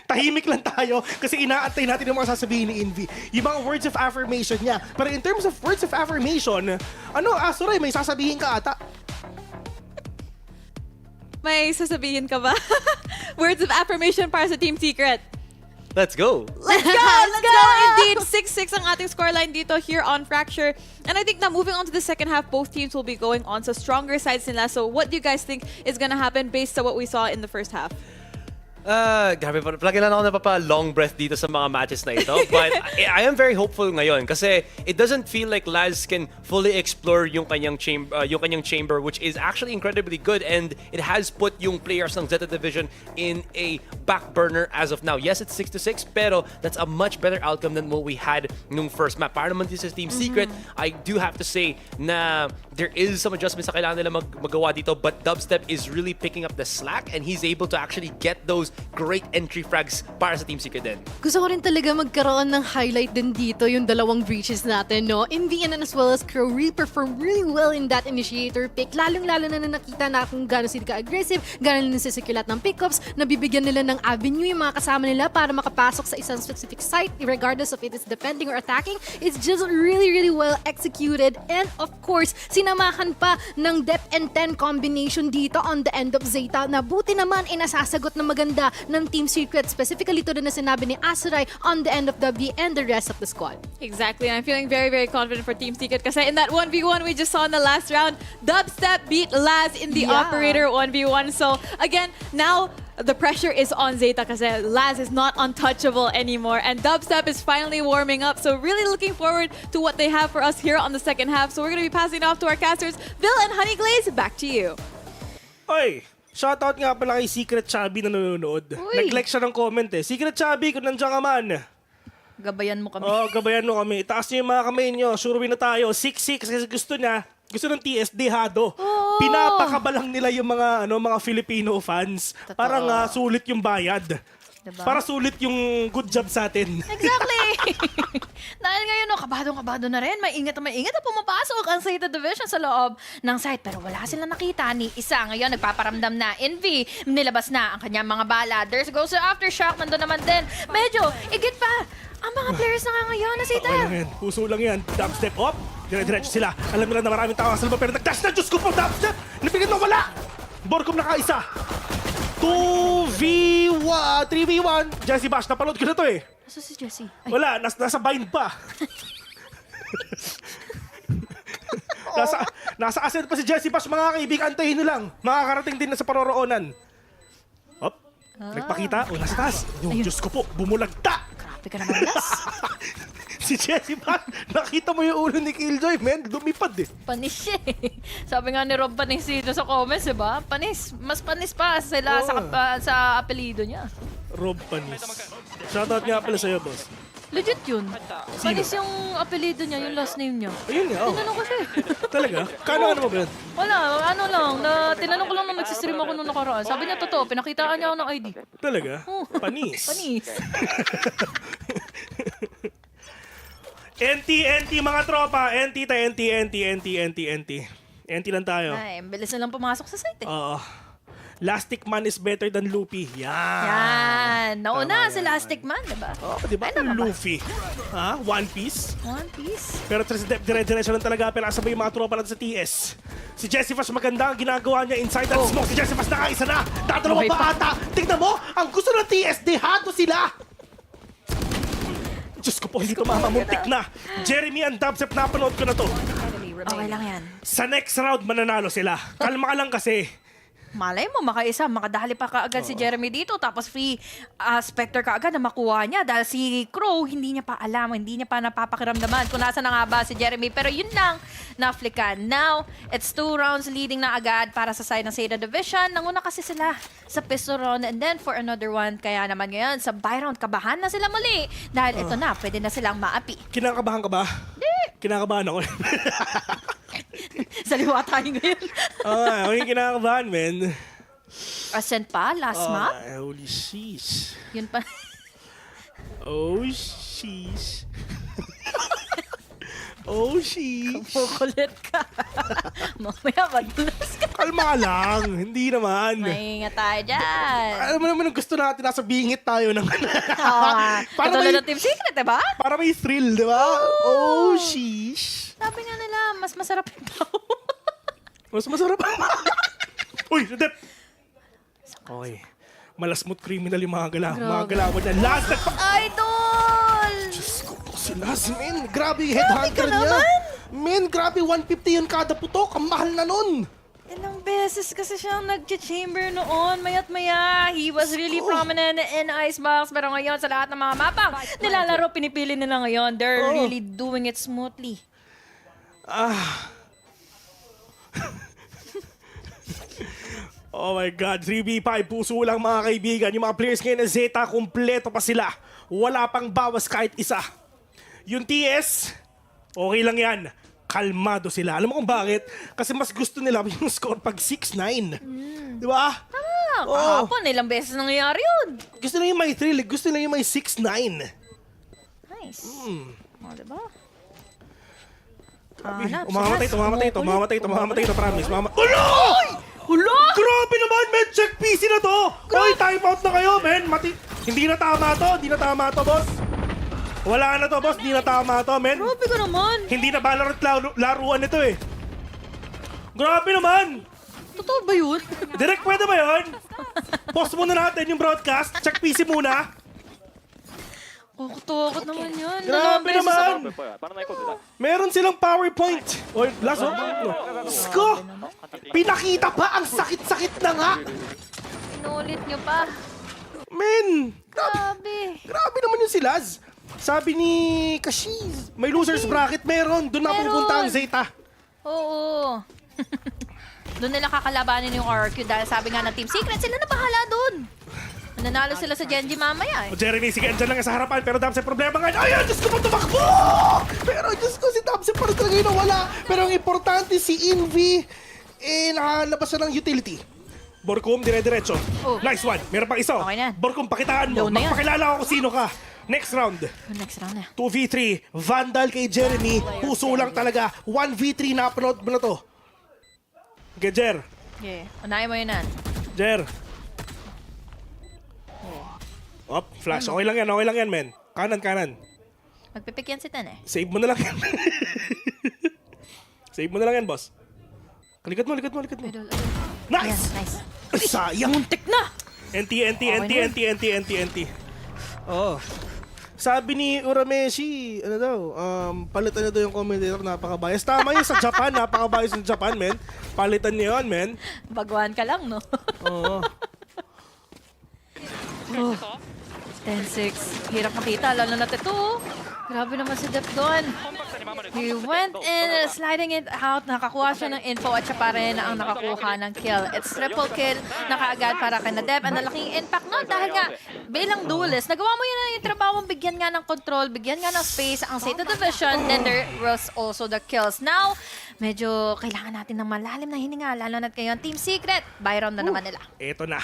Tahimik lang tayo kasi inaantay natin yung mga sasabihin ni Envy. Yung mga words of affirmation niya. Pero in terms of words of affirmation, Azuray, may sasabihin ka ata. May sasabihin ka ba? Words of affirmation para sa Team Secret. Let's go. Let's go! Let's go! Indeed, 6-6 ang ating scoreline dito here on Fracture. And I think now moving on to the second half, both teams will be going on sa stronger sides nila. So what do you guys think is gonna happen based on what we saw in the first half? Grabe, palagi lang ako napapa-long breath dito sa mga matches na ito. But I am very hopeful ngayon kasi it doesn't feel like Laz can fully explore yung kanyang chamber, which is actually incredibly good, and it has put yung players ng Zeta Division in a back burner as of now. Yes, it's 6-6, pero that's a much better outcome than what we had nung first map. Para naman din sa Team Secret, I do have to say na there is some adjustments na kailangan nila magawa dito, but Dubstep is really picking up the slack, and he's able to actually get those great entry frags para sa Team Secret din. Gusto ko rin talaga magkaroon ng highlight din dito yung dalawang breaches natin, no? Envy and as well as Crow really performed really well in that initiator pick. Lalong-lalo na nakita na kung gano'n sila ka-aggressive, gano'n nila sisikulat ng pickups, nabibigyan nila ng avenue yung mga kasama nila para makapasok sa isang specific site, regardless of it is defending or attacking. It's just really, really well executed. And of course, sinamahan pa ng Dep and 10 combination dito on the end of Zeta na buti naman ay nasasagot na maganda ng Team Secret, specifically to na sinabi ni Azuray on the end of W and the rest of the squad. Exactly, and I'm feeling very, very confident for Team Secret kasi in that 1v1 we just saw in the last round, Dubstep beat Laz in the Operator 1v1. So again, now the pressure is on Zeta kasi Laz is not untouchable anymore, and Dubstep is finally warming up. So really looking forward to what they have for us here on the second half. So we're going to be passing it off to our casters. Vil and Honeyglaze, back to you. Oy! Shoutout nga pala kay Secret Chubby na nanonood. Nag-like siya ng comment eh. Secret Chubby, kung nandiyan ka man. Gabayan mo kami. Gabayan mo kami. Itaas niyo yung mga kamay niyo. Sure win na tayo. 6-6 kasi gusto ng TSD hado. Pinapakabalang nila yung mga Filipino fans. Totoo. Parang sulit yung bayad. Diba? Para sulit yung good job sa atin. Exactly! Dahil ngayon, kabado na rin. Maingat na pumapasok ang Zeta Division sa loob ng site. Pero wala silang nakita ni isa. Ngayon, nagpaparamdam na Envy. Nilabas na ang kanyang mga bala. There's goes to Aftershock. Nandun naman din. Medyo, igit pa. Ang mga players na nga ngayon na Zeta. Puso lang yan. Dubstep up. Dire-diretso sila. Alam nila na maraming tao sa loob. Pero nag-dash na. Diyos ko po, Dubstep. Napigil na wala. Borgum nakaisa. 2v1, 3v1. Jessie Bash, napanood ko na to eh. Nasa si Jessie? Wala, nasa bind pa. nasa ascent pa si Jessie Bash, mga kaibigan, antayin nyo lang. Makakarating din na sa paroroonan. Hop, nagpakita. Nasa taas. Yung Diyos ko po, bumulagta. Grabe ka naman, Las. Si Jessie Bash, nakita mo yung ulo ni Killjoy, men. Lumipad eh. Panis siya eh. Sabi nga ni Rob Panis dito sa comments, diba? Panis. Mas panis pa sila sa apelido niya. Rob Panis. Shoutout nga pala sa'yo, boss. Legit yun. Panis yung apelido niya, yung last name niya. Ayun nga, Tinanong ko siya eh. Talaga? Kano mo ba yun? Wala, tinanong ko lang nung nag-stream ako nung nakaraan. Sabi niya totoo, pinakitaan niya ako ng ID. Talaga? Panis. Panis. NT mga tropa. NT lang tayo. Ay, bilis na lang pumasok sa site eh. Oo. Lastic Man is better than Luffy. Yan. Nauna si Lastic Man, diba? Oo, diba? Luffy. Ha? One Piece. One Piece. Pero dire-diretso lang talaga. Pero asabay yung mga tropa natin sa TS. Si Jessie Fash maganda ang ginagawa niya inside that smoke. Si Jessie Fash nakaisa na. Dadalawa pa ata. Tignan mo, ang gusto ng TSD, hato sila. Diyos ko po, hindi tumamamuntik na. Jeremy and Dubstep, napanood ko na to. Okay lang yan. Sa next round, mananalo sila. Kalma ka lang kasi. Malay mo, makaisa, makadali pa kaagad si Jeremy dito, tapos free Spectre kaagad na makuha niya dahil si Crow hindi niya pa alam, hindi niya pa napapakiramdaman kung nasa na nga ba si Jeremy. Pero yun lang, na-flickan. Now, it's 2 rounds leading na agad para sa side ng Zeta Division. Nanguna kasi sila sa pistol round and then for another one. Kaya naman ngayon, sa buy round, kabahan na sila muli. Dahil ito na, pwede na silang maapi. Kinakabahan ka ba? Hindi. Kinakabahan ako. Saliwa tayo ngayon. Ako yung kinakabahan, men. Ascent pa? Last map? Holy sheesh. Yun pa. Oh, sheesh. Oh, sheesh. Kukulit ka. Mamaya madulas ka. Kalma lang. Hindi naman. Maingat tayo dyan. Alam mo naman ang gusto natin, nasa bingit tayo ng Katulad ng Team Secret, diba? para may thrill, di ba? Oh, sheesh. Sabi nga nila, mas masarap yung pao. Mas masarap. Uy, Dep. Okay. Malasmut criminal yung mga galawan niya. Last nagpa... Idol! Diyos ko po si Laz, men. Grabe yung headhunter niya. Men, grabe 150 yun kada putok. Ang mahal na nun. Ilang beses kasi siyang nag-chamber noon. Maya't maya, he was really prominent in Icebox. Pero ngayon, sa lahat ng mga mapang nilalaro, pinipili nila ngayon. They're really doing it smoothly. Oh my God, 3v5, puso lang mga kaibigan. Yung mga players ngayon ng ZETA, kumpleto pa sila. Wala pang bawas kahit isa. Yung TS, okay lang yan. Kalmado sila. Alam mo kung bakit? Kasi mas gusto nila yung score pag 6-9. Di ba? Kahapon, ilang beses nangyayari yun. Gusto nila yung may thrill. Gusto nila yung may 6-9. Nice. Diba? Umamatay ito, promise. Ulo! Grabe naman, men! Check PC na to! Oy, time out na kayo, men! Hindi na tama to, boss. Wala na to, boss. Hindi na tama to, men. Grabe ka naman. Hindi na Valorant laruan ito, eh. Grabe naman! Totoo ba yun? Direct, pwede ba yun? Pause muna natin yung broadcast. Check PC muna. Kukutukot naman yun. Grabe naman! Meron silang PowerPoint. Oy, last one. Sko! Pinakita pa ang sakit-sakit na nga! Inulit nyo pa. Men! Grabe. Grabe naman yung si Laz. Sabi ni Kashiz, may losers bracket. Meron. Doon napupunta ang ZETA. Oo. Doon nila kakalabanin yung RQ dahil sabi nga ng Team Secret, sila na bahala doon. Nanalo sila sa Gen.G mamaya eh. O Jeremy, sige, andyan lang sa harapan. Pero Dabs, problema nga. Ay, Diyos ko, tumakbo! Pero Diyos ko, si Dabs, parang talaga yung nawala. Pero ang importante, si Envy, nakalabas na ng utility. Borkum, dire-diretso. Nice one. Meron pang isa. Okay na. Borkum, pakitaan mo. Magpakilala ako kung sino ka. Next round. Next round na. 2v3. Vandal kay Jeremy. Puso lang talaga. 1v3 na upload mo na to. Okay, Jer. Okay. Unahin mo yun na. Jer. Op, flash. Okay lang yan, men. Kanan. Magpipik yan si Ten eh. Save mo na lang yan. Save mo na lang yan, boss. Likod mo. Nice! Nice. Sayang! Muntik na! NT. Oo. Sabi ni Urameshi, palitan na daw yung commentator, napaka-bias. Tama yun sa Japan, napaka-bias sa Japan, men. Palitan niyo yun, men. Baguhan ka lang, no? Oo. 10-6. Hirap makita, lalo na ito. Grabe naman si Dep doon. He went in, sliding it out. Nakakuha siya ng info at siya pa rin ang nakakuha ng kill. It's triple kill na kaagad para kay Dep. Ang laking impact nun dahil nga bilang duelist, nagawa mo yun yung trabaho, bigyan nga ng control, bigyan nga ng space ang ZETA Division. Then there was also the kills. Now, medyo kailangan natin ng malalim na hininga, lalo na ngayon. Team Secret, buy round na naman nila. Eto na.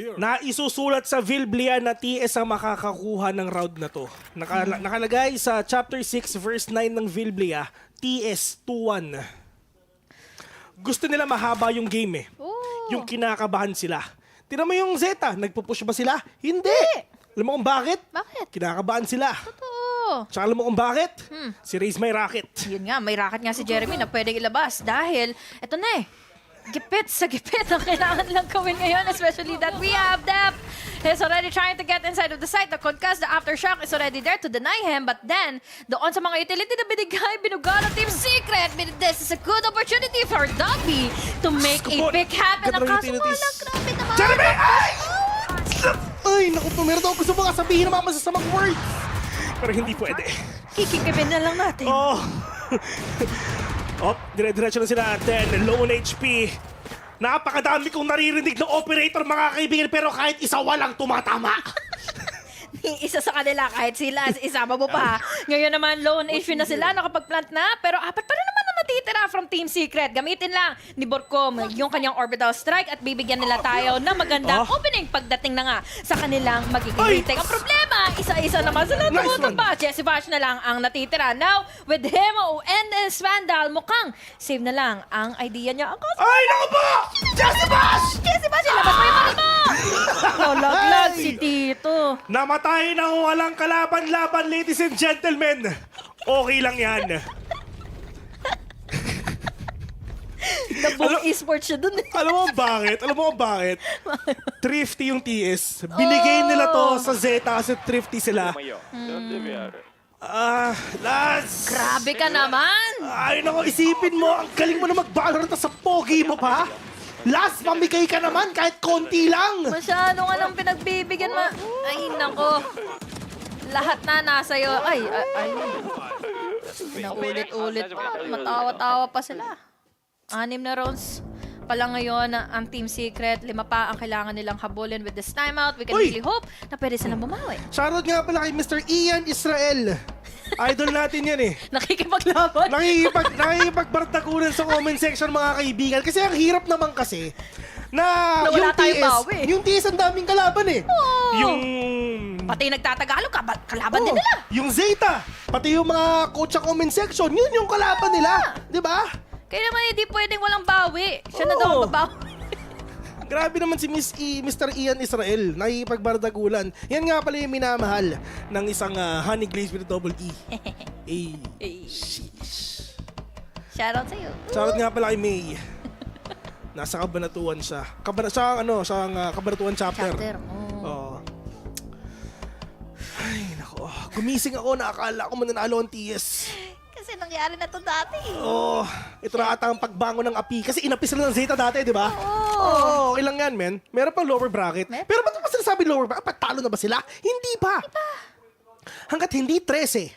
Naisusulat sa Biblia na TS ang makakakuha ng round na to. Nakalagay sa chapter 6 verse 9 ng Biblia, TS 2-1. Gusto nila mahaba yung game eh. Yung kinakabahan sila. Tingnan mo yung ZETA, nagpo-push ba sila? Hindi! Alam mo kung bakit? Bakit? Kinakabahan sila. Totoo. Tsaka alam mo kung bakit? Si Raze may racket. Yun nga, may racket nga si Jeremy na pwedeng ilabas dahil, eto na eh, gipit sa gipit ang kailangan lang gawin ngayon, especially that we have Dep. He's already trying to get inside of the site. The concuss, the aftershock is already there to deny him. But then, doon sa mga utility na binigay, binuga ng Team Secret. This is a good opportunity for Dobby to make a big happen. Ang kaso mo lang, grabe naman. Jeremy! Ay, naku po, meron ako gusto mga sabihin ng mga masasamang words. Pero hindi pwede. Kikikipin na lang natin. Dire-diretso na sila. Then, low on HP. Napakadami kong naririnig ng operator, mga kaibigan, pero kahit isa walang tumatama. Isa sa kanila, kahit sila, isama mo pa. Ngayon naman, low on HP na sila, nakapag-plant na, pero apat pa rin naman ang natitira from Team Secret. Gamitin lang ni Borcom yung kanyang orbital strike at bibigyan nila tayo ng magandang opening pagdating na nga sa kanilang magiging retake. Ang problema, isa-isa naman sila tumutumba. Jesse Bash na lang ang natitira. Now, with him and Vandal, mukhang save na lang ang idea niya. Ay, naku po! Jesse Bash! Jesse Bash, ilabas mo yung mga mo! Nalaglag si Tito. Namatay na walang kalaban-laban, ladies and gentlemen. Okay lang yan. Nabong esports siya dun. Alam mo bakit? Thrifty yung TS. Binigay nila to sa ZETA kasi thrifty sila. Lads! Grabe ka naman! Ay, nako, isipin mo, ang galing mo na mag-Valorant sa pogi mo pa. Last, mamigay ka naman kahit konti lang. Masyado nga nang pinagbibigyan mo. Ay, nako. Lahat na nasa iyo. Ay. Naulit-ulit pa. Matawa-tawa pa sila. 6 na rounds pala ngayon ang Team Secret. 5 pa ang kailangan nilang habulin with this timeout. We can really hope na pwede silang bumawi. Shoutout nga pala kay Mr. Qeon Israel. Idol natin yan eh. Nakikipaglaban. Nakikipagbardakulan sa comment section mga kaibigan. Kasi ang hirap naman kasi na wala yung tayong TS, bawi. yung TS ang daming kalaban eh. Yung... Pati nagtatagalog, kalaban din nila. Yung ZETA, pati yung mga coach sa comment section, yun yung kalaban nila. Di ba? Kaya naman hindi pwedeng walang bawi. Siya na daw ang babawi. Grabe naman si Mr. Qeon Israel, nakikipagbardagulan. Yan nga pala yung minamahal ng isang honey glaze with a double E. Sheesh. Shoutout sa'yo. Shoutout nga pala kay May. Nasa kabanatuan siya. Kabanatuan chapter. Oo. Ay, nako. Gumising ako, nakakala ko mananalo ang TS. Kasi nangyari na to dati. Oh, ito na ata ang pagbangon ng api. Kasi inapis na ng ZETA dati, di ba? Oo. Okay lang yan, men. Meron pang lower bracket. Pero ba't ba sinasabi lower bracket? Patalo na ba sila? Hindi pa. Hanggat hindi 13,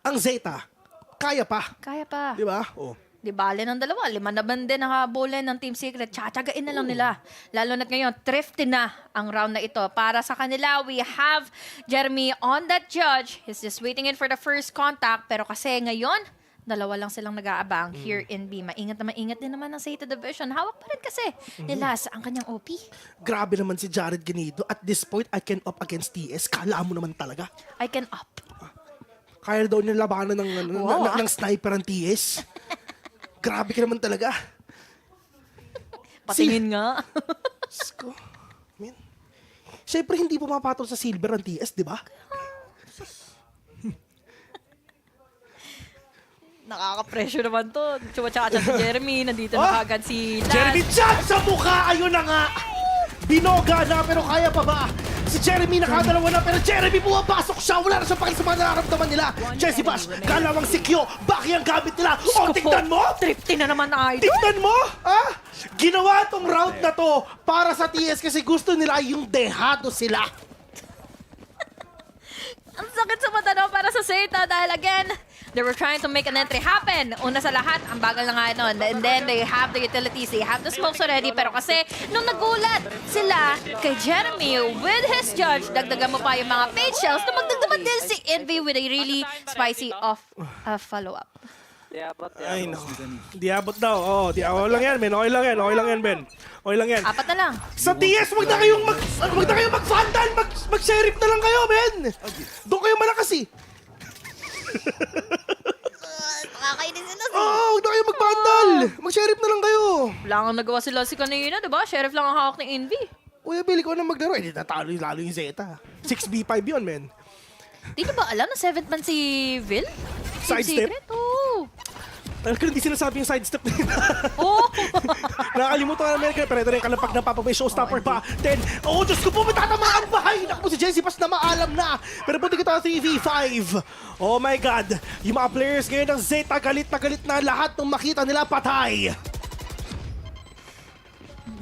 ang ZETA, kaya pa. Kaya pa. Di ba? Oh. Di bale ng dalawa. 5 na bande na habulin ng Team Secret. Tsatsagain na lang nila. Lalo na't ngayon, thrifty na ang round na ito. Para sa kanila, we have Jeremy on that judge. He's just waiting in for the first contact. Pero kasi ngayon, 2 lang silang nag-aabang here in B. Maingat din naman ang ZETA Division. Hawak pa rin kasi nila sa ang kanyang OP. Grabe naman si Jared Ganido. At this point, I can up against TS. Kala mo naman talaga. I can up. Kaya daw niya labanan ng sniper ang TS. Grabe ka naman talaga. Patingin nga. Sko. Man. Siyempre, hindi pumapatol sa silver ang TS, di ba? Nakaka-pressure naman to. Tsaka si Jeremy. Nandito na kagad si Laz. Jeremy Chan sa mukha! Ayun na nga! Binoga na pero kaya pa ba? Si Jeremy nakadalawa na pero Jeremy pumapasok siya. Wala na siyang pakil sa mga nararamdaman nila. Jesse Bash, kalawang si Qeon. Baki ang gamit nila. O, tignan mo! Thrifty na naman na idol. Tignan mo! Ginawa tong round na to para sa TS kasi gusto nila yung dehado sila. Ang sakit sa mata daw para sa ZETA dahil again, they were trying to make an entry happen. Una sa lahat, ang bagal na nga nun. And then they have the utilities, they have the smokes already. Pero kasi, nung nagulat sila kay Jeremy with his judge, dagdagan mo pa yung mga page shells na magdagdaman din si Envy with a really spicy follow-up. Ay, no. Di abot daw. Oh, okay lang yan, Ben. Okay lang yan, Ben. Okay lang yan. 4 na lang. Sa TS, wag na kayong mag-vandal. Mag-sheriff na lang kayo, Ben. Doon kayo malakas eh. Nakakainis na Huwag na kayo mag-vandal. Mag-sheriff na lang kayo. Wala kang nagawa sila si kanina, diba? Sheriff lang ang hawak ng Envy. Uy, Billy ko na maglaro. Hindi natalo lalo yung ZETA. 6v5 yun, men. Di nyo ba alam na 7th man si Vil? Sidestep? Oo. Dahil ko hindi sinasabi yung sidestep na yun. Oh. Nakakalimutan na Amerika. Pero ito rin kalapag na papabay showstopper pa. Then, Diyos ko po, matatamaan ba? Ay, naku po si Jesse Pas na maalam na. Pero punti kita 3v5. Oh my God. Yung mga players ngayon ng ZETA, galit na lahat nung makita nila patay.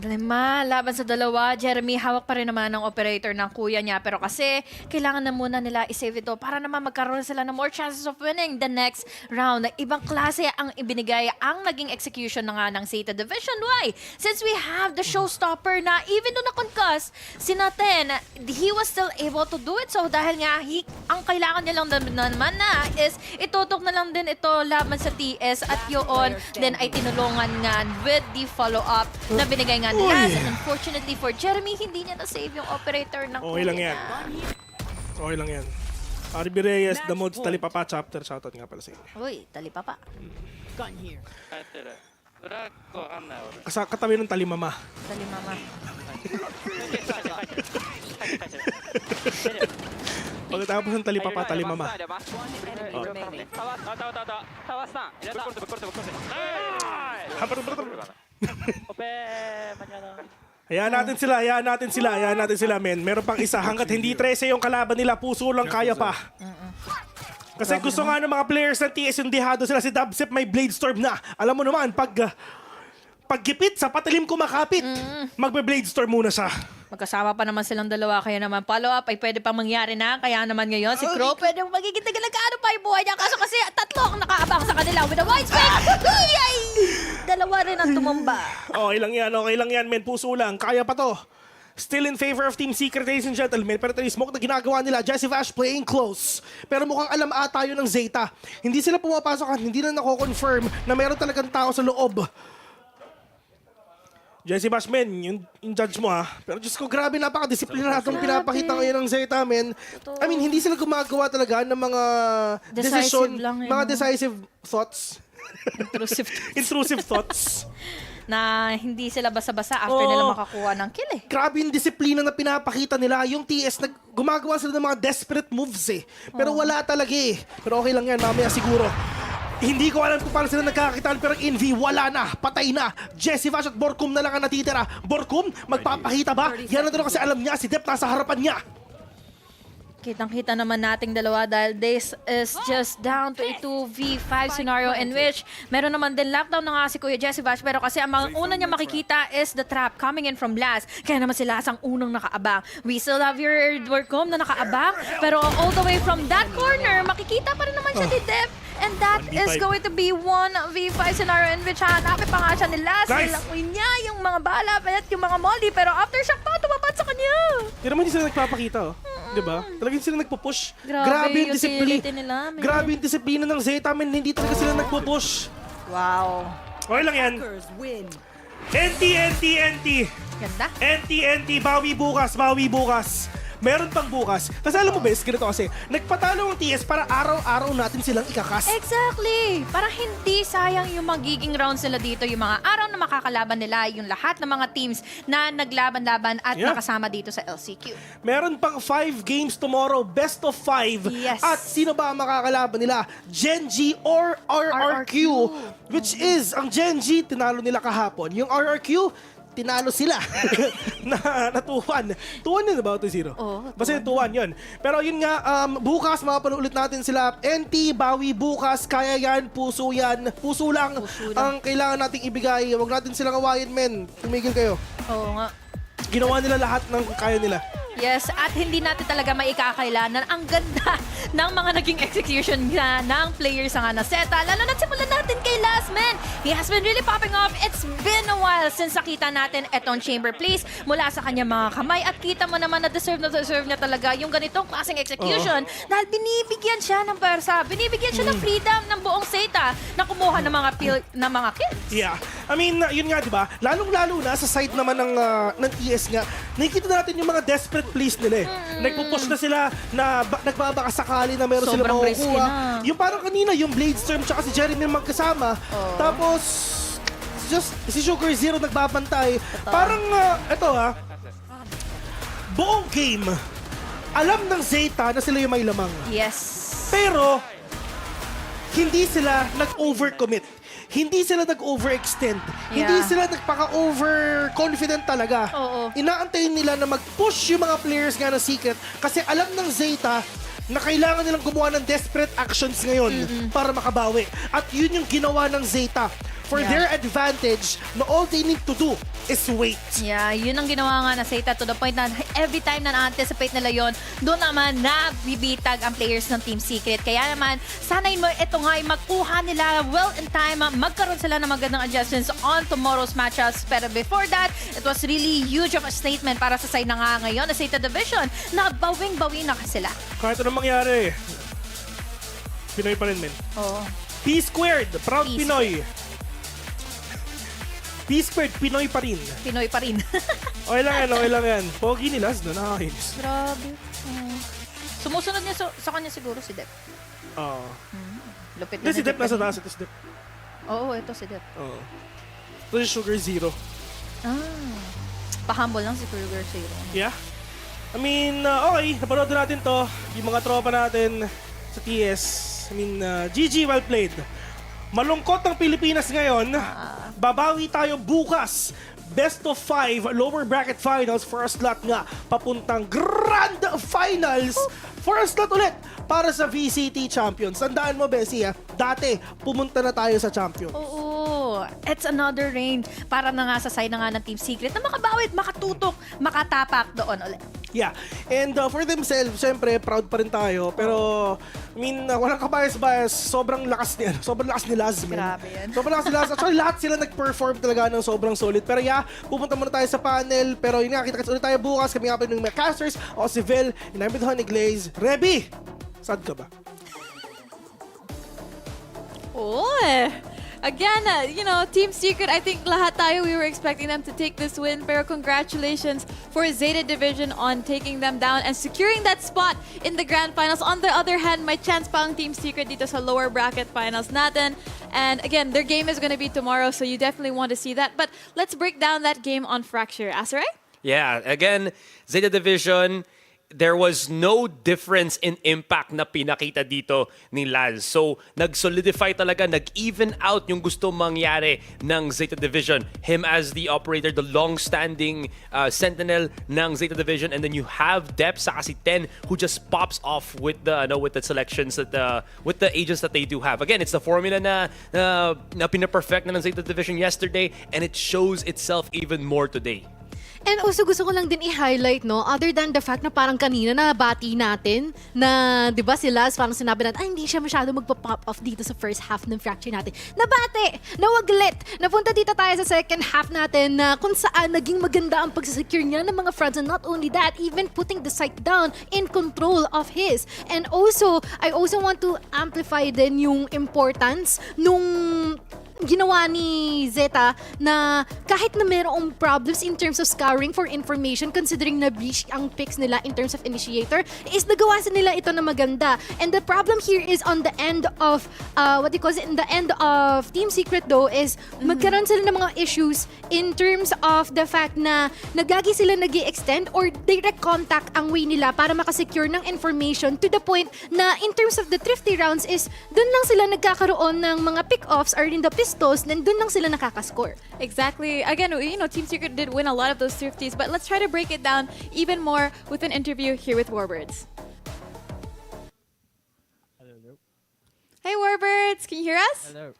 Problema, laban sa dalawa. Jeremy, hawak pa rin naman ng operator ng kuya niya. Pero kasi, kailangan na muna nila isave ito para naman magkaroon sila ng more chances of winning the next round. Ibang klase ang ibinigay ang naging execution na nga ng ZETA Division. Why? Since we have the showstopper na even though na-concuss, si Naten, he was still able to do it. So dahil nga, ang kailangan niya lang naman na is itutok na lang din ito laban sa TS at yun then ay tinulungan nga with the follow-up na binigay nga nila. And unfortunately for Jeremy, hindi niya na-save yung operator ng Okay lang yan. Okay lang yan. RB Reyes, The Mods, Talipapa Chapter. Shoutout nga pala sa inyo. Uy, talipapa. Katabi ng Talimama. Talimama. Pagkatapos ng Talipapa, Talimama. Hayaan natin sila, men. Meron pang isa. Hanggat hindi 13 yung kalaban nila, puso lang kaya pa. Kasi gusto nga ng mga players ng TS yung dihado sila. Si Dubsep may Blade Storm na. Alam mo naman, paggipit sa patalim kumakapit, magbe-Blade Storm muna siya. Magkasama pa naman silang dalawa, kaya naman follow-up ay pwede pa mangyari na. Kaya naman ngayon, si Crow pwede magiging tagalagano pa yung buhay niya. Kaso kasi tatlo ang nakaabang sa kanila with a white spike. Yay! Dalawa rin ang tumamba. Okay lang yan, men. Puso lang. Kaya pa to. Still in favor of Team Secret, ladies and gentlemen. Pero ito yung smoke na ginagawa nila. Jesse Vash playing close. Pero mukhang alam ata yun ng ZETA. Hindi sila pumapasok at hindi na nako-confirm na meron talagang tao sa loob. Jesse Bash, men, yung judge mo ha. Pero Diyos ko, grabe, napaka-disiplinadong pinapakita ngayon ng ZETA, men. I mean, hindi sila gumagawa talaga ng mga decision, mga decisive thoughts. Intrusive thoughts. Na hindi sila basa-basa after nila makakuha ng kill eh. Grabe yung disiplina na pinapakita nila. Yung TS, gumagawa sila ng mga desperate moves eh. Pero wala talaga eh. Pero okay lang yan, mamaya siguro. Hindi ko alam kung paano sila nagkakakitaan, pero in V, wala na, patay na. Jesse Vash at Borkum na lang ang natitira. Borkum, magpapakita ba? Yan na doon kasi alam niya, si Dep nasa harapan niya. Kitang-kita naman nating dalawa dahil this is just down to a 2v5 scenario in which meron naman din lockdown na nga si Kuya Jesse Vash, pero kasi ang mga una niya makikita is the trap coming in from Laz. Kaya naman sila ang unang nakaabang. We still have your Workom na nakaabang, pero all the way from that corner, makikita pa rin naman siya ni Dep. And that is going to be 1v5 scenario in which hanapin pa nga siya ni Laz. Nilakoy niya yung mga bala at yung mga molly, pero aftershock pa, tumapad sa kanya. Hindi naman hindi sila nagpapakita, oh. Diba? Talagang sila nagpo-push. Grabe yung disiplina nila. Grabe yung disiplina ng ZETA, men. Hindi talaga sila nagpo-push. Wow. Okay lang yan. NT. Ganda. NT. Bawi bukas. Meron pang bukas. Kasi alam mo, Bes, ganito kasi, nagpatalo ang TS para araw-araw natin silang ikakas. Exactly! Para hindi sayang yung magiging rounds nila dito, yung mga araw na makakalaban nila, yung lahat ng mga teams na naglaban-laban at nakasama dito sa LCQ. Meron pang 5 games tomorrow, best of 5. Yes. At sino ba ang makakalaban nila? Gen.G or RRQ, which is, ang Gen.G, tinalo nila kahapon. Yung RRQ, tinalo sila na 2-1. 2-1 yun ba? 2-0? Basta yung 2-1 yun. Pero yun nga, bukas mapapanood ulit natin sila. NT, bawi bukas, kaya yan, puso yan. Puso lang ang kailangan nating ibigay. Huwag natin silang awayin, men. Tumigil kayo. Oo nga. Ginawa nila lahat ng kaya nila. Yes, at hindi natin talaga maikakailanan ang ganda ng mga naging execution ng players nga na ZETA. Lalo na simulan natin kay Last Man. He has been really popping off. It's been a while since nakita natin etong chamber plays mula sa kanya mga kamay. At kita mo naman na deserve niya talaga yung ganitong klaseng execution dahil binibigyan siya ng persa, binibigyan siya ng freedom ng buong ZETA na kumuha ng mga kills. Yeah. I mean, yun nga, di ba? Lalong-lalo na sa side naman ng TS nga, nakikita natin yung mga desperate plays nila eh. Nagpupush na sila na nagbabaka sakali na meron sila makukuha. Yung parang kanina, yung Blade Storm tsaka si Jeremy magkasama. Tapos, just si Sugar Zero nagbabantay. Parang, buong game, alam ng ZETA na sila yung may lamang. Yes. Pero, hindi sila nag-overcommit. Hindi sila nag-overextend. Hindi sila nagpaka-overconfident talaga. Inaantayin nila na mag-push yung mga players nga ng Secret kasi alam ng ZETA na kailangan nilang gumawa ng desperate actions ngayon para makabawi. At yun yung ginawa ng ZETA. for their advantage na all they need to do is wait. Yeah, yun ang ginawa nga na ZETA to the point na every time na na-anticipate nila yon, doon naman nabibitag ang players ng Team Secret. Kaya naman, sanay mo ito nga ay magkuha nila well in time, magkaroon sila ng magandang adjustments on tomorrow's matchups. Pero before that, it was really huge of a statement para sa side na nga ngayon na ZETA Division na bawing-bawi na sila. Kahit anong mangyari, Pinoy pa rin, men. Oo. P-squared, proud Pinoy. P-squared, Pinoy pa rin. Pinoy pa rin. Okay lang yan. Pogi ni Laz, no? Nakakainis. Grabe. Sumusunod niya sa kanya siguro si Dep. Oo. Lupit Hindi, si Dep nasa taas. Ito si Dep. Oo, ito si Dep. Oo. Ito si Sugar Zero. Pa-humble lang si Sugar Zero. Yeah. I mean, okay. Napanood natin to. Yung mga tropa natin sa TS. I mean, GG, well played. Malungkot ang Pilipinas ngayon. Babawi tayo bukas. Best of 5 lower bracket finals for a slot nga. Papuntang Grand Finals for a slot ulit para sa VCT Champions. Tandaan mo, Bessie, dati pumunta na tayo sa Champions. Oo. It's another reign para na nga sa side na nga ng Team Secret na makabawit, makatutok, makatapak doon ulit. Yeah. And for themselves, syempre, proud pa rin tayo. Pero, I mean, walang kabayas-bayas. Sobrang lakas ni Laz, man. Grabe yan. Sobrang lakas ni Laz. Actually, lahat sila nag-perform talaga ng sobrang solid. Pero yeah, pupunta muna tayo sa panel. Pero yun nga, kita-kits ulit tayo bukas. Kami nga pa ng mga casters. Ako si Vil, inamid Honey Glaze. Reby! Sad ka ba? Again, Team Secret, I think lahat tayo, we were expecting them to take this win. Pero congratulations for ZETA Division on taking them down and securing that spot in the Grand Finals. On the other hand, may chance pa ang Team Secret dito sa lower bracket finals natin. And again, their game is going to be tomorrow, so you definitely want to see that. But let's break down that game on Fracture. Asaray? Yeah, again, ZETA Division, there was no difference in impact na pinakita dito ni Laz. So, nag-solidify talaga, nag-even out yung gusto mangyari ng ZETA Division. Him as the operator, the long-standing sentinel ng ZETA Division, and then you have Dep sa kasi 10 who just pops off with the selections that with the agents that they do have. Again, it's the formula na pina-perfect na ng ZETA Division yesterday, and it shows itself even more today. And also gusto ko lang din i-highlight, no, other than the fact na parang kanina nabati natin na, di ba, si Laz, parang sinabi natin, hindi siya masyado magpa-pop off dito sa first half ng Fracture natin. Nabati! Nawaglit! Napunta dito tayo sa second half natin na kung saan naging maganda ang pagsasecure niya ng mga fronts, and not only that, even putting the site down in control of his. And also, I also want to amplify din yung importance nung ginawa ni ZETA na kahit na mayroong problems in terms of scouring for information, considering na breach ang picks nila in terms of initiator, is nagawa sa nila ito na maganda. And the problem here is on the end of in the end of Team Secret though is magkaroon sila ng mga issues in terms of the fact na nagagi sila nag-i-extend or direct contact ang way nila para makasecure ng information, to the point na in terms of the thrifty rounds is dun lang sila nagkakaroon ng mga pick-offs or in the pistols, then dun lang sila nakakascore. Exactly. Again, Team Secret did win a lot of those thrifties, but let's try to break it down even more with an interview here with Warbirds. Hey Warbirds, can you hear us? Hello.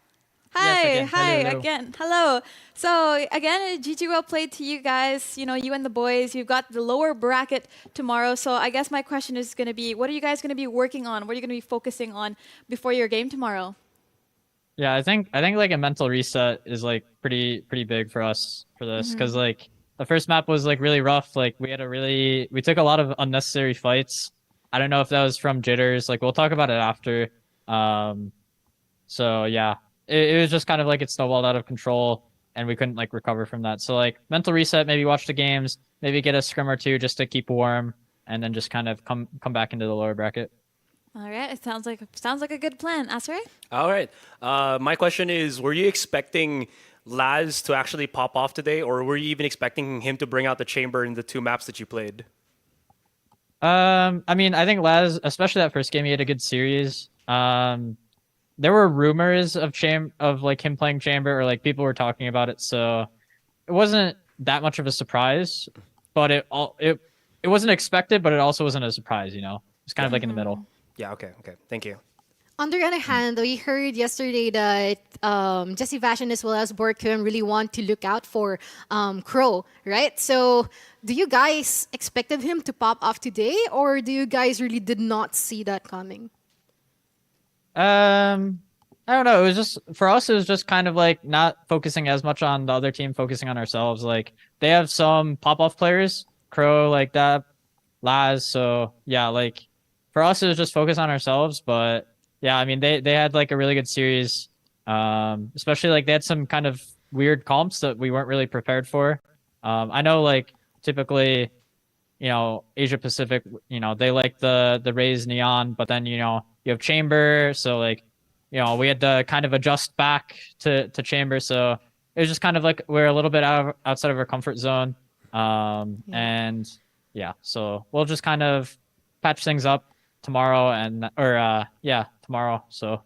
Hi, Yes, hi hello. again. Hello. So again, GG well played to you guys. You and the boys. You've got the lower bracket tomorrow. So I guess my question is going to be, what are you guys going to be working on? What are you going to be focusing on before your game tomorrow? Yeah, I think like a mental reset is like pretty big for us for this, because like the first map was like really rough. Like we took a lot of unnecessary fights. I don't know if that was from jitters. Like we'll talk about it after. So yeah, it was just kind of like it snowballed out of control, and we couldn't like recover from that. So like mental reset, maybe watch the games, maybe get a scrim or two just to keep warm, and then just kind of come back into the lower bracket. All right, it sounds like a good plan. Asray? All right. My question is, were you expecting Laz to actually pop off today, or were you even expecting him to bring out the chamber in the two maps that you played? I mean, I think Laz, especially that first game, he had a good series. There were rumors of like him playing chamber, or like people were talking about it, so it wasn't that much of a surprise. But it wasn't expected, but it also wasn't a surprise. It's kind of like in the middle. Yeah, okay. Thank you. On the other hand, we heard yesterday that Jesse Vashin as well as Qeon really want to look out for Crow, right? So do you guys expected him to pop off today, or do you guys really did not see that coming? I don't know. It was just for us. It was just kind of like not focusing as much on the other team, focusing on ourselves. Like they have some pop-off players, Crow like that, Laz. So yeah, like for us, it was just focus on ourselves. But yeah, I mean they had like a really good series. Especially like they had some kind of weird comps that we weren't really prepared for. I know like typically, Asia Pacific, they like the Raze Neon, but then you have Chamber, so like we had to kind of adjust back to Chamber, so it was just kind of like we're a little bit outside of our comfort zone. And yeah, so we'll just kind of patch things up tomorrow tomorrow. So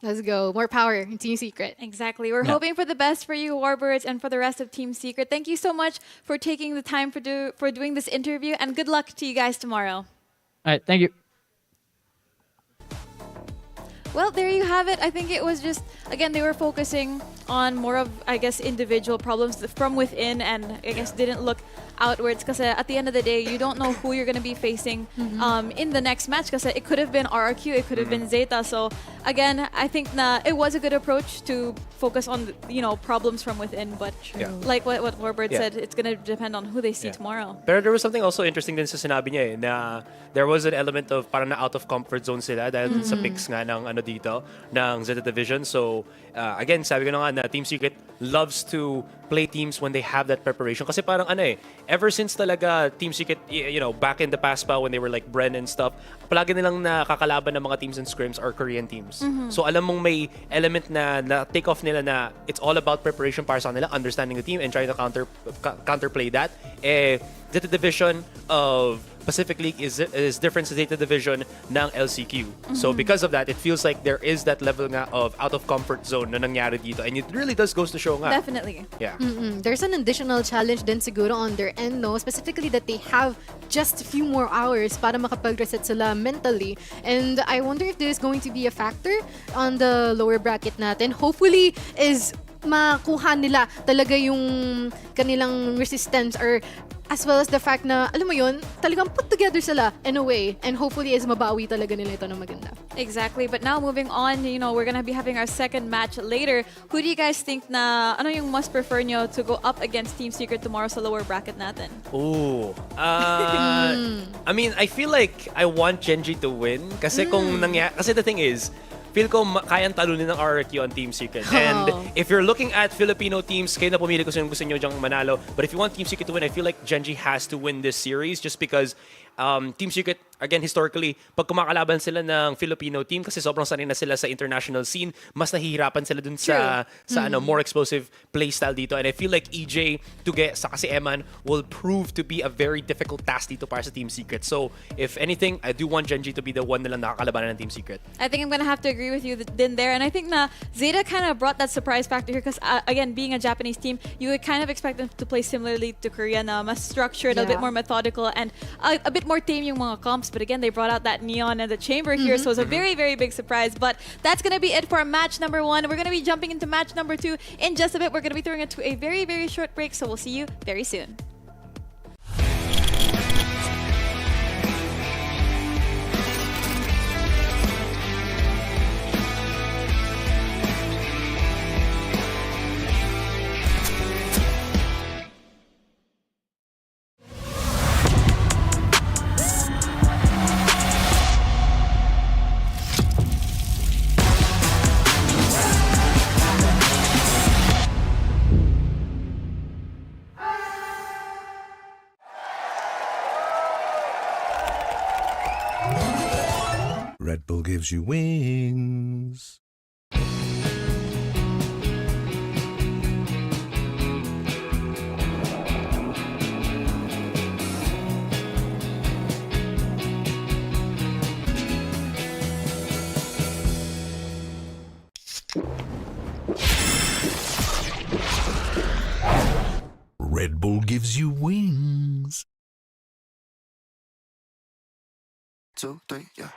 Let's go. More power in Team Secret. Exactly. We're hoping for the best for you, Warbirds, and for the rest of Team Secret. Thank you so much for taking the time for doing this interview, and good luck to you guys tomorrow. all right, thank you. Well, there you have it. I think it was just, again, they were focusing on more of, I guess, individual problems from within, and I guess didn't look outwards, because at the end of the day, you don't know who you're going to be facing in the next match, because it could have been RRQ, it could have been ZETA. So again, I think it was a good approach to focus on problems from within, but like what Warbird said, it's going to depend on who they see tomorrow. Pero there was something also interesting din sa sinabi niya na there was an element of parang na out of comfort zone sila dahil dun sa picks nga ng dito ng ZETA Division. So again, sabi ko na nga na Team Secret loves to play teams when they have that preparation. Kasi parang ever since talaga Team Secret, back in the past pa when they were like Bren and stuff, palagi nilang nakakalaban ng mga teams and scrims are Korean teams. So alam mong may element na take off nila na it's all about preparation para sa nila, understanding the team and trying to counterplay that. ZETA Division of Pacific League is different sa ZETA Division ng LCQ. So because of that, it feels like there is that level nga of out of comfort zone na nangyari dito, and it really does goes to show nga. Definitely. Yeah. There's an additional challenge din siguro on their end, no? Specifically that they have just a few more hours para makapag-reset sila mentally. And I wonder if there is going to be a factor on the lower bracket natin. Hopefully is makuha nila talaga yung kanilang resistance, or as well as the fact na, alam mo yun, talagang put together sila in a way, and hopefully is mabawi talaga nila ito ng maganda. Exactly. But now moving on, we're gonna be having our second match later. Who do you guys think na ano yung must prefer nyo to go up against Team Secret tomorrow sa lower bracket natin? Ooh. I mean, I feel like I want Gen.G to win kasi kasi the thing is, feel ko kayang talunin ng RRQ on Team Secret. And if you're looking at Filipino teams, kayo na pumili kung sino gusto nyo dyang manalo. But if you want Team Secret to win, I feel like Gen.G has to win this series just because Team Secret, again, historically, pag kumakalaban sila ng Filipino team, kasi sobrang sanay na sila sa international scene, mas nahihirapan sila dun sa more explosive playstyle dito. And I feel like EJ, Tuge, saka si Eman will prove to be a very difficult task dito para sa Team Secret. So, if anything, I do want Gen.G to be the one na lang nakakalabanan ng Team Secret. I think I'm gonna have to agree with you then there. And I think na ZETA kind of brought that surprise factor here because, again, being a Japanese team, you would kind of expect them to play similarly to Korea na mas structured, a bit more methodical, and a bit more tame yung mga comps. But again, they brought out that Neon and the Chamber here, so it's a very, very big surprise. But that's going to be it for match number 1. We're going to be jumping into match number 2 in just a bit. We're going to be throwing it to a very, very short break, so we'll see you very soon. Red Bull gives you wings. Red Bull gives you wings. 2, 3, yeah.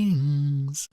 wings.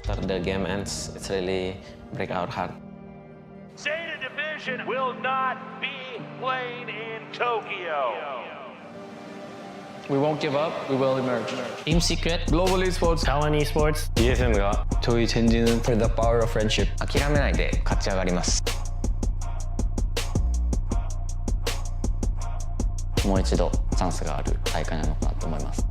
After the game ends, it's really break our heart. ZETA Division will not be playing in Tokyo. We won't give up. We will emerge. Team Secret, Global Esports, Qeon Esports, DFM가 저희 젠지는 for the power of friendship. 諦めないで勝ち上がります。もう一度チャンスがある大会なのかなと思います。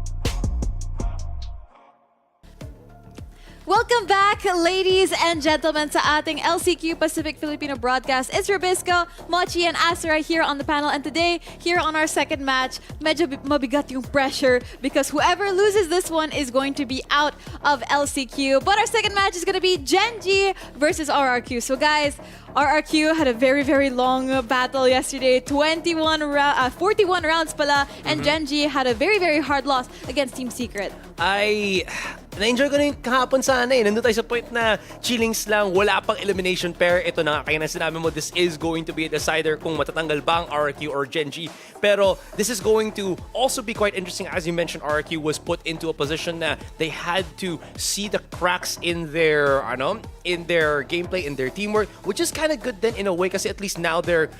Welcome back, ladies and gentlemen, sa ating LCQ Pacific Filipino broadcast. It's Robisco, Mochi, and Asura here on the panel. And today, here on our second match, medyo mabigat yung pressure because whoever loses this one is going to be out of LCQ. But our second match is going to be Gen.G versus RRQ. So guys, RRQ had a very, very long battle yesterday. 41 rounds pala. And Gen.G had a very, very hard loss against Team Secret. Na-enjoy ko na yung kahapon sana eh. Nandun tayo sa point na chillings lang, wala pang elimination pair. Ito na, kaya na sinabi mo, this is going to be a decider kung matatanggal ba ang RRQ or Gen.G. Pero this is going to also be quite interesting. As you mentioned, RRQ was put into a position na they had to see the cracks in their gameplay, in their teamwork, which is kind of good then in a way kasi at least now they're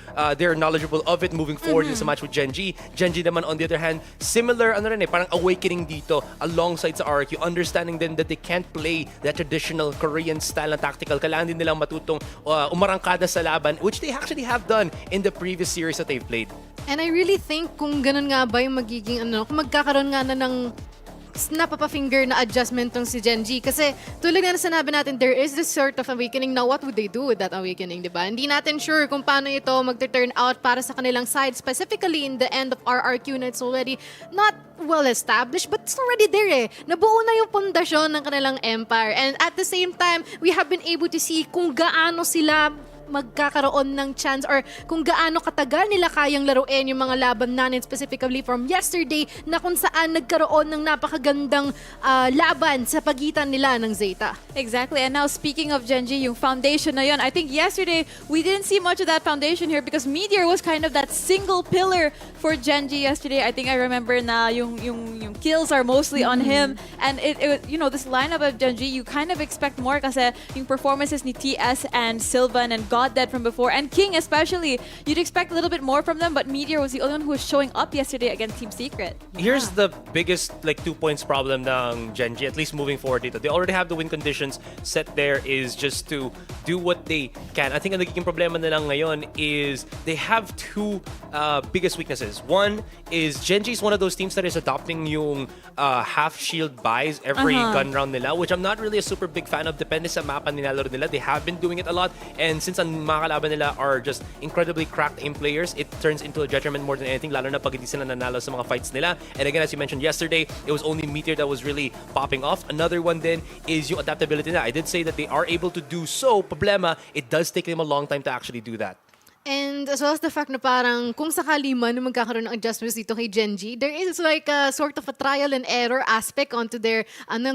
knowledgeable of it moving forward in sa match with Gen.G. Gen.G naman on the other hand, similar parang awakening dito alongside sa RRQ, understanding then that they can't play that traditional Korean style na tactical. Kailangan din nilang matutong umarangkada sa laban, which they actually have done in the previous series that they've played. And I really think kung ganun nga ba yung magiging kung magkakaroon nga na ng napapa-finger na adjustment tong si Gen.G. Kasi tulad nga na sinabi natin, there is this sort of awakening. Now, what would they do with that awakening, di ba? Hindi natin sure kung paano ito mag-turn out para sa kanilang side, specifically in the end of RRQ na it's already not well established, but it's already there eh. Nabuo na yung pundasyon ng kanilang empire. And at the same time, we have been able to see kung gaano sila magkakaroon ng chance or kung gaano katagal nila kayang laruin yung mga laban natin, specifically from yesterday na kung saan nagkaroon ng napakagandang laban sa pagitan nila ng ZETA. Exactly. And now speaking of Gen.G, yung foundation na yun, I think yesterday we didn't see much of that foundation here because Meteor was kind of that single pillar for Gen.G yesterday. I think I remember na yung kills are mostly on him, and it this lineup of Gen.G, you kind of expect more kasi yung performances ni TS and Sylvan and Goddead from before, and King especially, you'd expect a little bit more from them, but Meteor was the only one who was showing up yesterday against Team Secret. Here's the biggest 2 points problem ng Gen.G, at least moving forward dito. They already have the win conditions set there, is just to do what they can. I think ang nagiging problema na lang ngayon is they have two biggest weaknesses. One is Gen.G is one of those teams that is adopting yung half shield buys every gun round nila, which I'm not really a super big fan of. Depende sa mapa nilalaro nila. They have been doing it a lot, and since ang mga kalaban nila are just incredibly cracked aim players, it turns into a detriment more than anything, lalo na pag hindi sila nanalo sa mga fights nila. And again, as you mentioned yesterday, it was only Meteor that was really popping off. Another one then is yung adaptability na. I did say that they are able to do so. Problema, it does take them a long time to actually do that. And as well as the fact na parang kung sakali man na magkakaroon ng adjustments dito kay Gen.G, there is like a sort of a trial and error aspect onto their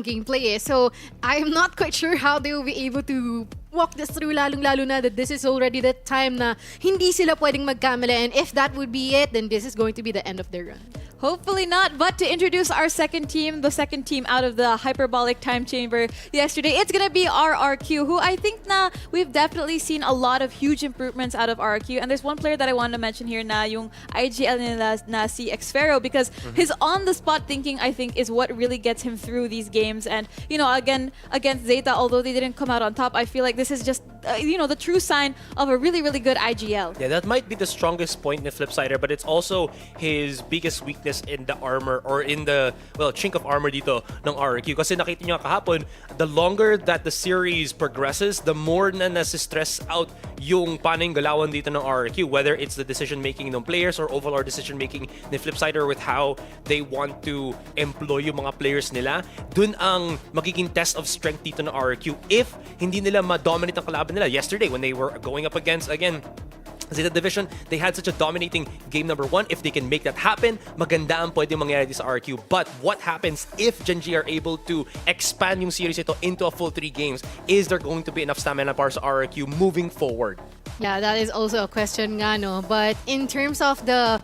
gameplay eh. So I'm not quite sure how they will be able to walk this through, lalong-lalo na that this is already the time na hindi sila pwedeng magkamali, and if that would be it, then this is going to be the end of their run. Hopefully not, but to introduce our second team, the second team out of the hyperbolic time chamber yesterday, it's gonna be RRQ, who I think na we've definitely seen a lot of huge improvements out of RRQ. And there's one player that I want to mention here na yung IGL nila na si Xfero, because his on-the-spot thinking, I think, is what really gets him through these games. And, again, against ZETA, although they didn't come out on top, I feel like this is just, the true sign of a really, really good IGL. Yeah, that might be the strongest point in Flipsider, but it's also his biggest weakness in the armor, or in the chink of armor dito ng RRQ. Kasi nakita nyo kahapon, the longer that the series progresses, the more na nasi-stress out yung paano yung galawan dito ng RRQ, whether it's the decision making ng players or overall decision making ni Flipsider with how they want to employ yung mga players nila. Dun ang magiging test of strength dito ng RRQ if hindi nila ma-dominate ang kalaban nila. Yesterday when they were going up against again ZETA Division, they had such a dominating game number 1. If they can make that happen, maganda ang pwede mangyari sa RQ. But what happens if Gen.G are able to expand yung series ito into a full 3 games? Is there going to be enough stamina para sa RQ moving forward? Yeah, that is also a question nga, no? But in terms of the,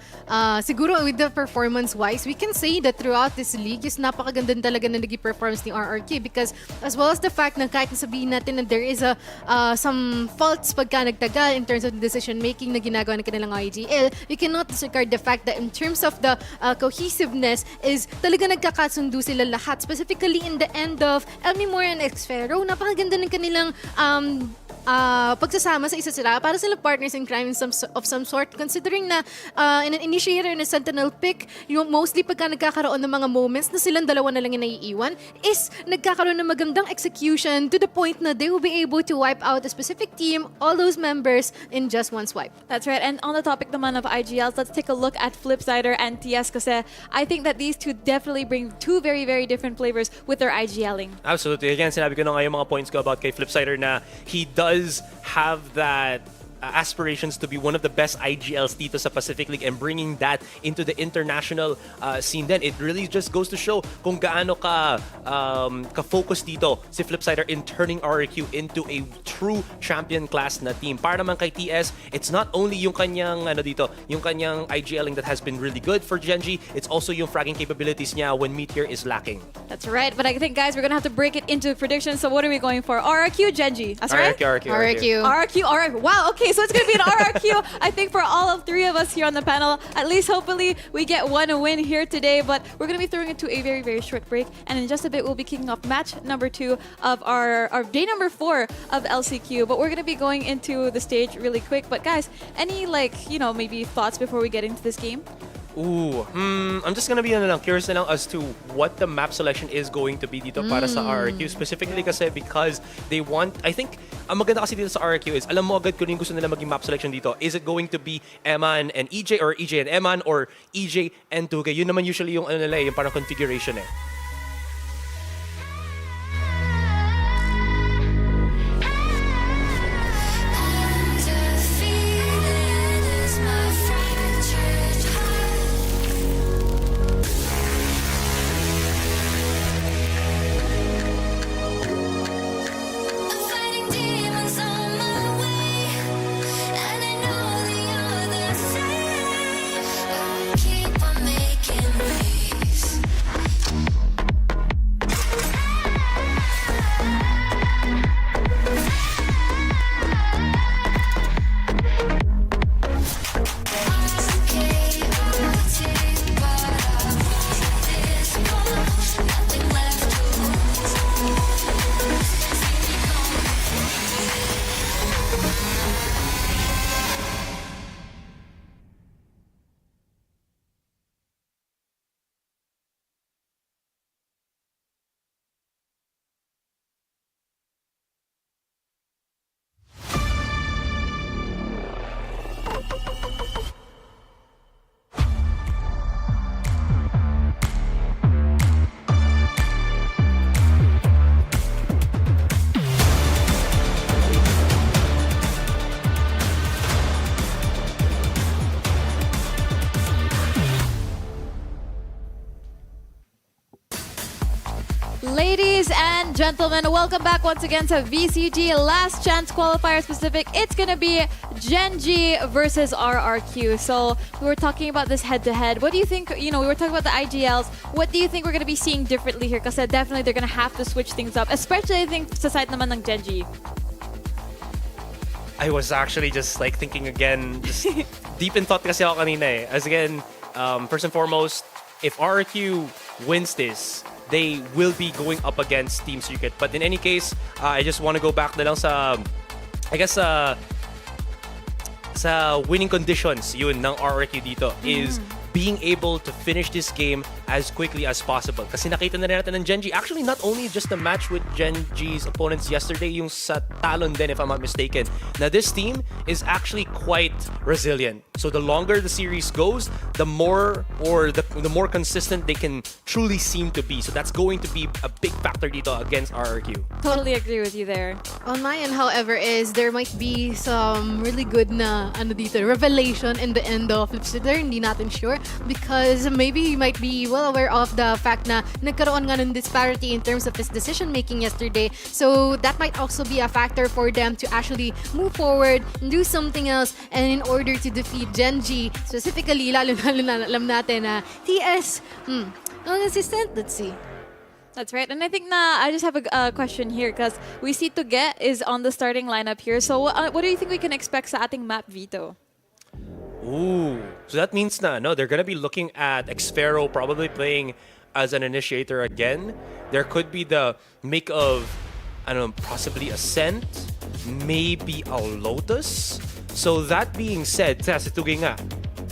siguro with the performance-wise, we can say that throughout this league is napakaganda talaga na naging performance ni RRQ because as well as the fact na kahit sabihin natin na there is some faults pagka nagtagal in terms of the decision-making na ginagawa ng kanilang IGL, you cannot disregard the fact that in terms of the cohesiveness is talaga nagkakasundo sila lahat. Specifically in the end of Elmi Moore and Xfero, napakaganda ng kanilang pagsasama sa isa sila para sila partners in crime of some sort considering na in an initiator na Sentinel pick yung mostly pagka nagkakaroon ng mga moments na silang dalawa na lang yung naiiwan is nagkakaroon ng magandang execution to the point na they will be able to wipe out a specific team, all those members in just one swipe. That's right. And on the topic naman of IGLs, let's take a look at Flipsider and TS kasi I think that these two definitely bring two very, very different flavors with their IGLing. Absolutely. Again, sinabi ko na nga yung mga points ko about kay Flipsider na he does have that aspirations to be one of the best IGLs dito sa Pacific League and bringing that into the international scene then. It really just goes to show kung gaano ka-focus dito si Flipsider in turning RRQ into a true champion class na team. Para naman kay TS, it's not only yung kanyang yung kanyang IGLing that has been really good for Gen.G, it's also yung fragging capabilities niya when Meteor is lacking. That's right. But I think, guys, we're going to have to break it into predictions. So what are we going for? RRQ, Gen.G. That's right? RRQ. All right. Wow. Okay. So it's going to be an RRQ. I think for all of three of us here on the panel, at least hopefully we get one win here today. But we're going to be throwing it to a very, very short break. And in just a bit, we'll be kicking off match number 2 of our day number 4 of LCQ. But we're going to be going into the stage really quick. But guys, any maybe thoughts before we get into this game? I'm just gonna be curious na lang as to what the map selection is going to be dito para sa RRQ. Specifically kasi because they want, I think, ang maganda kasi dito sa RRQ is, alam mo agad kung yung gusto nila maging map selection dito. Is it going to be Eman and EJ or EJ and Eman or EJ and 2K? Yun naman usually yung yung parang configuration eh. Ladies and gentlemen, welcome back once again to VCG Last Chance Qualifiers Pacific. It's gonna be Gen.G versus RRQ. So we were talking about this head-to-head. What do you think? We were talking about the IGLs. What do you think we're gonna be seeing differently here? Because definitely they're gonna have to switch things up, especially I think sa side naman ng Gen.G. I was actually just thinking again, just deep in thought kasi ako kanina eh. As again, first and foremost, if RRQ wins this, they will be going up against Team Secret. But in any case, I just want to go back na lang sa, I guess, sa winning conditions yun ng RRQ dito is being able to finish this game as quickly as possible. Kasi nakita na rin natin ng Gen.G. Actually, not only just the match with Gen.G's opponents yesterday, yung sa Talon din, if I'm not mistaken. Now, this team is actually quite resilient. So the longer the series goes, the more consistent they can truly seem to be. So that's going to be a big factor dito against RRQ. Totally agree with you there. On my end, however, is there might be some really good na revelation in the end of Flipsitter. Hindi natin sure because maybe you might be well aware of the fact na nagkaroon nga ng disparity in terms of his decision making yesterday. So that might also be a factor for them to actually move forward and do something else. And in order to defeat Gen.G, specifically, lalo na alam natin na TS, non-assistant, let's see. That's right. And I think I just have a question here because we see Tuget is on the starting lineup here. So what do you think we can expect sa ating map, Vito? Ooh. So that means they're going to be looking at Xfero probably playing as an initiator again. There could be the make of, possibly Ascent, maybe a Lotus. So that being said, sa Tuge nga,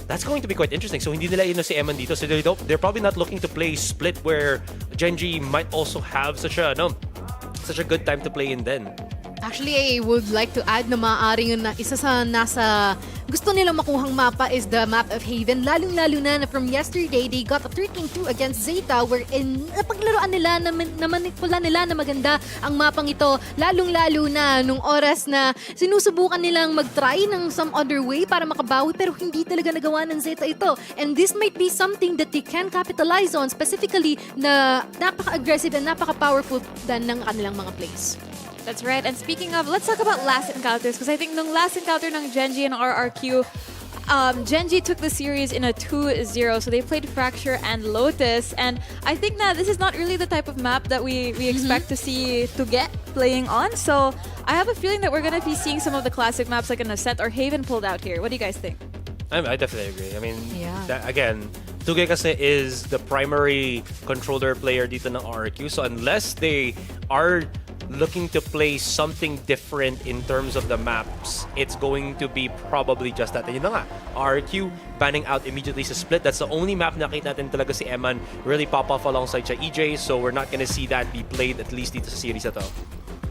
that's going to be quite interesting. So hindi nila si Eman dito. So they're probably not looking to play split where Gen.G might also have such a good time to play in then. Actually, I would like to add na maaaring yun na isa sa nasa gusto nilang makuhang mapa is the map of Haven. Lalong-lalo na from yesterday, they got a 13-2 against ZETA wherein napaglaruan nila, na manipula nila na maganda ang mapang ito. Lalong-lalo na nung oras na sinusubukan nilang mag-try ng some other way para makabawi pero hindi talaga nagawa ng ZETA ito. And this might be something that they can capitalize on, specifically na napaka-aggressive and napaka-powerful dan ng kanilang mga plays. That's right. And speaking of, let's talk about last encounters because I think nung last encounter ng Gen.G and RRQ, Gen.G took the series in a 2-0. So they played Fracture and Lotus. And I think that this is not really the type of map that we expect to see Tuget playing on. So I have a feeling that we're going to be seeing some of the classic maps like an Ascent or Haven pulled out here. What do you guys think? I definitely agree. I mean, again, Tuge kasi is the primary controller player dito ng RRQ. So unless they are looking to play something different in terms of the maps, it's going to be probably just that. And yun na nga, RRQ banning out immediately sa split. That's the only map na nakita natin talaga si Eman really pop off alongside siya EJ. So we're not gonna see that be played at least dito sa series na to.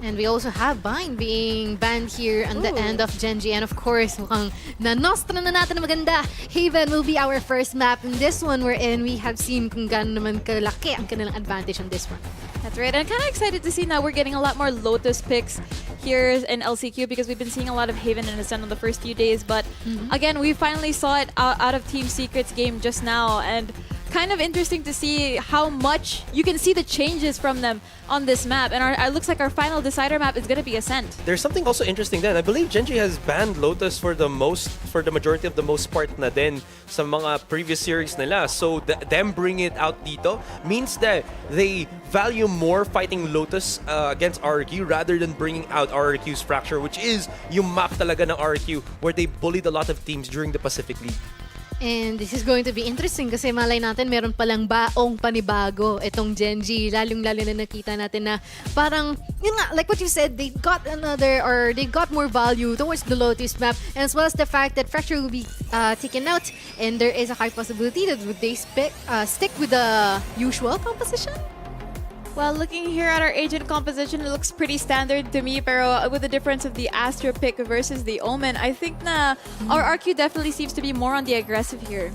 And we also have Bind being banned here on the end of Gen.G. And of course, mukhang na-nostra na natin na maganda. Haven will be our first map in this one wherein we have seen kung gaano naman kalaki ang kanilang advantage on this one. That's right. I'm kind of excited to see now we're getting a lot more Lotus picks here in LCQ because we've been seeing a lot of Haven and Ascent on the first few days. But again, we finally saw it out of Team Secret's game just now. And kind of interesting to see how much you can see the changes from them on this map. And it looks like our final decider map is going to be Ascent. There's something also interesting then. I believe Gen.G has banned Lotus for the majority of the most part na din sa mga previous series nila. So them bringing it out dito means that they value more fighting Lotus against RRQ rather than bringing out RRQ's Fracture, which is yung map talaga ng RRQ where they bullied a lot of teams during the Pacific League. And this is going to be interesting kasi malay natin meron palang baong panibago itong Gen.G. Lalong-lalo na nakita natin na parang, yun nga, like what you said, they got more value towards the Lotus map, and as well as the fact that Fracture will be taken out, and there is a high possibility that would they stick with the usual composition? Well, looking here at our agent composition, it looks pretty standard to me, pero with the difference of the Astro pick versus the Omen, I think na our RQ definitely seems to be more on the aggressive here.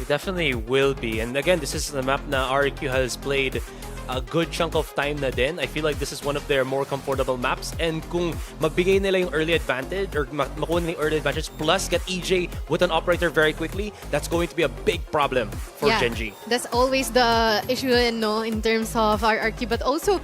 It definitely will be. And again, this is the map na RQ has played a good chunk of time na din. I feel like this is one of their more comfortable maps. And kung mabigay nila yung early advantage or makuha nila yung early advantage plus get EJ with an operator very quickly, that's going to be a big problem for Gen.G. That's always the issue in terms of RRQ. But also,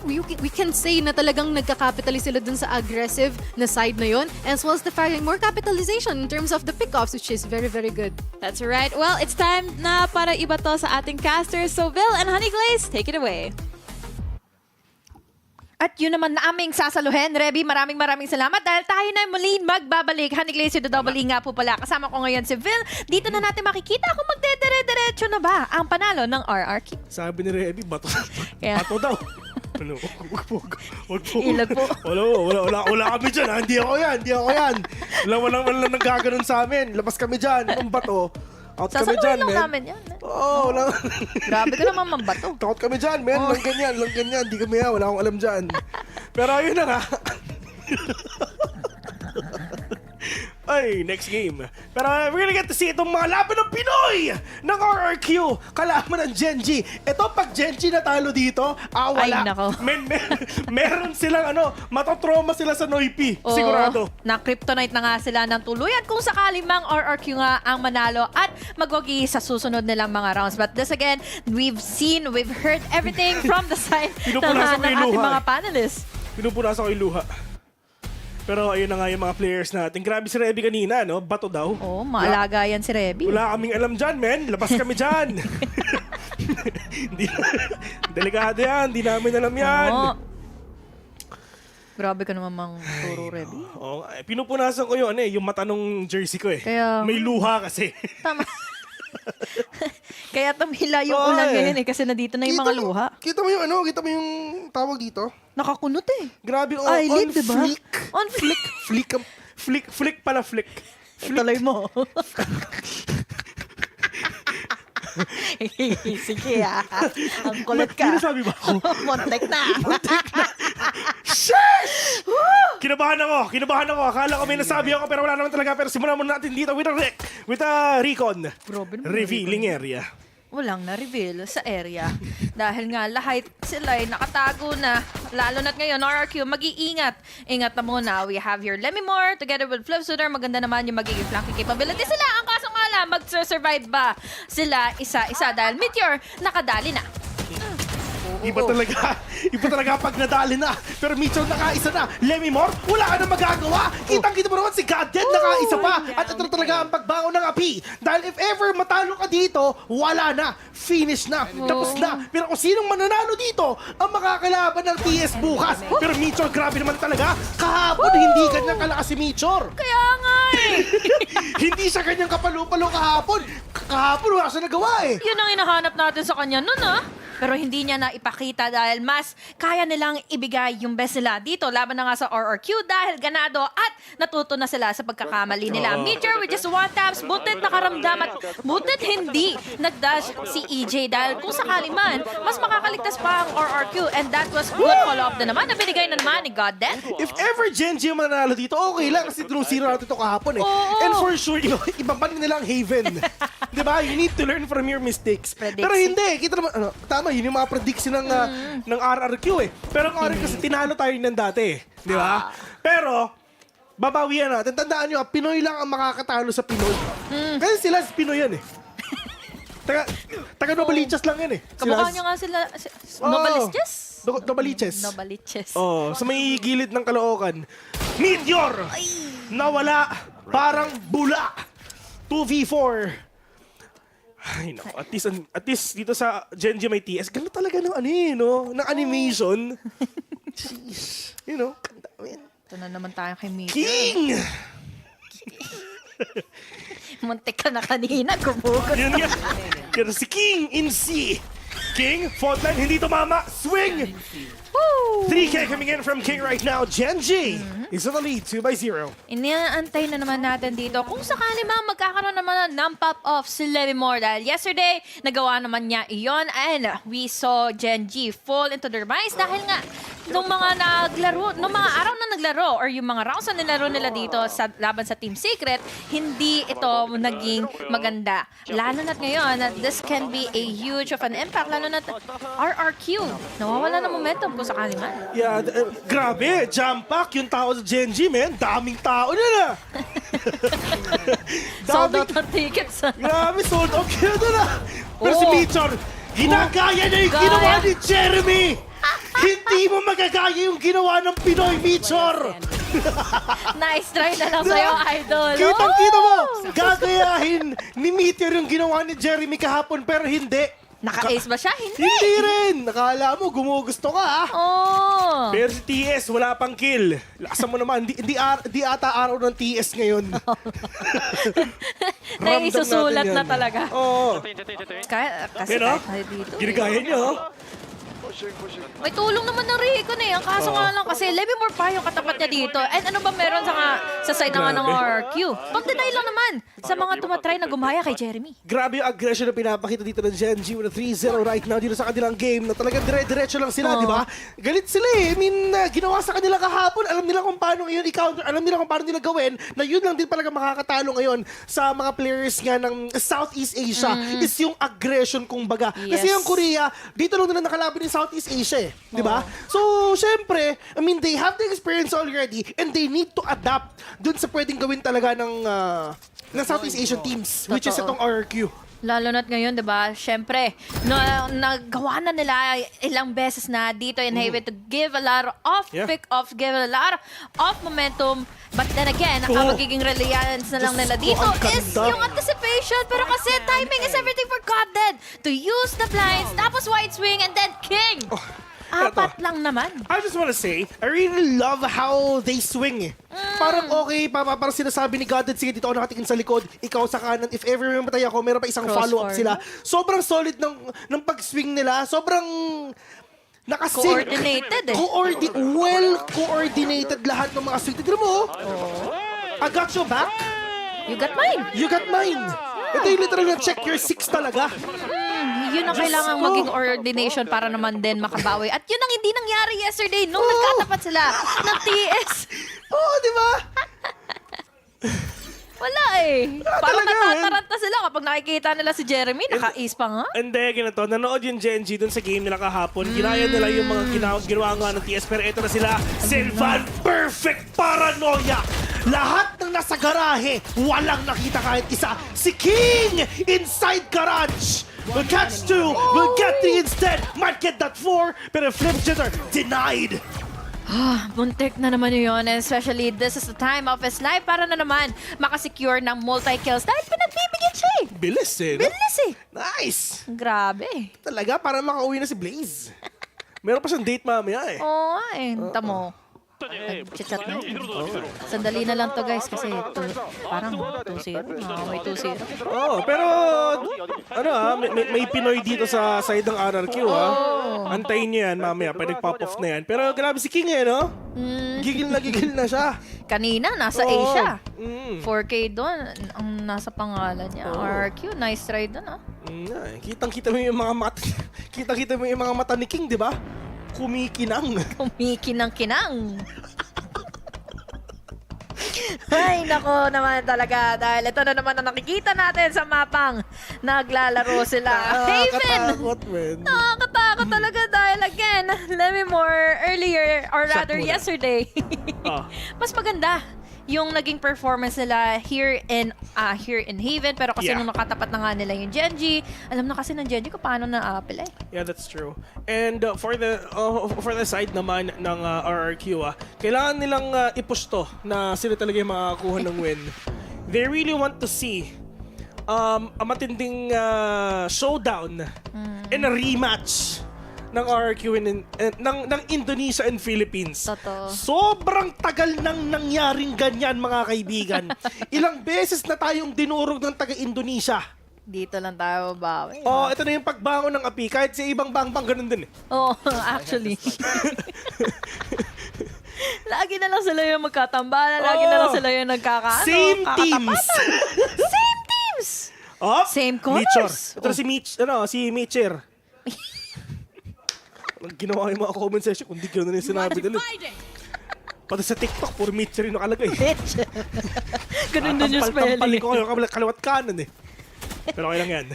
we can say na talagang nagka-capitalize sila dun sa aggressive na side na yun. And as well as the fact more capitalization in terms of the pickoffs, which is very, very good. That's right. Well, it's time na para iba to sa ating casters. So, Vil and Honeyglaze, take it away. At yun naman na aming sasaluhin. Reby, maraming salamat dahil tayo na muli magbabalik. Honeyglaze with the double E nga po pala. Kasama ko ngayon si Vil. Dito na natin makikita kung magdedere-derecho na ba ang panalo ng RRQ. Sabi ni Reby, bato daw. Ano? Wag po. Ilag po. Wala kami dyan. Ha? Hindi ako yan. Wala nagkaganon sa amin. Labas kami dyan. Ang bato. Out kami dyan, lang namin yan. Oo, wala. Grabe ka naman mambato. Takot kami dyan, men. Lang ganyan. Di kami wala akong alam dyan. Pero ayun na nga. Ay, next game. Pero we're gonna get to see itong mga laban ng Pinoy ng RRQ, kalaban ng Gen.G. Ito, pag Gen.G natalo dito, wala. Ay, nako. Meron silang matotrauma sila sa Noipi. Oo, Sigurado. na kryptonite na nga sila ng tuluyan kung sakali mang RRQ nga ang manalo at magwagi sa susunod nilang mga rounds. But this again, we've heard everything from the side ng Pinupunasan ko yung ating luha. mga panelists. Pinupunasan ko yung luha. Pero ayun na nga yung mga players natin. Grabe si Reby kanina, no? Bato daw. Oo, maalaga yan si Reby. Wala kaming alam dyan, men. Labas kami dyan. Delikado yan. Di namin alam yan. Oo. Grabe ka naman mang turo, Reby. Oo, pinupunasan ko yung yung mata nung jersey ko eh. Kaya- May luha kasi. Tama. Kaya tumila yung Oo, ulan eh. ngayon kasi nandito na yung mga luha. Kita mo yung kita mo yung tawag dito? Nakakunot eh. Grabe yung Eyelid, on diba? flick. On flick. Flick pala flick. Tuloy mo. Sige ang kulit ka. Ano sabi ba ako? Montek na. Shush! Kinabahan ako. Akala ko may nasabi ako pero wala naman talaga. Pero simulan muna natin dito with a recon. Revealing area. Walang na-reveal sa area. Dahil nga lahat sila ay nakatago na. Lalo na't ngayon, RRQ, mag-iingat. Ingat na muna. We have here Lemimore together with Flip Suitor. Maganda naman yung magiging flanking capability sila. Ang kaso nga lang, mag-survive ba sila isa-isa? Dahil Meteor, nakadali na. Iba talaga pag nadali na. Pero Mitchell nakaisa na. Lemimore, wala ka na magagawa. Kitang-kita mo naman si Goddead nakaisa pa. At ito talaga ang pagbangon ng api. Dahil if ever matalo ka dito, wala na. Finish na. Tapos na. Pero kung sinong mananalo dito, ang makakalaban ng TS bukas. Pero Mitchell, grabe naman talaga. Kahapon, hindi kanyang kalakas si Mitchell. Kaya nga eh. Hindi siya kanyang kapalo-palo kahapon. Kahapon, wala siya nagawa eh. Yun ang hinahanap natin sa kanya nun ah. Pero hindi niya na ipakita dahil mas kaya nilang ibigay yung best nila dito. Laban na nga sa RRQ dahil ganado at natuto na sila sa pagkakamali nila. Meteor with just one taps, butit nakaramdam at butit hindi nagdash si EJ dahil kung sakali man, mas makakaligtas pa ang RRQ and that was good follow-up na naman na binigay na naman ni Goddead. If ever Gen.G ang mananalo dito, okay lang kasi 2-0 natin ito kahapon eh. Oo. And for sure, ibang pa nila ang Haven. Diba? You need to learn from your mistakes. Predicts. Pero hindi. Kita naman, tama, yun yung mga prediction ng RRQ eh. Pero ang RRQ kasi tinalo tayo ng dati. Di ba? Pero, babawian natin. Tandaan nyo, Pinoy lang ang makakatalo sa Pinoy. Kasi sila Pinoy yan eh. Taga Novaliches lang yan eh. Kamukha niya nga sila, Novaliches? Novaliches. Novaliches. Oh, sa may gilid ng Caloocan. Meteor! Nawala, parang bula. 2v4. Ay, no. At least dito sa Gen.G may TS, gano'n talaga ng ng animation. Jeez. Ito na naman tayo kay Meteor. King! Muntik ka na kanina, gumugot. Yun nga. Pero si King in C. King, fault line, hindi tumama. Swing! 3K coming in from King right now. Gen.G is on the lead, 2-0. Inaantay na naman natin dito kung sakali magkakaroon naman ng pop-off si Lemimore dahil yesterday, nagawa naman niya iyon and we saw Gen.G fall into their minds dahil nga nung mga araw na naglaro or yung mga rounds na nilaro nila dito sa laban sa Team Secret, hindi ito naging maganda. Lalo na't ngayon, this can be a huge of an impact, lalo na't RRQ. Nawawala ng momentum kung sakali man. Yeah, grabe, jump pack yung tao sa Gen.G, man. Daming tao na. Sold out ng tickets. Grabe, sold out kaya na. Pero si Meteor, ginagaya niya yung Gaya. ginawa ni Jeremy. Hindi mo magagaya yung ginawa ng Pinoy, Meteor. Nice try na lang sa'yo, idol. Kitang-kita mo, gagayahin ni Meteor yung ginawa ni Jeremy kahapon, pero hindi. Naka-ace ba siya? Hindi. Hindi rin. Nakala mo, gumugusto ka, ha? Oh. Pero si TS, wala pang kill. Lakasan mo naman, di ata araw ng TS ngayon. Naisusulat Ramdam natin na yan. talaga. Oo. Kasi Yan, oh. kahit dito. Ginagaya niyo, oh. May tulong naman ng Recon eh. Ang kaso nga lang kasi Lemimore pa yung katapat niya dito. And ano ba meron sa side naman ng RRQ. Pag-deny lang naman sa mga tumatry na gumaya kay Jeremy. Grabe yung aggression na pinapakita dito ng Gen.G with a 3-0 right now dito sa kanilang game na talagang dire-diretso lang sila, di ba? Galit sila eh. I mean, ginawa sa kanila kahapon. Alam nila kung paano ngayon i-counter. Alam nila kung paano nila gawin na yun lang din talaga makakatalo ngayon sa mga players nga ng Southeast Asia is yung aggression kumbaga. Kasi yung Korea, dito lang nila nakalaban yung Southeast Asia eh. Di ba? So, syempre, I mean, they have the experience already and they need to adapt dun sa pwedeng gawin talaga ng Southeast Asian teams, which is itong RRQ. Lalo na't ngayon, di ba? Siyempre, nagawa na nila ilang beses na dito in Haven to give a lot of pick-offs, give a lot of momentum. But then again, ang magiging reliance na lang nila dito is yung anticipation. Pero kasi timing is everything for God then. To use the blinds, tapos white swing, and then king. Apat lang naman. I just wanna say, I really love how they swing eh. Parang okay, parang sinasabi ni God, sige dito ako nakatingin sa likod, ikaw sa kanan, if ever may matay ako, meron pa isang follow-up sila. Sobrang solid ng pag-swing nila, sobrang nakasync. Coordinated eh. Well-coordinated lahat ng mga swing. Tignan mo, I got your back. You got mine. You got mine. Ito yung literal na check your 6 talaga. Yun ang kailangang maging coordination para naman din makabawi. At yun ang hindi nangyari yesterday nung nagkatapat sila ng TS. Di ba? Wala eh. Parang natataranta sila kapag nakikita nila si Jeremy. Naka-ace pa nga. Hindi, ganito. Nanood yung Gen.G dun sa game nila kahapon. Ginaya nila yung mga ginawa nga ng TS. Pero ito na sila. Sylvan, perfect paranoia. Lahat ng nasa garahe, walang nakita kahit isa. Si King inside garage. Will catch 2, will get 3 instead. Might get that 4, pero flip jitter denied. Muntik na naman yun. And especially, this is the time of his life para na naman makasecure ng multi-kills dahil pinagbibigyan siya eh. Bilis eh. Bilis eh. Nice. Grabe. Talaga, para makauwi na si Blaze. Meron pa siyang date mamaya eh. Oo nga eh. Tamo. Chat na. Sandali na lang to guys kasi parang 2-0. May 2-0. Pero may Pinoy dito sa side ng RRQ Antayin niyo yan mamaya, pwede pop off na yan. Pero grabe si King eh, no? Gigil na siya. Kanina, nasa Asia. 4K doon, ang nasa pangalan niya. RRQ, nice try doon Kitang-kita mo yung mga mata. Kitang-kita mo yung mga mata ni King, di ba? Kumikinang. Kumikinang-kinang. Ay, nako naman talaga. Dahil ito na naman ang nakikita natin sa mapang naglalaro sila. Haven! Nakakatakot talaga dahil again, Lemimore earlier, or rather yesterday, mas maganda yung naging performance nila here in Haven. Pero kasi nung nakatapat na nga nila yung Gen.G, alam na kasi ng Gen.G kung paano na-apply. Yeah, that's true. And for the side naman ng RRQ, kailangan nilang i-push to na sila talaga yung makakakuha ng win. They really want to see a matinding showdown and a rematch ng RRQ ng Indonesia and Philippines. Totoo. Sobrang tagal nang nangyaring ganyan, mga kaibigan. Ilang beses na tayong dinurog ng taga-Indonesia. Dito lang tayo bawi. Ito na yung pagbangon ng api. Kahit sa ibang bang-bang, ganun din eh. Actually. Lagi na lang sila yung magkatambalan. Lagi na lang sila yung nagkakaano. Same teams. Same teams. Same colors. Ito si Mitcher. Ginawa yung mga comment section kung di gano'n na yung sinabi nila. Pati sa TikTok, puro Mitcher yung nakalagay. Ganun din yung spelling. Tampalin ko kayo kaliwat kanan eh. Pero okay lang yan.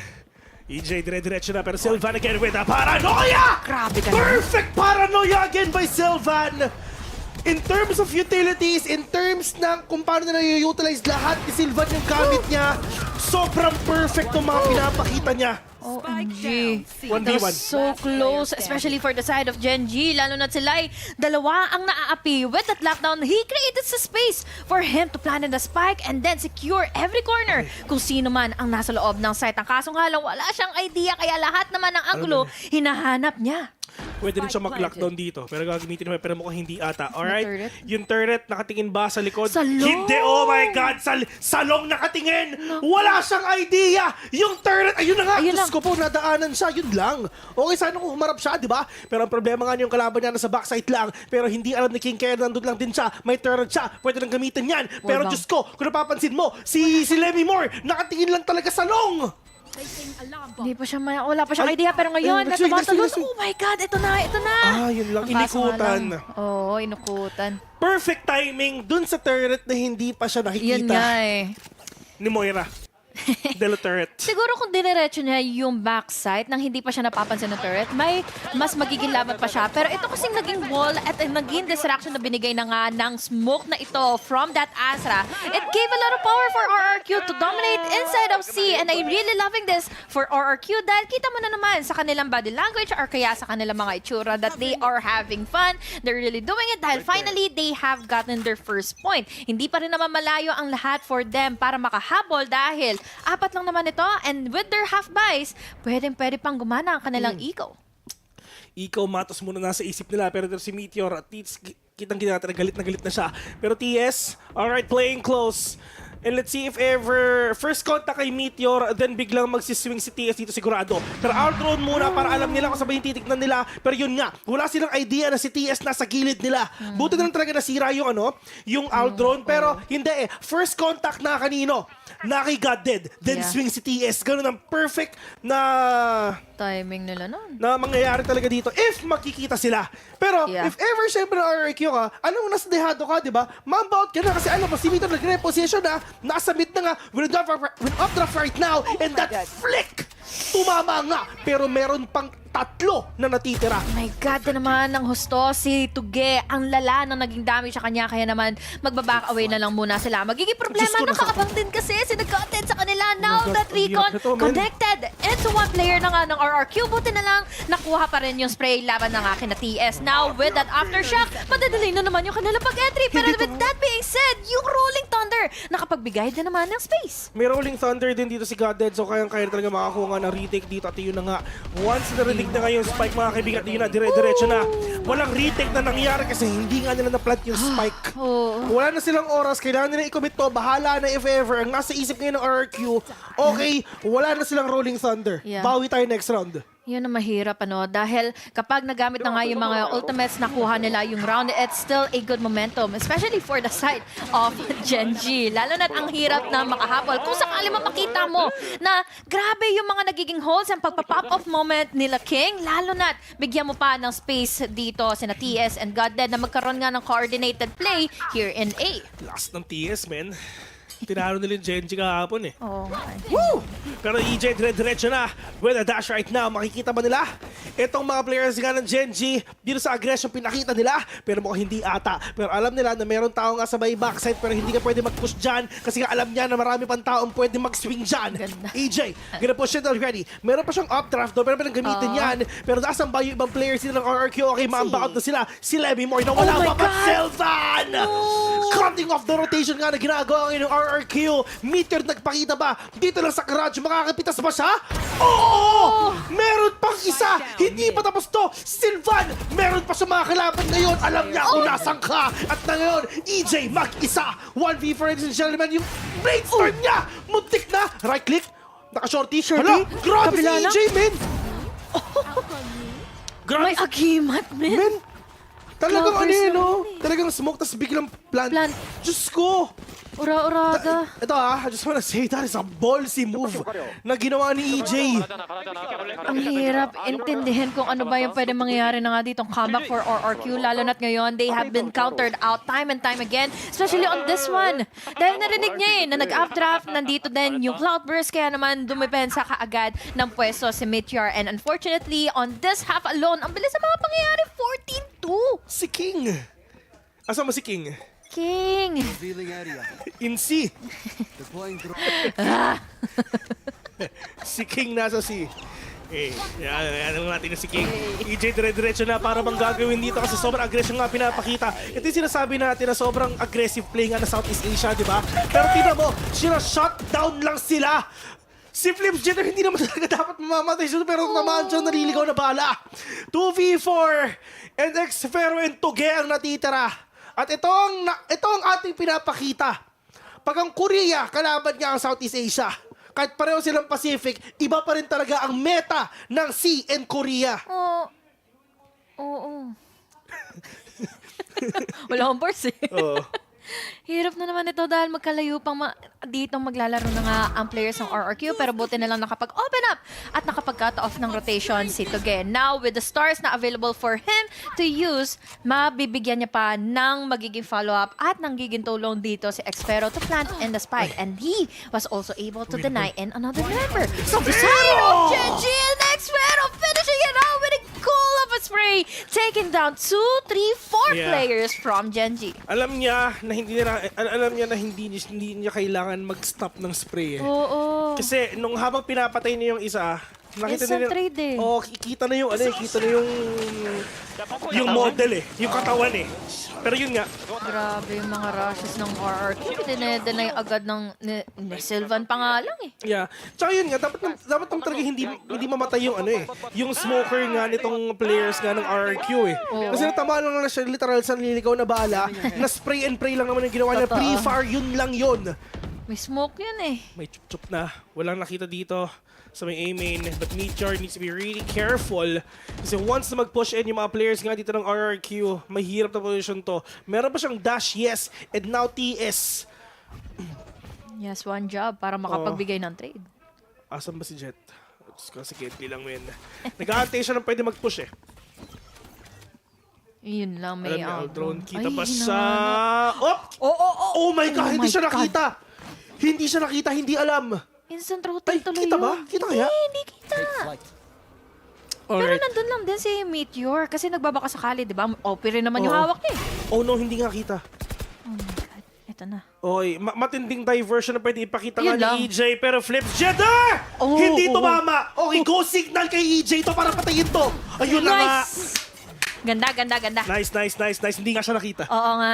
EJ dire-diretso na, pero Sylvan again with a paranoia! Grabe ka na. Perfect paranoia again by Sylvan! In terms of utilities, in terms ng kung paano na i-utilize lahat ni Sylvan yung gamit niya, sobrang perfect yung mga pinapakita niya. OMG. 1v1. So close, especially for the side of Gen.G. Lalo na sila ay dalawa ang naaapi. With that lockdown, he created sa space for him to plant in the spike and then secure every corner kung sino man ang nasa loob ng site. Ang kasong halang wala siyang idea kaya lahat naman ng angulo hinahanap niya. Pwede rin siya mag-lockdown dito. Pero gagamitin mo, pero mukhang hindi ata. turret? Alright? Yung turret, nakatingin ba sa likod? Salong! Hindi, oh my God! Salong nakatingin! Wala siyang idea! Yung turret, ayun na nga! Diyos ko po, nadaanan siya, yun lang. Okay, sana kung humarap siya, di ba? Pero ang problema nga yung kalaban niya nasa backside lang. Pero hindi alam ni King kaya nandun lang din siya. May turret siya, pwede nang gamitin yan. Pero Diyos ko, kung napapansin mo, si Lemmy Moore, nakatingin lang talaga salong! Hindi pa siya, wala pa siyang idea. Pero ngayon, next week. oh my God, ito na. Ah, yun lang, Ang kaso nga inikutan. lang. Oo, inukutan. Perfect timing dun sa turret na hindi pa siya nakikita. Yun nga eh. Ni Moira. Dela turret. Siguro kung diniretso niya yung backside nang hindi pa siya napapansin ng turret, may mas magiging laban pa siya. Pero ito kasing naging wall at naging distraction na binigay na nga ng smoke na ito from that Astra. It gave a lot of power for RRQ to dominate inside of C. And I'm really loving this for RRQ dahil kita mo na naman sa kanilang body language or kaya sa kanilang mga itsura that they are having fun. They're really doing it dahil finally they have gotten their first point. Hindi pa rin naman malayo ang lahat for them para makahabol dahil 4 lang naman ito, and with their half buys, pwede pang gumana ang kanilang ego. Ikaw, matos muna nasa isip nila. Pero si Meteor, at least kitang-kita natin na galit na siya. Pero TS, alright, playing close. And let's see if ever first contact kay Meteor, then biglang magsiswing si TS dito sigurado. Pero out-drone muna para alam nila kung sabay yung titignan nila. Pero yun nga, wala silang idea na si TS nasa gilid nila. Buti na lang talaga nasira yung yung out-drone. Pero hindi eh, first contact na kanino? Na kay Goddead, then swing si TS. Ganun ang perfect na Timing nila nun. na mangyayari talaga dito if makikita sila. Pero if ever syempre RRQ ka, alam mo nasa dehado ka, di ba? Mambaut ka na kasi alam mo, si Meteor nagre-position na, nasa mid na nga, with updraft right now, and that flick! Tumama nga, pero meron pang 3 na natitira. Oh my God, na naman ang husto si Tuge. Ang lala na naging damage sa kanya. Kaya naman, magbaback away na lang muna sila. Magiging problema, nakaabang din kasi sinag-content sa kanila. Now that Recon connected into one player na nga ng RRQ. Buti na lang, nakuha pa rin yung spray laban ng akin na TS. Now, with that aftershock, madadali na naman yung kanilang pag-entry. Pero with that being said, yung Rolling Thunder, nakapagbigay din naman ng space. May Rolling Thunder din dito si Goddead, so kayang-kaya talaga makakuha nga ng retake dito. At yun na nga, once narinig na ngayon spike mga kaibigan, yun na, dire-diretso na. Walang retake na nangyari kasi hindi nga nila na-plant yung spike. Wala na silang oras, kailangan nila i-commit to. Bahala na if ever. Ang nasa isip ngayon ng RRQ, okay, wala na silang Rolling Thunder. Bawi tayo next round. Yun ang mahirap, dahil kapag nagamit na nga yung mga ultimates, nakuha nila yung round, it's still a good momentum, especially for the side of Gen.G. Lalo na't ang hirap na makahabol. Kung sakali makita mo na grabe yung mga nagiging holes, ang pagpa-pop off moment nila King, lalo na't bigyan mo pa ng space dito sina TS and Goddead na magkaroon nga ng coordinated play here in A. Last ng TS, man. Tinalo nila yung Gen.G kahapon eh. Oh, Woo! Pero EJ, dire-diretso na. With a dash right now, makikita ba nila? Itong mga players nga ng Gen.G, dito sa aggression pinakita nila, pero mukhang hindi ata. Pero alam nila na meron tao nga sa may backside, pero hindi ka pwede mag-push dyan kasi nga alam niya na marami pang taong pwede mag-swing dyan. EJ, gonna push it already. Meron pa siyang updraft doon, pero pinag-gamitin yan. Pero nasan ba yung ibang players nila ng RRQ? Okay, ma-unbound na sila. Si Lemmy Moore na wala pa pa Sylvan! Cutting off the rotation nga na ginagawa ngayon ng RRQ. Meteor nagpakita ba? Dito lang sa garage, makakapitas ba siya? Oo! Meron pang isa! Hindi pa tapos to! Sylvan! Meron pa siya mga kalaban ngayon! Alam niya kung nasan ka! At na ngayon, EJ mag-isa! 1v4 ladies and gentlemen, yung brainstorm niya! Muntik na! Right click, naka-shorty. Hala! Grabe si EJ, men! May agimat, men. Talagang ano yun, no? Talagang smoke, tas biglang plant. Diyos ko! Ura-uraga. Ito I just wanna say that is a ballsy move na ginawa ni EJ. Ang hirap intindihin kung ano ba yung pwede mangyayari na nga ditong comeback for RRQ. Lalo na't ngayon, they have been countered out time and time again. Especially on this one. Dahil narinig niya na nag-updraft, nandito din yung Cloudburst. Kaya naman dumipensa kaagad ng pwesto si Meteor. And unfortunately, on this half alone, ang bilis sa mga pangyayari, 14-2. Si King. Asa mo si King? King. In C. Si King nasa C. Yan natin na si King. EJ dire-diretso na para bang gagawin dito kasi sobrang agresyon nga pinapakita. Ito yung sinasabi natin na sobrang aggressive play nga na Southeast Asia, di ba? Pero tina mo, shutdown lang sila Si Flips Jeter hindi naman talaga dapat mamamatay siya, pero tamaan siya, naliligaw na bala. 2v4 and Xfero and Tuge ang natitira. At ito ang ating pinapakita. Pag ang Korea, kalaban niya ang Southeast Asia. Kahit pareho silang Pacific, iba pa rin talaga ang meta ng C and Korea. Oo. Wala akong bars eh. Oo. Hirap na naman ito dahil magkalayo pang dito maglalaro na nga ang players ng RRQ, pero buti na lang nakapag-open up at nakapag-cut off ng rotation si Tuge. Now, with the stars na available for him to use, mabibigyan niya pa ng magiging follow-up at ng giging tulong dito si Xfero to plant in the spike. And he was also able to deny in another member. So, the side of Gen.G and Xfero finishing it out with a goal of a spray, taking down 2, 3, 4 players from Gen.G. Alam niya na hindi niya kailangan mag-stop ng spray eh. Oo. Kasi nung habang pinapatay niya yung isa, nakita Instant niya trade eh. Oh, kita na yung yung model eh, yung katawan eh. Pero yun nga, Grabe yung mga rushes ng RRQ. Dinedeny agad ng Sylvan pa nga lang eh. yeah. Tsaka yun nga, dapat talaga hindi mamatay yung yung smoker nga nitong players nga ng RRQ eh. Kasi natama lang na siya literal sa nililigaw na bala, na spray and pray lang naman yung ginawa niya. Totoo. Pre-fire, yun lang yun. May smoke yun eh. May chup-chup na. Walang nakita dito sa may A-main. But Meteor needs to be really careful. Kasi once na mag-push in yung mga players nga dito ng RRQ, mahirap na position to. Meron pa siyang dash, yes. And now TS. Yes, one job para makapagbigay ng trade. Asan ba si Jet? Kasi Gately lang men. Nag-aantay siya ng pwede mag-push eh. Yun lang may Alam niya, drone. Kita Ay, ba siya? hinahanap. Oh my God! Hindi my siya God. nakita! Hindi siya nakita, hindi alam. Instant rotate tuloy kita ba? yun. Kita kaya? Hindi kita. Pero Alright. nandun lang din si Meteor kasi nagbabaka sakali, di ba? OP rin naman yung Oo. hawak niya eh. Oh no, hindi nga kita. Oh my God. Ito na. Oy, matinding diversion na pwede ipakita nga Yun lang. ni EJ, pero Flips Jeter! Hindi tumama! Okay, go signal kay EJ to para patayin to! Ayun na nga! Ganda, ganda, ganda. Nice. Hindi nga siya nakita. Oo nga.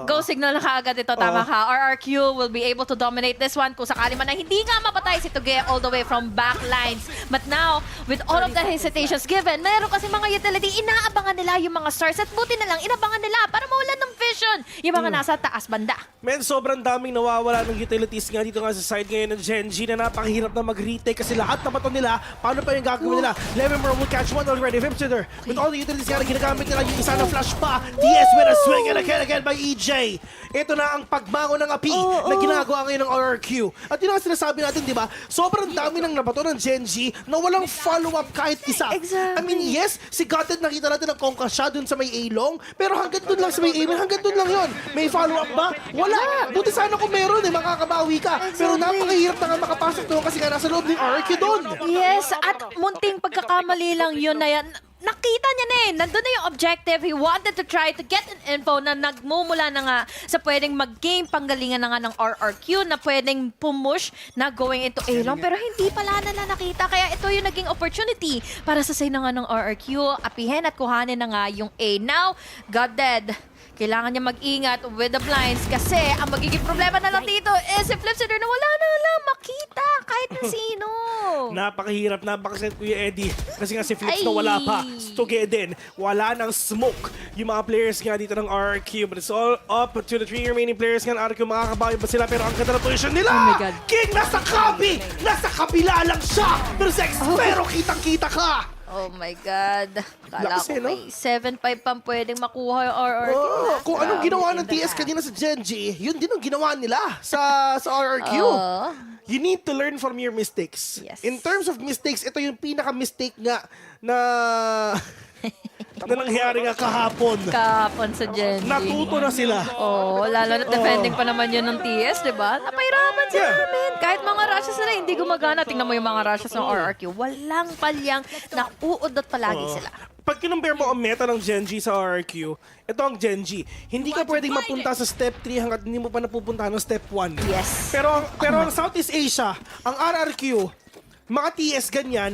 Go signal na kaagad ito. Tama ka. RRQ will be able to dominate this one kung sakali man na hindi nga mapatay si Tuge all the way from back lines. But now, with all of the hesitations given, meron kasi mga utility, inaabangan nila yung mga stars at buti na lang, inabangan nila para mawalan ng vision yung mga nasa taas banda. Men, sobrang daming nawawala ng utilities nga dito nga sa side ngayon ng Gen.G na napakahirap na mag-retake kasi lahat na bato nila, paano pa yung gagawin nila? Lemon will catch one already. Vimsider, with all the utilities nga na ginagamit nila, yung isa na flash pa. TS with a swing and again by EJ. Ito na ang pagbango ng api na ginagawa ngayon ng RRQ. At yun ang sinasabi natin, di ba? Sobrang dami ng nabato ng Gen.G na walang follow-up kahit isa. Exactly. I mean, yes, si Gutted nakita natin ang Kongka siya dun sa may A-long, pero hanggang dun lang sa may A-main, hanggang dun lang yun. May follow-up ba? Wala. Buti sana kung meron makakabawi ka. Pero napakahirap na nga makapasok doon kasi nga nasa loob ng RRQ doon. Yes, at munting pagkakamali lang yun na yan. Nakita niya na eh. Nandun na yung objective. He wanted to try to get an info na nagmumula na nga sa pwedeng mag-game panggalingan na nga ng RRQ na pwedeng pumush na going into A-long. Pero hindi pala nila nakita. Kaya ito yung naging opportunity para sa say na nga ng RRQ. Apihin at kuhanin na nga yung A. Now, God dead. Kailangan niya mag-ingat with the blinds kasi ang magiging problema na lang dito is si Flipsider na wala na lang makita kahit na sino. Napakahirap, napakasakit Kuya Eddie. Kasi nga si Flips na wala pa. Stuge din. Wala nang smoke. Yung mga players nga dito ng RRQ. But it's all up to the 3 remaining players nga ng RRQ. Makakabawi ba sila? Pero ang ganda na position nila! Oh my God. King nasa kabi! Nasa kabila lang siya! Pero sa Xfero, kitang-kita ka! Oh my God. Kala Lakas ko eh, no? may 7-5 pang pwedeng makuha yung RRQ. Kung anong ginawa ng TS kanina sa Gen.G, yun din ang ginawa nila sa RRQ. You need to learn from your mistakes. Yes. In terms of mistakes, ito yung pinaka-mistake nga na nangyari nga kahapon. Kahapon sa Gen.G. Natuto na sila. Oo, lalo na defending pa naman yun ng TS, di ba? Napahirapan sila namin. Kahit mga rushes nila, hindi gumagana. Tingnan mo yung mga rushes ng RRQ. Walang palyang, nauudot palagi sila. Pag kinumpare mo ang meta ng Gen.G sa RRQ, ito ang Gen.G. Hindi ka pwedeng mapunta sa step 3 hanggat hindi mo pa napupuntahan ng step 1. Yes. Pero ang Southeast Asia, ang RRQ, mga TS ganyan,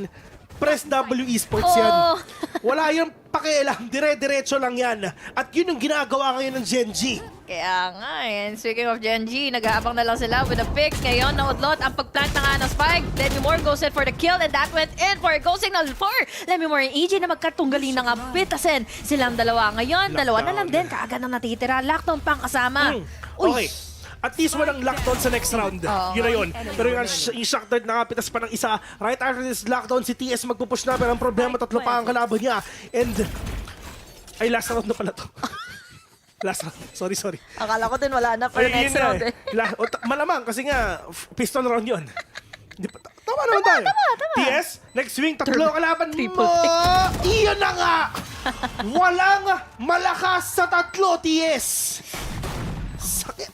Press W Esports yan. Oo. Wala yung pakialam, dire-diretso lang yan. At yun yung ginagawa ngayon ng Gen.G. Kaya nga, and speaking of Gen.G, nag-aabang na lang sila with the picks. Ngayon, naudlot ang pagplant na nga ng spike. Lemmy Moore goes in for the kill, and that went in for a goal signal for Lemmy Moore and EJ na magkatunggali na nga pitasin. Silang dalawa ngayon, dalawa na lang din. Kaagad na natitira. Lockdown pang kasama. Okay. At least walang lockdown sa next round. Yun na yun. Pero yung shock dart nakapitas pa ng isa. Right after this lockdown, si TS magpupush na. Pero ang problema, tatlo pa ang kalaban niya. And, ay, last round na pala to. Last round. Sorry. Akala ko din wala na for next round eh. Malamang, kasi nga, pistol round yun. Tama naman tayo. Tama. TS, next swing, tatlo kalaban mo. Iyon na nga. Walang malakas sa tatlo, TS. Sakit.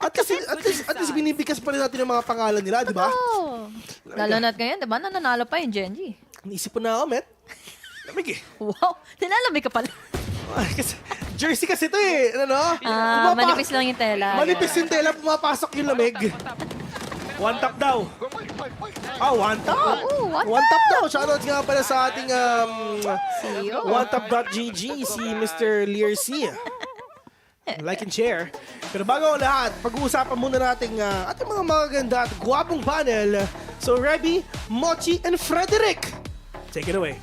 At least binibigkas pa rin natin yung mga pangalan nila, di ba? Oh. Lalo na't ngayon, di ba? Nananalo pa yung Gen.G. Naisip po na ako, Met. Lamig eh. Wow, nilalamig ka pala. Ay, kasi, jersey kasi ito eh. Ano? Manipis lang yung tela. Manipis yung tela, pumapasok yung lamig. One tap daw. One tap. One tap daw. Shoutout nga pala sa ating onetap.gg, si Mr. Learcy. Like and share. Pero bago ang lahat, pag-uusapan muna natin ating mga magaganda at gwapong panel. So, Rebby, Mochi, and Frederick. Take it away.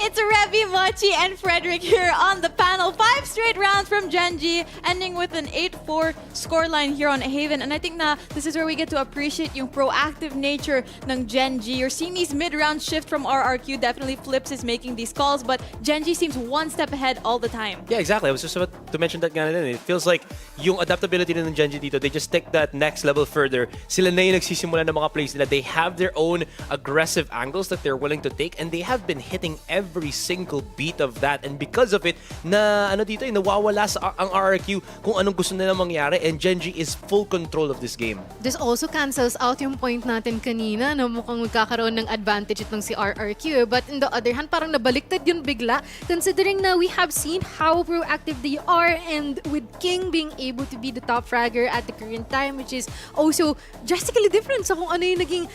It's Revy, Mochi, and Frederick here on the panel. 5 straight rounds from Gen.G, ending with an 8-4 scoreline here on Haven. And I think na this is where we get to appreciate yung proactive nature ng Gen.G. You're seeing these mid-round shift from RRQ. Definitely Flips is making these calls, but Gen.G seems one step ahead all the time. Yeah, exactly. I was just about to mention that nga din. It feels like yung adaptability ng Gen.G dito, they just take that next level further. Sila na yung nagsisimula ng mga plays nila. They have their own aggressive angles that they're willing to take, and they have been hitting every single beat of that, and because of it na dito nawawala sa ang RRQ kung anong gusto nila mangyari, and Gen.G is full control of this game. This also cancels out yung point natin kanina na mukhang magkakaroon ng advantage itong si RRQ. But on the other hand, parang nabaliktad yun bigla considering na we have seen how proactive they are, and with King being able to be the top fragger at the current time, which is also drastically different sa kung ano yung naging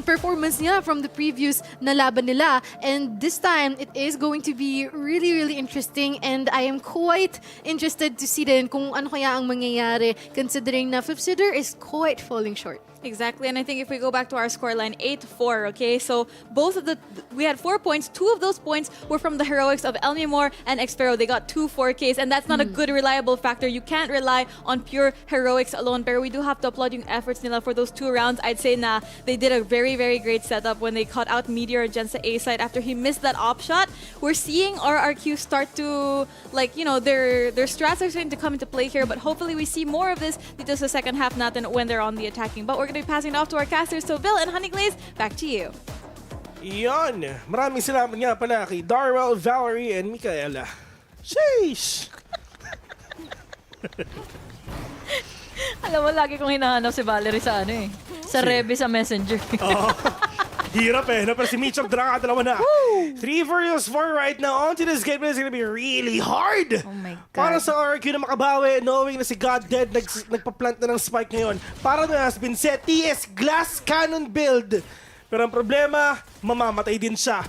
performance niya from the previous na laban nila. And this time, it is going to be really, really interesting, and I am quite interested to see din kung ano kaya ang mangyayari considering na Fifth Seeder is quite falling short. Exactly, and I think if we go back to our scoreline, 8-4, okay? So we had 4 points. 2 of those points were from the heroics of Elmimore and Xpero. They got 2 4Ks, and that's not a good reliable factor. You can't rely on pure heroics alone, pero we do have to applaud yung efforts nila for those 2 rounds. I'd say na they did a very, very great setup when they caught out Meteor against the A side after he missed that op shot. We're seeing RRQ start to, like, you know, their strats are starting to come into play here, but hopefully we see more of this dito sa second half natin when they're on the attacking. But we're going to be passing it off to our casters. So Bill and Honeyglaze, back to you. Yon. Maraming salamat nga pala kay Darwell, Valerie, and Micaela. Sheesh! Alam mo, lagi kong hinahanap si Valerie sa sa Rebe sa Messenger. Hirap eh. Pero si Mitchell Draka, dalawa na. 3 versus 4 right now. On to this game, it's gonna be really hard. Oh my God. Para sa RQ na makabawi, knowing na si God Dead nagpa-plant na ng spike ngayon. Para na has been set. TS Glass Cannon build. Pero ang problema, mamamatay din siya.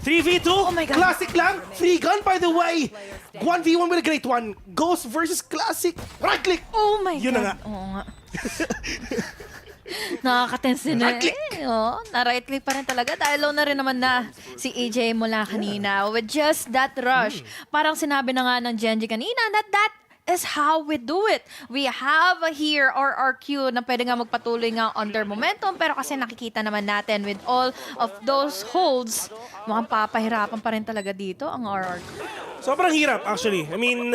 3v2, Classic lang. Free gun, by the way. 1v1 with a great one. Ghost versus Classic. Right click. Oh my Yun God. na nga. Oo nga. Nakaka-tense din na-right click pa rin talaga dahil low na rin naman na si AJ mula kanina with just that rush. Parang sinabi na nga ng Gen.G kanina that is how we do it. We have here RRQ na pwede nga magpatuloy nga on their momentum, pero kasi nakikita naman natin with all of those holds, mukhang papahirapan pa rin talaga dito ang RRQ. Sobrang hirap, actually. I mean,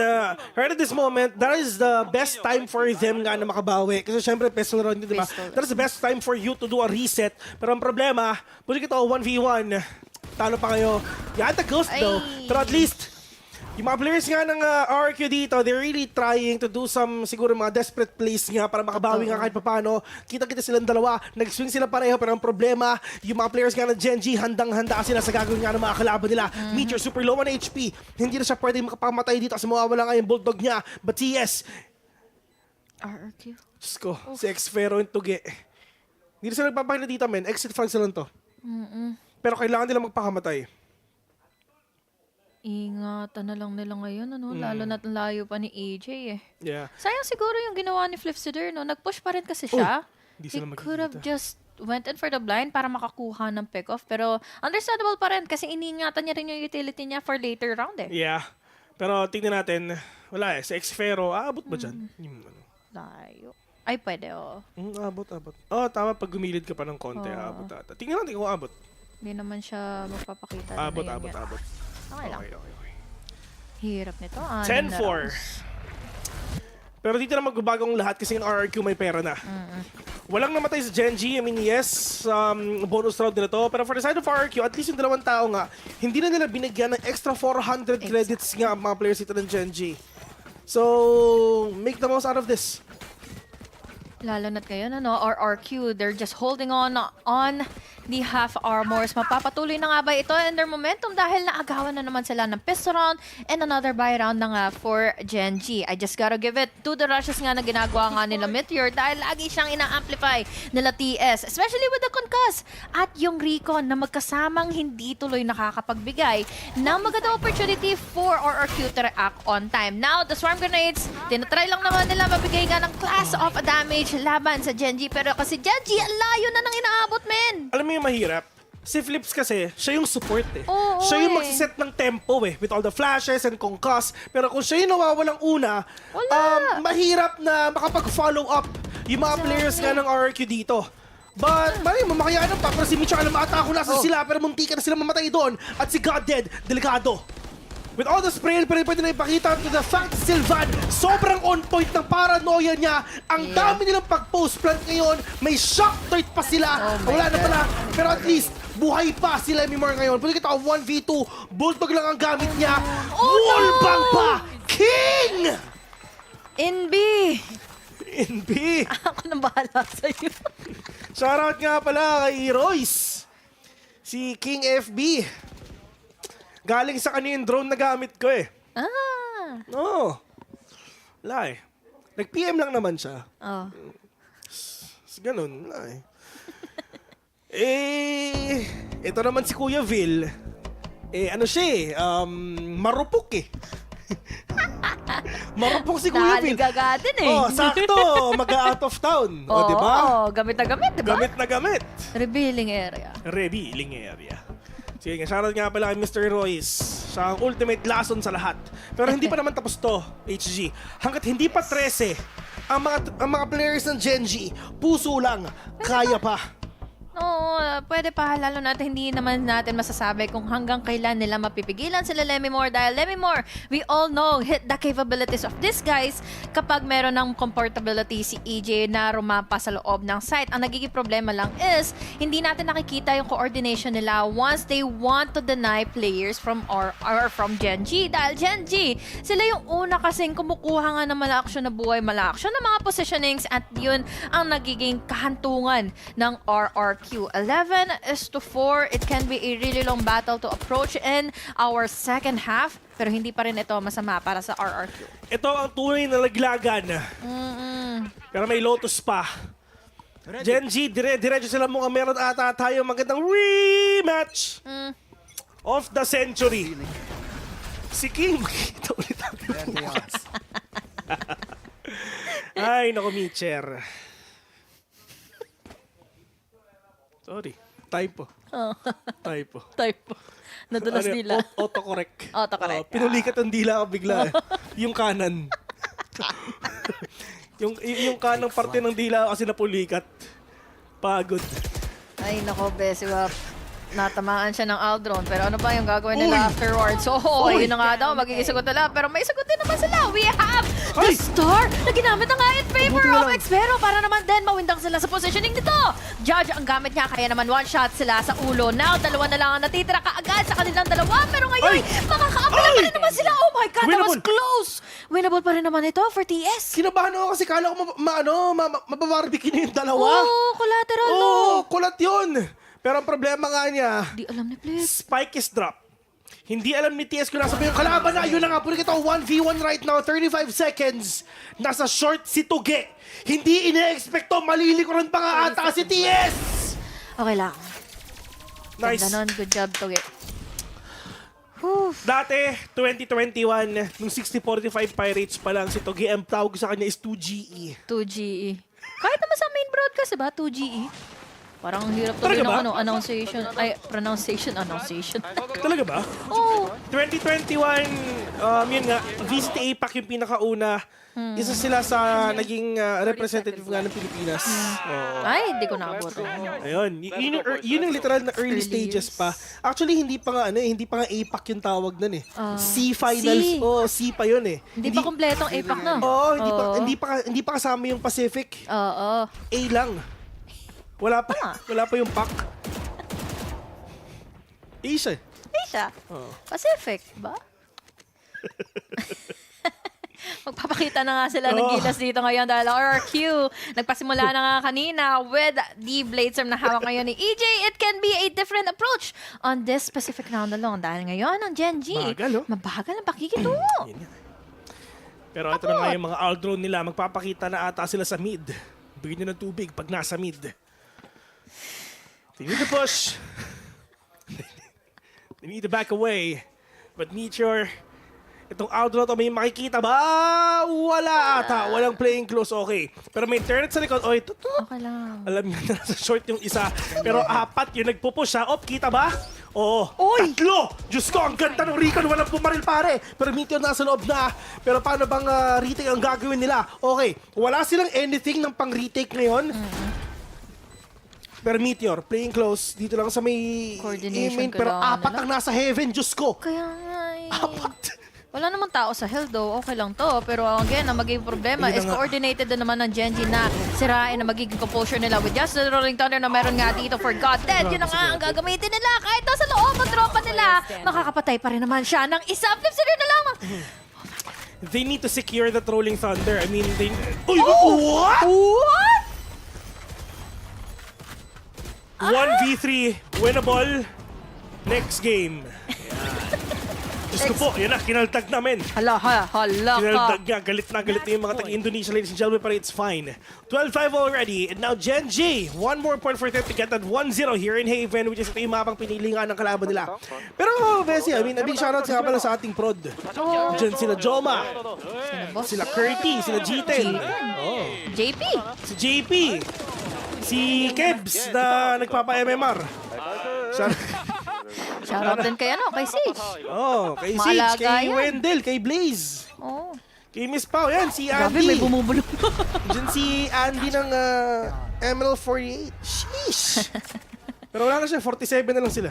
right at this moment, that is the best time for them nga na makabawi. Kasi syempre, pistol round yun, di ba? That is the best time for you to do a reset. Pero ang problema, buti ito, 1v1. Talo pa kayo. Yan, the ghost though. Pero at least, yung mga players nga ng RQ dito, they're really trying to do some, siguro mga desperate plays nga para makabawi nga kahit papano. Kita-kita silang dalawa, nag-swing sila pareho, pero ang problema, yung mga players nga ng Gen.G, handang-handa sila sa gagawin nga ng mga kalaban nila. Meteor, super low on HP. Hindi na siya pwede makapamatay dito kasi mawawala nga yung bulldog niya. But TS, RRQ? Diyos ko, si Xfero yung tugi. Hindi na sila nagpapakita dito, men. Exit flag sila to. Pero kailangan nila magpakamatay. Ingatan na lang nila ngayon, ano? Lalo na't ang layo pa ni AJ eh. Yeah. Sayang siguro yung ginawa ni Flipsider, no? Nag-push pa rin kasi siya. Hindi He sila could have magkikita. just went in for the blind para makakuha ng pick-off. Pero understandable pa rin kasi iniingatan niya rin yung utility niya for later round eh. Yeah. Pero tingnan natin, wala eh. Sa Xfero, aabot ba dyan? Yung ano. Layo. Ay, pwede oh. Abot. Oh, tama. Pag gumilid ka pa ng konti, aabot ata. Tingnan natin kung aabot. Hindi naman siya magpapakita. Abot. Okay lang. Okay. Hirap nito. 10-4. Pero dito na magbabagong lahat kasi yung RRQ may pera na. Walang namatay sa Gen.G. I mean, yes, bonus round nila to. Pero for the side of RRQ, at least yung dalawang tao nga, hindi na nila binigyan ng extra 400 credits nga ang mga players dito ng Gen.G. So, make the most out of this. Lalo na't ngayon, ano, RRQ, they're just holding on the half armors. Mapapatuloy na nga ba ito in their momentum dahil naagawan na naman sila ng pistol round and another buy round na nga for Gen.G. I just gotta give it to the rushes nga na ginagawa nga nila Meteor dahil lagi siyang ina-amplify nila TS, especially with the concuss at yung Recon na magkasamang hindi tuloy nakakapagbigay ng magandang opportunity for RRQ to react on time. Now, the swarm grenades, tinatry lang naman nila mabigay nga ng class of damage laban sa Gen.G. Pero kasi Gen.G, ang layo na nang inaabot, men! Alam mo yung mahirap? Si Flips kasi, siya yung support eh. Oo, siya yung eh. magsiset ng tempo eh, with all the flashes and concuss. Pero kung siya yung nawawalang una, mahirap na makapag-follow up yung mga players nga ng RRQ dito. But, mali mo, makayanan pa. Pero si Micho, alam, atako nasa sila, pero munti ka na sila mamatay doon. At si God Dead, delikado. With all the spray, pero pwede na ipakita to the fact Sylvan, sobrang on point ng paranoia niya. Ang dami nilang pag-post plant ngayon. May shock threat pa sila. Wala na pala. Pero at least, buhay pa si Lemimore ngayon. Pwede kita 1v2. Bulldog lang ang gamit niya. Wallbang pa! King! NB! NB! Ako nang bahala sa'yo. Shoutout nga pala kay Royce. Si King FB. Galing sa kanya yung drone na gamit ko eh. Oo. Wala eh. Nag-PM lang naman siya. Ganun. Wala eh. Ito naman si Kuya Vil. Ano siya eh. Marupok eh. Marupok si Kuya Vil. Naligagadin eh. Sakto. Mag-out of town. Diba? Gamit na gamit, diba? Gamit na gamit. Revealing area. Revealing area. Sige nga, shoutout nga pala kay Mr. Royce. Siya ang ultimate lason sa lahat. Pero hindi pa naman tapos to, HG. Hanggat hindi pa 13, ang mga players ng Gen.G, puso lang, kaya pa. Oo, pwede pa. Lalo natin hindi naman natin masasabi kung hanggang kailan nila mapipigilan sila Lemimore dahil Lemimore, we all know, hit the capabilities of these guys kapag meron ng comfortability si EJ na rumapa sa loob ng site. Ang nagiging problema lang is, hindi natin nakikita yung coordination nila once they want to deny players from or from Gen.G. Dahil Gen.G, sila yung una kasing kumukuha nga ng mala-action na buhay, mala-action na mga positionings at yun ang nagiging kahantungan ng RRQ. 11-4. It can be a really long battle to approach in our second half. Pero hindi pa rin ito masama para sa RRQ. Ito ang tunay na laglagan. Pero may Lotus pa. Gen.G, diretso sila mga meron ata tayo magandang rematch of the century. Si King, makikita ulit ang bukas. Ay, naku, Mitcher. Sorry. Typo. Typo. Nadulas dila. Autocorrect. Autocorrect. Pinulikat ang dila ko bigla. Yung kanan. yung kanang parte ng dila kasi napulikat. Pagod. Ay, nako, Besiwap. Natamaan siya ng Aldron. Pero ano ba yung gagawin nila afterwards? So, yun na nga daw. Magiging sagot nila. Pero may sagot din naman sila. We have the star na ginamit na nga in favor of Xpero para naman din mawindang sila sa positioning nito. Judge ang gamit niya. Kaya naman one shot sila sa ulo. Now, dalawa na lang ang natitira kaagad sa kanilang dalawa. Pero ngayon, makaka-apply pa rin naman sila. Oh my God, that was close. Winnable pa rin naman ito for TS. Kinabahan ako kasi kala ko mababarbecue na yung dalawa. Collateral. Kulat yun. Pero ang problema nga niya, di alam ni Blitz. Spike is drop. Hindi alam ni TS kung nasa ba yung kalaban na. Yun na nga, puro kita 1v1 right now, 35 seconds. Nasa short si Tuge. Hindi ina-expecto, malilikuran pa nga ata si TS. Okay lang. Nice. Ganda nun. Good job, Toge. Dati, 2021, nung 60-45 Pirates pa lang, si Togi, ang tawag sa kanya is 2GE. 2GE. Kahit naman sa main broadcast, diba? 2GE. Parang ang hirap tuloy Talaga ng ba? pronunciation. Talaga ba? Oo. 2021, yun nga, Visit APAC yung pinakauna. Isa sila sa naging representative nga ng Pilipinas. Oo. Ay, hindi ko nakaboto. Ayun, yun yung literal na early stages pa. Actually, hindi pa nga APAC yung tawag nun eh. C finals. C pa yun eh. Hindi pa kumpletong APAC na. Oo, hindi pa kasama yung Pacific. Oo. A lang. Wala pa yung PAC. Asia. Asia. Pacific, ba? Magpapakita na nga sila ng gilas dito ngayon dahil RRQ nagpasimula na nga kanina with the bladestorm na hawak ngayon ni EJ. It can be a different approach on this specific round alone dahil ngayon ang Gen.G mabagal ang pakikitungo. Pero ito na nga yung mga Aldrone nila. Magpapakita na ata sila sa mid. Bigyan nyo ng tubig pag nasa mid. They need to push. They need to back away. But Meteor, itong Aldro to, may makikita ba? Wala ata. Walang playing close. Okay. Pero may turret sa likod. Oy, Okay lang. alam niyo na sa short yung isa. Pero apat yung nagpupush ha. Op, kita ba? Oo. Oy! Tatlo! Diyos ko, ang ganda ng recon. Walang pumaril pare. Pero Meteor nasa loob na. Pero paano bang retake ang gagawin nila? Okay. Wala silang anything ng pang retake ngayon. Pero Meteor, playing close. Dito lang sa may Coordination Pero kailangan apat nila. ang nasa heaven. Diyos ko. Kaya nga eh. Apat. Wala namang tao sa hell though. Okay lang to. Pero again, ang magiging problema Ayun is na nga. coordinated na naman ng Gen.G na sirain ang magiging composure nila with just the Rolling Thunder na meron nga dito for God Dead. Yun na nga ang gagamitin nila. Kahit nasa loob ang tropa nila, makakapatay pa rin naman siya ng isa. Flip sila na lang. They need to secure that Rolling Thunder. I mean, they... Uy, what? What? 1v3, winnable. Next game. Diyos ko po, yan na, kinaltag namin. Hala ka. Kinaltag niya, galit na yung mga taga-Indonesia, ladies and gentlemen, but it's fine. 12-5 already, and now Gen.G, one more point for them to get that 1-0 here in Haven, which is ito yung mapang pinili nga ng kalaban nila. Pero, Bessie, I mean, a big shoutout nga pala sa ating prod. Diyan sila Joma, sila Curty, sila G10, JP. si JP, si Kebs na nagpapa-MMR. Shoutout din kay kay Sage. Kay Sage, Maalaga kay yan. Wendell, kay Blaze. Oh. Kay Miss Pao, yan, si Grabe, Andy. may bumubulong. Diyan si Andy ng ML48. Sheesh! Pero wala na siya, 47 na lang sila.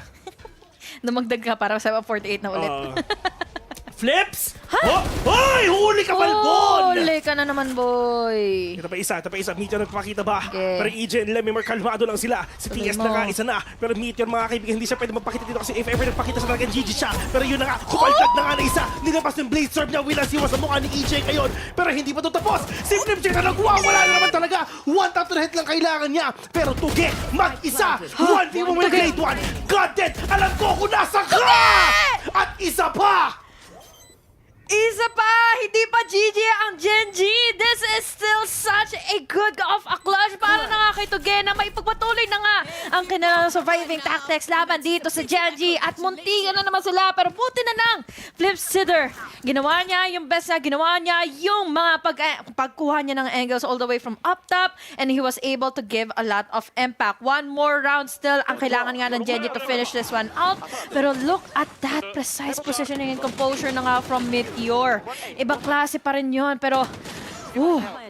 Dumagdag ka para sa 48 na ulit. Flips! Ha? Hoy! Huli ka, Balbon! Huli ka na naman, boy. Ito pa isa. Meteor nagpakita ba? Okay. Pero EJ and Lemimar, kalmado lang sila. Si TS na nga, isa na. Pero Meteor, mga kaibigan, hindi siya pwede magpakita dito kasi if ever nagpakita sa talagang GG siya. Pero yun na nga, kumaltag na nga na isa. Nilabas yung Blade Storm niya, winasiwa sa mukha ni EJ ngayon. Pero hindi pa ito tapos. Si Flipcheck na nagwa, wala na naman talaga. One tap to the head lang kailangan niya. Pero Tuge, mag-isa. 1v1 with Grade 1. God dead, alam ko kung nasa ka! At isa pa! Isa pa! Hindi pa GG ang Gen.G! This is still such a good of a clutch para na nga kay Tuge na may pagpatuloy na nga ang kanilang surviving tactics laban dito sa Gen.G at muntikan na naman sila pero buti na lang Flip Sitter. Ginawa niya yung best na ginawa niya yung mga pagkuha niya ng angles all the way from up top and he was able to give a lot of impact. One more round still ang kailangan nga ng Gen.G to finish this one out pero look at that precise positioning and composure na nga from Meteor. Ibang klase pa rin yun, pero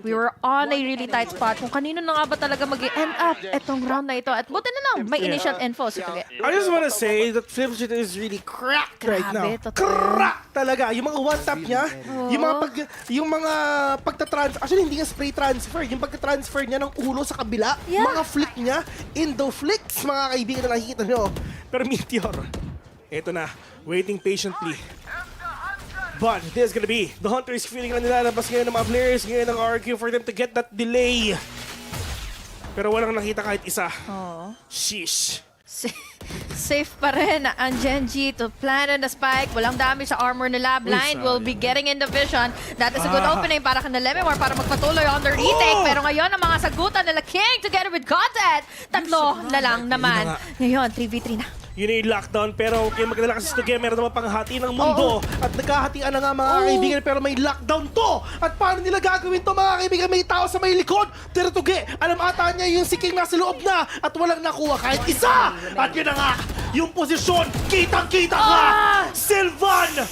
we were on a really tight spot. Kung kanino na nga ba talaga mag-end up etong round na ito. At buti na lang, may initial info si Tuge. I just wanna say that Flipchit is really cracked right now. Crack talaga. Yung mga one-tap niya, yung mga actually hindi nga spray transfer, yung pagka-transfer niya ng ulo sa kabila, mga flick niya, Indo flicks, mga kaibigan na nakikita nyo. Pero Meteor, eto na, waiting patiently. But this is gonna be the Hunters feeling na nilalabas ngayon ng mga players, ngayon ng RQ for them to get that delay. Pero walang nakita kahit isa. Sheesh. Safe pa rin ang Gen.G to plant in the spike. Walang damage sa armor nila. Blind will be getting in the vision. That is a good opening para kay Lemimar para magpatuloy on the retake. Pero ngayon, ang mga sagutan nila King together with Goddard. Tatlo na lang naman. Ngayon, 3v3 na. Yun yung lockdown, pero kaya magdala kasi ito game, meron naman panghati ng mundo. At nagkahatian na nga mga kaibigan, pero may lockdown to. At paano nila gagawin to mga kaibigan? May tao sa may likod. Tirutugi, alam ata niya yung si King nasa loob na at walang nakuha kahit isa. At yun na nga, yung posisyon, kitang-kita ka. Sylvan,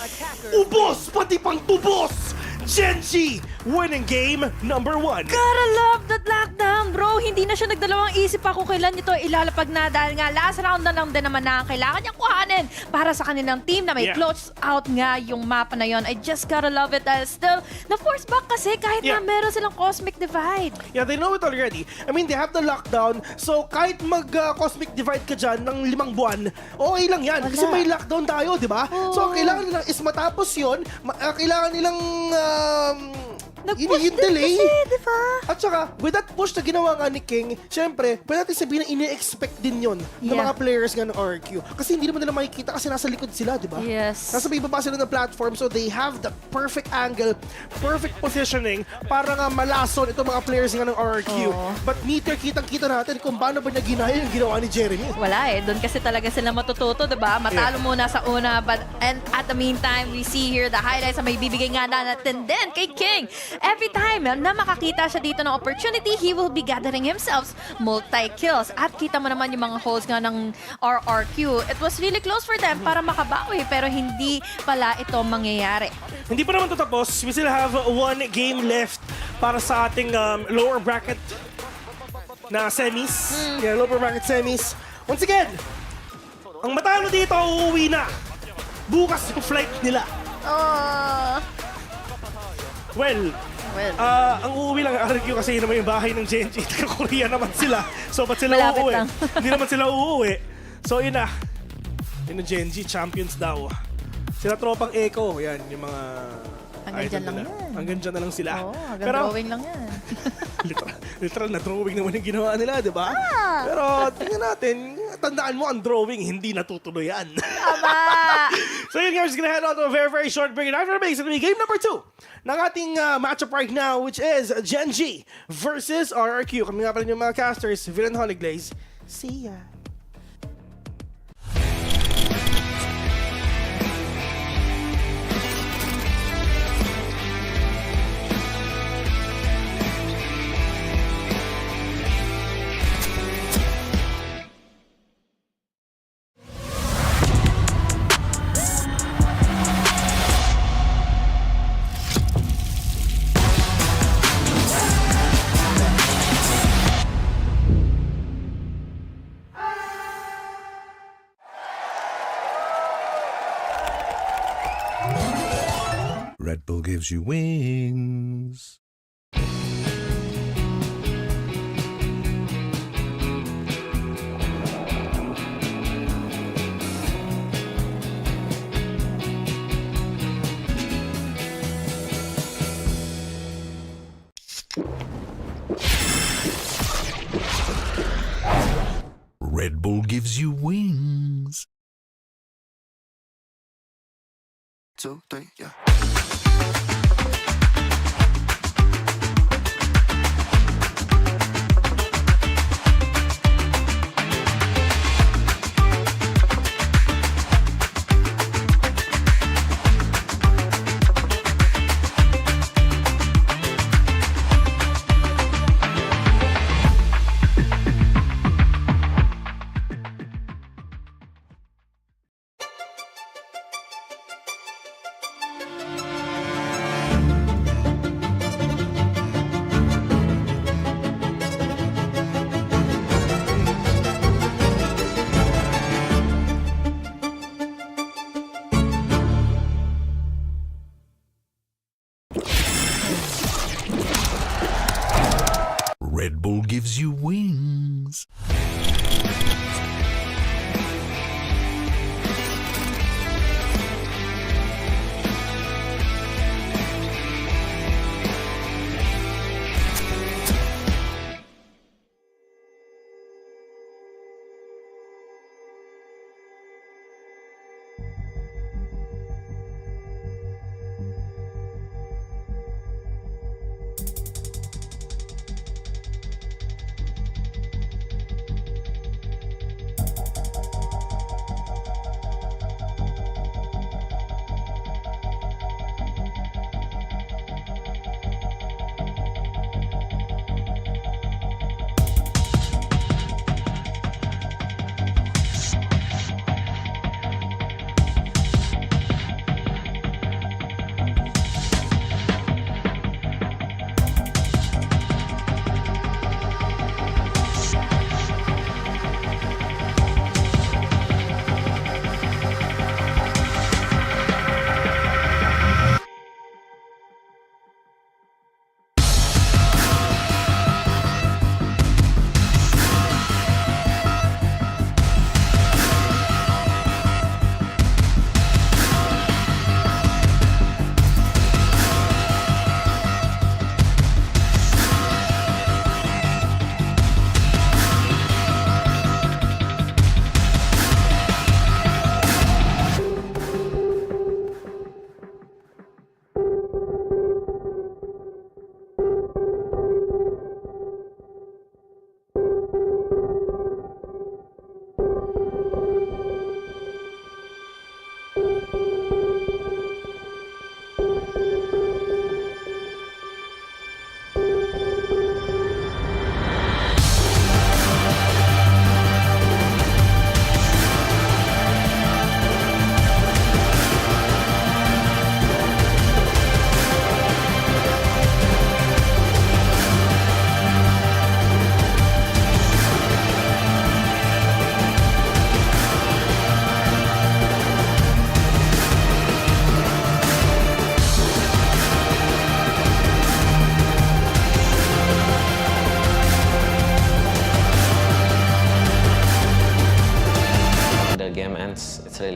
ubos, pati pang tubos. Gen.G, winning game number 1. Gotta love that lockdown, bro. Hindi na siya nagdalawang isip pa kung kailan ito ilalapag na dahil nga last round na lang din naman na ang kailangan niyang kuhanin para sa kanilang team na may close out nga yung mapa na yon. I just gotta love it dahil still na-force back kasi kahit na meron silang cosmic divide. Yeah, they know it already. I mean, they have the lockdown. So, kahit mag-cosmic divide ka dyan ng 5 buwan, okay lang yan. Kasi may lockdown tayo, di ba? So, ang kailangan nilang is matapos yun. Kailangan nilang Nag-push yung delay. din kasi, di ba? At saka, with that push na ginawa nga ni King, syempre, pwede natin sabihin na ini-expect din yun ng mga players nga ng RQ. Kasi hindi naman nila makikita kasi nasa likod sila, di ba? Yes. Nasa may baba sila ng platform, so they have the perfect angle, perfect positioning para nga malason itong mga players nga ng RQ. But Meteor, kitang-kita natin kung paano ba niya ginaya yung ginawa ni Jeremy. Wala eh. Doon kasi talaga sila matututo, diba? Matalo muna sa una. And at the meantime, we see here the highlights na may bibigay nga natin din kay King. Every time na makakita siya dito ng opportunity, he will be gathering himself multi-kills. At kita mo naman yung mga holes nga ng RRQ. It was really close for them para makabawi, pero hindi pala ito mangyayari. Hindi pa naman ito tapos. We still have 1 game left para sa ating lower bracket na semis. Yeah, lower bracket semis. Once again, ang matalo dito uuwi na. Bukas yung flight nila. Well, ang uuwi lang ang RQ kasi yun naman yung bahay ng Gen.G. Taga-Korea naman sila. So, ba't sila Malapit uuwi? lang. Hindi naman sila uuwi. So, yun na. Yun ang Gen.G. Champions daw. Sila tropang Echo. Yan, yung mga Hanggang idol dyan lang nila. yan. Hanggang dyan na lang sila. Oo, hanggang drawing lang yan. literal na drawing naman yung ginawa nila, di ba? Pero tingnan natin, tandaan mo, ang drawing, hindi natutuloyan. Tama! So yun guys, gonna head out to a very, very short break. And after the break, it's gonna be game number 2 ng ating matchup right now, which is Gen.G versus RRQ. Kami nga pala yung mga casters, Villain Honiglaze. See ya! Red Bull gives you wings. Red Bull gives you wings. 2, 3, yeah. Red Bull gives you wings.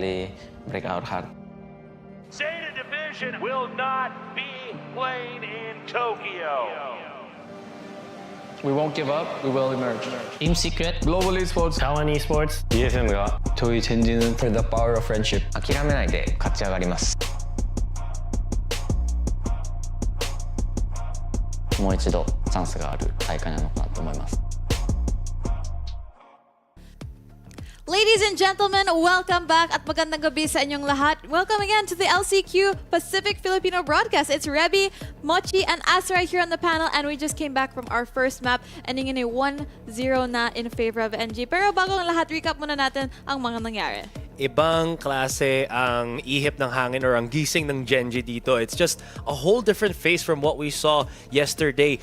really break our heart. ZETA Division will not be playing in Tokyo. We won't give up, we will emerge. Team Secret, Global Esports, Qeon Esports, EFM가 저희 젠지는 for the power of friendship 諦めないで勝ち上がります。もう一度チャンスがある大会なのかなと思います。Ladies and gentlemen, welcome back at magandang gabi sa inyong lahat. Welcome again to the LCQ Pacific Filipino broadcast. It's Rebby, Mochi, and Asra here on the panel, and we just came back from our first map, ending in a 1-0 na in favor of NG. Pero bago ang lahat, recap muna natin ang mga nangyari. Ibang klase ang ihip ng hangin or ang gising ng Gen.G dito. It's just a whole different face from what we saw yesterday.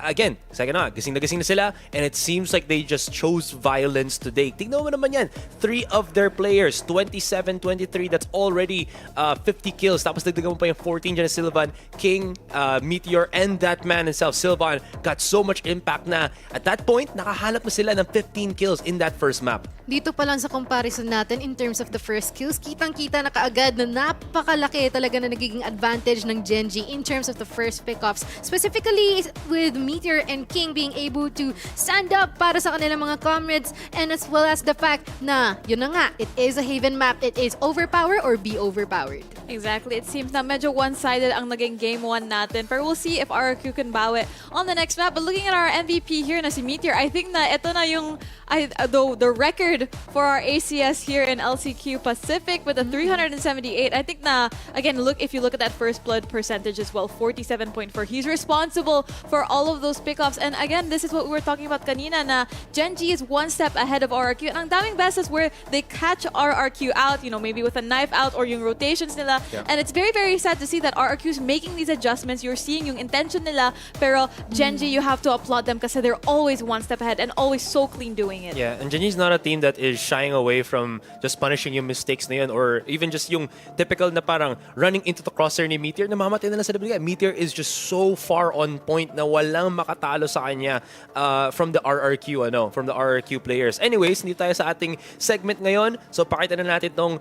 Again, second na gising na sila, and it seems like they just chose violence today. Tignan mo naman yan. 3 of their players, 27-23, that's already 50 kills. Tapos dagdagan mo pa yung 14 dyan na Sylvan, King, Meteor, and that man himself, Sylvan, got so much impact na at that point, nakahanap na sila ng 15 kills in that first map. Dito pa lang sa comparison natin in terms of the first kills, kitang-kita na kaagad na napakalaki talaga na nagiging advantage ng Gen.G in terms of the first pickoffs. Specifically with Meteor and King being able to stand up para sa kanilang mga comrades, and as well as the fact na, yun na nga, it is a Haven map, it is overpower or be overpowered. Exactly. It seems na medyo one-sided ang naging game 1 natin. Pero we'll see if RRQ can bawi on the next map. But looking at our MVP here na si Meteor, I think na ito na yung the record for our ACS here in LCQ Pacific with a 378. I think na, again, if you look at that first blood percentage as well, 47.4. He's responsible for all of those pickoffs. And again, this is what we were talking about kanina na Gen.G is one step ahead of RRQ. And ang daming beses where they catch RRQ out, you know, maybe with a knife out or yung rotations nila. Yeah. And it's very, very sad to see that RRQ is making these adjustments. You're seeing yung intention nila. Pero Gen.G, you have to applaud them kasi they're always one step ahead and always so clean doing it. Yeah, and Gen.G is not a team that is shying away from just punishing yung mistakes na yun or even just yung typical na parang running into the crosshair ni Meteor na mamatay na lang sa WG. Meteor is just so far on point na walang makatalo sa kanya from the RRQ players. Anyways, hindi tayo sa ating segment ngayon. So pakita na natin tong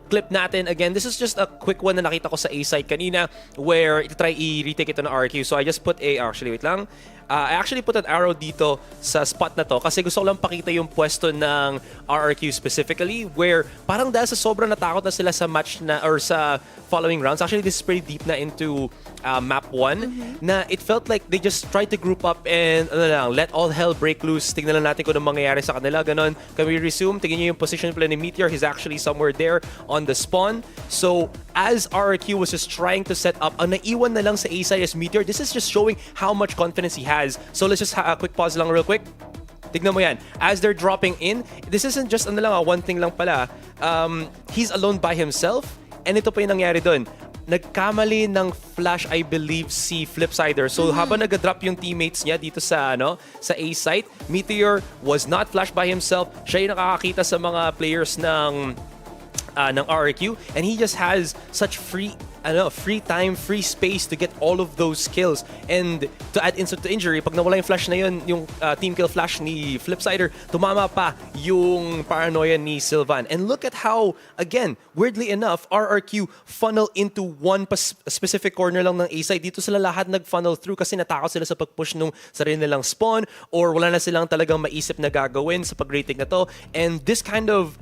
clip natin. Again, this is just a quick one na nakita ko sa A-site kanina where try i-retake ito ng RRQ. So I just put actually, wait lang. I actually put an arrow dito sa spot na to kasi gusto ko lang pakita yung pwesto ng RRQ specifically where parang dahil sa sobrang natakot na sila sa match na or sa following rounds. Actually, this is pretty deep na into map 1 na it felt like they just tried to group up and let all hell break loose. Tignan lang natin kung anong mangyayari sa kanila. Ganon. Can we resume? Tignan nyo yung position play ni Meteor. He's actually somewhere there on the spawn. So, as RRQ was just trying to set up, ang naiwan na lang sa A-side is Meteor. This is just showing how much confidence he has. So let's just a quick pause lang real quick. Tignan mo yan. As they're dropping in, this isn't just one thing lang pala. He's alone by himself. And ito pa yung nangyari dun. Nagkamali ng flash, I believe, si Flipsider. So habang nag-drop yung teammates niya dito sa A-site, Meteor was not flashed by himself. Siya yung nakakakita sa mga players ng RRQ, and he just has such free time, free space to get all of those kills. And to add insult to injury, pag nawala yung flash na yun, yung team kill flash ni Flipsider, tumama pa yung paranoia ni Sylvan. And look at how, again, weirdly enough, RRQ funnel into one specific corner lang ng A-side. Dito sila lahat nag-funnel through kasi natakot sila sa pag-push nung sarili nilang spawn or wala na silang talagang maisip na gagawin sa pag-rating na to. And this kind of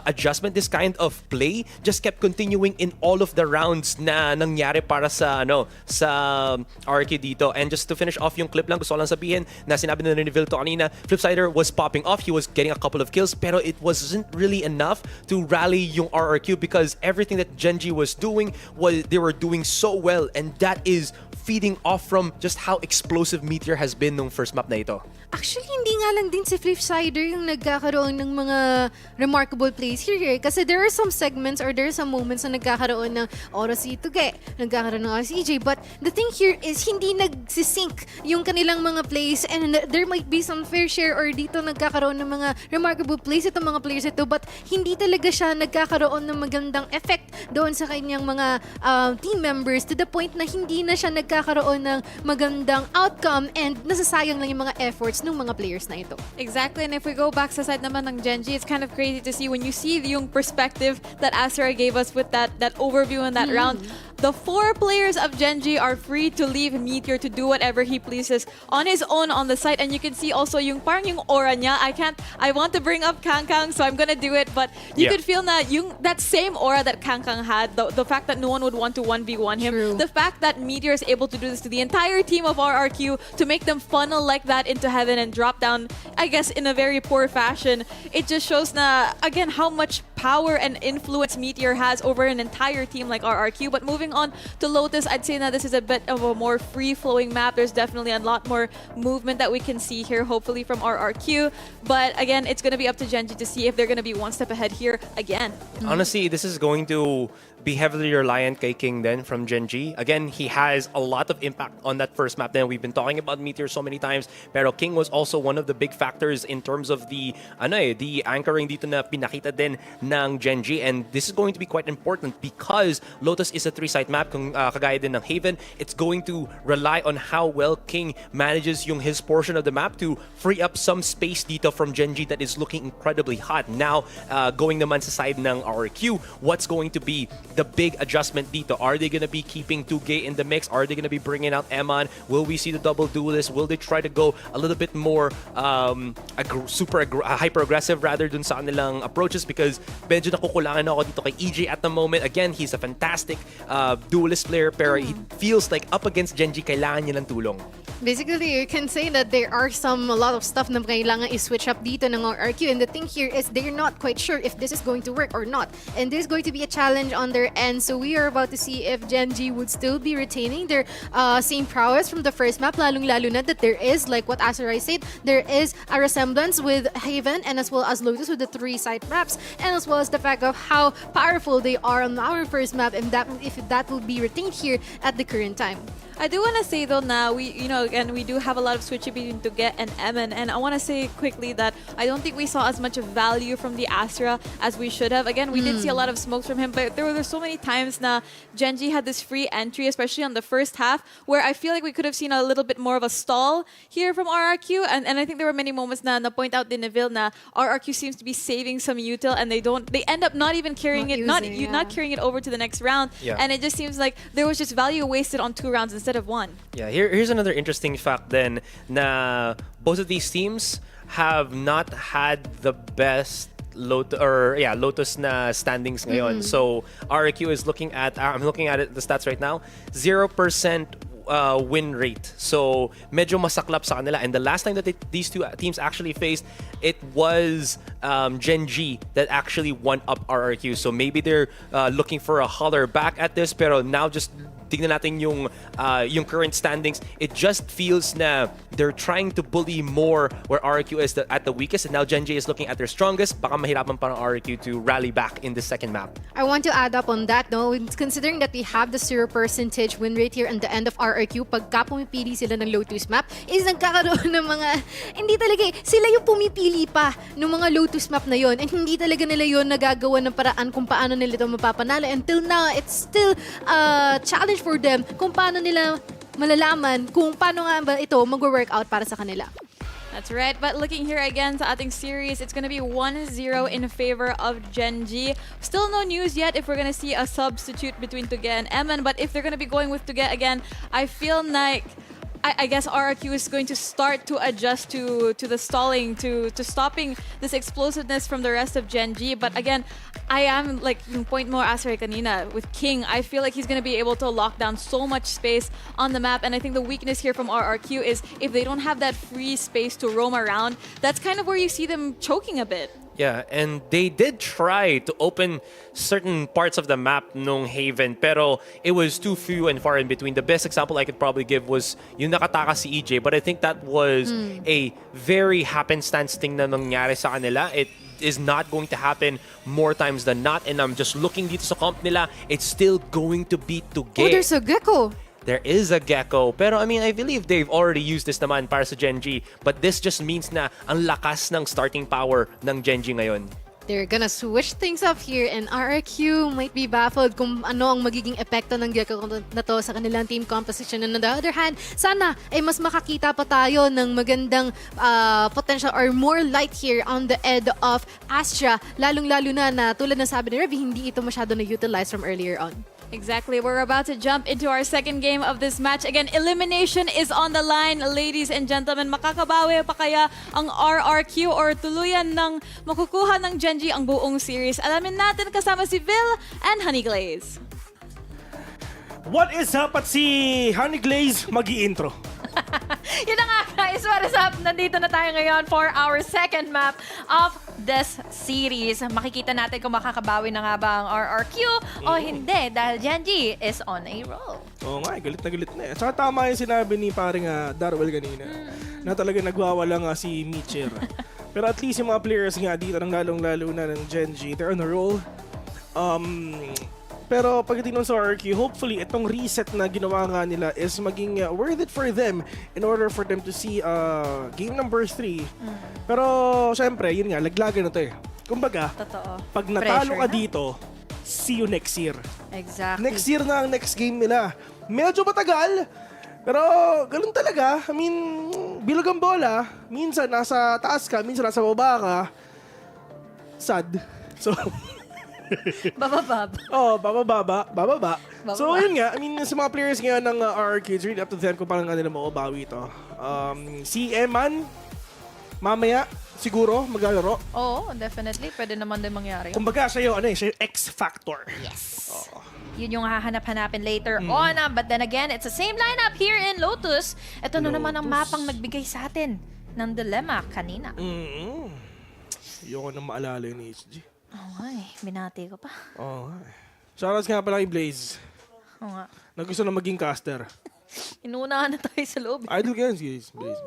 adjustment, this kind of play just kept continuing in all of the rounds na nangyari para sa RRQ dito. And just to finish off yung clip lang, gusto ko lang sabihin na sinabi na reveal to kanina, Flipsider was popping off, he was getting a couple of kills, pero it wasn't really enough to rally yung RRQ because everything that Gen.G was doing, they were doing so well, and that is feeding off from just how explosive Meteor has been nung first map na ito. Actually, hindi nga lang din si Flipsider yung nagkakaroon ng mga remarkable plays here. Kasi there are some segments or there are some moments na nagkakaroon ng oras si Tuge, nagkakaroon ng oras si EJ. But the thing here is hindi nagsisync yung kanilang mga plays, and there might be some fair share or dito nagkakaroon ng mga remarkable plays itong mga players ito, but hindi talaga siya nagkakaroon ng magandang effect doon sa kanyang mga team members to the point na hindi na siya nagkakaroon ng magandang outcome and nasasayang lang yung mga efforts ng mga players na ito. Exactly, and if we go back sa side naman ng Gen.G, it's kind of crazy to see when when you see yung perspective that Asura gave us with that overview in that round, the 4 players of Gen.G are free to leave Meteor to do whatever he pleases on his own on the site. And you can see also yung parang yung aura niya. I want to bring up Kangkang, so I'm gonna do it. But you could feel na that same aura that Kangkang had, the fact that no one would want to 1v1 him, the fact that Meteor is able to do this to the entire team of RRQ, to make them funnel like that into heaven and drop down, I guess, in a very poor fashion. It just shows na, again, how much power and influence Meteor has over an entire team like RRQ. But moving on to Lotus, I'd say that this is a bit of a more free-flowing map. There's definitely a lot more movement that we can see here, hopefully from RRQ. But again, it's going to be up to Gen.G to see if they're going to be one step ahead here again. Honestly, this is going to be heavily reliant kay King then from Gen.G. Again, he has a lot of impact on that first map. Then we've been talking about Meteor so many times, pero King was also one of the big factors in terms of the anchoring dito na pinakita din ng Gen.G. And this is going to be quite important because Lotus is a 3-site map, kung kagaya din ng Haven. It's going to rely on how well King manages his portion of the map to free up some space dito from Gen.G that is looking incredibly hot. Now, going naman sa side ng RRQ, what's going to be the big adjustment dito? Are they going to be keeping 2G in the mix? Are they going to be bringing out Eman? Will we see the double duelist? Will they try to go a little bit more hyper-aggressive rather dun sa kanilang approaches? Because medyo nakukulangan ako dito kay EJ at the moment. Again, he's a fantastic duelist player, pero he feels like up against Gen.G, kailangan niya ng tulong. Basically, you can say that there are a lot of stuff na kailangan i-switch up dito ng RRQ. And the thing here is they're not quite sure if this is going to work or not. And there's going to be a challenge on their end. So we are about to see if Gen.G would still be retaining their same prowess from the first map. Lalong-lalo na that there is, like what Azurai said, there is a resemblance with Haven and as well as Lotus with the 3-site maps. And as well as the fact of how powerful they are on our first map, and that if that will be retained here at the current time. I do want to say though now, we do have a lot of switching between Tuget and Emin, and I want to say quickly that I don't think we saw as much value from the Astra as we should have. Again, we did see a lot of smokes from him, but there were so many times na Gen.G had this free entry, especially on the first half, where I feel like we could have seen a little bit more of a stall here from RRQ, and I think there were many moments na point out in Neville na RRQ seems to be saving some util, and they end up not even carrying not carrying it over to the next round, and it just seems like there was just value wasted on 2 rounds instead of 1. Yeah, here's another interesting fact then, na both of these teams have not had the best Lotus na standings ngayon. So RRQ is looking at, I'm looking at the stats right now, 0% win rate. So medyo masaklap sa kanila. And the last time that these two teams actually faced, it was Gen.G that actually won up RRQ. So maybe they're looking for a holler back at this, pero now just tignan natin yung current standings. It just feels na they're trying to bully more where RRQ is at the weakest, and now Gen.G is looking at their strongest. Baka mahirapan pa ng RRQ to rally back in the second map. I want to add up on that, no? Considering that we have the 0% win rate here at the end of RRQ, pagka pumipili sila ng Lotus map, is nagkakaroon ng mga, hindi talaga, sila yung pumipili pa ng mga Lotus map na yon, and hindi talaga nila yon nagagawa ng paraan kung paano nila ito mapapanalo. Until now, it's still a challenge for them kung paano nila malalaman kung paano nga ba ito mag-work out para sa kanila. That's right. But looking here again sa ating series, it's going to be 1-0 in favor of Gen.G. Still no news yet if we're going to see a substitute between Tuget and Eman. But if they're going to be going with Tuget again, I feel like I guess RRQ is going to start to adjust to the stalling, to stopping this explosiveness from the rest of Gen.G. But again, I am like yung point mo Asray kanina with King. I feel like he's going to be able to lock down so much space on the map, and I think the weakness here from RRQ is if they don't have that free space to roam around, that's kind of where you see them choking a bit. Yeah, and they did try to open certain parts of the map nung Haven, pero it was too few and far in between. The best example I could probably give was yung nakatakas si EJ, but I think that was a very happenstance thing na nangyari sa kanila. It is not going to happen more times than not, and I'm just looking dito sa comp nila, it's still going to be Tuget. Oh, there's a Gecko. There is a Gecko. Pero I mean, I believe they've already used this naman para sa Gen.G. But this just means na ang lakas ng starting power ng Gen.G ngayon. They're gonna switch things up here and RRQ might be baffled kung ano ang magiging epekto ng Gecko na to sa kanilang team composition. And on the other hand, sana ay mas makakita pa tayo ng magandang potential or more light here on the end of Astra. Lalong-lalo na tulad ng sabi ni Revy, hindi ito masyado na-utilize from earlier on. Exactly. We're about to jump into our second game of this match. Again, elimination is on the line, ladies and gentlemen. Makakabawi pa kaya ang RRQ or tuluyan ng makukuha ng Gen.G ang buong series? Alamin natin kasama si VIL and Honeyglaze. What is up at si Honeyglaze mag-i-intro? Yun na nga guys, what is up? Nandito na tayo ngayon for our second map of this series. Makikita natin kung makakabawi na nga ba ang RRQ o hindi dahil Gen.G is on a roll. Oo nga, galit na eh. Tsaka tama yung sinabi ni paring Darwell kanina na talaga nagwawala nga si Mitcher. Pero at least yung mga players nga dito ng lalong-lalo na ng Gen.G, they're on a roll. Pero pagdating nun sa RRQ, hopefully itong reset na ginawa nga nila is maging worth it for them in order for them to see game number 3. Pero syempre, yun nga, laglagan na to eh. Kumbaga, Totoo. pag natalo Pressure ka na. dito, see you next year. Exactly. Next year na ang next game nila. Medyo matagal, pero ganun talaga. I mean, bilog ang bola. Minsan nasa taas ka, minsan nasa baba ka. Sad. So, Bababab. oh, bababa. So, yun nga. I mean, sa mga players ngayon ng RRQ, it's really up to them kung paano nga nila mababawi ito. Si Eman, mamaya, siguro, maglalaro. Oo, definitely. Pwede naman din mangyari. Kumbaga, siya yung X-Factor. Yes. Yun yung hahanap-hanapin later on. But then again, it's the same lineup here in Lotus. Ito na naman ang mapang nagbigay sa atin ng dilemma kanina. Ayoko nang maalala yun ni HG. Ay, binati ko pa. Oo nga. Shoutouts nga pala kay Blaze. Oo nga. Na gusto na maging caster. Inuunahan na tayo sa loob. Idol ka yan, guys. Blaze.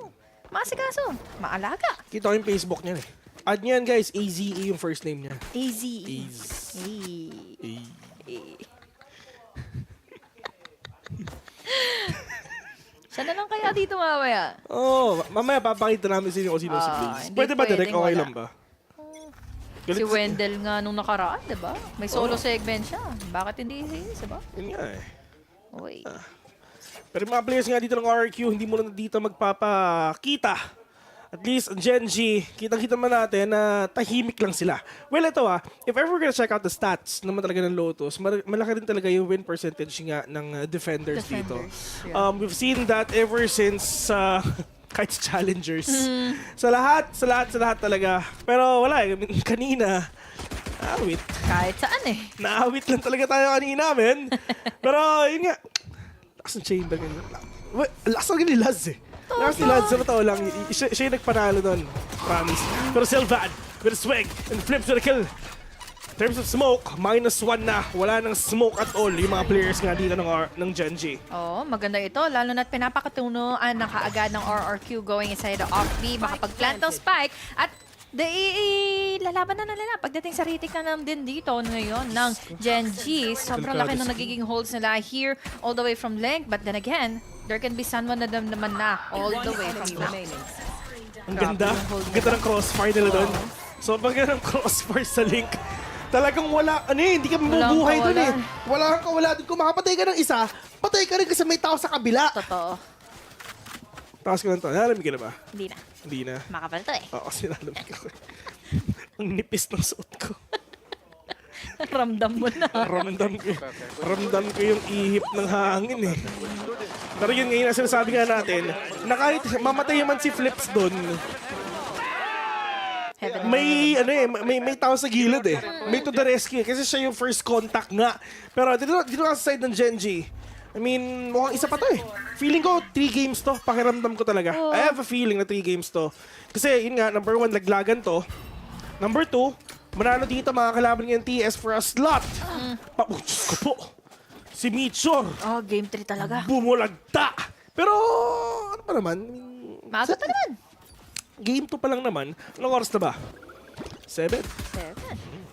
Masikaso. Maalaga. Kita ko yung Facebook niya eh. Add niya yan, guys. AZE yung first name niya. AZE. Siya na lang kaya dito mamaya. Mamaya papakita namin sa inyo kung sino si Blaze. hindi Pwede ba direct? pwedeng Okay wala. lang ba? Si Wendell nga nung nakaraan, di ba? May solo segment siya. Bakit hindi si ba? Yun nga eh. Uy. Pero yung mga players nga dito ng RRQ, hindi mo na dito magpapakita. At least, Gen.G, kitang-kita man natin na tahimik lang sila. Well, ito if ever we're gonna check out the stats naman talaga ng Lotus, malaki rin talaga yung win percentage nga ng defenders dito. Yeah. We've seen that ever since kahit sa challengers. Sa lahat talaga. Pero wala eh. Kanina, naawit. Kahit saan eh. Naawit lang talaga tayo kanina, men. Pero yun nga, lakas ng chamber. Lakas talaga ni Laz eh. Lakas ni Laz, sa totoo lang. Siya yung nagpanalo doon. Promise. Pero Sylvan, with a swag, and flips to the kill. In terms of smoke, -1 na. Wala nang smoke at all yung mga players nga dito ng Gen.G. Oo, maganda ito. Lalo na't pinapakatunuan na kaagad ng RRQ going inside the off-B. Makapag-plant ng spike. At lalaban na nila. Pagdating sa retake na lang din dito ngayon ng Gen.G. Sobrang laki ng nagiging holds nila here all the way from length. But then again, there can be someone na naman na all the way from length. Ang ganda. Ang ganda ng crossfire nila doon. So pag ng crossfire sa link, talagang wala, hindi ka mabubuhay doon eh. Wala kang kawala doon. Kung makapatay ka ng isa, patay ka rin kasi may tao sa kabila. Totoo. Takas ko lang ito. Nalamig ka na ba? Hindi na. Hindi na. Makapal to eh. Oo, kasi nalamig ako. Ang nipis ng suot ko. Ramdam mo na. Ramdam ko yung ihip ng hangin eh. Pero yun ngayon, sinasabi nga natin, na kahit mamatay man si Flips doon, may tao sa gilid eh. May to the rescue kasi siya yung first contact nga. Pero dito ka sa side ng Gen.G, I mean, mukhang isa pa to eh. Feeling ko 3 games to. Pakiramdam ko talaga. I have a feeling na 3 games to. Kasi yun nga, number 1, laglagan to. Number 2, manalo dito mga kalaban ng TS for a slot. Diyos ko po. Si Mitchor. Game 3 talaga. Bumulagta. Pero, ano pa naman? Maaga pa naman. Game 2 pa lang naman. Anong oras na ba? 7?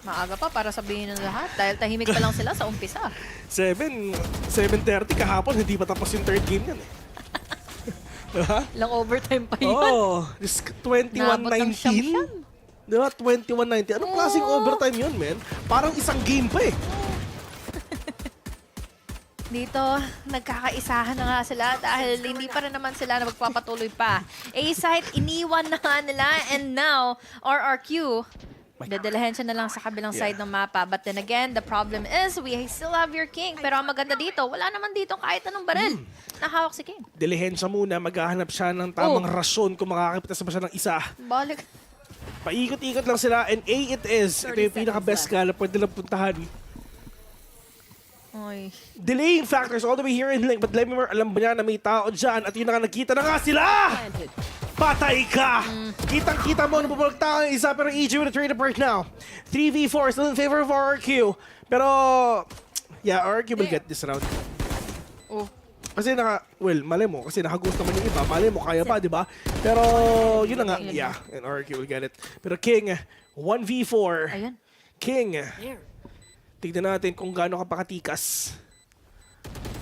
Maaga pa para sabihin ng lahat dahil tahimik pa lang sila sa umpisa. 7:30 kahapon, hindi pa tapos yung third game yan eh. Ilang overtime pa yun. Oh, just 21-19. Di ba? 21-19. Anong klaseng overtime yun, men? Parang isang game pa eh. Dito, nagkakaisahan na nga sila dahil hindi pa rin naman sila na magpapatuloy pa. A-site, iniwan na nga nila and now, RRQ, dadalahin siya na lang sa kabilang side ng mapa. But then again, the problem is, we still have your king. Pero ang maganda dito, wala naman dito kahit anong baril. Nahawak si king. Dilihen siya muna, maghahanap siya ng tamang rasyon kung makakapitas ba siya ng isa. Balik. Paikot-ikot lang sila and A it is. Ito yung pinaka-best ka na pwede lang puntahan. Oy. Delaying factors all the way here in link. But Lemmer, alam ba niya na may tao dyan at yun na nga nagkita na nga sila! Patay ka! Kitang-kita mo, nabubulag tao ng isa pero EG with a trade apart now. 3v4 still in favor of RRQ. Pero, yeah, RRQ will get this round. Oh. Kasi mali mo, kasi nakagusto naman yung iba. Mali mo, kaya pa, di ba? Pero, yun na nga, yeah, and RRQ will get it. Pero King, 1v4. Ayan. King, tignan natin kung gaano ka pakatikas.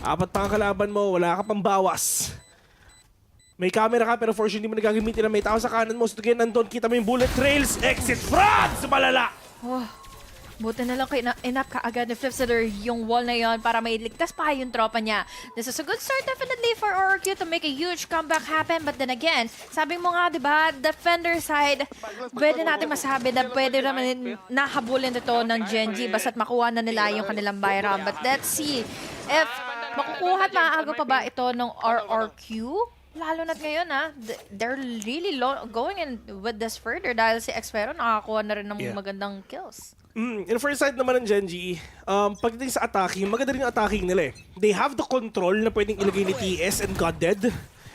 4 pa ang kalaban mo, wala ka pang bawas. May camera ka pero for sure hindi mo nagagamitin na may tao sa kanan mo. So again, nandun, kita mo yung bullet trails. Exit France! Malala! Oh, buti na lang inap ka agad ni Flipsitter yung wall na yon para may ligtas pa yung tropa niya. This is a good start definitely for RRQ to make a huge comeback happen. But then again, sabi mo nga, di ba, defender side, pwede natin masabi na pwede naman nahabulin ito ng Gen.G basta't makuha na nila yung kanilang Byram. But let's see if makukuha at maaagaw pa ba ito ng RRQ? Lalo na't ngayon they're really going in with this further dahil si Xpero nakakuha na rin ng magandang kills. In the first side naman ng Gen.G, pagdating sa attacking, maganda rin yung attacking nila eh. They have the control na pwedeng ilagay ni TS and God Dead.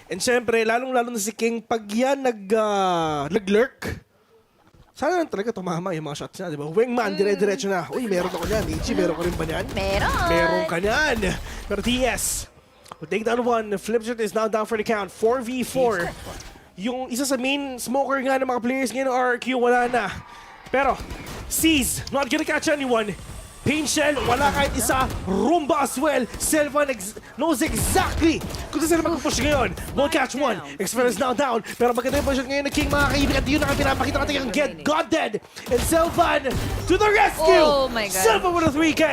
And syempre, lalong-lalo na si King, pag yan nag-lurk, sana lang talaga tumama yung mga shots niya, di ba? Wingman, dire-diretso na. Uy, meron ako niyan. Ichi, meron ka rin ba niyan? Meron ka niyan. Pero TS, we'll take down one. Flipshot is now down for the count. 4v4. Yung isa sa main smoker nga ng mga players ngayon ng RRQ, wala na. Pero, C's, not gonna catch anyone. Pain Shell, wala kahit isa. Rumba as well. Selva knows exactly kung saan sila mag-push ngayon. Will catch one. Experience now down. Pero maganda yung position ngayon ng King, mga kaibigan. Yun ang pinapakita natin ang Get God Dead. And Selvan to the rescue! Oh my God. Selva with a 3K.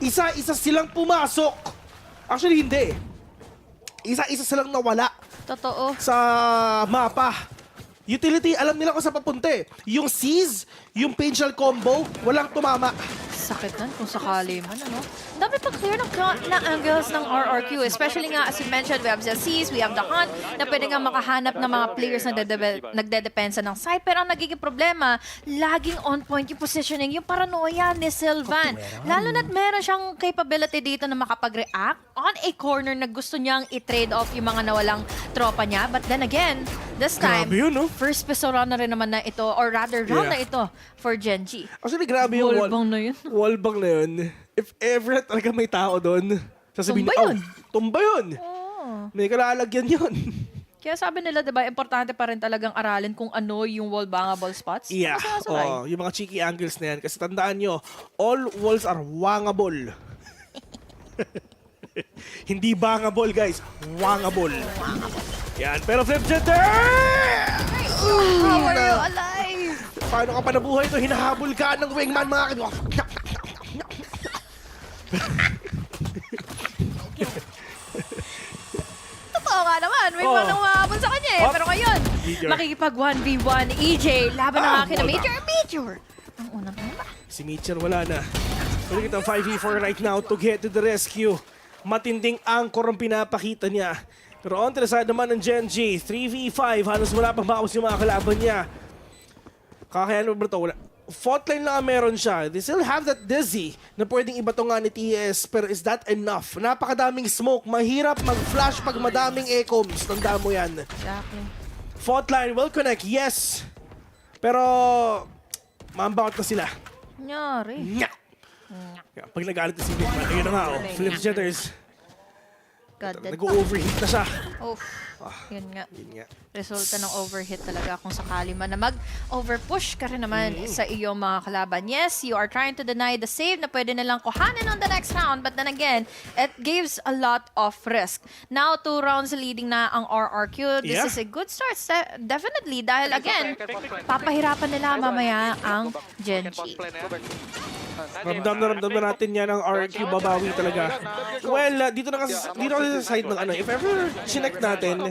Isa-isa silang pumasok. Actually, hindi. Isa-isa silang nawala. Totoo. Sa mapa. Utility, alam nila kung saan papunta eh. Yung C's, yung Pain Shell combo, walang tumama. Sakit nun kung sakali man, ano? Dami pa clear na angles ng RRQ. Especially nga, as you mentioned, we have the C's, we have the Hunt, na pwede nga makahanap ng mga players na nagdedepensa ng side. Pero ang nagiging problema, laging on point yung positioning, yung paranoia ni Sylvan. Lalo na't meron siyang capability dito na makapag-react on a corner na gusto niyang i-trade off yung mga nawalang tropa niya. But then again, this time, grabe yun, no? first pistol round na rin naman na ito, or rather round na ito for Gen.G. Actually, grabe yung wallbang na yun. Wallbang na yun. If ever talaga may tao doon, sasabihin Tumba yun. Tumba yun. Oh. May kalalagyan yun. Kaya sabi nila, diba, importante pa rin talagang aralin kung ano yung wall-bangable spots. Yeah. Yung mga cheeky angles na yan. Kasi tandaan nyo, all walls are wangable. Hindi bangable, guys. Wangable. Yan. Pero Flip Jeter! How are you alive? Paano ka pa nabuhay ito? Hinahabol ka ng wingman, mga kaibigan. Totoo nga naman, may manang mahabol sa kanya eh. Pero ngayon, makikipag 1v1 EJ, laban ng akin na Major. Ang unang tumba. Si Mitchell wala na. Pwede kitang 5v4 right now to get to the rescue. Matinding anchor ang pinapakita niya. Pero on to the side naman ng Gen.G, 3v5, halos wala pang bawas yung mga kalaban niya. Kakayanin mo ba ito? Wala. Fault line lang meron siya. They still have that dizzy na pwedeng iba to nga ni TS, pero is that enough? Napakadaming smoke. Mahirap mag-flash pag madaming ecoms. Tandaan mo yan. Exactly. Fault line will connect, yes. Pero, ma-unbound na sila. Nyari. Nya! Pag nag-alit na si Bigman, ayun na nga, Flip Jetters. God, dead. Nag-overheat na siya. Oh, yun nga. Yun nga. Resulta ng overhit talaga kung sakali man na mag-overpush ka rin naman sa iyong mga kalaban. Yes, you are trying to deny the save na pwede nilang kuhanin on the next round, but then again, it gives a lot of risk. Now, 2 rounds leading na ang RRQ. This is a good start, definitely, dahil again, papahirapan nila mamaya ang Gen.G. Ramdam na natin yan ang RQ babawi talaga. Well, dito na kasi sa side ng ano, if ever chinek natin,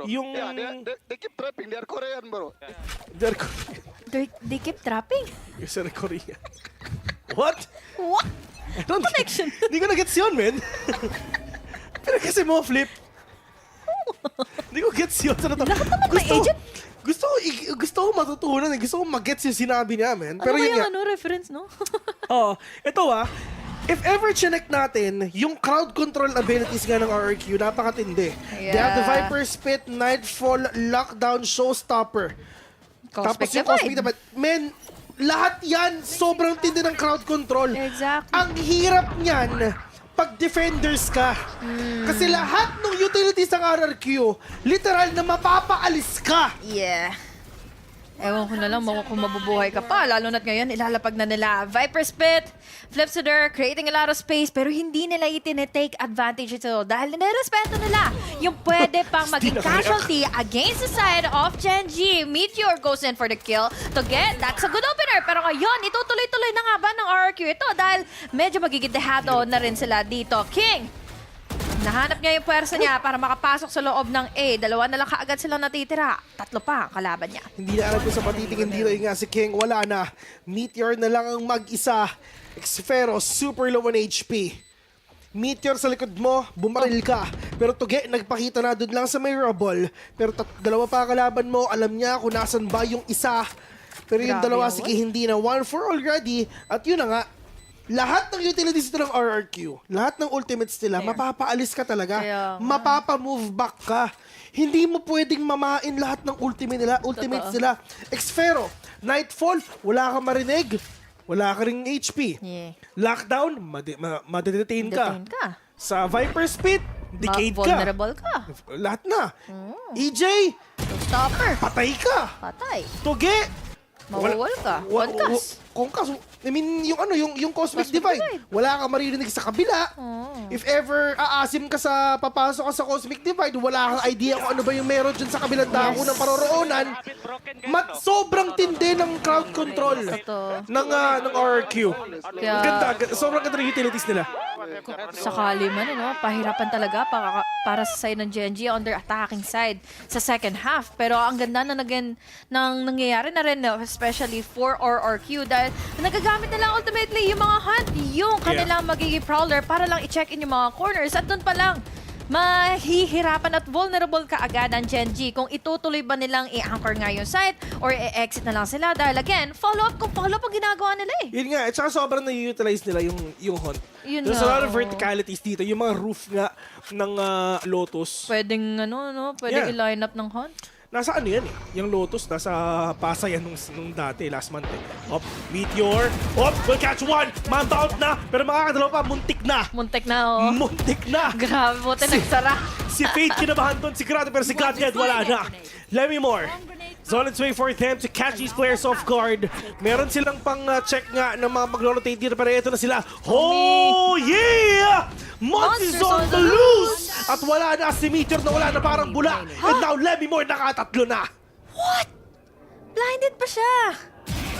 yung... They keep trapping. They are Korean, bro. They keep trapping? Yung sa Korea. What? What? Connection? Hindi ko na-gets yun, man. Pero kasi mo, Flip. Hindi ko gets yun. Gusto ko matutunan. Gusto ko mag-gets yung sinabi niya, man. Pero ano yun ba yung reference, no? Oo. Ito if ever chinek natin, yung crowd control abilities nga ng RRQ, napakatindi. They have the Viper Spit, Nightfall, Lockdown, Showstopper. Tapos yung Cosmic Divide. Men, lahat yan, sobrang tindi ng crowd control. Exactly. Ang hirap niyan pag defenders ka. Kasi lahat ng utilities ng RRQ, literal na mapapaalis ka. Yeah. Ewan ko na lang kung mabubuhay ka pa. Lalo na't ngayon, ilalapag na nila. Viper Spit, flips to there, creating a lot of space, pero hindi nila itinitake advantage ito dahil nirespeto nila yung pwede pang maging casualty against the side of Gen.G. Meteor goes in for the kill to get, that's a good opener. Pero ngayon, itutuloy-tuloy na nga ba ng RRQ ito dahil medyo magigidehado na rin sila dito. King! Nahanap niya yung pwersa niya para makapasok sa loob ng A. 2 na lang kaagad silang natitira. 3 pa ang kalaban niya. Hindi na alam kung sa patitingin dito yung nga si King. Wala na. Meteor na lang ang mag-isa. Xfero, super low on HP. Meteor sa likod mo, bumaril ka. Pero Tuge, nagpakita na doon lang sa may rubble. Pero 2 pa kalaban mo, alam niya kung nasan ba yung isa. Pero yung 2, sige, hindi na. 1 for already. At yun na nga, lahat ng utilities nito ng RRQ, lahat ng ultimates nila, mapapaalis ka talaga. Mapapa-move back ka. Hindi mo pwedeng mamain lahat ng ultimates nila. Xfero, Nightfall, wala kang marinig. Wala ka ring HP. Lockdown, madedetain ka. Sa Viper Spit, decade ka. Vulnerable ka. Lahat na. EJ, Stopper. patay ka. Patay. Tuge, Mawawal ka. Kongkas. I mean, yung Cosmic Divide. Wala kang maririnig sa kabila. If ever aasim ka papasok ka sa Cosmic Divide, wala kang idea kung ano ba yung meron dyan sa kabilang dako ng paroroonan. Sobrang tindi ng crowd control ng RRQ. Ganda. Sobrang ganda ng utilities nila. Sakali man, pahirapan talaga para sa side ng Gen.G on their attacking side sa second half. Pero ang ganda na nangyayari na rin, especially for RRQ, dahil nagagamit na lang ultimately yung mga hunt, yung kanilang magiging prowler para lang i-check in yung mga corners. At doon pa lang, mahihirapan at vulnerable ka agad ang Gen.G kung itutuloy ba nilang i-anchor nga yung site or i-exit na lang sila dahil again, follow-up ang ginagawa nila eh. Yun nga, at saka sobrang na-utilize nila yung hunt. There's a lot of verticalities dito. Yung mga roof nga ng Lotus. Pwedeng i-line up ng hunt. Nasa ano yan eh. Yung Lotus, nasa Pasay yan nung dati, last month eh. Meteor. Will catch one. Mount out na. Pero makakadalaw pa, muntik na. Muntik na, Muntik na. Grabe, buti nagsara. Si Fate kinabahan doon, si Grado, pero si Godhead wala na. Let me more. It's on its way for them to catch these players off guard. Meron silang pang-check nga ng mga mag-rotate dito, pero ito na sila. Oh, yeah! Monsters on the loose! At wala na si Meteor na wala na parang bula. And now, Let me more, nakatatlo na. What? Blinded pa siya.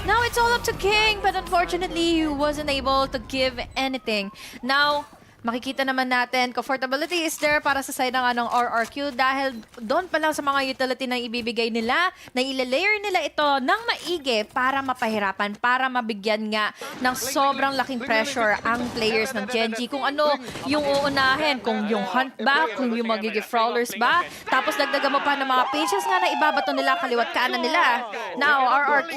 Now it's all up to King, but unfortunately, he wasn't able to give anything. Now, makikita naman natin, comfortability is there para sa side ng RRQ dahil doon pa lang sa mga utility na ibibigay nila, na ilalayer nila ito ng maigi para mapahirapan, para mabigyan nga ng sobrang laking pressure ang players ng Gen.G. Kung ano yung uunahin, kung yung hunt ba, kung yung magiging prowlers ba, tapos dagdagan mo pa ng mga pages nga na ibabato nila, kaliwat kanan nila. Now, RRQ,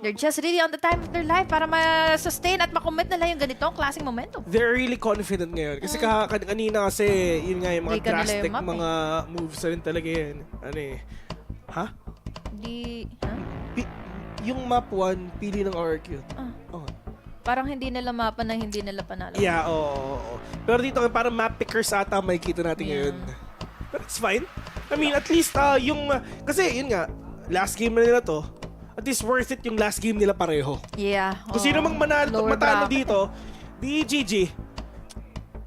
they're just really on the time of their life para ma-sustain at makommit nila yung ganitong klaseng momentum. They're really confident ngayon. Kasi kanina kasi, yun nga yung mga drastic mga moves rin talaga yan. Ano eh. Ha? Di... Yung map 1, pili ng RRQ. Parang hindi nila mapa na hindi nila panalo. Yeah, oo. Pero dito parang map pickers ata may kita natin ngayon. But it's fine. I mean, at least kasi yun nga, last game na nila to. At least worth it yung last game nila pareho. Yeah. Kung sino mang matalo dito, di GG.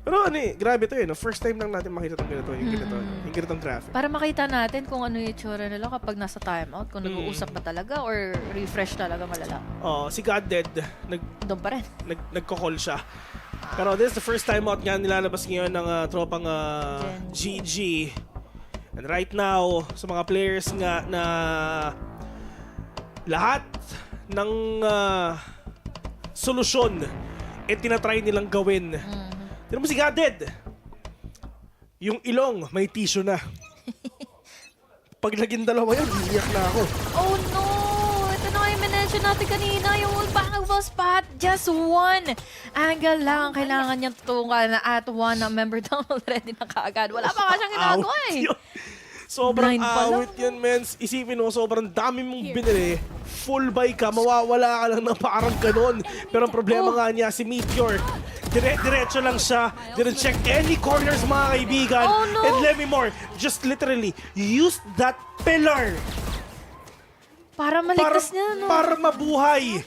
Pero grabe to no? First time lang natin makita itong ganito, yung ganitong graphic. Para makita natin kung ano yung itsura nila kapag nasa timeout, kung nag-uusap ba talaga or refresh talaga malala. Si God Dead, doon pa rin. Nagko-call siya. Pero this is the first time out nga nilalabas ngayon ng tropang Gen.G. And right now, sa mga players nga na lahat ng solusyon tinatry nilang gawin. Tignan mo si God Dead. Yung ilong, may tissue na. Pag naging dalawa yan, iiyak na ako. Oh no! Ito na yung mention natin kanina, yung basketball spot. Just one angle lang. Kailangan niyang tutungan na at one na member down already na kaagad. Wala pa nga siyang ginagawa eh. Sobrang awit yan, men. Isipin mo, sobrang dami mong binili. Full buy ka, mawawala ka lang ng parang ganon. Pero ang problema nga niya, si Meteor, diretso lang siya. Didn't check any corners, mga kaibigan. Oh, no. And let me more, just literally used that pillar. Para maligtas niya, no? Para mabuhay.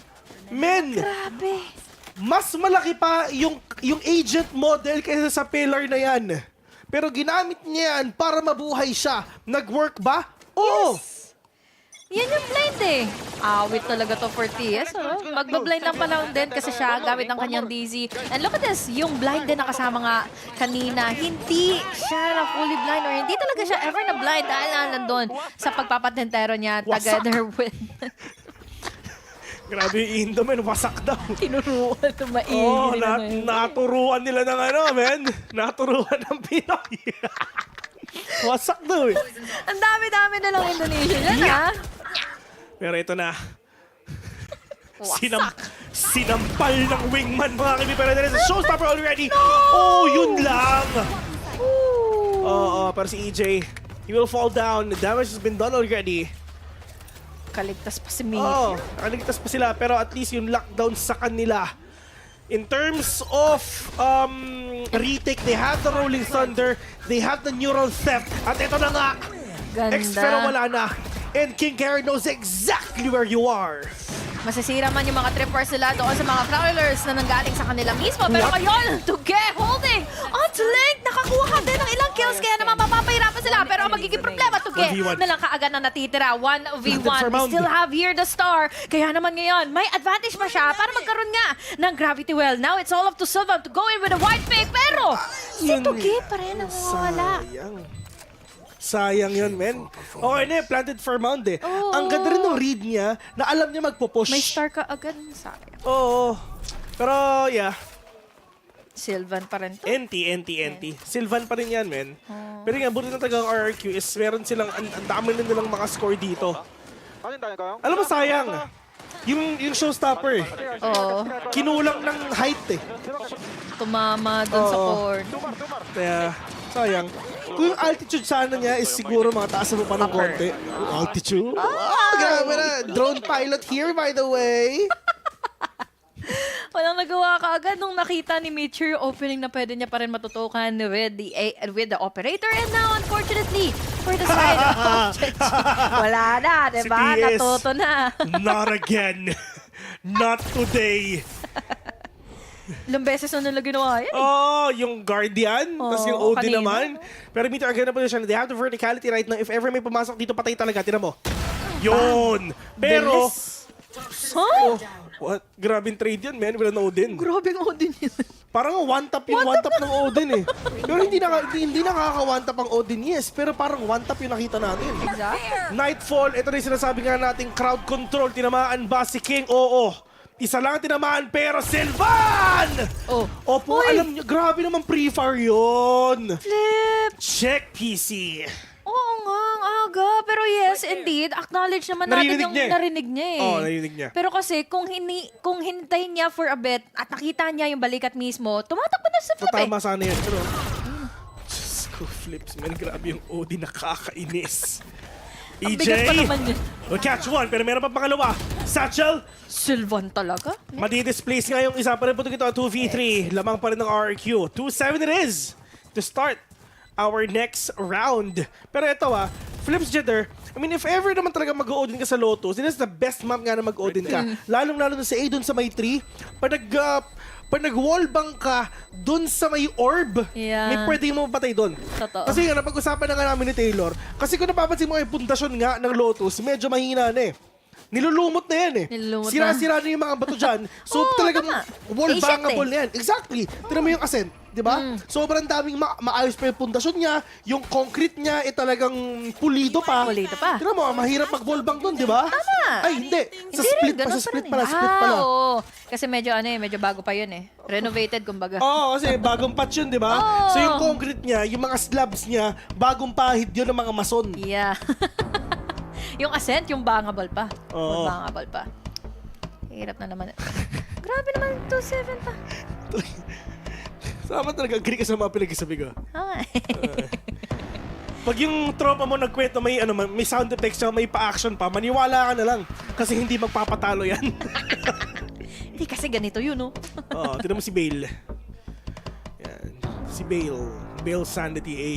Men, grabe. Mas malaki pa yung agent model kaysa sa pillar na yan. Pero ginamit niya yan para mabuhay siya. Nag-work ba? Oo! Yan yung blind eh. Awit talaga to for TS. Magbablind lang pa lang din kasi siya gamit ng kanyang DZ. And look at this, yung blind din nakasama nga kanina. Hindi siya na fully blind or hindi talaga siya ever na blind dahil nandun sa pagpapatentero niya together with... Grabe yung Indo, men. Wasak daw. Tinuruan ng maigi. Naturuan nila ng men. Naturuan ng Pinoy. Wasak daw eh. Ang dami-dami na lang Indonesia yan, ha? Pero ito na. Sinampal ng wingman, mga kaibigan. Pero there is a showstopper already. No! Oh, yun lang. Pero si EJ, he will fall down. The damage has been done already. Kaligtas pa si Mia. Kaligtas pa sila. Pero at least yung lockdown sa kanila. In terms of retake, they have the Rolling Thunder, they have the Neural Theft, at ito na nga, X-Pero wala na, and King Gary knows exactly where you are. Masisira man yung mga trippers nila doon sa mga Prowlers na nanggaling sa kanila mismo. Pero ngayon, Tuge holding on to Link. Nakakuha ka din ng ilang kills kaya naman mapapahirapan sila. Pero ang magiging problema, Tuge, na lang kaagad na natitira. 1v1. We still have here the star. Kaya naman ngayon, may advantage pa siya para magkaroon nga ng Gravity Well. Now it's all up to Sylvan to go in with a white pick. Pero si Tuge pa rin ang mawala. Sayang yun, men. Okay na, planted for mound eh. Ang ganda rin ng read niya na alam niya magpo-push. May star ka agad. Sayang. Oo. Pero, yeah. Sylvan pa rin to. NT. Sylvan pa rin yan, men. Pero nga, buti na talagang RRQ is meron silang, ang dami na nilang makascore dito. Alam mo, sayang. Yung showstopper eh. Kinulang ng height eh. Tumama dun sa court. Kaya, sayang. Kung yung altitude sana niya is siguro mga taas mo pa ng konti. Altitude? Grabe na. Drone pilot here, by the way. Walang nagawa ka agad nung nakita ni Mitch yung opening na pwede niya pa rin matutukan with the operator. And now, unfortunately, for the side of Gen.G, wala na, diba? Si TS, Natuto na. Not again. Not today. Ilang beses na nila ginawa yan. Yung Guardian, tapos yung OD naman. Pero Meteor again na position. They have the verticality right now. If ever may pumasok dito, patay talaga. Tira mo. Yun. Pero, what? Grabing trade yan, man. Wala na Odin. Grabing Odin yun. Parang one-tap yung one-tap ng Odin eh. Pero hindi nakaka-one-tap ang Odin, yes. Pero parang one-tap yung nakita natin. Exactly. Nightfall, ito na yung sinasabi nga natin, crowd control. Tinamaan ba si King? Oo. Isa lang tinamaan, pero Sylvan! Opo, alam nyo, grabe naman pre-fire yun. Flip! Check PC. Oo nga, ang aga. Pero yes, indeed, acknowledge naman natin yung narinig niya eh. Narinig niya. Pero kasi, kung hintayin niya for a bit at nakita niya yung balikat mismo, tumatakbo na sa flip eh. Tama sana yan. Pero, Diyos ko, flips, man. Grabe yung OD, nakakainis. Ang bigat pa naman yun. will catch one, pero meron pa pangalawa. Satchel, Sylvan talaga? madi-displace nga yung isa pa rin po ito, 2v3. Lamang pa rin ng RQ. 2-7 it is to start our next round. Pero ito Flips Jitter, I mean, if ever naman talaga mag-o-odin ka sa Lotus, this is the best map nga na mag-o-odin ka. Lalong-lalo na sa A dun sa may 3. Pag nag-wallbang ka dun sa may orb, may pwede mo mapatay dun. Totoo. Kasi nga, napag-usapan na nga namin ni Taylor. Kasi kung napapansin mo yung pundasyon nga ng Lotus, medyo mahina na Nilulumot na yan Sira-sira na yung mga bato dyan. So talagang wall-bangable na yan. Exactly. Tignan mo yung ascent. Diba? Sobrang daming maayos pa yung pundasyon niya. Yung concrete niya talagang pulido pa. Tignan mo, mahirap mag-wallbang dun, diba? Tama. Ay, hindi. Sa split pa, split pala. Oo. Kasi medyo medyo bago pa yun Renovated, kumbaga. Oo, kasi bagong patch yun, diba? So yung concrete niya, yung mga slabs niya, bagong pahid yun ng mga mason. Yeah. Yung ascent, yung bangable pa. Oo. Bangable pa. Hirap na naman. Grabe naman, 2-7 pa. Sama talaga, agree ka sa mga pinagsasabi ko. Pag yung tropa mo nagkwento may sound effects siya, may pa-action pa, maniwala ka na lang. Kasi hindi magpapatalo yan. Hindi kasi ganito yun, Oo, tinan mo si Bale. Yan. Si Bale. Bale Sanity A.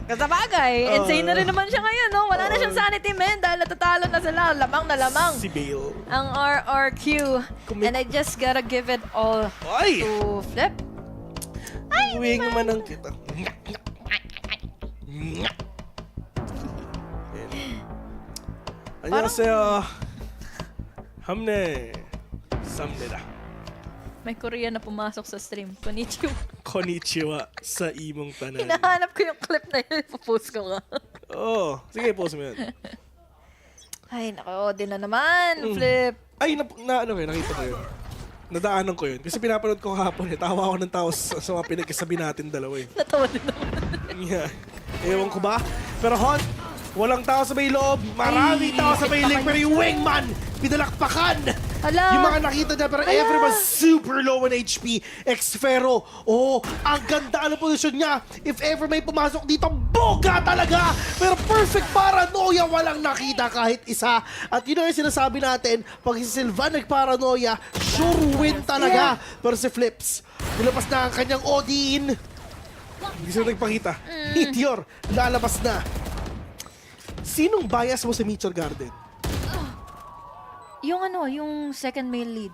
Kasabagay, insane na rin naman siya ngayon, Wala na siyang sanity, man, dahil natatalo na sila. Lamang na lamang. Si Bale. Ang RRQ. And I just gotta give it all to Flip. Uwing man ang kita. 안녕하세요. 함네. 쌉니다. May Korean na pumasok sa stream. Konnichiwa. Konnichiwa sa imong tanan. Hinahanap ko yung clip na yun. Ipapost ko nga. Oo. Sige, post mo yan. Ay, naka-odin na naman, Flip. Ay, nakita ko yun. Nadaanan ko yun. Kasi pinapanood ko kahapon Tawa ako ng tao sa mga pinagkasabi natin dalawa Natawa din naman. Yeah. Ewan ko ba? Pero Hon, walang tao sa may loob. Maraming tao sa may link. Pero yung wingman, pinalakpakan. Yung mga nakita niya, pero everyone's super low on HP. Xfero, ang ganda ng posisyon niya. If ever may pumasok dito, boga talaga! Pero perfect paranoia, walang nakita kahit isa. At yun ang sinasabi natin, pag si Sylvan nagparanoia, sure win talaga. Pero si Flips, nilabas na ang kanyang Odin. Hindi sila nagpakita. Meteor, lalabas na. Sinong bias mo sa Meteor Garden? Yung yung second male lead.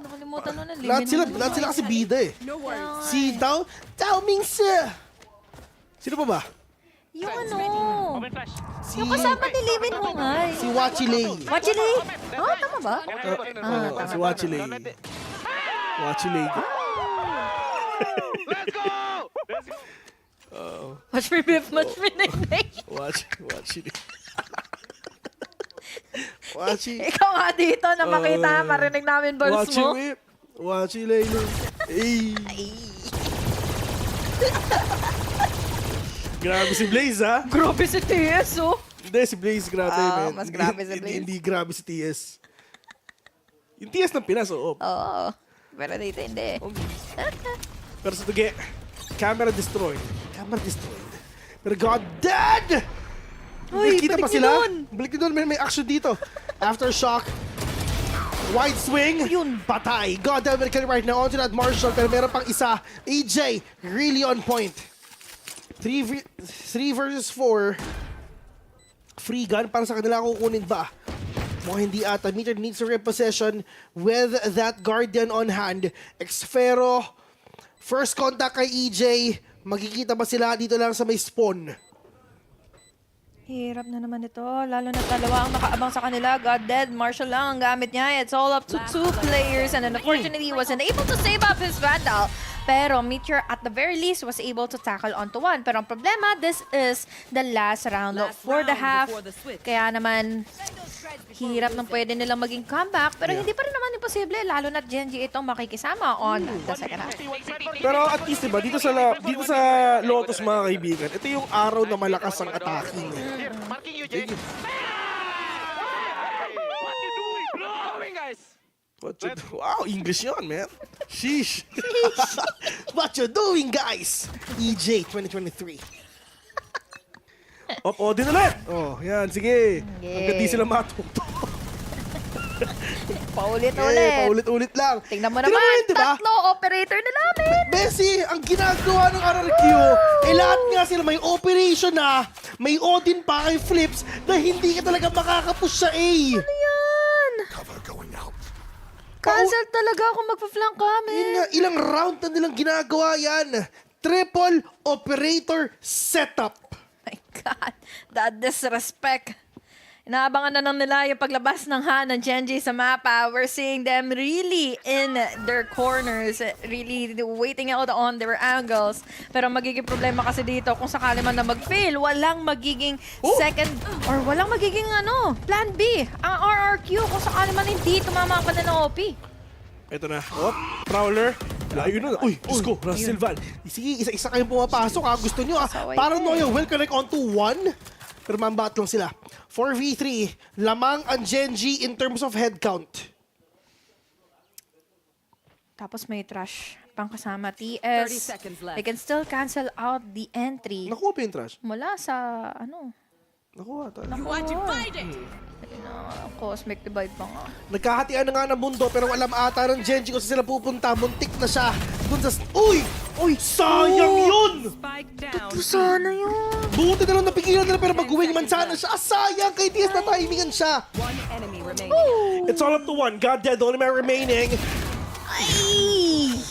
Nakalimutan na Lahat sila kasi bida Si Tao Mingse. Sino pa ba? Yung yung kasama ni Livin mo nga. Si Wachilei. Wachilei? Tama ba? Si Wachilei. Wachilei. Watch me beef, watch me nay. Wachilei. Ikaw nga dito na makita, marinig namin balls mo. Wachilei. Grabe si Blaze, ha? Grabe si TS, Hindi, si Blaze, grabe, man. Mas grabe si Blaze. Hindi grabe si TS. Yung TS ng Pinas, Oo. Pero dito hindi. Pero sa tugi, camera destroyed. Pero God dead! Kita pa sila? Balik doon, may action dito. Aftershock. Wide swing. Patay. God damn it, right now. On to that Marshall. Pero meron pang isa. AJ, really on point. 3 versus 4. Free gun. Para sa kanila kukunin ba? Mukhang hindi ata. Meter needs to repossession with that Guardian on hand. Xfero. First contact kay EJ. Magkikita ba sila dito lang sa may spawn? Hirap na naman ito. Lalo na dalawa ang nakaabang sa kanila. God dead. Marshall lang ang gamit niya. It's all up to 2 players. And unfortunately, he wasn't able to save up his Vandal. Pero Meteor at the very least was able to tackle onto one. Pero ang problema, this is the last round for the half. Kaya naman, hirap nang pwede nilang maging comeback. Pero hindi pa rin naman imposible. Lalo na Gen.G itong makikisama on the second half. Pero at least, diba, dito sa Lotus, mga kaibigan, ito yung araw na malakas ang attacking. Wow, English yun, man. Sheesh. What you doing, guys? EJ 2023. Odin ulit. Oh, yan, sige. Hanggang di sila matuto. Paulit-ulit. Paulit-ulit lang. Tingnan mo naman, diba? tatlo operator na namin. Messi, ang ginagawa ng RRQ, lahat nga sila may operation na, may Odin pa kay Flips na hindi ka talaga makakapush sa A. Ano yan? Cancel talaga kung magpa-flank kami. Yun nga, ilang round na nilang ginagawa yan. Triple operator setup. My God, that disrespect. Inaabangan na lang nila yung paglabas ng ng Gen.G sa mapa. We're seeing them really in their corners, really waiting out on their angles. Pero magiging problema kasi dito kung sakali man na mag-fail, walang magiging second or walang magiging plan B. Ang RRQ kung sakali man hindi tumama pa na ng OP. Ito na. Prowler. Layo na. Uy, Diyos ko, Silvan. Sige, isa-isa kayong pumapasok ha. Gusto nyo Paranoia will connect onto 1. Pero mambat lang sila. 4v3, lamang ang Gen.G in terms of head count. Tapos may trash pang kasama TS. They can still cancel out the entry. Nakuha pa yung trash? Mula sa Nakuha tayo. Cosmic divide pa nga. Nagkahatian na nga ng mundo pero alam ata ng Gen.G kung saan sila pupunta. Muntik na siya. Dun sa... Uy! Sayang yun! Sana yun. Buti na lang napigilan nila pero mag-wing man sana siya. Sayang! Kay TS na timingan siya. It's all up to 1. God dead, only man remaining.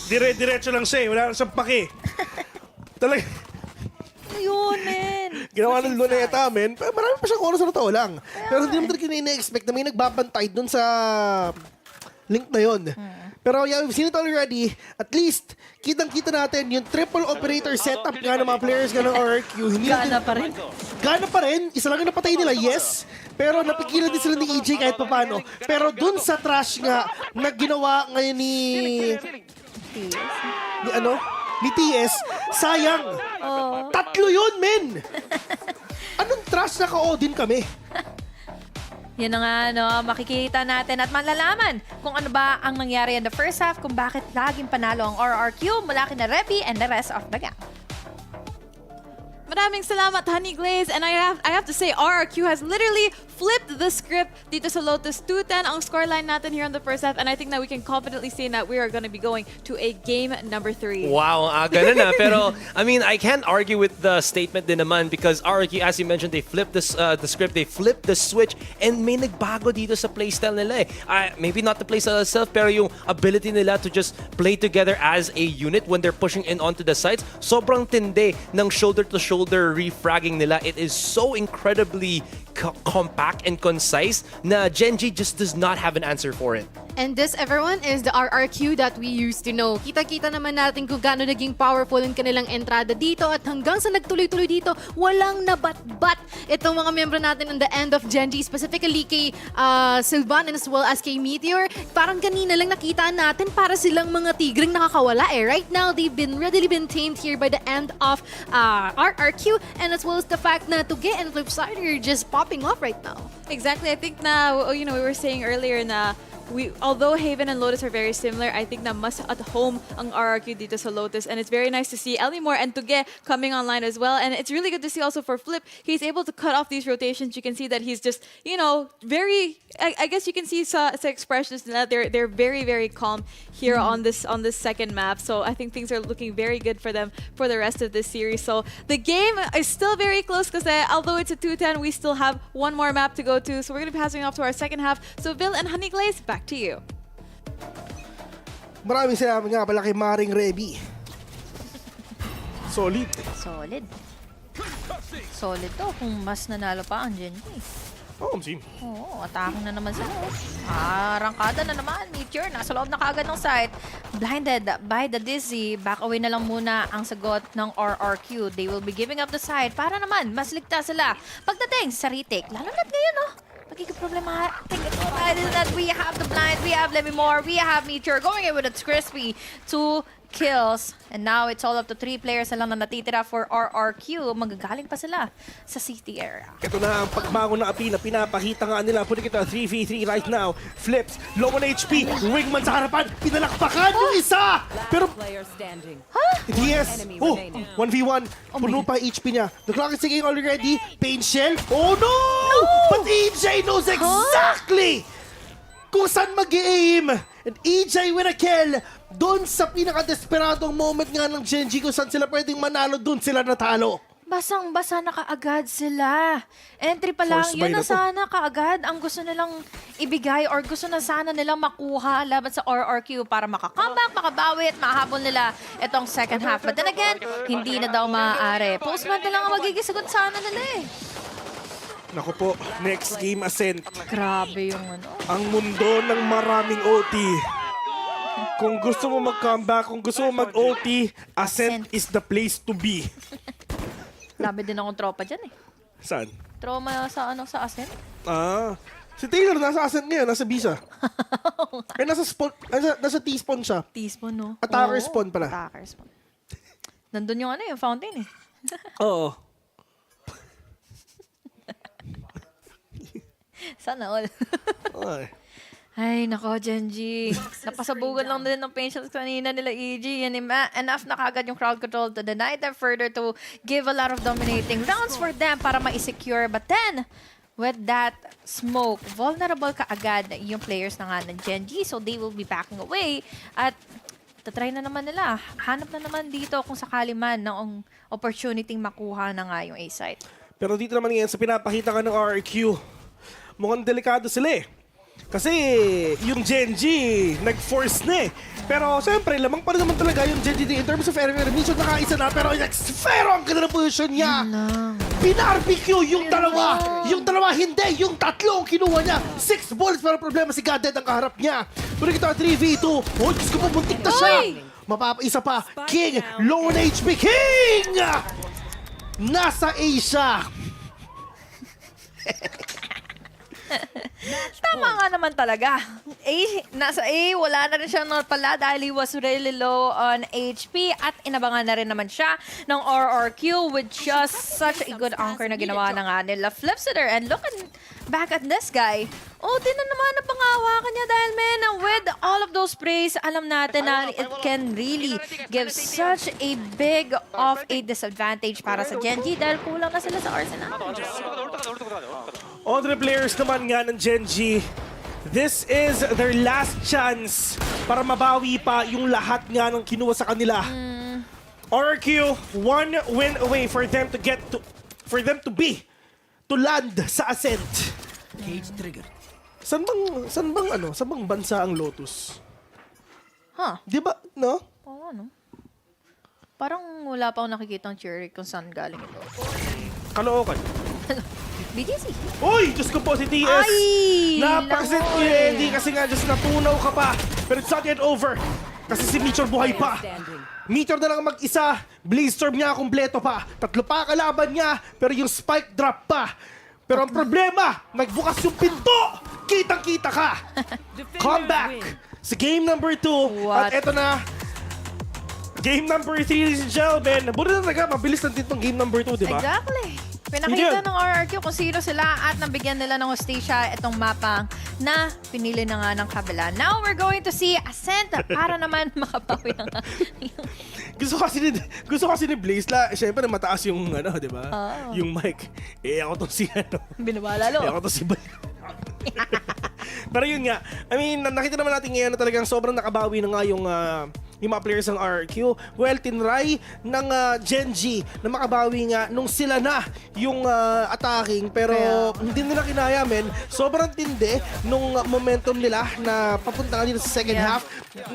Dire-diretso lang siya. Wala lang siyang pake. Talaga. Ayun, men. Ginawa ng Luneta, men. Marami pa siyang oras na tao lang. Pero hindi naman talaga ina-expect na may nagbabantay dun sa link na yon. Pero yeah, we've seen it already. At least, kitang-kita natin yung triple operator setup nga ng mga players nga ng RRQ. Gana pa rin. Gana pa rin. Isa lang ang napatay nila, yes. Pero napigilan din sila ni EJ kahit papano. Pero dun sa trash nga na ginawa ngayon ni TS, sayang. Tatlo yun, men! Anong trash na ka-Odin kami? Yan na nga, makikita natin at malalaman kung ano ba ang nangyari in the first half, kung bakit laging panalo ang RRQ mula kina Revi and the rest of the gang. Maraming salamat, Honey Glaze. And I have to say, RRQ has literally flipped the script dito sa Lotus. 2-10 ang scoreline natin here on the first half. And I think that we can confidently say that we are going to be going to a game number 3. Wow, ganun na. Pero, I mean, I can't argue with the statement din naman because RRQ, as you mentioned, they flipped the script, they flipped the switch, and may nagbago dito sa playstyle nila maybe not the playstyle itself, pero yung ability nila to just play together as a unit when they're pushing in onto the sides, sobrang tindi ng shoulder-to-shoulder refragging nila. It is so incredibly compact and concise na Gen.G just does not have an answer for it. And this, everyone, is the RRQ that we used to know. Kita-kita naman natin kung gaano naging powerful ang kanilang entrada dito at hanggang sa nagtuloy-tuloy dito, walang nabat-bat itong mga miyembro natin on the end of Gen.G, specifically kay Sylvan and as well as kay Meteor. Parang kanina lang nakita natin para silang mga tigreng nakakawala Right now, they've been readily been tamed here by the end of RRQ and as well as the fact na Tuge and Flipside are just popping off right now. Exactly. I think na, we were saying earlier na although Haven and Lotus are very similar, I think na mas at home ang RRQ dito sa Lotus, and it's very nice to see Elimore and Tuge coming online as well, and it's really good to see also for Flip, he's able to cut off these rotations. You can see that he's just, very, I guess you can see sa expressions that they're very, very calm here on this second map, so I think things are looking very good for them for the rest of this series. So the game is still very close because although it's a 2-10, we still have one more map to go to, so we're going to be passing off to our second half. So Vil and Honey Glaze, back to you. Maraming salamat nga pala kay Maring Revi. Solid. Solid to kung mas nanalo pa ang Gen.G. Sim. Oo, atake na naman sila. Rangkada na naman. Meteor, nasa loob na kaagad ng site. Blinded by the Dizzy. Back away na lang muna ang sagot ng RRQ. They will be giving up the side para naman mas ligtas sila. Pagdating sa retake, lalo na't ngayon, magiging problematic is that we have the blind, we have Lemimore, we have Meteor going in with a crispy to kills. And now it's all up to 3 players na lang na natitira for RRQ. Magagaling pa sila sa city area. Ito na ang pagbangon ng api na pinapakita nga nila. Pwede kita 3v3 right now. Flips, low on HP, wingman sa harapan, pinalakpakan yung isa! Pero, yes! Oh, 1v1, puno pa HP niya. The clock is ticking already. Pain shell, oh no! But EJ knows exactly kung saan mag-aim. And EJ with a kill. Doon sa pinaka-desperadong moment nga ng Gen.G kung saan sila pwedeng manalo, doon sila natalo. Basang-basa na kaagad sila. Entry pa lang, Force buy yun na na to. sana kaagad ang gusto nilang ibigay or gusto na sana nilang makuha laban sa RRQ para makakomeback, makabawi at mahabol nila itong second half. But then again, hindi na daw maaari. Postman na lang ang magiging sagot sana nila eh. Naku po, next game Ascent. Grabe yung ano. Ang mundo ng maraming OT. Kung gusto mo mag-comeback, kung gusto mo mag-OT, Ascent is the place to be. Dami din akong tropa dyan eh. Saan? Trauma sa ano sa Ascent? Ah, si Taylor nasa Ascent ngayon, nasa Bisa. Eh, nasa T-spawn siya. T-spawn no? Attacker Oo, spawn pala. Attacker spawn. Nandun yung ano yung fountain eh. Oo. Sana all. Ay. Ay, nako, Gen.G. Napasabugan lang din ng patience kanina nila EG. And enough na kagad yung crowd control to deny them further to give a lot of dominating rounds for them para ma-secure. But then, with that smoke, vulnerable ka agad yung players na nga ng Gen.G. So they will be backing away. At tatry na naman nila. Hanap na naman dito kung sakali man ng opportunity makuha na nga yung A-site. Pero dito naman ngayon sa pinapakita ka ng RRQ, mukhang delikado sila eh. Kasi yung Gen.G nag-force na eh. Pero siyempre, lamang pa rin naman talaga yung Gen.G in terms of area mission, nakaisa na. Pero X-Fero ang ganda ng position niya. Pinarbecue yung dalawa. Yung dalawa hindi. Yung tatlo ang kinuha niya. 6 bullets pero problema si Goddead ang kaharap niya. Pero kita 3v2. Oh, Diyos ko po, buntik na siya. Mapapaisa pa. King, low on HP. King! Nasa A siya. Tama nga naman talaga. Nasa A, wala na rin siya pala dahil he was really low on HP at inabangan na rin naman siya ng RRQ with just such a good anchor na ginawa na nga nila Flipsitter. And look back at this guy. Oh, di na naman napangawakan niya dahil man, with all of those sprays, alam natin na it can really give such a big of a disadvantage para sa Gen.G dahil kulang na sila sa arsenal. Other players naman nga ng Gen.G, this is their last chance para mabawi pa yung lahat nga ng kinuha sa kanila. RRQ, 1 win away for them to get to land sa Ascent. Cage trigger. San bang bansa ang Lotus? Huh? Di ba, no? Oo, ano? Parang wala pa akong nakikita ang cherry kung saan galing ito. Kalookan. BTC. Uy! Diyos ko po si TS! Ay! Napakasit ko hindi kasi nga just natunaw ka pa. Pero it's not yet over. Kasi si Meteor buhay pa. Meteor na lang mag-isa. Blaze-storm niya kumpleto pa. 3 pa kalaban niya. Pero yung spike drop pa. Pero ang problema, nagbukas yung pinto. Kitang-kita ka. Comeback sa game number 2. At eto na. Game number 3, ladies and gentlemen. Buti na talaga, mabilis lang din tong game number 2, di ba? Exactly. Pinakita ng RRQ kung sino sila at nabigyan nila ng hostisya itong mapang na pinili na nga ng kabila. Now we're going to see Ascent para naman makabawi ng Gusto kasi ni Blaze la, syempre mataas yung ano, di ba? Yung mic. Ako to si ano. Binabala lo. Ako to si Bay. Pero yun nga, I mean, nakita naman natin ngayon na talagang sobrang nakabawi na nga yung mga players ng RRQ. Well, tinry ng Gen.G na makabawi nga nung sila na yung attacking, pero hindi nila kinaya, men. Sobrang tindi nung momentum nila na papunta nga dito sa second half.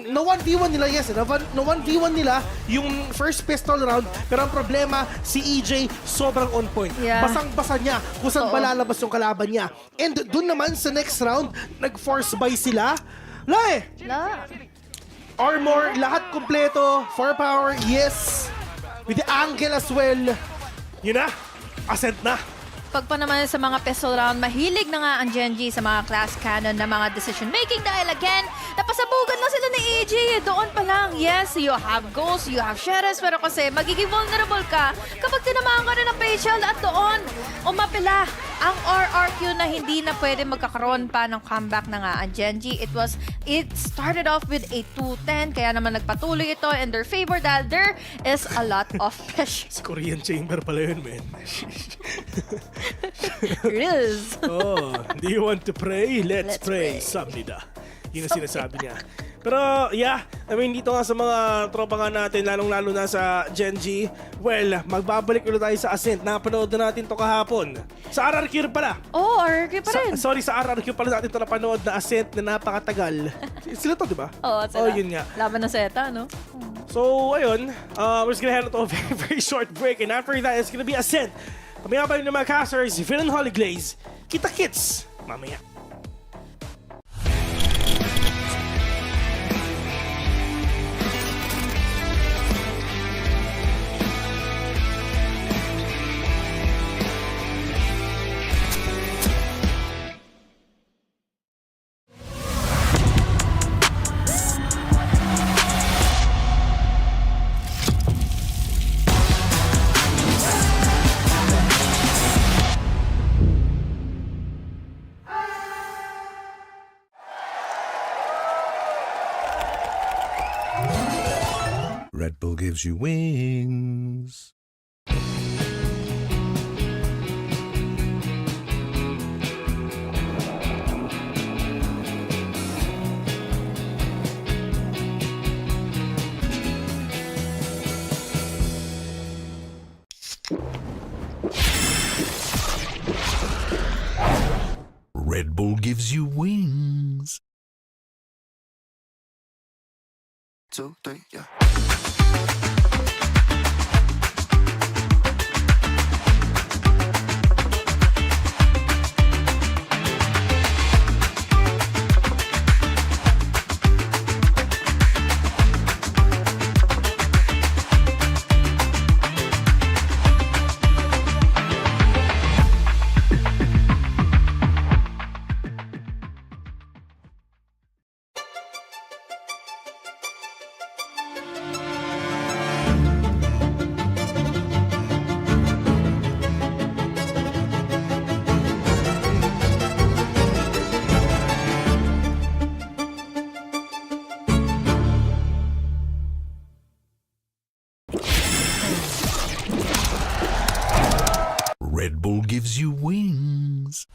No 1v1 nila, yes. No 1v1 nila yung first pistol round, pero ang problema, si EJ sobrang on point. Basang-basa niya kung saan palalabas yung kalaban niya. And dun naman sa next round, nag-force buy sila. Armor, lahat kompleto. Firepower, yes. With the angle as well. Yun na. Ascent na. Pag pa naman sa mga pistol round, mahilig na nga ang Gen.G sa mga class cannon na mga decision making dahil again, napasabugan lang sila ni AJ. Doon pa lang, yes, you have goals, you have shares, pero kasi magiging vulnerable ka kapag tinamaan ka na ng facial at doon, umapila ang RRQ na hindi na pwede magkakaroon pa ng comeback na nga ang Gen.G. It started off with a 2-10, kaya naman nagpatuloy ito in their favor dahil there is a lot of pressure. Sa Korean Chamber pala yun, man. Riz. Oh, do you want to pray? Let's pray. Samnida. Yun ang sinasabi niya. Pero, yeah, I mean, dito nga sa mga tropa nga natin, lalong-lalo na sa Gen.G, well, magbabalik ulit tayo sa Ascent. Napanood na natin to kahapon. Sa RRQ pala. Oh, RRQ pa rin. Sorry, sa RRQ pala natin to napanood na Ascent na napakatagal. Sila to, di ba? Oo, sila. Oh, yun nga. Laban ng ZETA, no? So, ayun, we're just gonna head into a very, very short break. And after that, it's gonna be Ascent. Kami nga pa yung mga casters, Phil and Holy Glaze. Kita-kits! Mamaya. Red Bull gives you wings. Red Bull gives you wings. 2, 3, yeah. Red Bull gives you wings.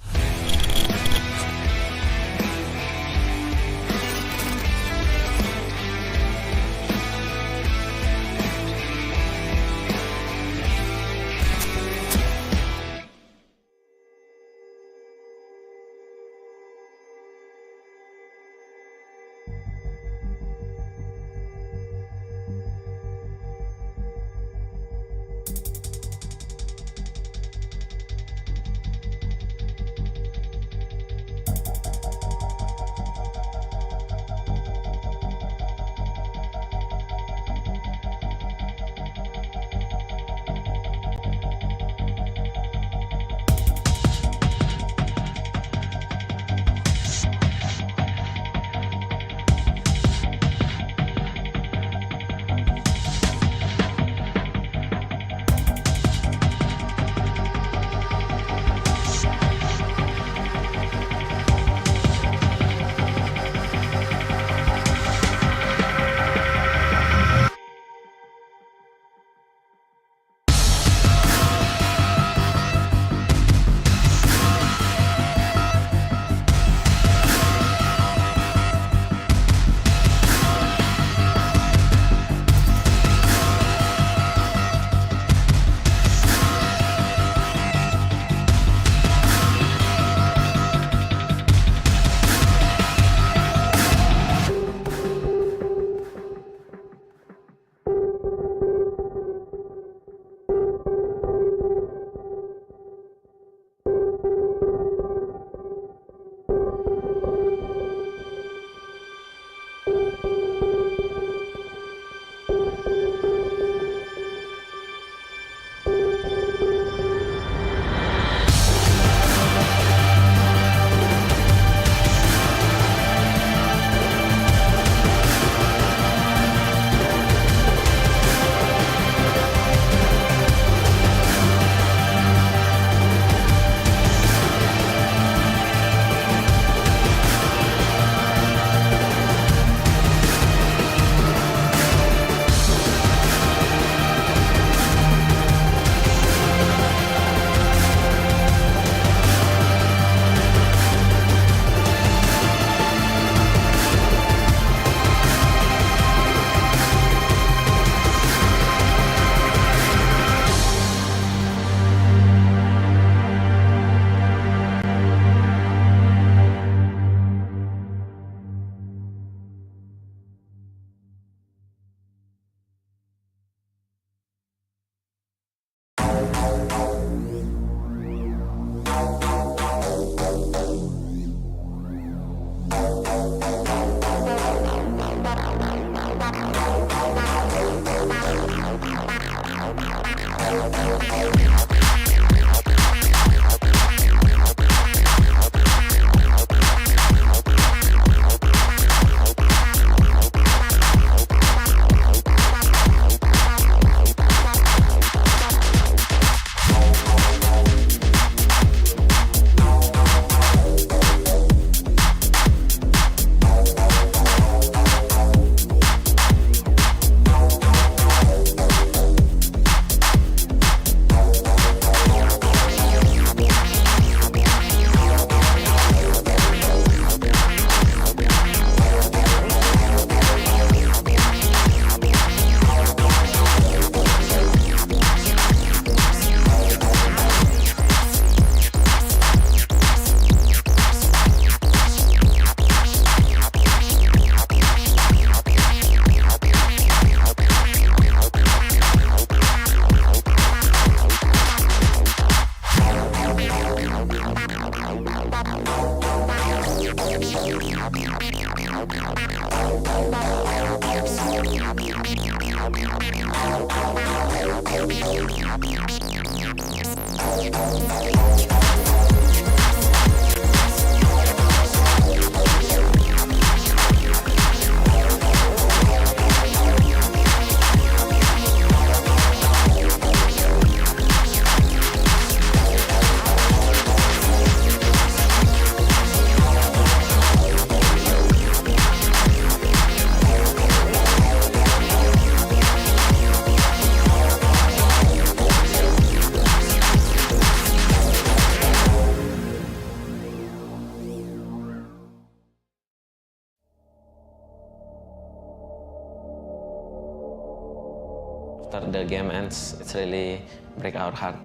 After the game ends, it's really break our heart.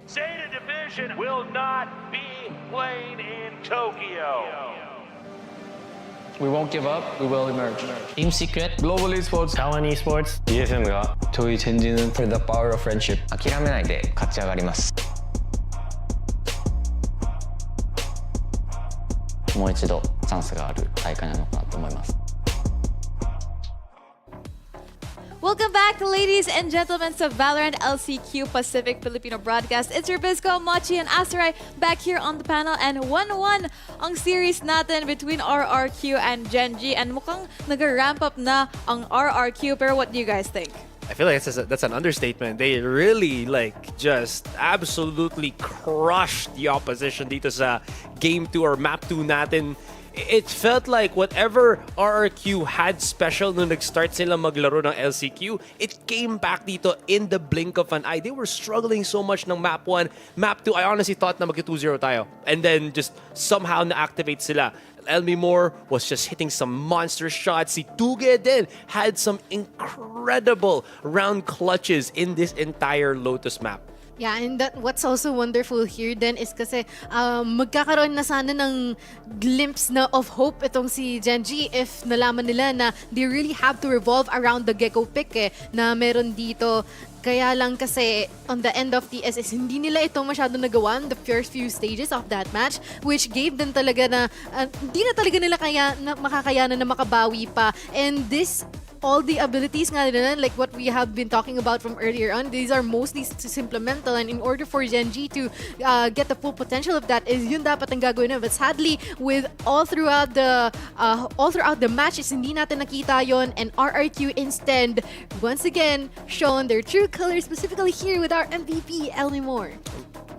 ZETA Division will not be playing in Tokyo. We won't give up, we will emerge. Team Secret, Global Esports, Qeon Esports, EFM가 저희 젠지는 for the power of friendship 諦めないで勝ち上がります。もう一度チャンスがある大会なのかなと思います。Welcome back, ladies and gentlemen, to VALORANT LCQ Pacific Filipino broadcast. It's your Bizco, Machi, and Asaray back here on the panel. And 1-1 ang series natin between RRQ and Gen.G. And mukhang nag-ramp up na ang RRQ. Pero what do you guys think? I feel like that's an understatement. They really just absolutely crushed the opposition dito sa Game 2 or Map 2 natin. It felt like whatever RRQ had special nung nag-start sila maglaro ng LCQ, it came back dito in the blink of an eye. They were struggling so much ng Map 1. Map 2, I honestly thought na mag-2-0 tayo. And then just somehow na-activate sila. Elmimore was just hitting some monster shots. Si Tuge din had some incredible round clutches in this entire Lotus map. Yeah, and what's also wonderful here then is kasi magkakaroon na sana ng glimpse na of hope itong si Gen.G if nalaman nila na they really have to revolve around the Gecko pick na meron dito. Kaya lang kasi on the end of TSS, hindi nila ito masyado nagawa the first few stages of that match, which gave them talaga na hindi na talaga nila makakayanan na makabawi pa. And this all the abilities nga nila, like what we have been talking about from earlier on, these are mostly supplemental, and in order for Gen.G to get the full potential of that, is yun dapat ang gagawin na. But sadly, with all throughout the matches, hindi natin nakita yon, and RRQ instead once again shown their true colors, specifically here with our MVP Elmimore.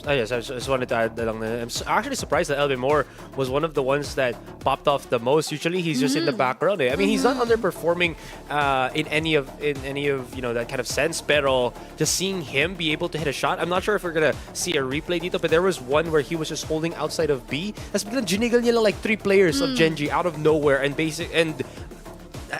Oh yes, I just wanted to add that lang. I'm actually surprised that Elmimore was one of the ones that popped off the most. Usually he's just in the background. I mean, he's not underperforming in any of that kind of sense. Pero just seeing him be able to hit a shot, I'm not sure if we're gonna see a replay dito. But there was one where he was just holding outside of B. That's biglang ginigal niya lang like 3 players of Gen.G out of nowhere and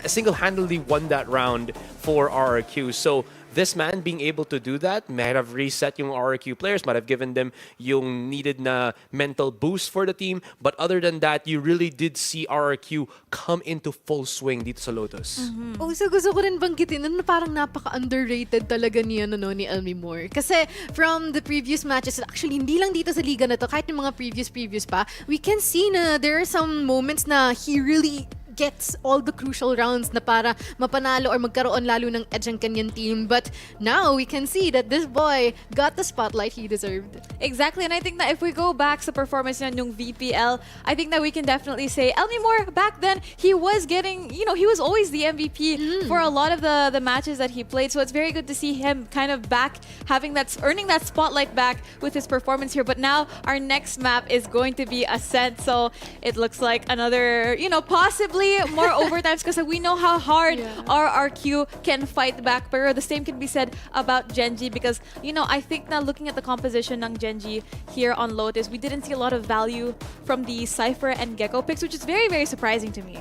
single-handedly won that round for RRQ. So this man being able to do that might have reset yung RRQ players, might have given them yung needed na mental boost for the team. But other than that, you really did see RRQ come into full swing dito sa Lotus. Oh, so gusto ko rin banggitin na parang napaka-underrated talaga ni Elmimore. Kasi from the previous matches, actually hindi lang dito sa liga na to, kahit yung mga previous pa, we can see na there are some moments na he really gets all the crucial rounds na para mapanalo or magkaroon lalo ng edge ang kanyang team. But now we can see that this boy got the spotlight he deserved. Exactly, and I think that if we go back sa performance niya yung VPL, I think that we can definitely say Elmimore back then, he was getting, he was always the MVP for a lot of the matches that he played. So it's very good to see him kind of back, earning that spotlight back with his performance here. But now our next map is going to be Ascent, so it looks like another, possibly more overtimes because we know how hard RRQ can fight back. Pero the same can be said about Gen.G because, I think now looking at the composition ng Gen.G here on Lotus, we didn't see a lot of value from the Cypher and Gecko picks, which is very, very surprising to me.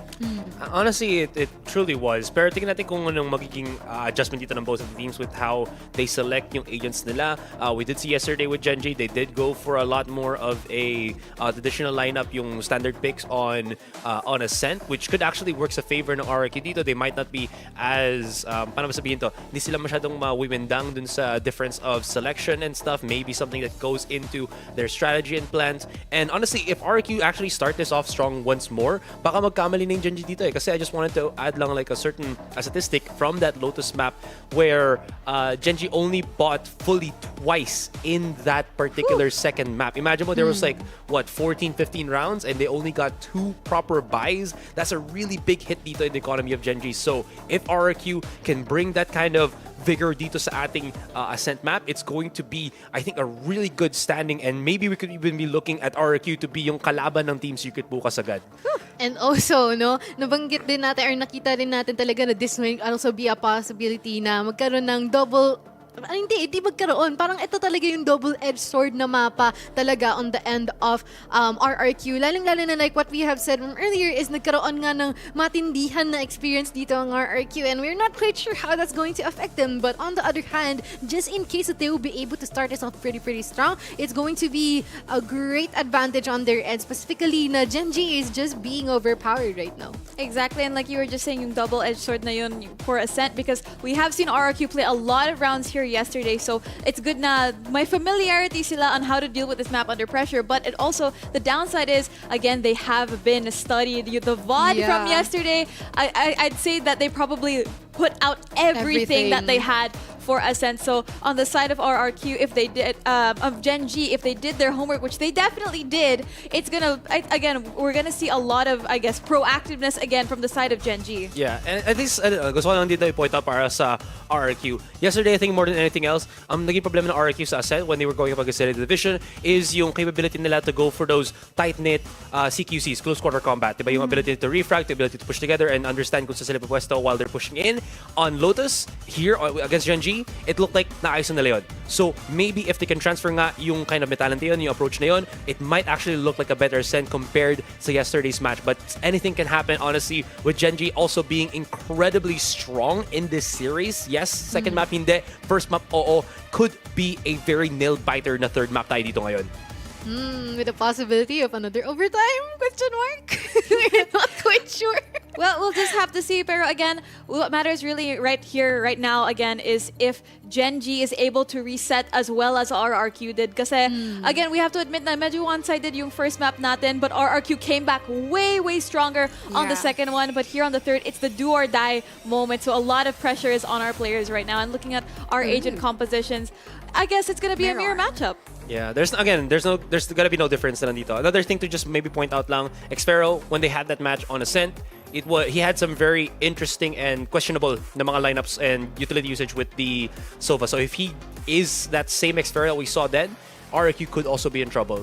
Honestly, it truly was. Pero tingnan natin kung anong magiging adjustment dito ng both of the teams with how they select yung agents nila. We did see yesterday with Gen.G, they did go for a lot more of a traditional lineup, yung standard picks on Ascent, which which could actually work sa favor ng RRQ dito. They might not be as, paano ba sabihin to, hindi sila masyadong mawiwindang dun sa difference of selection and stuff. Maybe something that goes into their strategy and plans. And honestly, if RRQ actually start this off strong once more, baka magkamali na yung Gen.G dito eh. Kasi I just wanted to add lang like a certain statistic from that Lotus map where Gen.G only bought fully twice in that particular second map. Imagine mo, there was like, what, 14, 15 rounds and they only got 2 proper buys. That's a really big hit dito in the economy of Gen.G. So if RRQ can bring that kind of vigor dito sa ating Ascent map, it's going to be, I think, a really good standing, and maybe we could even be looking at RRQ to be yung kalaban ng Team Secret bukas agad. And also, no, nabanggit din natin or nakita din natin talaga na this may also be a possibility na magkaroon ng double. Hindi magkaroon. Parang ito talaga yung double-edged sword na mapa talaga on the end of RRQ. Lalang-lalo na like what we have said earlier is nagkaroon nga ng matindihan na experience dito ang RRQ, and we're not quite sure how that's going to affect them. But on the other hand, just in case that they will be able to start this off pretty strong, it's going to be a great advantage on their end. Specifically na Gen.G is just being overpowered right now. Exactly, and like you were just saying, yung double-edged sword na yun for Ascent, because we have seen RRQ play a lot of rounds here yesterday, so it's good na may familiarity sila on how to deal with this map under pressure. But it also, the downside is, again, they have been studied. The VOD from yesterday, I'd say that they probably put out everything that they had for Ascent. So on the side of RRQ, if they did, of Gen.G, if they did their homework, which they definitely did, it's gonna, again, we're gonna see a lot of, I guess, proactiveness again from the side of Gen.G. Yeah, and at least, gusto ko lang dito i-point out para sa RRQ. Yesterday, I think more than anything else, naging problema ng RRQ sa Ascent when they were going up against the division is yung capability nila to go for those tight-knit CQCs, close quarter combat. Diba? Yung ability to refrag, the ability to push together and understand kung saan sila pupwesto while they're pushing in. On Lotus, here against Gen.G, it looked like naayos na nila yun. So maybe if they can transfer nga yung kind of mentality yun, yung approach na yun, it might actually look like a better Ascent compared to yesterday's match. But anything can happen, honestly, with Gen.G also being incredibly strong in this series. Yes, second map hindi. First map, oo. Could be a very nail-biter na third map tayo dito ngayon. With a possibility of another overtime? Question mark? We're not quite sure. Well, we'll just have to see. Pero again, what matters really right here, right now, again, is if Gen.G is able to reset as well as RRQ did. Kasi, again, we have to admit na medyo one-sided yung first map natin, but RRQ came back way stronger on the second one. But here on the third, it's the do-or-die moment. So a lot of pressure is on our players right now. And looking at our agent compositions, I guess it's going to be a mirror matchup. Yeah, there's gonna be no difference na nandito. Another thing to just maybe point out lang, Xfero, when they had that match on Ascent, he had some very interesting and questionable na mga lineups and utility usage with the Sova. So if he is that same Xfero we saw then, RRQ could also be in trouble.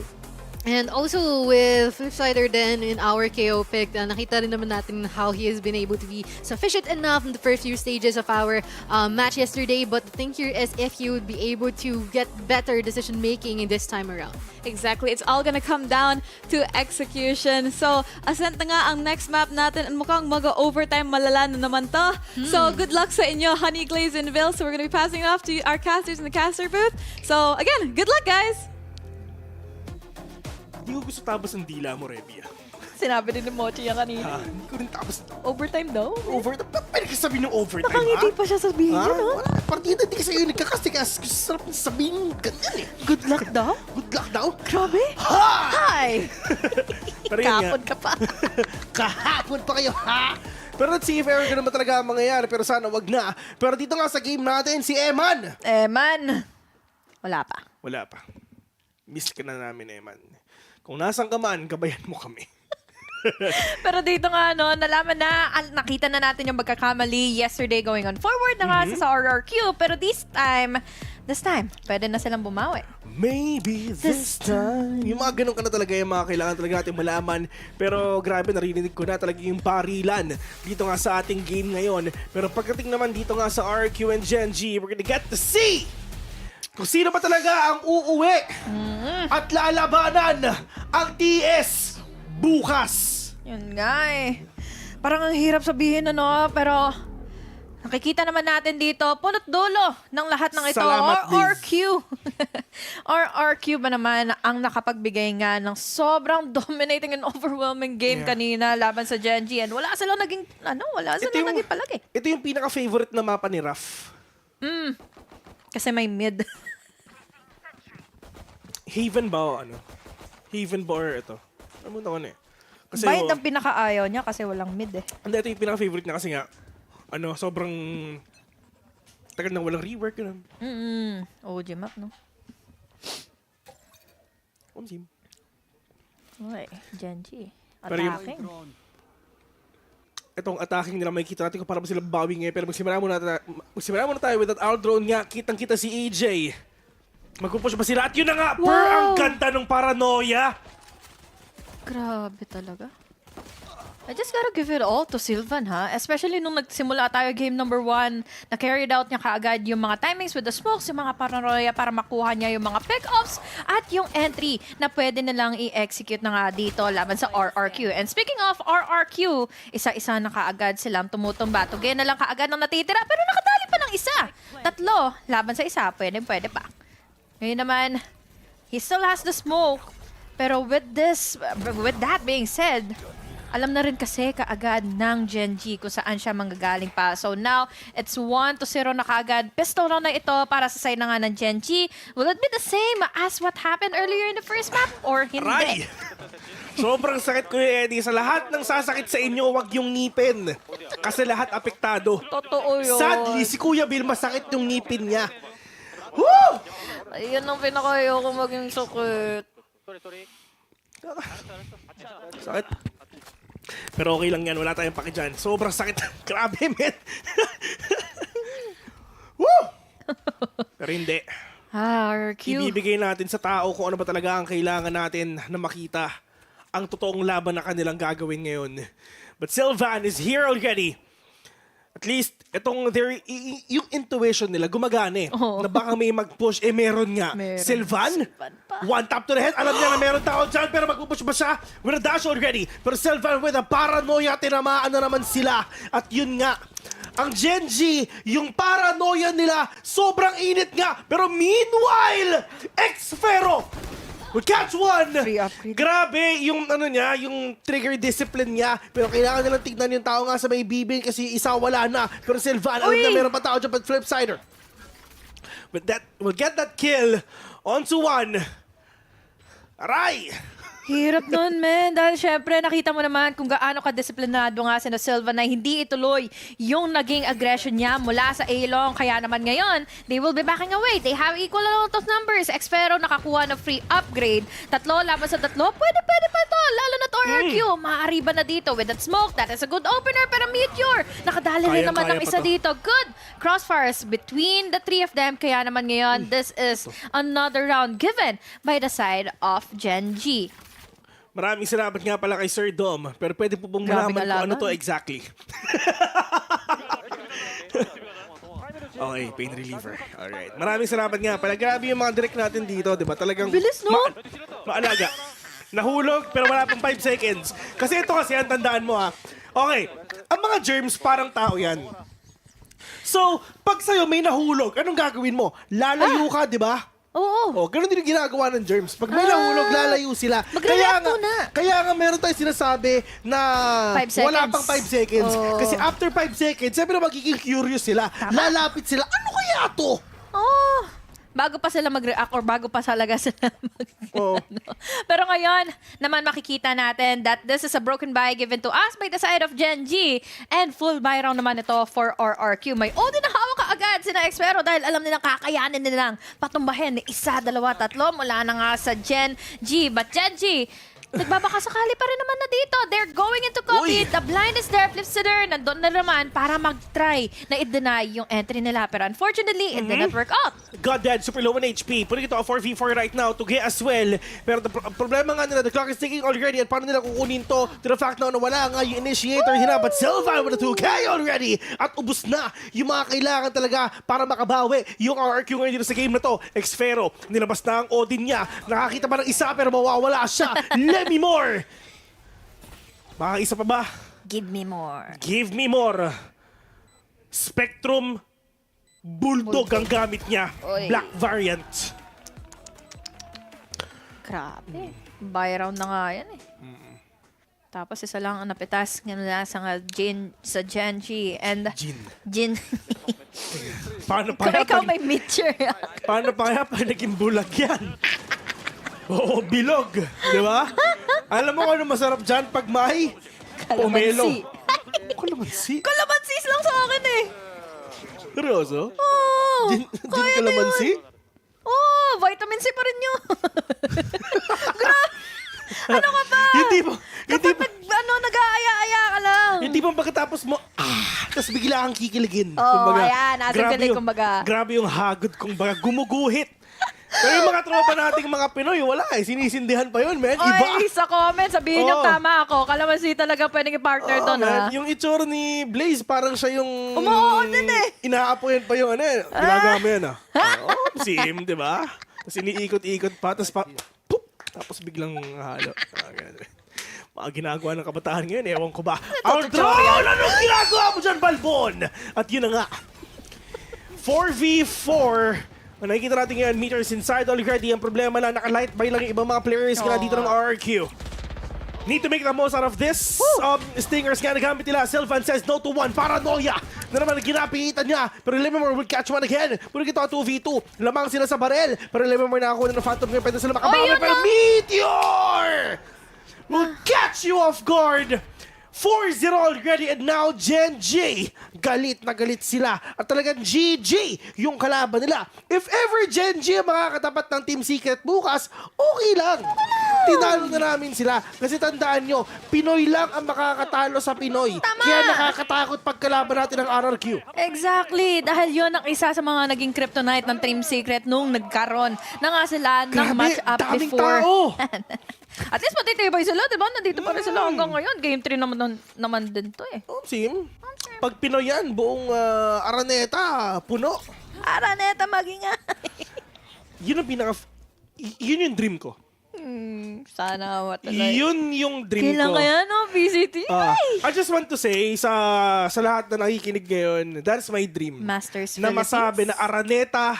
And also with Flipsider then in our KO pick, nakita rin naman natin how he has been able to be sufficient enough in the first few stages of our match yesterday. But the thing here is if he would be able to get better decision making in this time around. Exactly. It's all gonna come down to execution. So, Ascent na nga ang next map natin. And mukhang mag-overtime malala na naman to. So, good luck sa inyo, Honey Glaze and Vil. So, we're gonna be passing it off to our casters in the caster booth. So, again, good luck, guys! Hindi ko gusto tapos ng dila mo, Rebia. Sinabi din ni Mochi yan kanina. Hindi ko rin tapos. Overtime daw? Overtime? Pwede ka sabihin ng overtime, Nakangiti pa siya sabihin yun, no? Wala, partida, hindi ka sa'yo nagkakastikas. Gusto sarap sabihin ganyan eh. Good luck daw? Good luck daw? Grabe! Ha! Hi! Pero yun nga. Kahapon ka pa. Kahapon pa kayo, ha? Pero let's see if ever ganun ba talaga ang mangyayari. Pero sana wag na. Pero dito nga sa game natin, si Eman. Eman! Wala pa. Wala pa. Miss ka na namin, Eman. Kung nasan ka man, gabayan mo kami. Pero dito nga, no, nalaman na, nakita na natin yung magkakamali yesterday going on forward na nga sa RRQ. Pero this time, pwede na silang bumawi. Maybe this time. Yung mga ganun ka na talaga yung mga kailangan talaga natin malaman. Pero grabe, narinig ko na talaga yung barilan dito nga sa ating game ngayon. Pero pagdating naman dito nga sa RRQ and Gen.G, we're gonna get to see kung sino ba talaga ang uuwi at lalabanan ang TS bukas. Yun nga eh. Parang ang hirap sabihin, ano, pero Nakikita naman natin dito, punot dulo ng lahat ng ito. Salamat, RRQ. RRQ ba naman ang nakapagbigay nga ng sobrang dominating and overwhelming game kanina laban sa Gen.G. And wala silang naging, naging palagi. Ito yung pinaka-favorite na mapa ni Raf. Kasi may mid. Haven ba o ano? Haven ba or ito? Namunta ko na eh. Kasi Bayad ang pinaka-ayaw niya kasi walang mid eh. Hindi, ito yung pinaka-favorite niya kasi nga, sobrang tagal nang walang rework yun. OG map, no? Omsim. Okay, Gen.G. Pero yung- Attacking. Itong attacking nila, makikita natin kung para ba sila bawi ngayon. Pero magsimula muna tayo with that Aldrone nga. Kitang-kita si AJ. Magpupush ba sila? At yun na nga, ang ganda ng paranoia. Grabe talaga. I just gotta give it all to Sylvan, ha? Especially nung nagsimula tayo game number 1, na-carried out niya kaagad yung mga timings with the smokes, yung mga paranoia para makuha niya yung mga pick-offs at yung entry na pwede nilang i-execute na nga dito laban sa RRQ. And speaking of RRQ, isa-isa na kaagad silang tumutumba. Tugay na lang kaagad ng natitira, pero nakadali pa ng isa. 3 laban sa isa, pwede pa. Ngayon naman, he still has the smoke. Pero with that being said, alam na rin kasi kaagad ng Gen.G kung saan siya manggagaling pa. So now, it's 1-0 na kaagad. Pistol round na ito para sa side na nga ng Gen.G. Will it be the same as what happened earlier in the first map or hindi? Aray! Sobrang sakit ko Eddie. Sa lahat ng sasakit sa inyo, wag yung ngipin. Kasi lahat apektado. Totoo yun. Sadly, si Kuya Bill, masakit yung ngipin niya. Woo! Ayun ang pinaka-ayoko maging sakit. Sakit. Pero okay lang yan, wala tayong paki dyan. Sobrang sakit. Grabe, men. Woo! Pero hindi. RRQ. Ibibigay natin sa tao kung ano ba talaga ang kailangan natin na makita ang totoong laban na kanilang gagawin ngayon. But Sylvan is here already. At least, yung intuition nila gumagana eh. Na baka may mag-push, meron nga. Sylvan? One tap to the head. Alam niya na meron tao dyan, pero mag-push ba siya? With a dash already. Pero Sylvan with a paranoia, tinamaan na naman sila. At yun nga, ang Gen.G, yung paranoia nila, sobrang init nga. Pero meanwhile, X-Fero will catch one! Grabe, yung yung trigger discipline niya. Pero kailangan nilang tignan yung tao nga sa may bibing kasi isa wala na. Pero Sylvan, alam na meron pa tao dyan, but flip-sider. But that will get that kill onto one. Aray! Hirap nun, men. Dahil syempre, nakita mo naman kung gaano ka-disiplinado nga si Sylvan na hindi ituloy yung naging aggression niya mula sa A-Long. Kaya naman ngayon, they will be backing away. They have equal amount of numbers. Xfero nakakuha ng free upgrade. 3 laban sa 3. Pwede pa ito. Lalo na to RRQ. Maaari ba na dito with that smoke? That is a good opener. Pero Meteor, nakadali rin naman ng isa dito. Good crossfires between the 3 of them. Kaya naman ngayon, this is another round given by the side of Gen.G. Maraming salamat nga pala kay Sir Dom. Pero pwede po pong malaman kung ano to exactly. Okay, pain reliever. Alright. Maraming salamat nga pala. Grabe yung mga direct natin dito, di ba? Talagang bilis, no? Maalaga. Nahulog, pero wala pang 5 seconds. Kasi ito kasi, ang tandaan mo ha. Okay, ang mga germs parang tao yan. So, pag sa'yo may nahulog, anong gagawin mo? Lalayo ka, di ba? Oo. Ganun din yung ginagawa ng germs. Pag may nahulog, lalayo sila. Kaya nga meron tayong sinasabi na 5 seconds. wala pang 5 seconds. Kasi after 5 seconds, siyempre magiging curious sila. Lalapit sila. Ano kaya to? Bago pa sila mag-react or bago pa talaga sila Pero ngayon, naman makikita natin that this is a broken buy given to us by the side of Gen.G. And full buy round naman ito for RRQ. May din na hawak kaagad sina Xfero dahil alam nilang kakayanin nilang patumbahin ni 1, 2, 3 mula na nga sa Gen.G. But Gen.G, nagbabaka sakali pa rin naman na dito. They're going into copy. The blind is there. Flipsider, nandun na naman para mag-try na i-deny yung entry nila. Pero unfortunately, it didn't work out. God dead, super low on HP. Putting ito a 4v4 right now to get as well. Pero problema nga nila, the clock is ticking already. At paano nila kukunin to to the fact na wala nga yung initiator hina. But Sylvan with a 2K already. At ubus na yung mga kailangan talaga para makabawi yung RRQ ngayon dito sa game na to. Xfero, nilabas na ang Odin niya. Nakakita pa ng isa pero mawawala siya. Let me more! Baka isa pa ba? Give me more. Give me more. Spectrum, Bulldog ang gamit niya. Oy. Black variant. Grabe. Buy round na nga yan eh. Tapos isa lang ang napitas nga sa Gen.G. And Jin. Paano pa Kung ikaw may mixture. Paano pa kaya pag naging bulag yan? Oo, bilog. Di ba? Alam mo kung ano masarap dyan pag may pomelo. Kalamansi? Kalamansis lang sa akin eh. Seryoso? Oh, Gin kalamansi? Oh, vitamin C pa rin yun. Grabe. Ano ka ba? Hindi ba? Kapag nag-aaya-aya ka lang. Hindi ba pagkatapos mo, tapos bigla kang kikiligin. Oh, ayan. Nasa kilig, kumbaga. Grabe yung hagod, kumbaga, gumuguhit. Pero yung mga tropa nating mga Pinoy, wala eh. Sinisindihan pa yun, man. Iba. Oy, sa comment, sabihin niyo tama ako. Kalamansi talaga pwedeng i-partner doon, ha? Yung itsura ni Blaze, parang siya yung... Umuoo din eh. Inaapoyan pa yung ano eh. Ginagawa mo yan, ah. Sim, di ba? Tapos iniikot-ikot pa, tapos tapos biglang halo. Mga ginagawa ng kabataan ngayon, ewan ko ba. Outdrawn! Anong ginagawa mo dyan, Balbon? At yun na nga. 4v4. Nakikita natin ngayon, meters inside already. Ang problema lang, naka-light by lang yung ibang mga players kaya dito ng RRQ. Need to make the most out of this. Stingers kaya nagamit nila. Sylvan says no to one. Paranoia na naman ginapitan niya. Pero Limemore will catch one again. Pero ito 2v2. Lamang sila sa barel. Pero Limemore nakakuha na ng Phantom ngayon. Pwede sila makabawi. Pero Meteor will catch you off guard. 4-0 already and now Gen.G. Galit na galit sila. At talagang GG yung kalaban nila. If ever Gen.G ang makakatapat ng Team Secret bukas, okay lang. Tinalo na namin sila. Kasi tandaan nyo, Pinoy lang ang makakatalo sa Pinoy. Tama. Kaya nakakatakot pagkalaban natin ng RRQ. Exactly. Dahil yun ang isa sa mga naging kryptonite ng Team Secret nung nagkaroon na nga sila ng Grabe, match-up daming before. tao. At least matitibay sila, di ba? Nandito pa rin sila hanggang ngayon. Game 3 naman din to eh. Sim, pag Pinoy yan, buong Araneta, puno. Araneta magingay. Yun ang yun yung dream ko. Sana matulay. Yun yung dream Kailan ko. kaya no? VCT? I just want to say sa lahat na nakikinig ngayon, that's my dream. Masters Na Philippines. masabi na Araneta,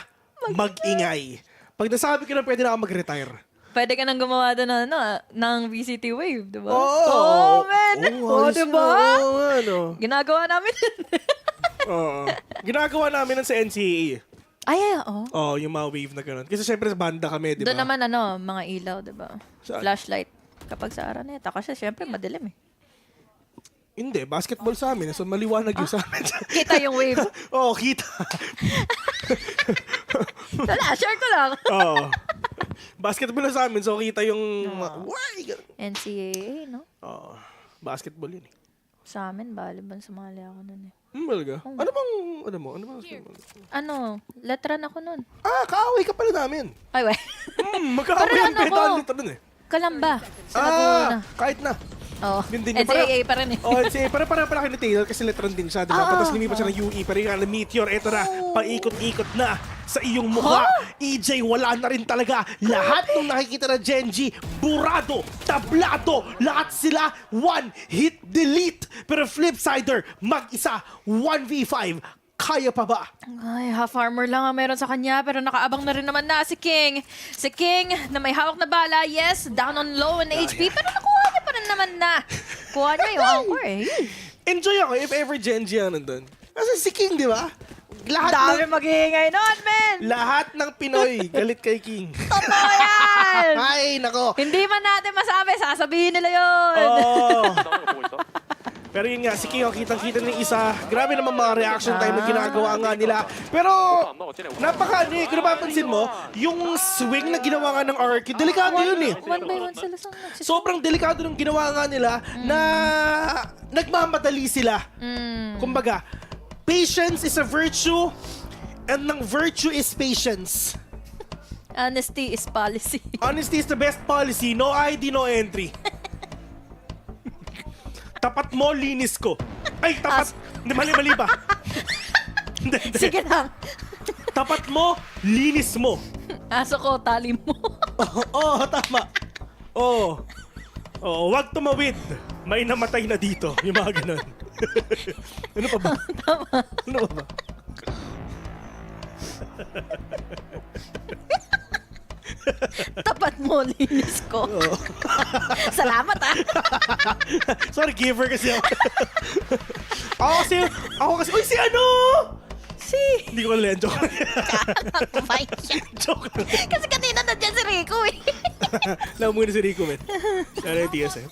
mag-ingay. Pag nasabi ko na pwede na ako mag-retire. Pwede ka nang gumawa doon ng VCT Wave, di ba? Oh, man! ayos di ba? Ano? Ginagawa namin. Oo. Ginagawa namin sa NCAA. Ay, oo. Oh, yung mga wave na gano'n. Kasi syempre sa banda kami, di ba? Doon naman mga ilaw, di ba? Saan? Flashlight. Kapag sa Araneta. Kasi syempre madilim eh. Hindi, basketball sa amin. So maliwanag yung sa amin. Kita yung wave. Oo, kita. Wala, share ko lang. Oo. Basketball na sa amin, so kita yung... NCAA, no? Oo. Basketball yun eh. Sa amin, volleyball, sumali ako nun eh. Malaga? Ano bang... Letran ako nun. Kaaway ka pala namin. Ay, wey. Magkaaway ang pedal nito nun eh. Kalamba. Sa Laguna. Kahit na. Oo. Yun din yun. NCAA pa rin eh. Oh, NCAA. Para kayo ni Taylor kasi letran din siya. Diba? Tapos lumipat siya ng UE. Pero yung Meteor, eto na. Paikot-ikot na sa iyong mukha. EJ, wala na rin talaga. Lahat ng nakikita na Gen.G, burado, tablado. Lahat sila, one hit delete. Pero flipsider, mag-isa, 1v5. Kaya pa ba? Ay, half armor lang ang meron sa kanya pero nakaabang na rin naman na si King. Si King na may hawak na bala, yes, down on low in HP pero nakuha niya pa rin naman na. Kuha niya yung anchor eh. Enjoy ako if ever Gen.G ang nandun. Kasi si King, di ba? Dami mag-iingay nun, men! Lahat ng Pinoy galit kay King. Totoo yan! Ay, nako. Hindi man natin masabi, sasabihin nila yun. Oh. Pero yun nga, si King, kitang-kita ng isa. Grabe naman mga reaction time na ginagawa nga nila. Pero, kung napapansin mo, yung swing na ginawa nga ng RRQ, delikado yun eh. One by one sila sa Sobrang delikado nung ginawa nga nila na nagmamadali sila. Kumbaga, patience is a virtue and ng virtue is patience. Honesty is policy. Honesty is the best policy. No ID, no entry. Tapat mo, linis ko. Ay, tapat. Mali ba? Sige lang. Tapat mo, linis mo. Aso ko, tali mo. Oo, tama. Oo. Wag tumawid. May namatay na dito. Yung mga ganun. Ano pa ba? Ano pa ba? Tapat mo, linis ko. Salamat Sorry, giver kasi ako. Ako kasi, uy, si ano? Hindi ko alam, joke. Joke lang. Kasi kanina nandiyan si Rico eh. Alam mo na si Rico, men. Sana yung TS eh.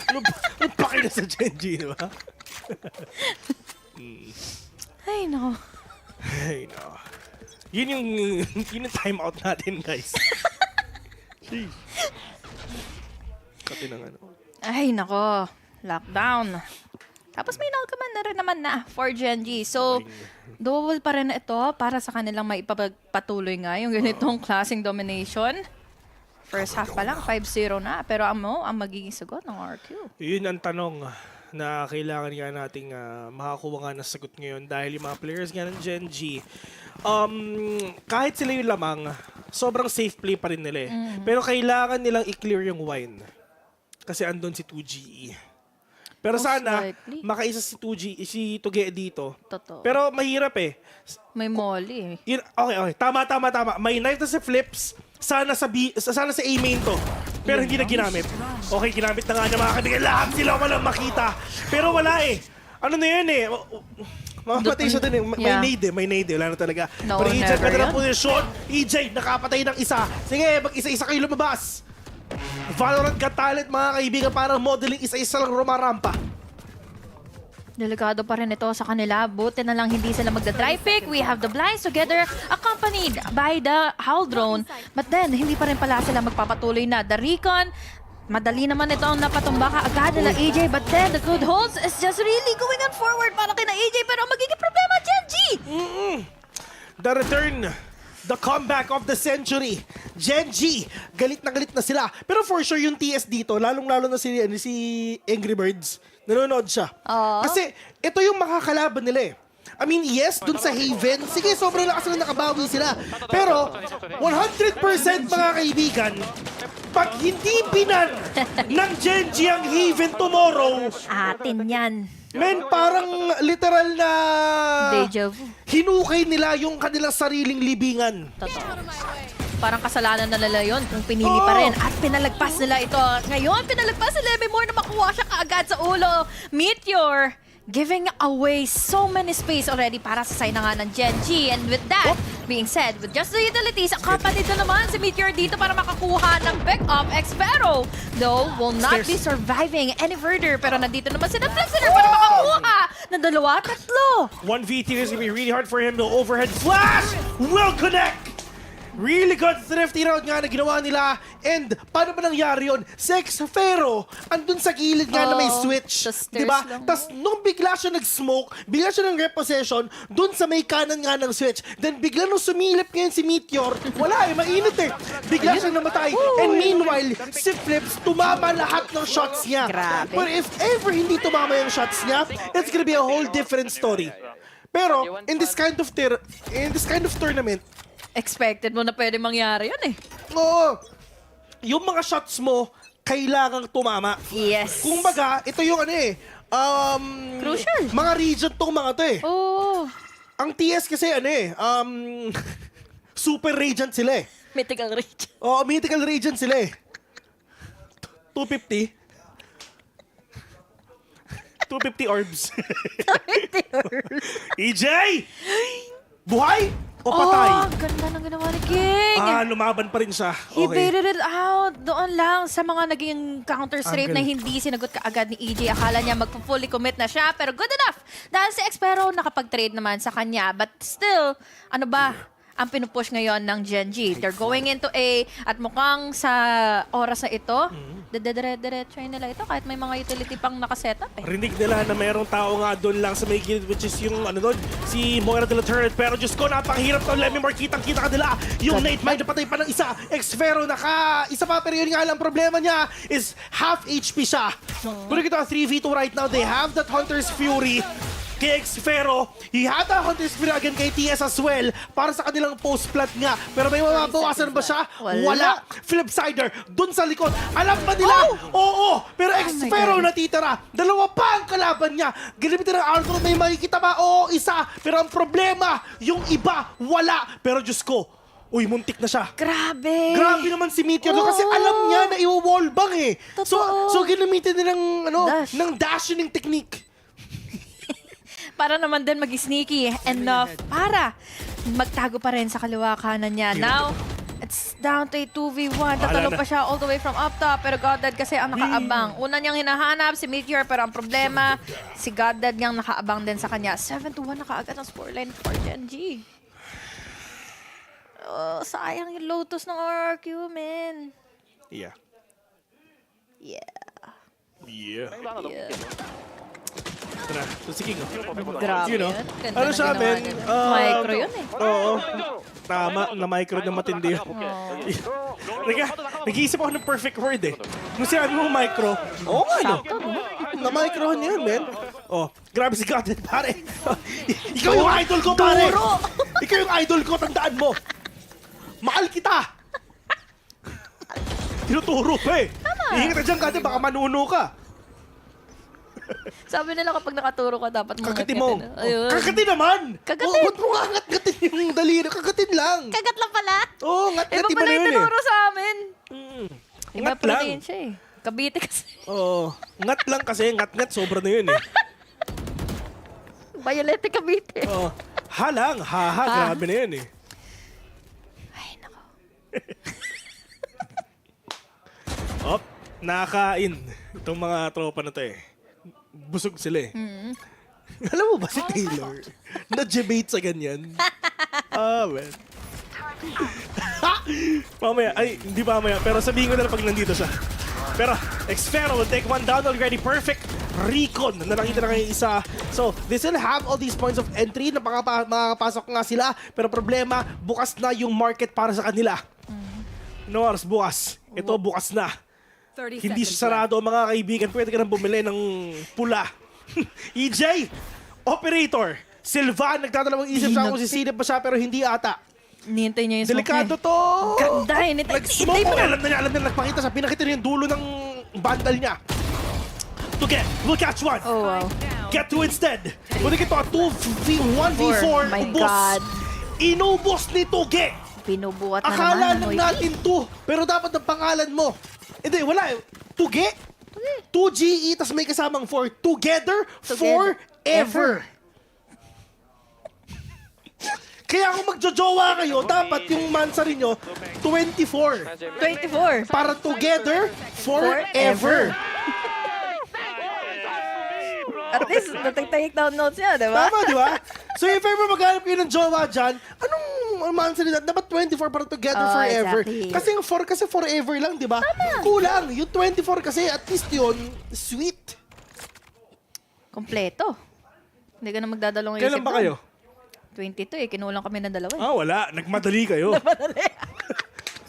Ano pa kayo sa Gen.G, di ba? Ay, no. Ay, no. Yun yung time out natin, guys. Sheesh. Kati ng ano. Ay, nako. Lockdown. Tapos may nakaman na rin naman na for Gen.G. So, doable pa rin ito para sa kanilang maipapatuloy nga yung ganitong klaseng domination. First half pa lang, 5-0 na. Pero ang magiging sagot ng RQ. Yun ang tanong na kailangan nga nating makakuha nga ng sagot ngayon dahil yung mga players nga ng Gen.G, kahit sila yung lamang, sobrang safe play pa rin nila eh. Pero kailangan nilang i-clear yung wine. Kasi andun si 2GE. Pero Most sana, likely. makaisa si 2G, si Tuge dito. Totoo. Pero mahirap eh. May molly. Okay. Tama. May knife na si Flips. Sana sa A main to. Pero hindi na ginamit. Okay, ginamit na nga niya mga kaibigan. Lahat sila walang makita. Pero wala eh. Ano na yun eh. Mamamatay siya din eh. May nade eh. Wala na talaga. No, pero EJ, never pwede na yun. posisyon. EJ, nakapatay ng isa. Sige, mag-isa-isa kayo lumabas. Valorant Got Talent, mga kaibigan, parang modeling isa-isa lang rumarampa. Delikado pa rin ito sa kanila. Buti na lang hindi sila magda-dry pick. We have the blinds together accompanied by the Howl Drone. But then, hindi pa rin pala sila magpapatuloy na. The Recon, madali naman ito ang napatumba ka agad nila AJ. But then, the good holds is just really going on forward para kina AJ. Pero ang magiging problema, Gen.G! The return, the comeback of the century. Gen.G, galit na sila. Pero for sure yung TS dito, lalong-lalo na si Angry Birds, nanonood siya. Kasi ito yung makakalaban nila eh. I mean, yes, dun sa Haven, sige, sobrang lakas na nakabawi sila. Pero, 100% mga kaibigan, pag hindi binan ng Gen.G ang Haven tomorrow, Atin yan. men, parang literal na Deja vu. hinukay nila yung kanilang sariling libingan. Totoo. Parang kasalanan na nila yun kung pinili pa rin. At pinalagpas nila ito. Ngayon, pinalagpas nila. May more na makuha siya kaagad sa ulo. Meteor, giving away so many space already para sa side na nga ng Gen.G. And with that being said, with just the utilities, accompanied na naman si Meteor dito para makakuha ng pick-up. X-Vero, though, will not be surviving any further. Pero nandito naman si Flexiner para makakuha ng 2-3. 1v3 is gonna be really hard for him. No overhead flash will connect. Really good thrifty round nga na ginawa nila. And paano ba nangyari yun? Fero, andun sa gilid nga na may switch. Diba? Tapos nung bigla siya nag-smoke, bigla siya ng repossession, dun sa may kanan nga ng switch. Then bigla nung sumilip ngayon si Meteor, wala eh, mainit eh. Bigla siya namatay. And meanwhile, si Flips, tumama lahat ng shots niya. Grabe. But if ever hindi tumama yung shots niya, it's gonna be a whole different story. Pero, in this kind of tournament, Expected mo na pwede mangyari yun eh. oo, yung mga shots mo, kailangang tumama. Yes. Kung baga, ito yung ano eh, Crucial. mga region tong mga to eh. Oh, Ang TS kasi ano eh, super region sila eh. mythical reach. Oo, mythical region sila eh. 250. 250 orbs. EJ! Buhay o patay? Oh, ganda ng ginawa ni King. Lumaban pa rin siya. He Okay. baited it out. Doon lang sa mga naging counter straight na Angle. hindi sinagot kaagad ni EJ. Akala niya magpo-fully commit na siya. Pero good enough. Dahil si X-Pero nakapag-trade naman sa kanya. But still, ano ba ang pinupush ngayon ng Gen.G? They're going into A at mukhang sa oras na ito, dire-diretso nila ito kahit may mga utility pang nakasetup eh. Rinig nila na mayroong tao nga doon lang sa may gilid, which is yung ano doon, si Moira de la Turret. Pero Diyos ko, napakahirap to. Let me more, kitang-kita ka nila. Yung Nate Mind napatay pa ng isa. X-Vero isa pa, pero yun nga lang problema niya is half HP siya. Pero ito, 3v2 right now. They have that Hunter's Fury. kay Xfero. He had a contest again kay TS as well para sa kanilang post-plant nga. Pero may mababawasan ba siya? Wala. Flipsider, dun sa likod. Alam ba nila? Oo. Pero Xfero natitira. Dalawa pa ang kalaban niya. Ginamitin ng Arthur, may makikita ba? Oo, isa. Pero ang problema, yung iba, wala. Pero Diyos ko, uy, muntik na siya. Grabe. Grabe naman si Meteor kasi alam niya na i-wallbang eh. So ginamitin nila ng dashing technique. Para naman din mag-sneaky enough para magtago pa rin sa kaliwa kanan niya. Now, it's down to a 2v1. Tatalo pa siya all the way from up top. Pero Goddard kasi ang nakaabang. Una niyang hinahanap si Meteor, pero ang problema, si Goddard niyang nakaabang din sa kanya. 7-1 na kaagad ang scoreline for Gen.G. Oh, sayang yung Lotus ng RRQ, man. Yeah. Tara, so sige nga. Grabe You know, yun. Ganda ano na siya, ginawa men? niya. Micro yun eh. Oo. Tama, na-micro na matindi yun. Nag-iisip ako ng perfect word eh. Nung sinabi mo micro, oo nga no. Na-microhan yun, men. Oh, grabe si Goddard, pare. Ikaw yung idol ko, pare. Ikaw yung idol ko, tandaan mo. Mahal kita. Tinuturo pa eh. Ihingat na dyan, Goddard, baka manuno ka. Sabi nila kapag nakaturo ka, dapat mo Kagatin mo. Ayun. Kagatin naman. Kagatin. Ba't mo nga ngat-gatin yung daliri? Kagatin lang. Kagat lang pala. Oo, ngat-gatin Iba mo pala na yung yun eh. tinuro sa amin. Iba Ngat pala lang. din siya eh. Kabite kasi. Oo. Ngat lang kasi, ngat-ngat, sobra na yun eh. Violete Kabite. Oo. Ha lang, ha, grabe na yun eh. Ay, nako. Op, nakain. Itong mga tropa na to eh. Busog sila eh. Alam mo ba si Taylor? Na-debate sa ganyan. Man. Mamaya, ay, hindi pa mamaya. Pero sabihin ko na lang pag nandito siya. Pero, Xfero will take one down already. Perfect recon na nakita na kayo isa. So, they still have all these points of entry na makakapasok nga sila. Pero problema, bukas na yung market para sa kanila. No oras bukas. Ito, bukas na. Hindi siya sarado, mga kaibigan. Pwede ka nang bumili ng pula. EJ, Operator, Silvan, nagtatalawang isip siya kung sisilip ba siya pero hindi ata. Nihintay niya yung smoke Delikado niya. to! Ganda eh. Nag-smoke ko. Alam na nagpakita siya. Pinakita niya yung dulo ng bandal niya. To get, we'll catch one. Oh, wow. Get two instead. Pwede ito, 1v4. My ubos. God. Inubos ni Tuge. Pinubuhat na Akala naman. lang natin to, pero dapat ang pangalan mo. Hindi, wala eh. Tuge? 2GE, tas may kasamang 4. Together. Forever. Kaya kung magjojowa kayo, dapat yung mansari nyo, 24. 24. Para together, forever. At least, natag-take down notes niya, di ba? Tama, di ba? So if ever maghanap kayo ng jowa dyan, anong mansari na? Dapat 24 para together forever. Exactly. Kasi yung 4 kasi forever lang, di ba? Kulang. Yung 24 kasi at least yun, sweet. Kompleto. Hindi ka na magdadalawang isip. Kailan ba kayo? 22 eh. Kinulang kami ng dalawa eh. Wala. Nagmadali kayo. Nagmadali.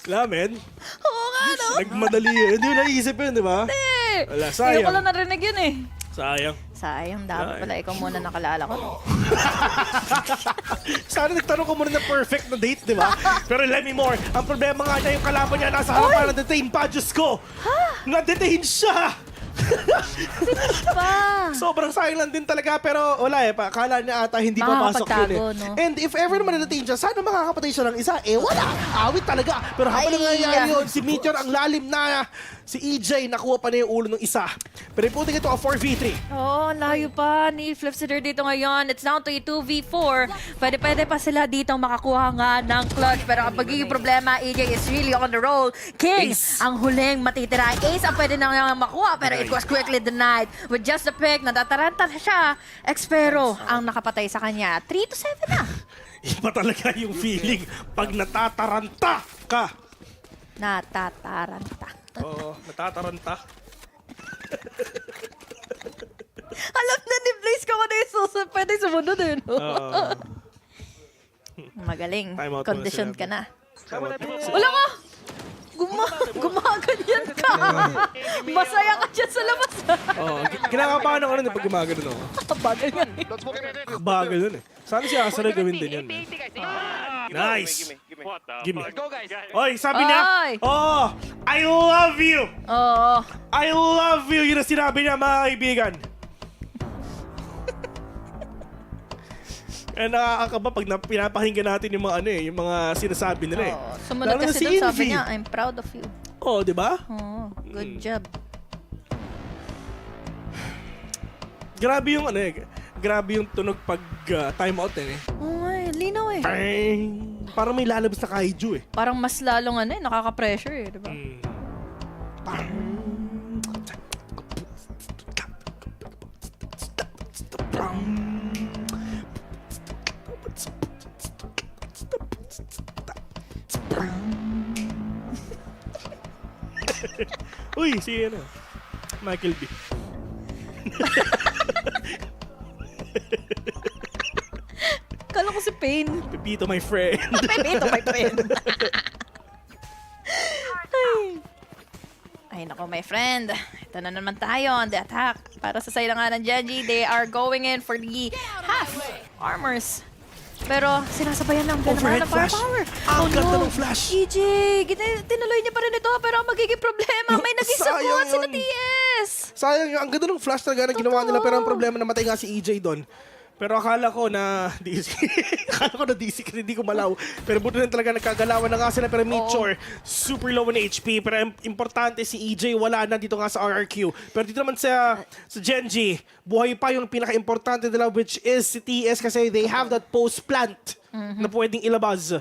Wala, men. Oo nga, no? Nagmadali eh. Hindi mo naisip yun, di ba? Eh. Wala, Hindi ko sayang. lang narinig yun eh. Sayang. Sayang, dapat pala ikaw muna nakalala ko. Sana nagtanong ko muna ng perfect na date, di ba? Pero let me more. Ang problema nga niya, yung kalaban niya nasa harapan ng detain pa. Diyos ko! Na-detain siya! Pa. Sobrang sayang lang din talaga, pero wala eh. Akala niya ata hindi papasok yun eh. No? And if ever naman na-detain siya, sana makakapatay siya ng isa. Eh wala! Awit talaga! Pero habang nangyayari yun, si Meteor ang lalim na si EJ nakuha pa na yung ulo ng isa. Pero iputin ito a 4v3. Oh, layo pa ni Flipsider dito ngayon. It's down to a 2v4. Pwede pa sila dito makakuha nga ng clutch. Pero ang pagiging problema, EJ is really on the roll. King, ang huling matitira. Ace ang pwede na nga makuha, pero it was quickly denied. With just the pick, natataranta na siya. Xfero ang nakapatay sa kanya. 3-7 na. Iba talaga yung feeling pag natataranta ka. Natataranta. Oo, natataranta. Alam na ni Blaze ko na yung susunod. Pwede sumunod eh, no? Magaling. Time out muna Condition sila. ka na. Wala ko! Gumaganyan ka. Masaya ka dyan sa labas. Oh, kinakabahan ako nun pag gumagano ako. Bagal nga eh. Bagal nun eh. Sana si Asara gawin din yan. Nice. Gimme. Oy, sabi niya, Oy. oh, I love you. Oo. I love you. Yun ang sinabi niya, mga kaibigan. Eh, nakakakaba pag pinapakinggan natin yung mga yung mga sinasabi nila eh. Sumunod Lalo na kasi si doon, sabi Envy. niya, I'm proud of you. Oh, di ba? Oo, good job. Grabe yung grabe yung tunog pag time out eh. Oo nga eh, linaw eh. Bang! Parang may lalabas na kaiju eh. Parang mas lalong nakaka-pressure eh, di ba? Uy, si Michael B. Kala ko si Pain. Pepito, my friend. Pepito, my friend. Ay, nako, my friend. Ito na naman tayo on the attack. Para sa side nga ng Gen.G, they are going in for the half armors. Pero sinasabayan ng Overhead ng flash. firepower. Ang ganda ng flash. EJ, tinuloy niya pa rin ito, pero ang magiging problema, may naging Sayang sagot sila yun. TS. Sayang yun. Ang ganda ng flash talaga na ginawa nila, pero ang problema, namatay nga si EJ doon. Pero akala ko na DC. Akala ko na DC kasi hindi ko malaw. Pero buto na talaga nagkagalawan na nga sila. Pero Meteor, super low in HP. Pero importante si EJ, wala na dito nga sa RRQ. Pero dito naman sa Gen.G, buhay pa yung pinaka-importante nila, which is si TS kasi they have that post plant na pwedeng ilabas.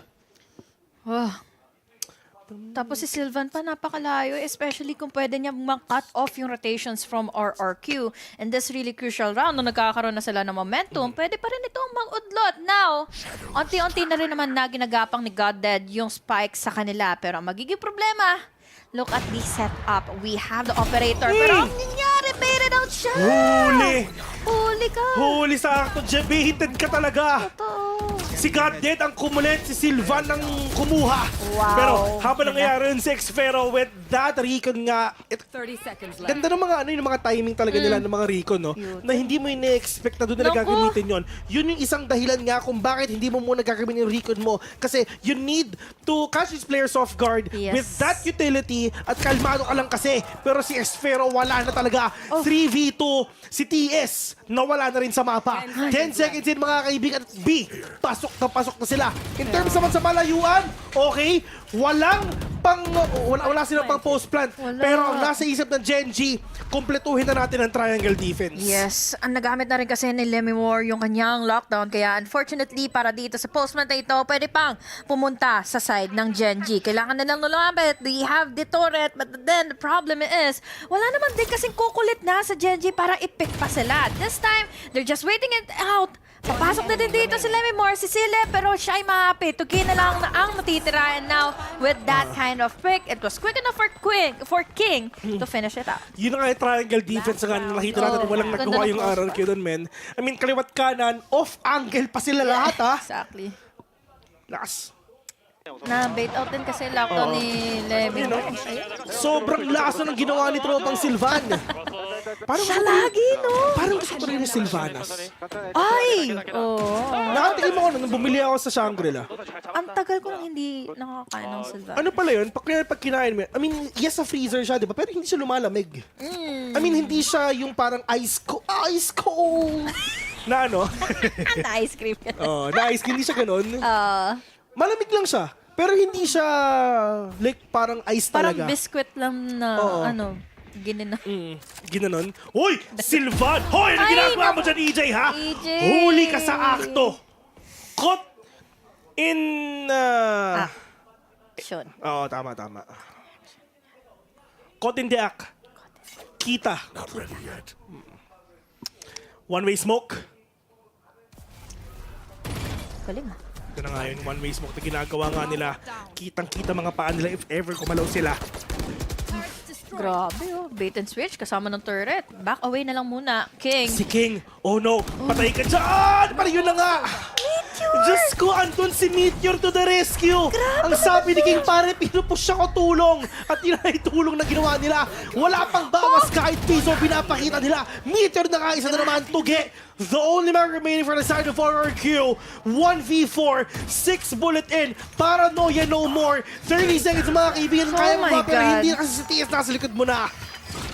Tapos si Sylvan pa napakalayo, especially kung pwede niya cut off yung rotations from RRQ. And this really crucial round, nung nagkakaroon na sila ng momentum, pwede pa rin itong mag-udlot. Now, unti-unti na rin naman na ginagapang ni GodDead yung spike sa kanila. Pero ang magiging problema, look at the setup. We have the operator. Pero ang nangyari, baited out siya! Huli! Huli ka! Huli sa acto, Baited ka talaga! Totoo. Si GodDead ang kumulit, si Sylvan ang kumuha. Wow. Pero habang nangyayari yun si Xfero with that recon nga, 30 seconds left. ganda ng mga yung mga timing talaga nila ng mga recon, no? Na hindi mo ine-expect na doon nila gagamitin yon. Yun yung isang dahilan nga kung bakit hindi mo muna gagamitin yung recon mo. Kasi you need to catch these players off guard with that utility at kalmado ka lang kasi. Pero si Xfero wala na talaga. 3v2, si TS nawala na rin sa mapa. 10 seconds in mga kaibigan at B, pasok na sila. In terms naman sa malayuan, okay, wala silang pang post plant. Pero ang nasa isip ng Gen.G, kumpletuhin na natin ang triangle defense. Yes, ang nagamit na rin kasi ni Lemimore yung kanyang lockdown. Kaya unfortunately, para dito sa post plant na ito, pwede pang pumunta sa side ng Gen.G. Kailangan na lang lumapit. They have the turret, but then the problem is, wala naman din kasing kukulit na sa Gen.G para i-pick pa sila. This time, they're just waiting it out. Papasok na din dito si Lemimore, si Sile, pero siya ay maapi. Tugi na lang na ang natitira. And now, with that kind of pick, it was quick enough for King to finish it out. Yun nga yung triangle defense nga nakita natin walang nagawa yung RRQ doon, men. I mean, kaliwat kanan, off-angle pa sila lahat, ha? Exactly. Lakas. Na-bait out din kasi lockdown ni Lemimore. Sobrang lakas ng ginawa ni Tropang Sylvan. Parang Siya lagi, no? Parang gusto ko rin ni Sylvanas. Ay! Nakatingin mo ko nung bumili ako sa Shangri-La. Ang tagal ko nang hindi nakakain ng Sylvan. Ano pala yun? Pag kinain mo, I mean, yes, sa freezer siya, di ba? Pero hindi siya lumalamig. I mean, hindi siya yung parang ice cold. Na ano? Na ice cream. Na ice cream. Hindi siya ganun. Malamig lang siya. Pero hindi siya like parang ice talaga. Parang biscuit lang na ginanon. Ginanon? Uy! Sylvan! Hoy! Ano ginagawa mo dyan, EJ, ha? EJ! Huli ka sa akto! Caught in... Action. Oo, tama. Caught in the act. Kita. One-way smoke. Galing ah. Ito na nga yun, one-way smoke na ginagawa nga nila. Kitang-kita mga paan nila if ever kumalaw sila. Grabe bait and switch kasama ng turret. Back away na lang muna. King. Si King, oh no, patay ka dyan! Parang yun na nga! Diyos ko, andun si Meteor to the rescue. Ang sabi ni King pare, pinupush siya ko tulong. At yun ay tulong na ginawa nila. Wala pang bawas kahit piso pinapakita nila. Meteor na kaisa na naman, tugi. The only man remaining for the side of RRQ. 1v4, 6 bullet in. Paranoia no more. 30 seconds mga kaibigan. Kaya mo my ba, pero God. hindi na kasi si TS nasa likod mo na.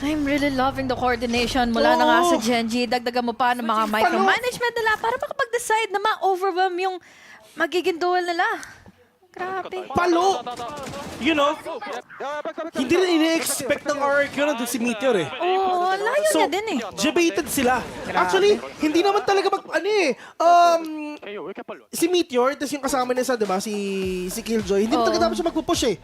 I'm really loving the coordination mula na nga sa Gen.G. Dagdagan mo pa ng mga micromanagement nila para makapag-decide na ma-overwhelm yung magiging duel nila. Grabe. Palo! You know, hindi rin ini-expect ng RRQ na doon si Meteor eh. Oo, layo So, niya din eh. debated sila. Actually, hindi naman talaga si Meteor, tapos yung kasama niya sa, di ba, si Killjoy, hindi talaga dapat siya magpupush eh.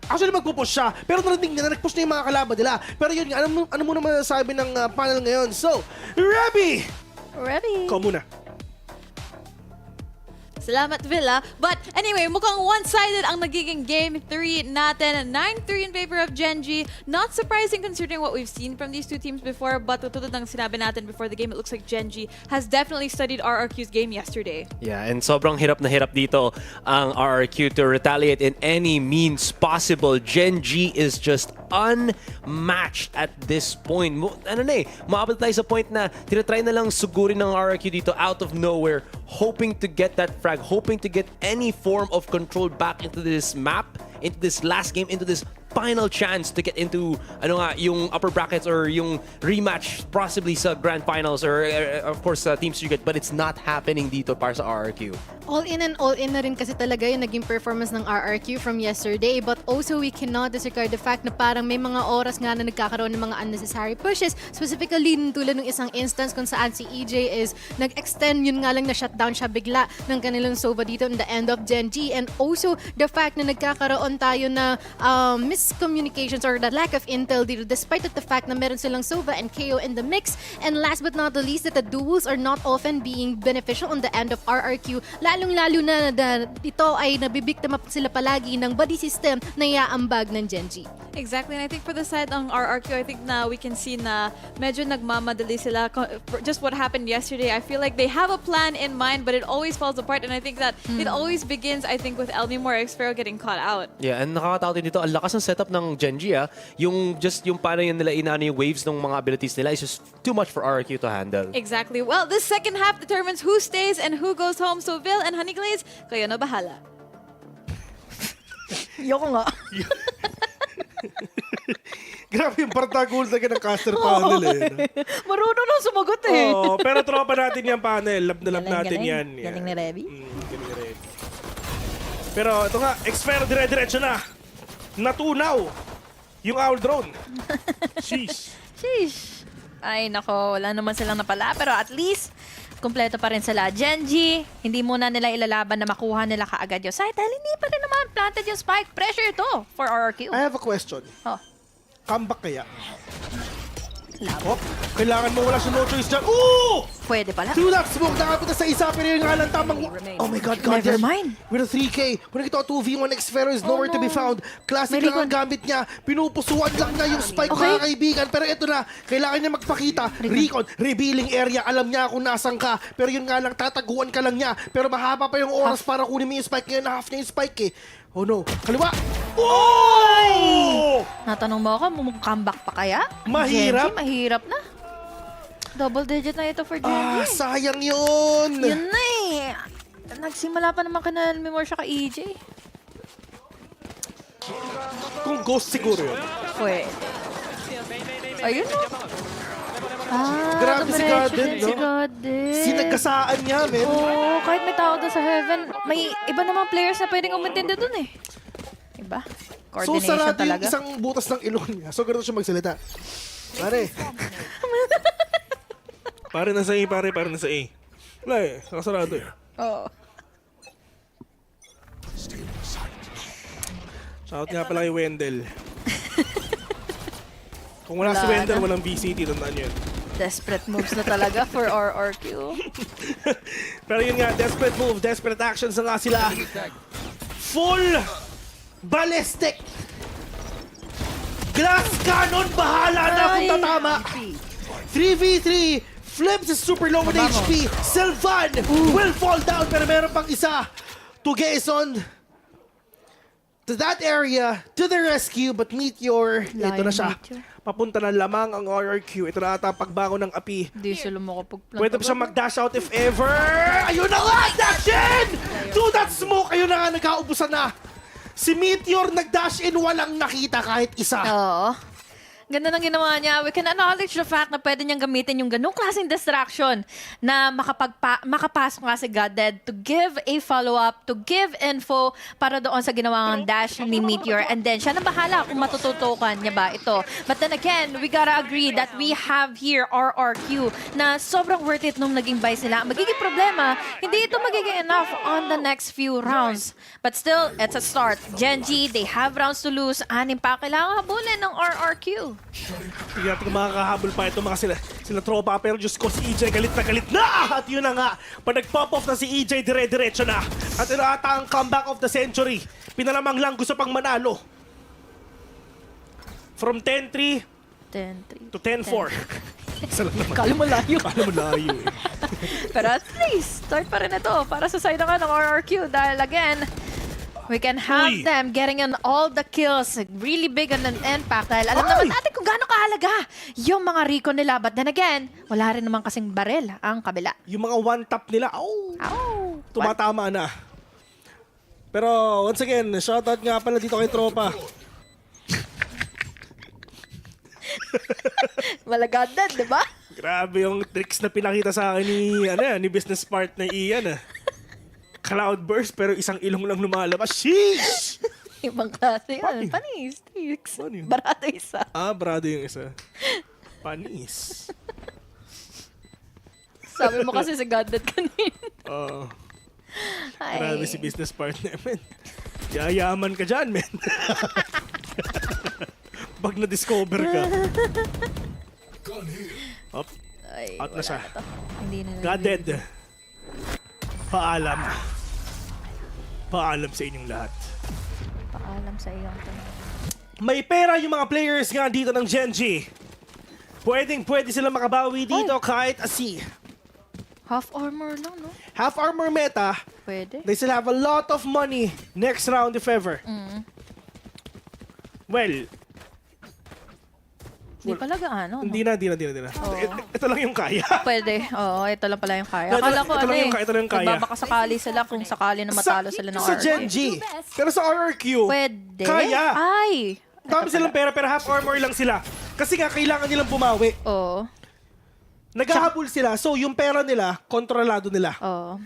Actually, magpupush siya, pero narinig niya na nag-push na yung mga kalaban nila. Pero yun, ano mo naman sabi ng panel ngayon? So, Rebby! Ikaw muna. Salamat, Villa. But anyway, mukhang one-sided ang nagiging Game 3 natin. 9-3 in favor of Gen.G. Not surprising considering what we've seen from these two teams before, but tutulad ng sinabi natin before the game, it looks like Gen.G has definitely studied RRQ's game yesterday. Yeah, and sobrang hirap na hirap dito ang RRQ to retaliate in any means possible. Gen.G is just unmatched at this point. Maabot tayo sa point na tinatry na lang sugurin ng RRQ dito out of nowhere, hoping to get that frag, hoping to get any form of control back into this map, into this last game, into this final chance to get into yung upper brackets or yung rematch possibly sa grand finals or of course Team Secret, but it's not happening dito para sa RRQ. All in and all in na rin kasi talaga yung naging performance ng RRQ from yesterday, but also we cannot disregard the fact na parang may mga oras nga na nagkakaroon ng mga unnecessary pushes, specifically tulad ng isang instance kung saan si EJ is nag-extend, yun nga lang na shutdown siya bigla ng kanilang Sova dito in the end of Gen.G, and also the fact na nagkakaroon tayo na miscommunications or the lack of intel dito despite the fact na meron silang Sova and Qeon in the mix, and last but not the least that the duels are not often being beneficial on the end of RRQ, lalong-lalo na ito ay nabibiktima sila palagi ng body system na iaambag ng Gen.G. Exactly, and I think for the side ng RRQ, I think na we can see na medyo nagmamadali sila. Just what happened yesterday, I feel like they have a plan in mind, but it always falls apart, and I think that it always begins, I think, with Elmimor Xfero getting caught out. Yeah, and nakakatakot din dito, ang lakas ng setup ng Gen.G yung paano yun nila inaano yung waves ng mga abilities nila is just too much for RRQ to handle. Exactly. Well, this second half determines who stays and who goes home. So, Vil and Honeyglaze, kayo na bahala. Yoko nga. Grabe yung partagul talaga ng caster panel eh. Marunong nang sumagot eh. Pero tropa natin yung panel. Love na love natin yan. Galing ni Revy. Galing ni Revy. Pero ito nga, Xfero dire-diretso na. Natunaw yung Owl Drone. Sheesh. Ay, nako, wala naman silang napala. Pero at least, kumpleto pa rin sila. Gen.G, hindi muna nila ilalaban na makuha nila kaagad yung site dahil hindi pa rin naman planted yung spike. Pressure ito for RRQ. I have a question. Comeback kaya? Oh, kailangan mo wala siya no choice dyan. Ooh! Pwede pala. Two laps, smoke nakapit na sa isa, pero yung nga lang tamang... Oh my God, God. Never mind. With a 3K, kung nakita ko 2v1, Xfero is nowhere to be found. Classic lang ang gamit niya. Pinupusuan lang niya yung spike, mga kaibigan. Pero ito na, kailangan niya magpakita. Recon, revealing area. Alam niya kung nasan ka. Pero yun nga lang, tataguan ka lang niya. Pero mahaba pa yung oras para kunin mo yung spike. Ngayon, half niya yung spike eh. Oh no, kaliwa! Oh! Natanong mo ako, comeback pa kaya? Mahirap. Gen.G, mahirap na. Double digit na ito for Gen.G. Sayang yun! Yun na eh. Nagsimula pa naman kina Elmimor siya ka EJ. Kung ghost siguro yun. Pwede. Ayun no. Grabe si Garden, no? Si Garden. Sinagkasaan niya, men. Oo, kahit may tao doon sa heaven, may iba namang players na pwedeng umintindi doon eh. Iba? So, Coordination sarado yung talaga. isang butas ng ilong niya. So, ganun siya magsalita. Pare. Pare na sa A, pare na sa A. Wala eh, nakasarado eh. Oo. Shout nga pala kay Wendell. Kung wala si Wendell, walang VCT, tandaan yun. Desperate moves na talaga for RRQ. Pero yun nga, desperate move, desperate actions na nga sila. Full ballistic glass cannon, bahala na kung tatama. 3v3, Flips is super low with HP. Sylvan will fall down pero meron pang isa. Tuge is on to that area, to the rescue, but Meteor, ito na siya. Papunta na lamang ang RRQ. Ito na ata pagbango ng api. Hindi sila makapag-plant. Pwede pa siya mag-dash out if ever. Ayun na nga, dash in! To that smoke, ayun na nga, nagkaubusan na. Si Meteor nag-dash in, walang nakita kahit isa. Oo. Ganda ng ginawa niya. We can acknowledge the fact na pwede niyang gamitin yung ganung klaseng distraction na makapasok nga si Goddead to give a follow-up, to give info para doon sa ginawang dash ni Meteor. And then, siya na bahala kung matututukan niya ba ito. But then again, we gotta agree that we have here RRQ na sobrang worth it nung naging buy sila. Magiging problema, hindi ito magiging enough on the next few rounds. But still, it's a start. Gen.G, they have rounds to lose. 6 pa kailangan habulin ng RRQ. Hindi natin makakahabol pa ito mga sila tropa. Pero Diyos ko, si EJ galit na! At yun na nga, pag nag-pop off na si EJ, dire-diretso na. At ito ata ang comeback of the century. Pinalamang lang gusto pang manalo. From 10-3 to 10-4. Isa lang naman. Kala mo layo. Kala mo layo eh. Pero at least, start pa rin ito para sa side ng RRQ. Dahil again, we can have them getting in all the kills. Really big on an impact. Dahil alam naman natin kung gaano kahalaga yung mga recon nila. But then again, wala rin naman kasing baril ang kabila. Yung mga one-tap nila, tumatama na. Pero once again, shoutout nga pala dito kay tropa. Malagandad, di ba? Grabe yung tricks na pinakita sa akin ni business partner Ian. Cloudburst pero isang ilong lang lumalabas. Sheesh! Ibang klase yun. Panis. Tricks. Barado isa. Barado yung isa. Panis. Sabi mo kasi si Goddead kanina. Oo. Grabe si business partner, men. Yayaman ka dyan, men. Pag na-discover ka. Up. Out na siya. Hindi na. Goddead. Paalam. Paalam sa inyong lahat. Paalam sa iyong tanong. May pera yung mga players nga dito ng Gen.G. Pwede sila makabawi dito kahit a C. Half armor lang, no? Half armor meta. Pwede. They still have a lot of money next round if ever. Well, Hindi pala gaano, no? Hindi na. Ito lang yung kaya. Pwede. Oo, ito lang pala yung kaya. Ito Akala ko ito lang yung kaya. Nagbabaka sakali sila kung sakali na matalo sila ng Sa RRQ. Gen.G. Pero sa RRQ, Pwede. kaya. Ay! Dami silang pera pero half armor lang sila. Kasi nga kailangan nilang bumawi. Oo. Naghahabol sila, so yung pera nila, kontrolado nila. Oo.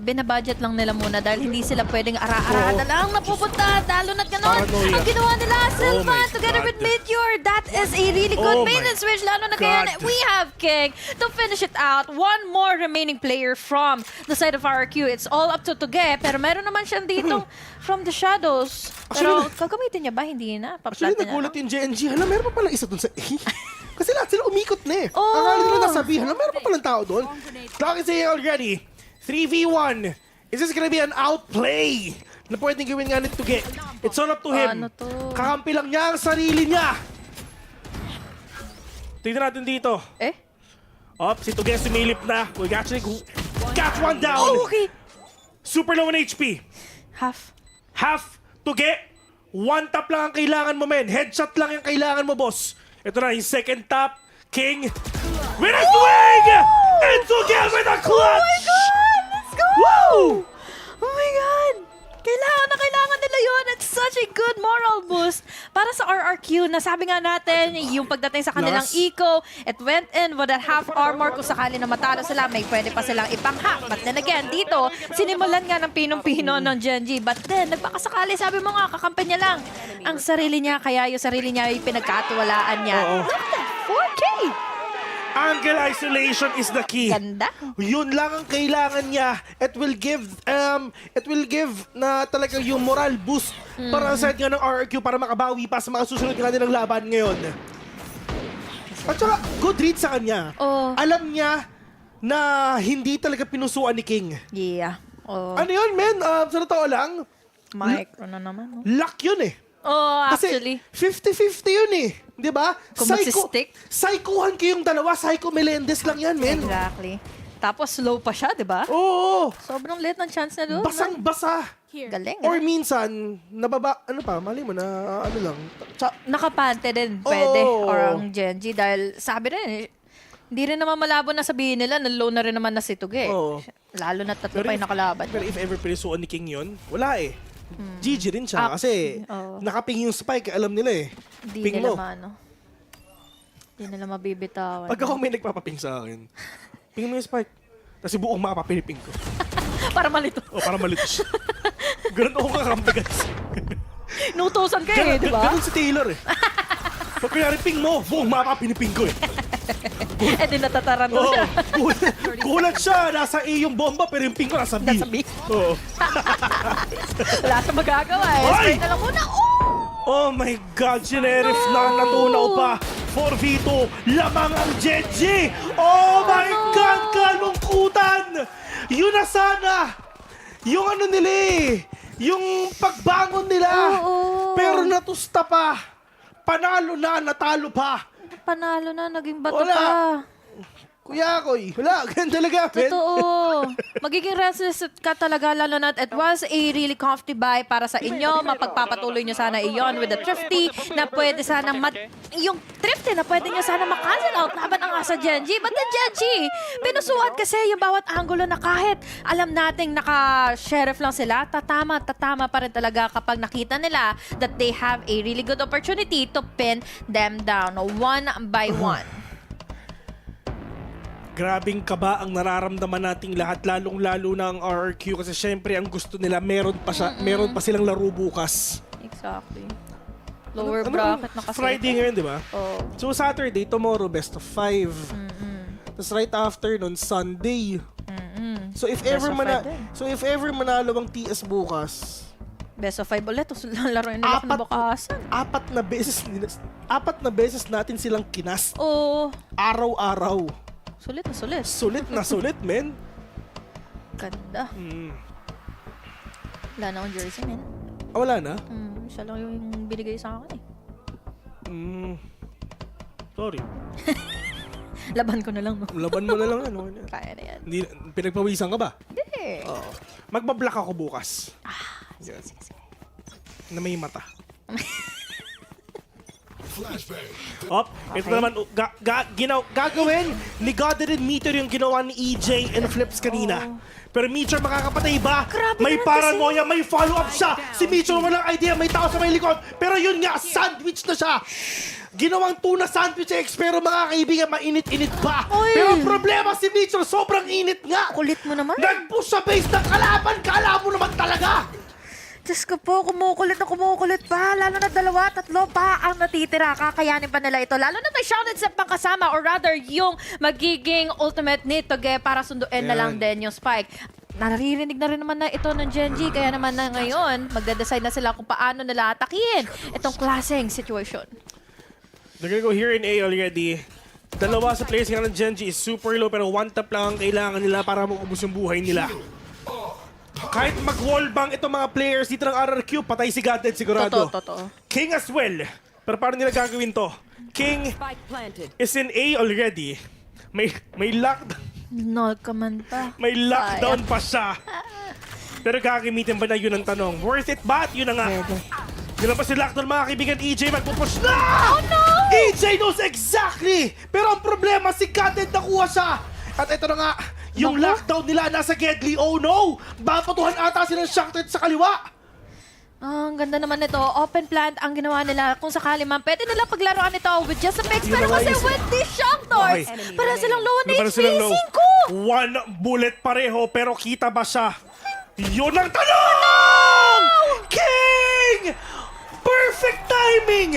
Binabudget lang nila muna dahil hindi sila pwedeng ara-arada lang napupunta. Lalo na't ganon. Paranoia. Ang ginawa nila, Sylvan my together God. with Meteor. That is a really good Oh maiden my switch. Lalo na God. kaya we have King to finish it out. One more remaining player from the side of RRQ. It's all up to Tuge. Pero meron naman siyang dito from the shadows. Pero gagamitin niya ba? Hindi na. Actually, Pa-plant nagulat na. yung Gen.G. Hala, meron pa pala isa dun sa A. Kasi lahat sila umikot na eh. Oh. Akala nila nasabihan, meron pa palang tao doon. Clock is saying already, 3v1. Is this gonna be an outplay na pwedeng gawin nga nito Tuge? It's all up to him. Ano to? Kakampi lang niya ang sarili niya. Tingnan natin dito. Si Tuge sumilip na. We actually got one down. Oh, okay. Super low on HP. Half Tuge. One tap lang ang kailangan mo, men. Headshot lang yung kailangan mo, boss. Ito na, yung second tap. King. With a swing! And Tuge with a clutch! Oh my God! Let's go! Woo! Oh my God! Kailangan nila yun. It's such a good moral boost para sa RRQ na sabi nga natin, yung pagdating sa kanilang eco, it went in with that half armor. Kung sakali na matalo sila, may pwede pa silang ipang-hack. But then again, dito, sinimulan nga ng pinong-pino ng Gen.G. But then, nagbakasakali, sabi mo nga, kakampi niya lang ang sarili niya, kaya yung sarili niya yung pinagkatiwalaan niya. Look at that, 4K! Angle isolation is the key. Ganda. Yun lang ang kailangan niya. It will give na talaga yung moral boost para sa side nga ng RRQ para makabawi pa sa mga susunod nga nilang laban ngayon. At saka, good read sa kanya. Alam niya na hindi talaga pinusuan ni King. Yeah. Ano yun, men? Sa totoo lang, Micro na naman. No? luck yun eh. Oh, Kasi actually. 50-50 yun eh. Di ba? Kung magsistik. Psychohan kayong dalawa. Psycho Melendez lang yan, men. Exactly. Tapos slow pa siya, di ba? Oo. Sobrang late ng chance na doon. Basang-basa. Galing. Or minsan, ano pa, mali mo na, ano lang. Nakapante din, pwede. Oo. Or ang Gen.G. Dahil sabi rin, hindi rin naman malabo na sabihin nila, na low na rin naman na si Tuge. Oo. Lalo na tatlo pa yung nakalaban. Pero if ever pinisuan ni King yun, wala eh. GG rin siya kasi Oo. nakaping yung spike, alam nila eh. Hindi Ping nila mo. Hindi nila mabibitawan. Pag ako may nagpapaping sa akin, ping mo yung spike. Kasi buong mapapiniping ko. Para malito. O, para malito siya. Ganun ako kakampi, guys. Nutusan ka eh, di ba? Ganun si Taylor eh. Pag kunyari ping mo, buong mapapiniping ko eh. Eh di natataran daw siya. Gulat siya, nasa A yung bomba, pero yung ping ko nasa B. Nasa B? Oo. Wala siya magagawa eh. Ay! Spray na lang muna. Oh my God, Generif na natunaw pa. 4v2, lamang ang Gen.G. Oh my God, kalungkutan. Yun na sana. Yung ano nila eh. Yung pagbangon nila. Oo. Pero natusta pa. Panalo na, natalo pa. Panalo na, naging bato Wala. pa. Kuya Koy, wala, ganun talaga. men. Totoo. Magiging restless ka talaga, lalo na it was a really comfy buy para sa inyo. Mapagpapatuloy nyo sana iyon with the thrifty na pwede sana yung thrifty na pwede nyo sana makancel out laban ang sa Gen.G. But the Gen.G, pinusuat kasi yung bawat angulo na kahit alam nating naka-sheriff lang sila, tatama pa rin talaga kapag nakita nila that they have a really good opportunity to pin them down one by one. Grabing kaba ang nararamdaman nating lahat, lalong-lalo na ang RRQ kasi syempre ang gusto nila meron pa silang laro bukas. Exactly. Lower bracket na kasi. Friday ngayon, di ba? Oh. So Saturday, tomorrow, best of 5. Tapos right after nun, Sunday. So if ever manalo ang TS bukas, Best of 5 ulit. Tapos lalaroin nila kinabukasan. apat na beses natin silang kinas. Oo. Araw-araw. Sulit na sulit. Sulit na sulit, men. Ganda. Wala na akong jersey, men. Wala na? Siya lang yung binigay sa akin eh. Sorry. Laban ko na lang, no? Laban mo na lang. Ano? Kaya na yan. Hindi, pinagpawisan ka ba? Hindi. Oo. Magbablock ako bukas. Sige. Na may mata. Ito naman, gagawin ni Godden Meteor yung ginawa ni EJ and Flips kanina. Pero Meteor makakapatay ba? May paranoia, may follow-up siya. Si Meteor walang idea, may tao sa may likod. Pero yun nga, sandwich na siya. Ginawang tuna sandwich X, pero mga kaibigan, mainit-init pa. Pero ang problema si Meteor, sobrang init nga. Kulit mo naman. Nag-push sa base ng kalaban, kala mo naman talaga. Diyos ko po, kumukulit pa. Lalo na 2, 3 pa ang natitira. Kakayanin pa nila ito. Lalo na may shouted sa pangkasama or rather yung magiging ultimate ni Toge para sunduin na lang din yung spike. Naririnig na rin naman na ito ng Gen.G. Kaya naman na ngayon, magde-decide na sila kung paano nila atakihin itong klaseng situation. They're gonna go here in A already. Dalawa sa players nga ng Gen.G is super low pero 1 tap lang ang kailangan nila para maubos yung buhay nila. Kahit mag-wallbang itong mga players dito ng RRQ, patay si Godden sigurado. Totoo. King as well. Pero paano nila gagawin to? King is in A already. May lockdown. Nagkaman pa. May lockdown pa siya. Pero gagamitin ba na yun ang tanong? Worth it ba? At yun na nga. Yun pa si lockdown mga kaibigan. EJ magpupush na! Oh no! EJ knows exactly! Pero ang problema si Godden nakuha siya. At ito na nga, yung lockdown nila nasa Gedli. Oh no! Bapatuhan ata silang shocked sa kaliwa. Ang ganda naman nito. Open plant ang ginawa nila. Kung sakali man, pwede nila paglaruan ito with just a mix. Pero kasi with the shock doors, para silang low on HP. 5! 1 bullet pareho, pero kita ba siya? Yun ang tanong! King! Perfect timing!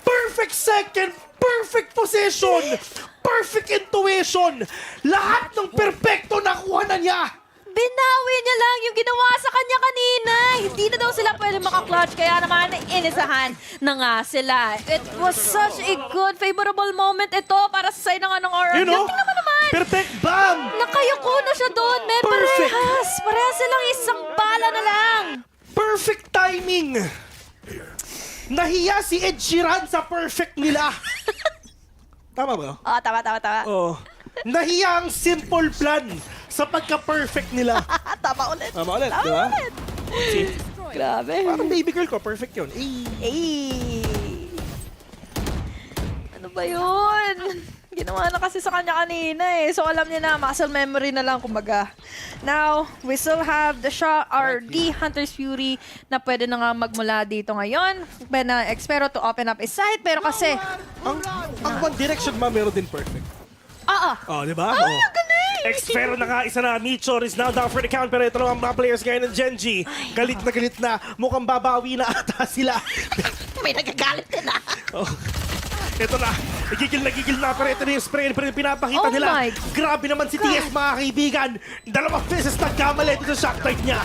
Perfect second! Perfect position! Perfect intuition! Lahat ng perfecto nakuha na niya! Binawi niya lang yung ginawa sa kanya kanina. Hindi na daw sila pwede maka-clutch, kaya naman inisahan na nga sila. It was such a good, favorable moment ito para sa side ng RRQ. You know, Tingnan mo naman. perfect bam! Nakayuko na siya doon, men. Perfect. Parehas silang isang bala na lang. Perfect timing! Nahiya si Ed Sheeran sa perfect nila. Tama ba? Oh, tama. Oo. Nahiya ang simple plan sa pagka-perfect nila. Tama ulit. Tama ulit, di ba? See? Grabe. Parang baby girl ko, perfect yun. Ano ba yun? Ginawa na kasi sa kanya kanina eh. So alam niya na, muscle memory na lang kumbaga. Now, we still have the shot, or the Hunter's Fury na pwede na nga magmula dito ngayon. Pwede na Expero to open up his side. Pero kasi... Ang One Direction meron din perfect. Oh, di ba? Ay, ang galing! Expero na nga, isa na. Meteor is now down for the count. Pero ito lang ang mga players gaya ng Gen.G. Galit na. Mukhang babawi na ata sila. May nagagalit ka na. Oh. Ito na. Gigil na. Pero ito na yung spray. Pero yung pinapakita Oh nila. my Grabe naman si TS, mga kaibigan. Dalawang beses nagkamali dito sa shock type niya.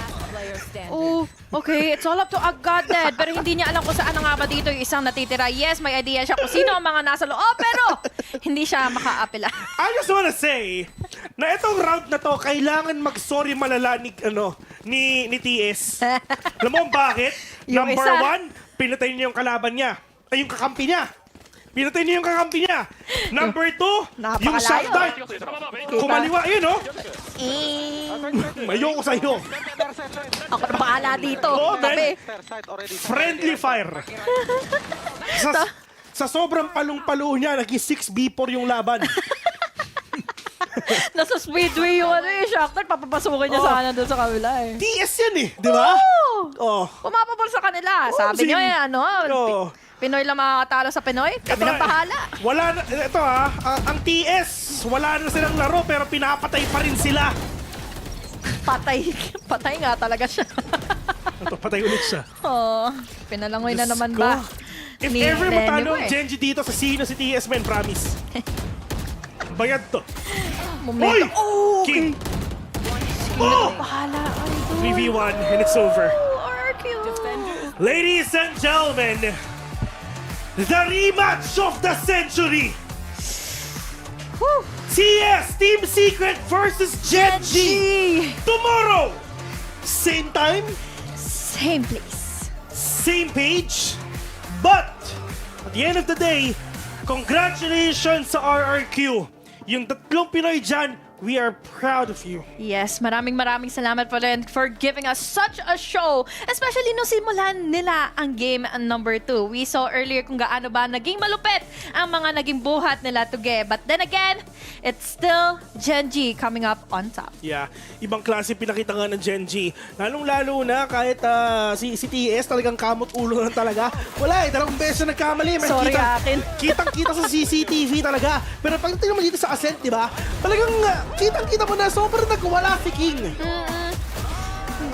Oh, okay. It's all up to Agad. Pero hindi niya alam kung saan na nga ba dito yung isang natitira. Yes, may idea siya kung sino ang mga nasa loob. Pero hindi siya makaapela. I just wanna say na itong round na to, kailangan mag-sorry malala ni TS. Alam mo bakit? Yung Number isa. 1, pinatay niya yung kalaban niya. Ay, yung kakampi niya. Pinatay niya yung kakampi niya. Number 2, yung shock dart. Kumaliwa, yun, oh. Ayoko sa'yo. Ako na bahala dito. Oh, Tabi. Friendly fire. Sa sobrang palong-palo niya, naging 6v4 yung laban. Nasa speedway yung Shakhtar. Papapasukin niya sana doon sa kabila eh. TS yan eh, di ba? Oh. Pumapabol sa kanila. Sabi niyo Pinoy lang makakatalo sa Pinoy. Kami nang bahala. Wala na, ito ang TS, wala na silang laro pero pinapatay pa rin sila. Patay nga talaga siya. Ito, patay ulit siya. Oh, pinalangoy na naman ba? If ever matalo ang Gen.G dito sa sino si TS, man, promise. Bayad to. Hoy! Oh, okay. King! Oh! Bahala. 3v1 and it's over. RQ. Ladies and gentlemen, the rematch of the century. TS Team Secret versus Gen.G. Tomorrow, same time, same place, same page. But at the end of the day, congratulations sa RRQ. Yung tatlong Pinoy dyan, we are proud of you. Yes, maraming salamat po rin for giving us such a show. Especially nung simulan nila ang game number 2. We saw earlier kung gaano ba naging malupit ang mga naging buhat nila together. But then again, it's still Gen.G coming up on top. Yeah, ibang klase pinakita nga ng Gen.G. Lalong-lalo na kahit si TS talagang kamot ulo lang talaga. Wala dalawang beses na nagkamali. Sorry akin. Kitang-kita sa CCTV talaga. Pero pag tingnan mo dito sa Ascent, di ba? Talagang kitang-kita mo na sobrang nagwala si King.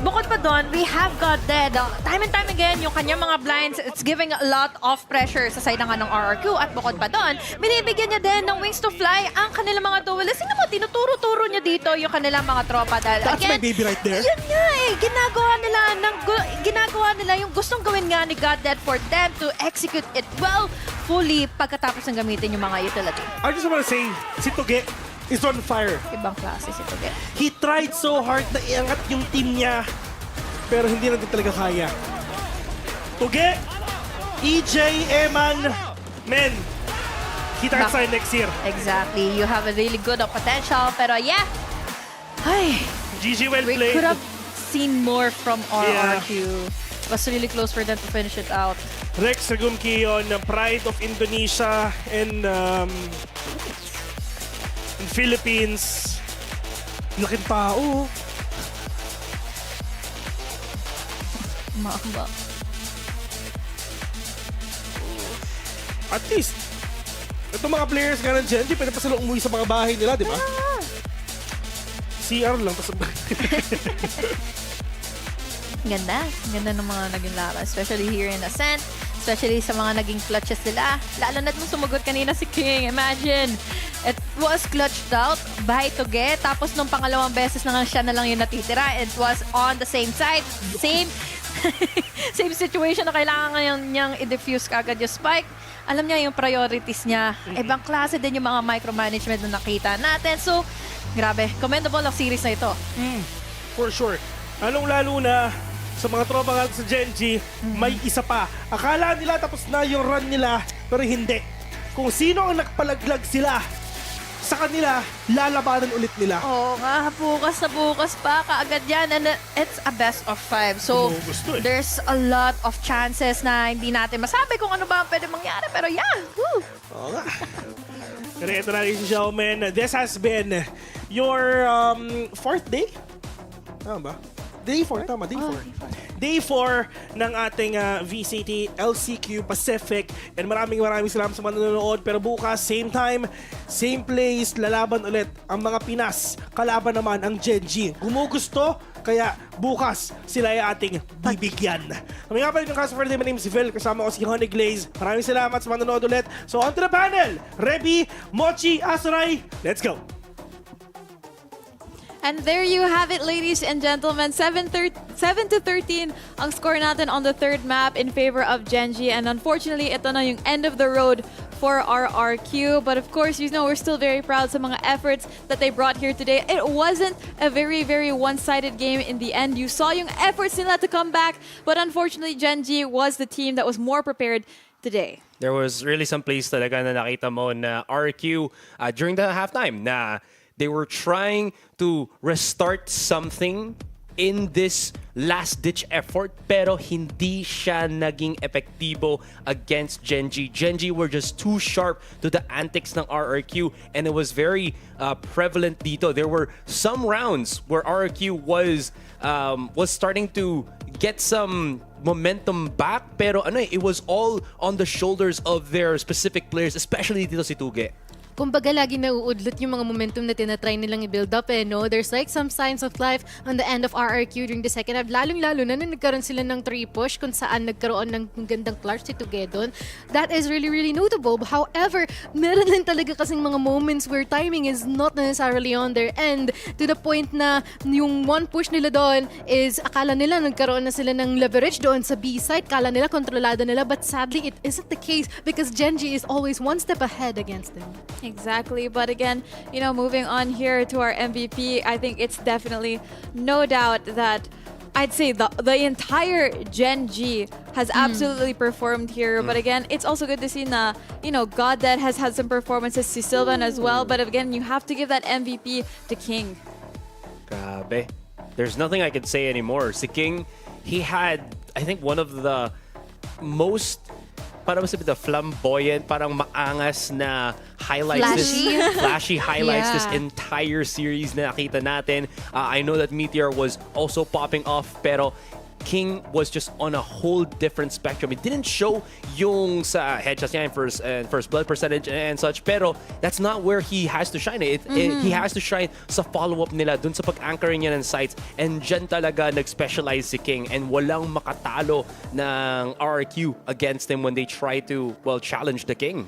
Bukod pa doon, we have got dead. Time and time again, yung kanyang mga blinds, it's giving a lot of pressure sa side nga ng RRQ. At bukod pa doon, binibigyan niya din ng wings to fly ang kanilang mga duelists. Sino mo, tinuturo-turo niya dito yung kanilang mga tropa. Dahil, That's again, my baby right there. Yun nga eh, ginagawa nila yung gustong gawin nga ni God Dead for them to execute it well, fully, pagkatapos ng gamitin yung mga utility. I just wanna say, si Tuge is on fire. Ibang klase si Tuge. He tried so hard na iangat yung team niya, pero hindi natin talaga kaya. Tuge, EJ, Eman, men, kita tayo next year. Exactly. You have a really good potential, pero yeah. Ay, GG, well we played. could have seen more from RRQ. It was really close for them to finish it out. Rex, Regum, Qeon, Pride of Indonesia, and Philippines. Laking tao. Maamba. At least, itong mga players nga ng Gen.G, pwede pa sila umuwi sa mga bahay nila, di ba? CR lang. Ganda. Ganda ng mga naging laban. Especially here in Ascent. Especially sa mga naging clutches nila. Lalo na't nung sumagot kanina si King. Imagine, it was clutched out by Tuge. Tapos nung pangalawang beses na siya na lang yung natitira. It was on the same side. Same situation na kailangan niyang i-diffuse kagad yung spike. Alam niya yung priorities niya. Ibang klase din yung mga micromanagement na nakita natin. So, grabe. Commendable ang series na ito. For sure. Lalong-lalo na sa mga tropa natin sa Gen.G, may isa pa. Akala nila tapos na yung run nila, pero hindi. Kung sino ang nagpalaglag sila sa kanila, lalabanan ulit nila. Oo nga, bukas na bukas pa, kaagad yan. And it's a best of 5. So, there's a lot of chances na hindi natin masabi kung ano ba ang pwede mangyari. Pero yeah, woo! Oo nga. Pero ito na, ladies and gentlemen, this has been your 4th day? Tama ba? Day 4, tama, day 4. Day 4 ng ating VCT LCQ Pacific. And maraming salamat sa mga nanonood. Pero bukas, same time, same place, lalaban ulit ang mga Pinas. Kalaban naman ang Gen.G. Gumugusto, kaya bukas sila ay ating bibigyan. Kami nga pala yung cast for the day. My name is Phil. Kasama ko si Honey Glaze. Maraming salamat sa mga nanonood ulit. So on to the panel. Reby, Mochi, Asaray. Let's go. And there you have it, ladies and gentlemen. 7-13 ang score natin on the third map in favor of Gen.G. And unfortunately, ito na yung end of the road for RRQ. But of course, you know, we're still very proud sa mga efforts that they brought here today. It wasn't a very one-sided game in the end. You saw yung efforts nila to come back. But unfortunately, Gen.G was the team that was more prepared today. There was really some plays talaga na nakita mo na RRQ during the halftime na they were trying to restart something in this last-ditch effort pero hindi siya naging epektibo against Gen.G. Gen.G were just too sharp to the antics ng RRQ and it was very prevalent dito. There were some rounds where RRQ was starting to get some momentum back pero it was all on the shoulders of their specific players, especially dito si Tuge. Kumbaga, lagi nauudlot yung mga momentum na tinatry nilang i-build up no? There's like some signs of life on the end of RRQ during the second half. Lalong-lalo na nagkaroon sila ng 3 push kung saan nagkaroon ng gandang clutch si Tugedon. That is really notable. However, meron din talaga kasing mga moments where timing is not necessarily on their end to the point na yung one push nila doon is akala nila nagkaroon na sila ng leverage doon sa B-side. Akala nila kontrolado nila but sadly it isn't the case because Gen.G is always one step ahead against them. Exactly, but again, you know, moving on here to our MVP, I think it's definitely no doubt that I'd say the entire Gen.G has absolutely performed here. But again, it's also good to see na, you know, Goddead has had some performances, si Sylvan as well. But again, you have to give that MVP to King. Grabe. There's nothing I can say anymore. Si King, he had, I think, one of the most parang sabi the flamboyant, parang maangas na highlights, flashy highlights this entire series na nakita natin. I know that Meteor was also popping off, pero King was just on a whole different spectrum. It didn't show yung sa headshots niya and first blood percentage and such, pero that's not where he has to shine. He has to shine sa follow-up nila, dun sa pag-anchoring niya ng sites, and dyan talaga nag-specialize si King, and walang makatalo ng RRQ against him when they try to, well, challenge the King.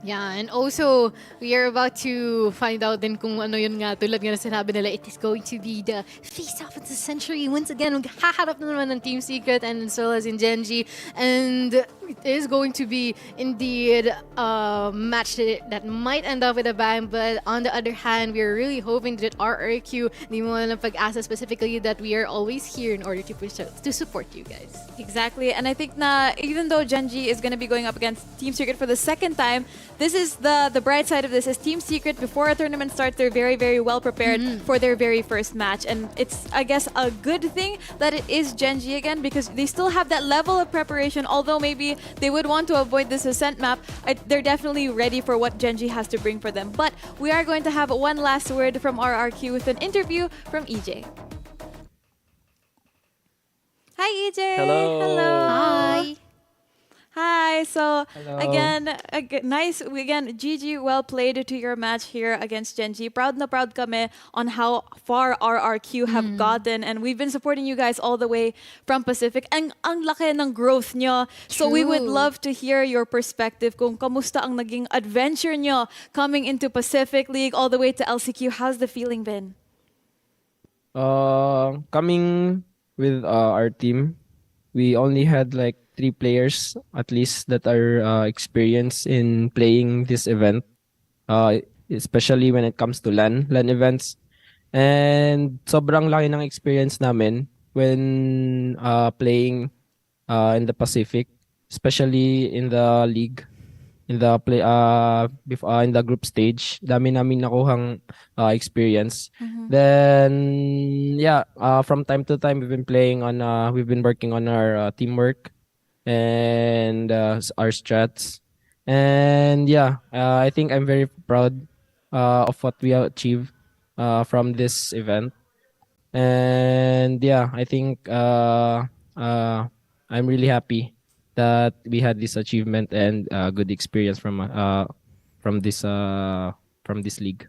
Yeah, and also, we are about to find out din kung ano yun nga, tulad nga na sinabi nila, it is going to be the face-off of the century. Once again, maghaharap na naman ng Team Secret and as well as in Gen.G. And it is going to be indeed a match that might end up with a bang, but on the other hand, we are really hoping that RRQ, di mo lang pag-asa specifically that we are always here in order to support you guys. Exactly, and I think na even though Gen.G is going to be going up against Team Secret for the second time, this is the bright side of this is Team Secret, before a tournament starts, they're very well prepared for their very first match. And it's, I guess, a good thing that it is Gen.G again because they still have that level of preparation. Although maybe they would want to avoid this ascent map, they're definitely ready for what Gen.G has to bring for them. But we are going to have one last word from RRQ with an interview from EJ. Hi, EJ. Hello. Hi. Hi. So again, GG, well played to your match here against Gen.G. Proud na proud kami on how far RRQ have gotten, and we've been supporting you guys all the way from Pacific. Ang laki ng growth nyo. So we would love to hear your perspective kung kamusta ang naging adventure nyo coming into Pacific League all the way to LCQ. How's the feeling been? Coming with our team, we only had like 3 players at least that are experienced in playing this event, especially when it comes to LAN events. And sobrang laki ng experience namin when playing in the Pacific, especially in the league, in the in the group stage. Dami namin nakuhang experience. Then yeah, from time to time we've been working on our teamwork and our strats. And yeah, I think I'm very proud of what we achieved from this event. And yeah, I think I'm really happy that we had this achievement and good experience from this league.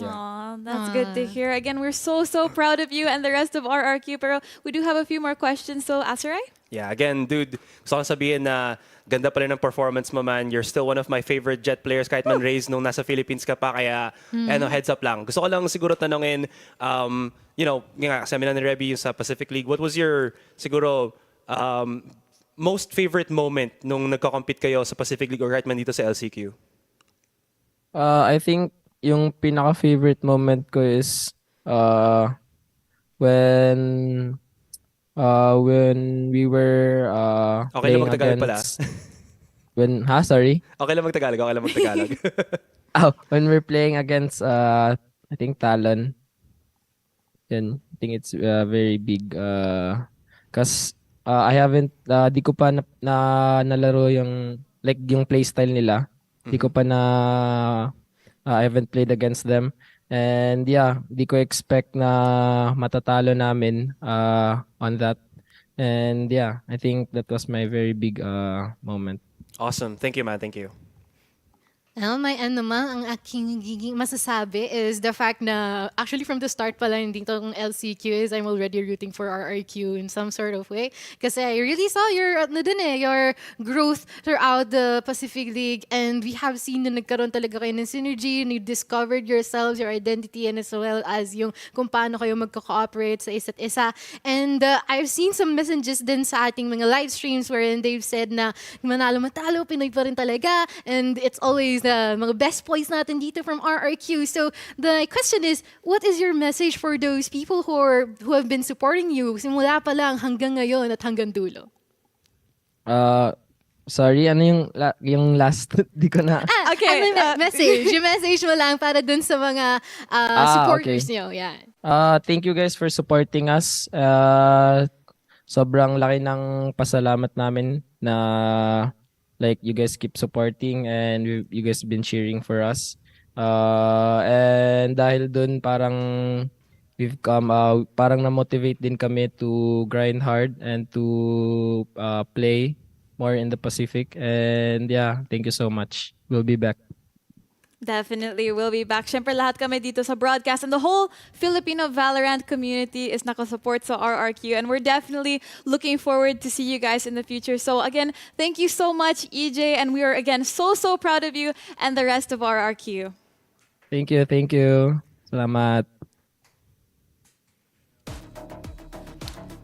Aw, that's good to hear. Again, we're so proud of you and the rest of RRQ. Pero we do have a few more questions. So, Asaray? Yeah, again, dude, gusto ko sabihin na ganda pa rin ng performance mo, man. You're still one of my favorite Jet players kahit man raised nung nasa Philippines ka pa. Kaya, heads up lang. Gusto ko lang siguro tanongin, sabi na ni Reby yung sa Pacific League, what was your, siguro, most favorite moment nung nagko-compete kayo sa Pacific League or kahit man dito sa LCQ? I think yung pinaka-favorite moment ko is when we were Okay lang playing magtagalog pala. Sorry? Okay lang magtagalog. When we're playing against I think Talon. Then I think it's very big cause I haven't di ko pa nalaro yung like yung playstyle nila. Di ko pa I haven't played against them. And yeah, di ko expect na matatalo namin on that. And yeah, I think that was my very big moment. Awesome. Thank you, man. Thank you. May ang aking masasabi is the fact na actually from the start pala dito ng LCQ is I'm already rooting for RRQ in some sort of way. Kasi I really saw your growth throughout the Pacific League, and we have seen na nagkaroon talaga kayo ng synergy, and you discovered yourselves, your identity, and as well as yung kung paano kayo magko-cooperate sa isa't isa. And I've seen some messages din sa ating mga live streams wherein they've said na manalo-matalo, Pinoy pa rin talaga, and it's always the mga best points natin dito from RRQ. So the question is, what is your message for those people who have been supporting you simula pa lang hanggang ngayon at hanggang dulo? Sorry, ano yung last? Di ko na. Okay. Message. Yung message mo lang para dun sa mga supporters niyo. Yan. Thank you guys for supporting us. Sobrang laki ng pasalamat namin na like you guys keep supporting and you guys been cheering for us. And dahil dun parang we've come parang na-motivate din kami to grind hard and to play more in the Pacific. And yeah, thank you so much. We'll be back. Definitely, we'll be back. Siyempre, lahat kami dito sa broadcast and the whole Filipino Valorant community is nakasupport sa RRQ, and we're definitely looking forward to see you guys in the future. So again, thank you so much, EJ, and we are again so proud of you and the rest of RRQ. Thank you. Salamat.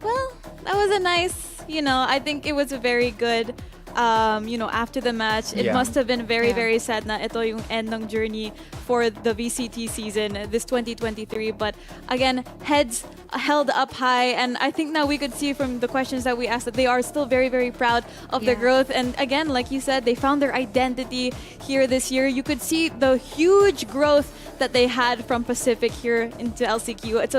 Well, that was a nice, I think it was a very good after the match, it must have been very sad na ito yung end ng journey for the VCT season, this 2023. But again, heads held up high, and I think now we could see from the questions that we asked that they are still very proud of their growth. And again, like you said, they found their identity here this year. You could see the huge growth that they had from Pacific here into LCQ. It's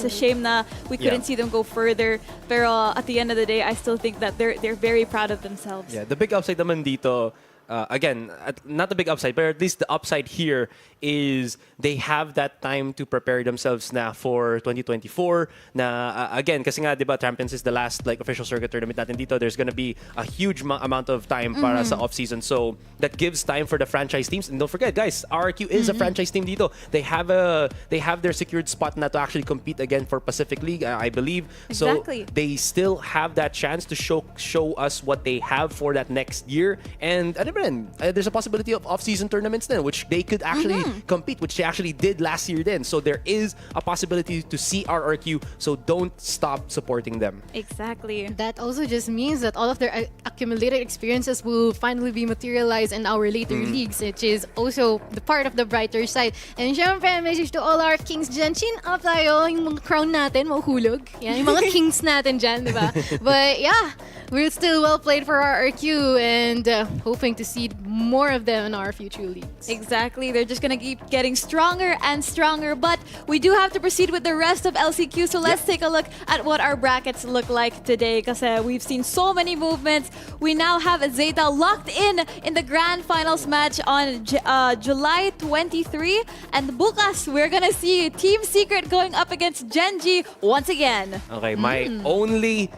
a shame na we couldn't see them go further. Pero at the end of the day, I still think that they're very proud of themselves. Yeah, the big upside naman dito, again, not the big upside, but at least the upside here is they have that time to prepare themselves na for 2024. Na again, kasi nga, diba, Champions is the last official circuit tournament natin dito. There's gonna be a huge amount of time para sa off-season. So that gives time for the franchise teams. And don't forget, guys, RRQ is a franchise team dito. They have their secured spot na to actually compete again for Pacific League, I believe. Exactly. So they still have that chance to show us what they have for that next year. And there's a possibility of off-season tournaments then, which they could actually compete, which they actually did last year then. So there is a possibility to see RRQ, so don't stop supporting them. Exactly. That also just means that all of their accumulated experiences will finally be materialized in our later leagues, which is also the part of the brighter side. And syempre, message to all our Kings dyan, chin up tayo, yung mga crown natin, mahuhulog. Yan, yung mga Kings natin dyan, di ba? But yeah, we're still well played for our RQ and hoping to see more of them in our future leagues. Exactly. They're just going to keep getting stronger and stronger. But we do have to proceed with the rest of LCQ. So let's take a look at what our brackets look like today. Because we've seen so many movements. We now have ZETA locked in the grand finals match on July 23. And bukas, we're going to see Team Secret going up against Gen.G once again. Okay, my only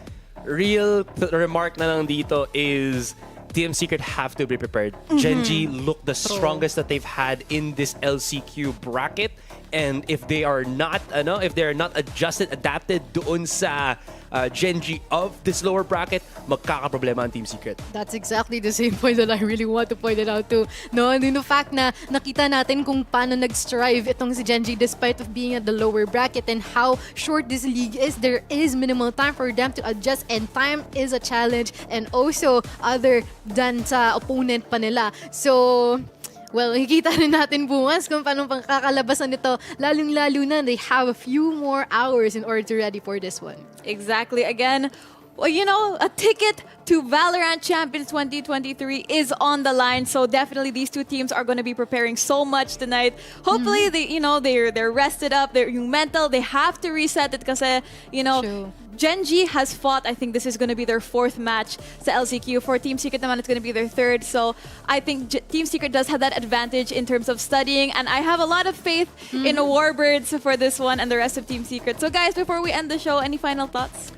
real remark na lang dito is Team Secret have to be prepared. Gen.G look the strongest that they've had in this LCQ bracket, and if they are not adapted doon sa Gen.G of this lower bracket, magkakaproblema ang Team Secret. That's exactly the same point that I really want to point it out to. No, and the fact na nakita natin kung paano nag-strive itong si Gen.G despite of being at the lower bracket and how short this league is, there is minimal time for them to adjust, and time is a challenge, and also other than sa opponent pa nila. So, well, hikita rin natin bukas kung paano pang kakalabasan nito. Lalong-lalo na, they have a few more hours in order to ready for this one. Exactly. Again, well, you know, a ticket to VALORANT Champions 2023 is on the line. So definitely these two teams are going to be preparing so much tonight. Hopefully, they're rested up. They're mental. They have to reset it because, True. Gen.G has fought. I think this is going to be their fourth match sa LCQ. For Team Secret naman, it's going to be their third. So I think Team Secret does have that advantage in terms of studying. And I have a lot of faith in Warbirds for this one and the rest of Team Secret. So guys, before we end the show, any final thoughts?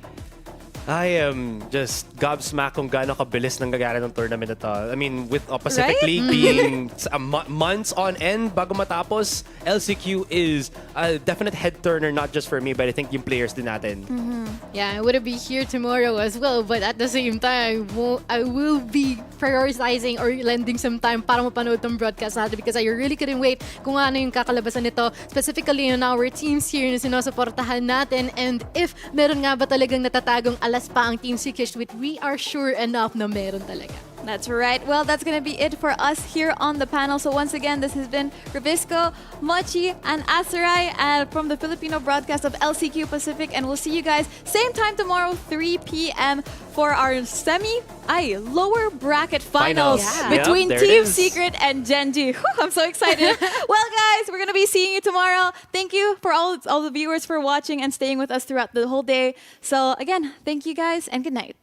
I am just gobsmacked kung gaano kabilis nangyayari ng tournament na to. I mean, with Pacific League being months on end bago matapos, LCQ is a definite head-turner, not just for me, but I think yung players din natin. Yeah, I wouldn't be here tomorrow as well, but at the same time, I will be prioritizing or lending some time para mapanood tong broadcast natin because I really couldn't wait kung ano yung kakalabasan nito, specifically on our teams here na sinusuportahan natin, and if meron nga ba talagang natatagong alas pa ang Team Secret, which we are sure enough na meron talaga. That's right. Well, that's going to be it for us here on the panel. So once again, this has been Rubisco, Mochi, and Asaray from the Filipino broadcast of LCQ Pacific. And we'll see you guys same time tomorrow, 3 p.m. for our lower bracket finals between Team Secret and Gen.G. I'm so excited. Well, guys, we're going to be seeing you tomorrow. Thank you for all the viewers for watching and staying with us throughout the whole day. So again, thank you guys and good night.